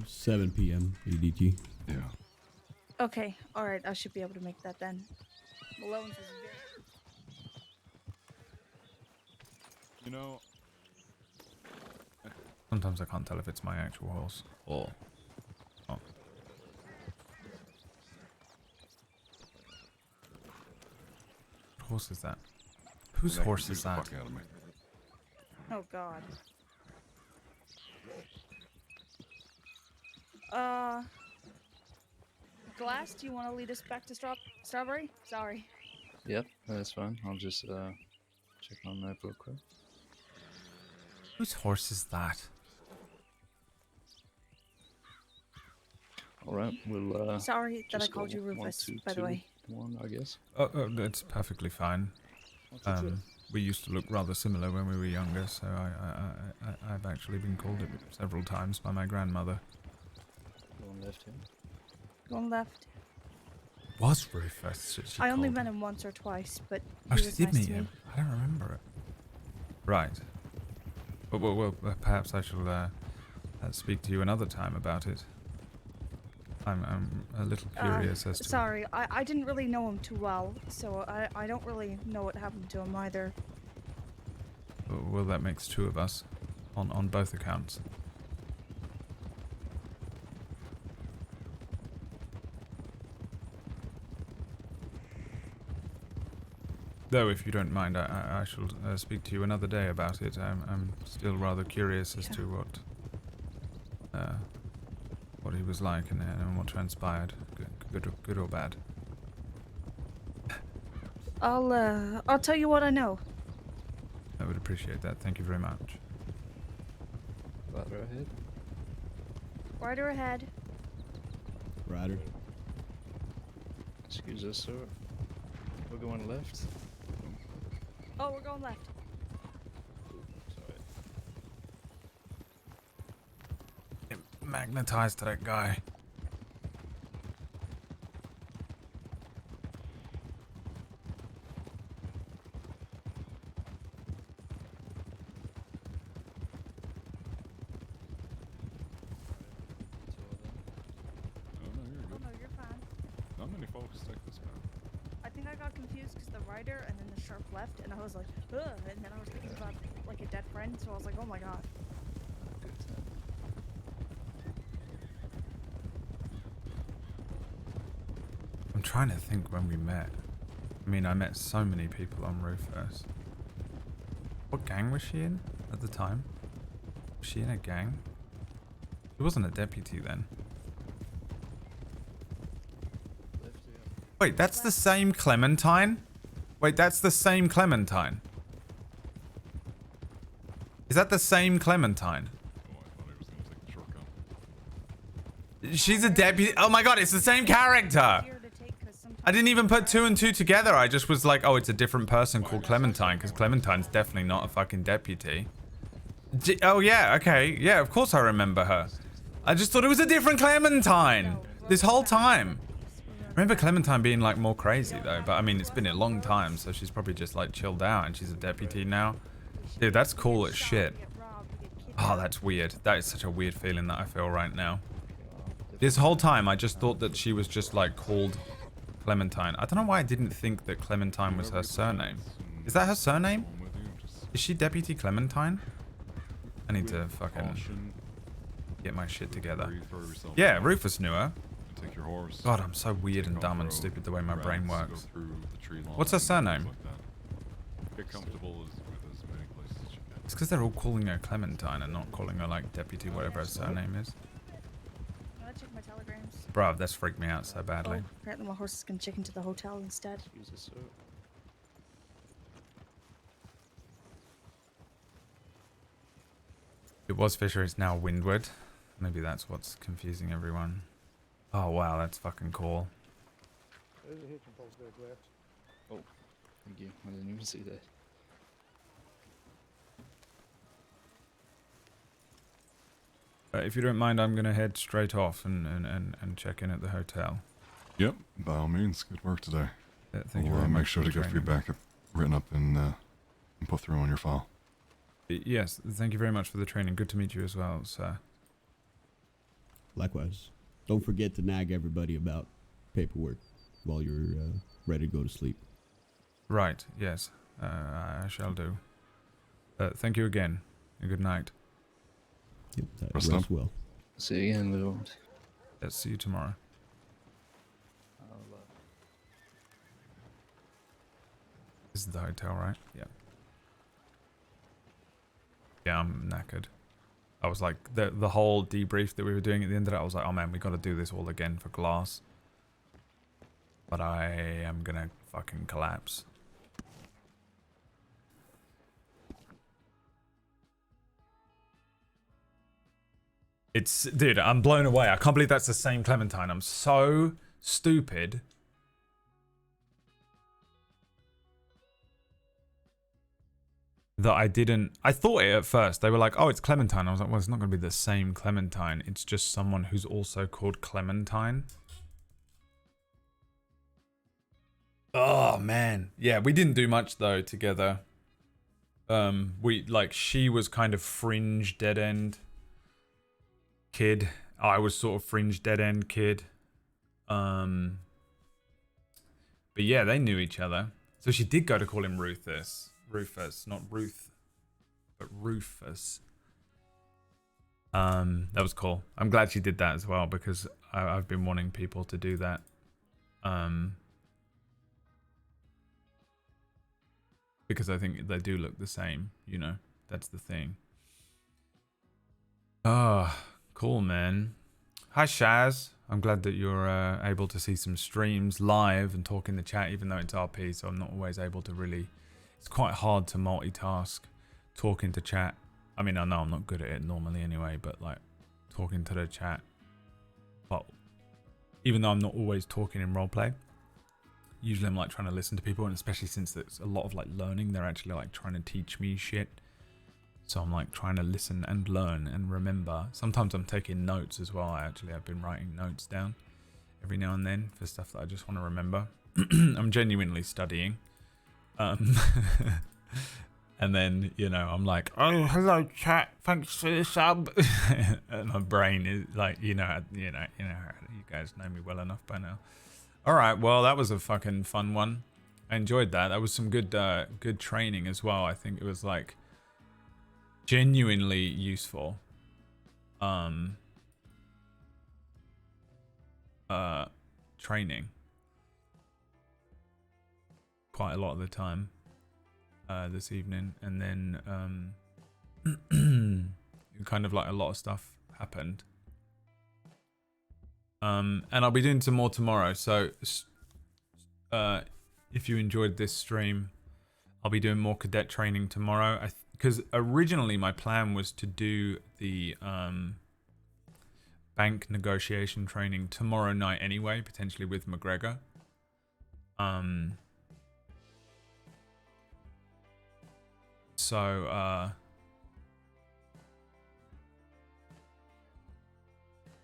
7 p.m. EDT. Yeah. Okay, alright, I should be able to make that then. Malone's is very... You know... Sometimes I can't tell if it's my actual horse or not. What horse is that? Whose horse is that? Oh god. Glass, do you want to lead us back to Strawberry? Sorry. Yep, that's fine. I'll just check my map real quick. Whose horse is that? All right, we'll. Sorry that I just called go you Rufus, 1, 2, by the 2, way. 1, I guess. Oh, it's perfectly fine. We used to look rather similar when we were younger, so I've actually been called it several times by my grandmother. Going left here. Going left. Was Rufus? She I only called met him once or twice, but Oh, he she was did nice meet to him. me. I don't remember it. Right. Well, perhaps I shall speak to you another time about it. I'm a little curious as to... Sorry, I didn't really know him too well, so I don't really know what happened to him either. Well, that makes two of us, on both accounts. Though, if you don't mind, I shall speak to you another day about it. I'm still rather curious as to what he was like and what transpired, good or bad. I'll tell you what I know. I would appreciate that. Thank you very much. Rider ahead. Rider ahead. Rider. Excuse us, sir. We're going left. Oh, we're going left. Magnetized to that guy. Oh no, you're fine. Not many folks take this path. I think I got confused because the rider and then the sharp left, and I was like, ugh, and then I was thinking about like a dead friend, so I was like, oh my god. I'm trying to think when we met. I mean, I met so many people on Rufus. What gang was she in at the time? Was she in a gang? She wasn't a deputy then. Wait, that's the same Clementine? Wait, that's the same Clementine. Is that the same Clementine? She's a deputy. Oh my god, it's the same character. I didn't even put 2 and 2 together. I just was like, oh, it's a different person called Clementine, because Clementine's definitely not a fucking deputy. Oh yeah, okay. Yeah, of course I remember her. I just thought it was a different Clementine this whole time. I remember Clementine being like more crazy though, but I mean, it's been a long time, so she's probably just like chilled out and she's a deputy now. Dude, that's cool as shit. Oh, that's weird. That is such a weird feeling that I feel right now. This whole time, I just thought that she was just like called Clementine. I don't know why I didn't think that Clementine was her surname. Is that her surname? Is she Deputy Clementine? I need to fucking get my shit together. Yeah, Rufus knew her. Take your horse. God, I'm so weird and dumb and stupid the way my brain works. What's her surname? Get comfortable with as many places as you can. It's because they're all calling her Clementine and not calling her like Deputy whatever her surname is. I check my telegrams. Bruv, that's freaked me out so badly. Oh, apparently my horse is gonna check into the hotel instead. It was Fisher, it's now Windward. Maybe that's what's confusing everyone. Oh wow, that's fucking cool. There's a hitching post there, Glass. Oh, thank you. I didn't even see that. If you don't mind, I'm gonna head straight off and check in at the hotel. Yep, by all means. Good work today. Yeah, thank you We'll very much make sure for to the get training. feedback written up and put through on your file. Yes, thank you very much for the training. Good to meet you as well, sir. Likewise. Don't forget to nag everybody about paperwork while you're ready to go to sleep. Right, yes, I shall do. Thank you again, and good night. Yep, Rest rest up. well. See you again, Lord. Let's see you tomorrow. This is the hotel, right? Yeah. Yeah, I'm knackered. I was like, the whole debrief that we were doing at the end of it, I was like, oh man, we got to do this all again for Glass. But I am gonna fucking collapse. Dude, I'm blown away. I can't believe that's the same Clementine. I'm so stupid. That I thought it at first. They were like, oh, it's Clementine. I was like, well, it's not going to be the same Clementine. It's just someone who's also called Clementine. Oh, man. Yeah, we didn't do much, though, together. She was kind of fringe dead-end kid. I was sort of fringe dead-end kid. But yeah, they knew each other. So she did go to call him Rufus, not Ruth, but Rufus. That was cool. I'm glad she did that as well because I've been wanting people to do that. Because I think they do look the same, you know. That's the thing. Oh, cool, man. Hi, Shaz. I'm glad that you're able to see some streams live and talk in the chat, even though it's RP, so I'm not always able to really... It's quite hard to multitask, talking to chat. I mean, I know I'm not good at it normally anyway, but like talking to the chat. But even though I'm not always talking in roleplay, usually I'm like trying to listen to people, and especially since there's a lot of like learning, they're actually like trying to teach me shit. So I'm like trying to listen and learn and remember. Sometimes I'm taking notes as well. I've been writing notes down every now and then for stuff that I just want to remember. I'm genuinely studying. And then, you know, I'm like, oh, hello chat, thanks for the sub. And my brain is like, you guys know me well enough by now. All right, well, that was a fucking fun one. I enjoyed that. That was some good training as well. I think it was like genuinely useful. Training. Quite a lot of the time this evening, and then kind of like a lot of stuff happened, and I'll be doing some more tomorrow, so if you enjoyed this stream, I'll be doing more cadet training tomorrow, because originally my plan was to do the bank negotiation training tomorrow night anyway, potentially with McGregor. So,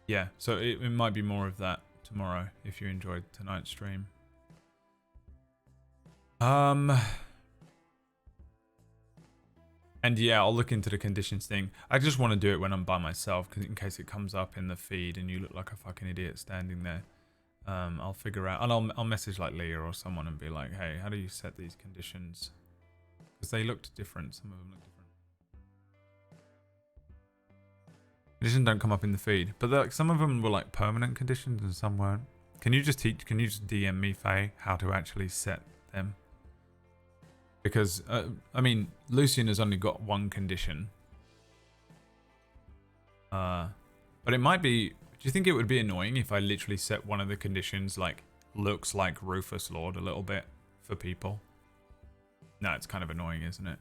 yeah, so it might be more of that tomorrow if you enjoyed tonight's stream. And yeah, I'll look into the conditions thing. I just want to do it when I'm by myself, in case it comes up in the feed and you look like a fucking idiot standing there. I'll figure out, and I'll message like Leah or someone and be like, hey, how do you set these conditions? Because they looked different. Some of them look different. Conditions don't come up in the feed, but like some of them were like permanent conditions and some weren't. Can you just DM me, Faye, how to actually set them? Because, I mean, Lucien has only got one condition. But it might be... Do you think it would be annoying if I literally set one of the conditions, like, looks like Rufus Lorde a little bit for people? No, it's kind of annoying, isn't it?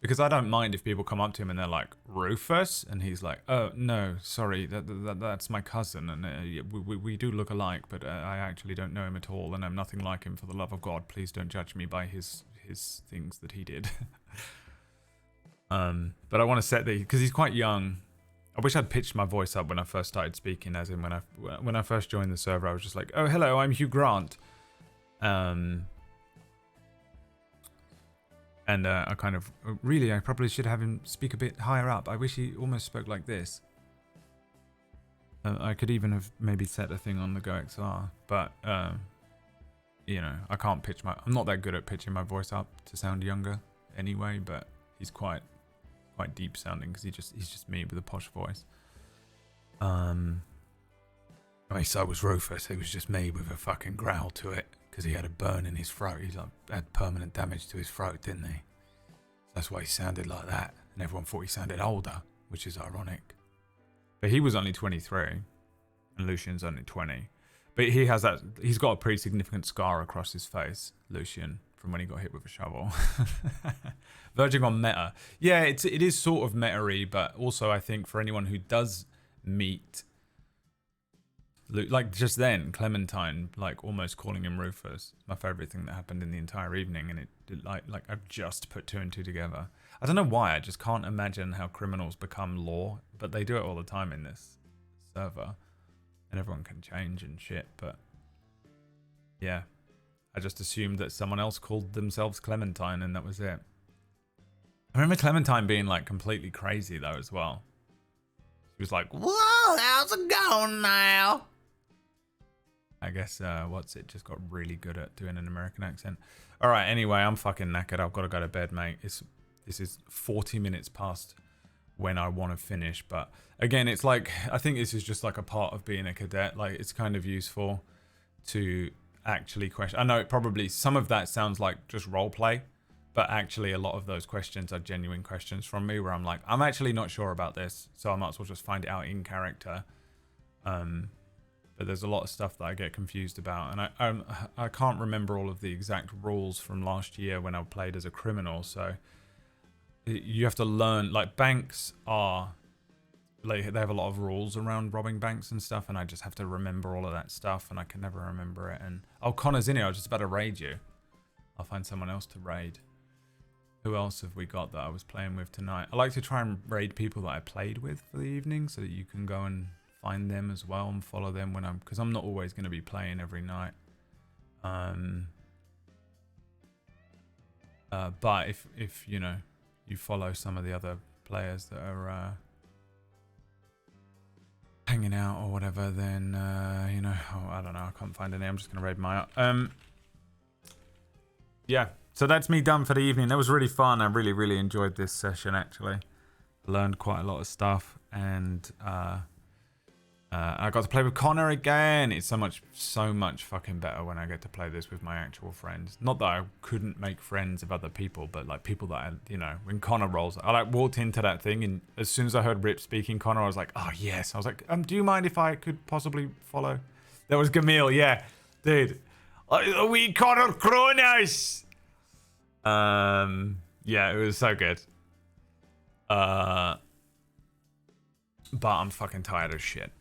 Because I don't mind if people come up to him and they're like, Rufus? And he's like, oh, no, sorry, that's my cousin. And we do look alike, but I actually don't know him at all. And I'm nothing like him, for the love of God. Please don't judge me by his things that he did. But I want to set the... Because he's quite young. I wish I'd pitched my voice up when I first started speaking, as in when I first joined the server, I was just like, oh, hello, I'm Hugh Grant. And I kind of, really, I probably should have him speak a bit higher up. I wish he almost spoke like this. I could even have maybe set a thing on the GoXR, but, you know, I can't pitch I'm not that good at pitching my voice up to sound younger anyway, but he's quite deep sounding because he's just me with a posh voice. I mean, so was Rufus. It was just me with a fucking growl to it. Because he had a burn in his throat. He had permanent damage to his throat, didn't he? That's why he sounded like that. And everyone thought he sounded older, which is ironic. But he was only 23. And Lucien's only 20. But he's got a pretty significant scar across his face, Lucien, from when he got hit with a shovel. Verging on meta. Yeah, it is sort of meta-y, but also I think for anyone who does meet... Like just then, Clementine, like almost calling him Rufus, my favorite thing that happened in the entire evening, and it like I've just put two and two together. I don't know why, I just can't imagine how criminals become law, but they do it all the time in this server, and everyone can change and shit. But yeah, I just assumed that someone else called themselves Clementine, and that was it. I remember Clementine being like completely crazy though as well. She was like, "Whoa, how's it going now?" I guess, just got really good at doing an American accent. Alright, anyway, I'm fucking knackered. I've got to go to bed, mate. This is 40 minutes past when I want to finish. But again, it's like, I think this is just like a part of being a cadet. Like, it's kind of useful to actually question. I know probably some of that sounds like just roleplay, but actually a lot of those questions are genuine questions from me where I'm like, I'm actually not sure about this, so I might as well just find it out in character. But there's a lot of stuff that I get confused about, and I can't remember all of the exact rules from last year when I played as a criminal, so you have to learn, like, banks are, like, they have a lot of rules around robbing banks and stuff, and I just have to remember all of that stuff, and I can never remember it. And oh, Connor's in here. I was just about to raid you. I'll find someone else to raid. Who else have we got that I was playing with tonight? I like to try and raid people that I played with for the evening so that you can go and find them as well and follow them when because I'm not always going to be playing every night. But if you know, you follow some of the other players that are hanging out or whatever, then you know, I don't know, I can't find any. I'm just going to raid my yeah, so that's me done for the evening. That was really fun. I really enjoyed this session, actually. Learned quite a lot of stuff, and I got to play with Connor again. It's so much fucking better when I get to play this with my actual friends. Not that I couldn't make friends of other people, but like people that I, you know, when Connor rolls, I like walked into that thing, and as soon as I heard Rip speaking Connor, I was like, oh yes. I was like, do you mind if I could possibly follow? That was Gamil, yeah, dude. We Connor Kronos. Yeah, it was so good. But I'm fucking tired as shit.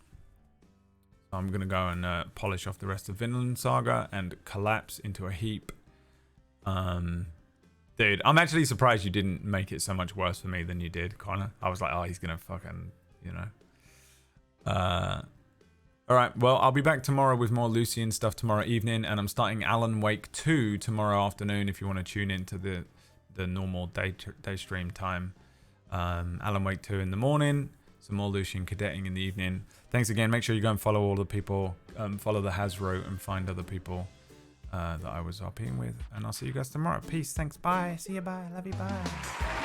I'm gonna go and polish off the rest of Vinland Saga and collapse into a heap. Dude, I'm actually surprised you didn't make it so much worse for me than you did, Connor. I was like, oh, he's gonna fucking, you know. Alright, well, I'll be back tomorrow with more Lucien stuff tomorrow evening, and I'm starting Alan Wake 2 tomorrow afternoon if you want to tune into the normal day stream time. Alan Wake 2 in the morning. Some more Lucien cadetting in the evening. Thanks again. Make sure you go and follow all the people. Follow the Hasro and find other people that I was RPing with. And I'll see you guys tomorrow. Peace. Thanks. Bye. See you. Bye. Love you. Bye.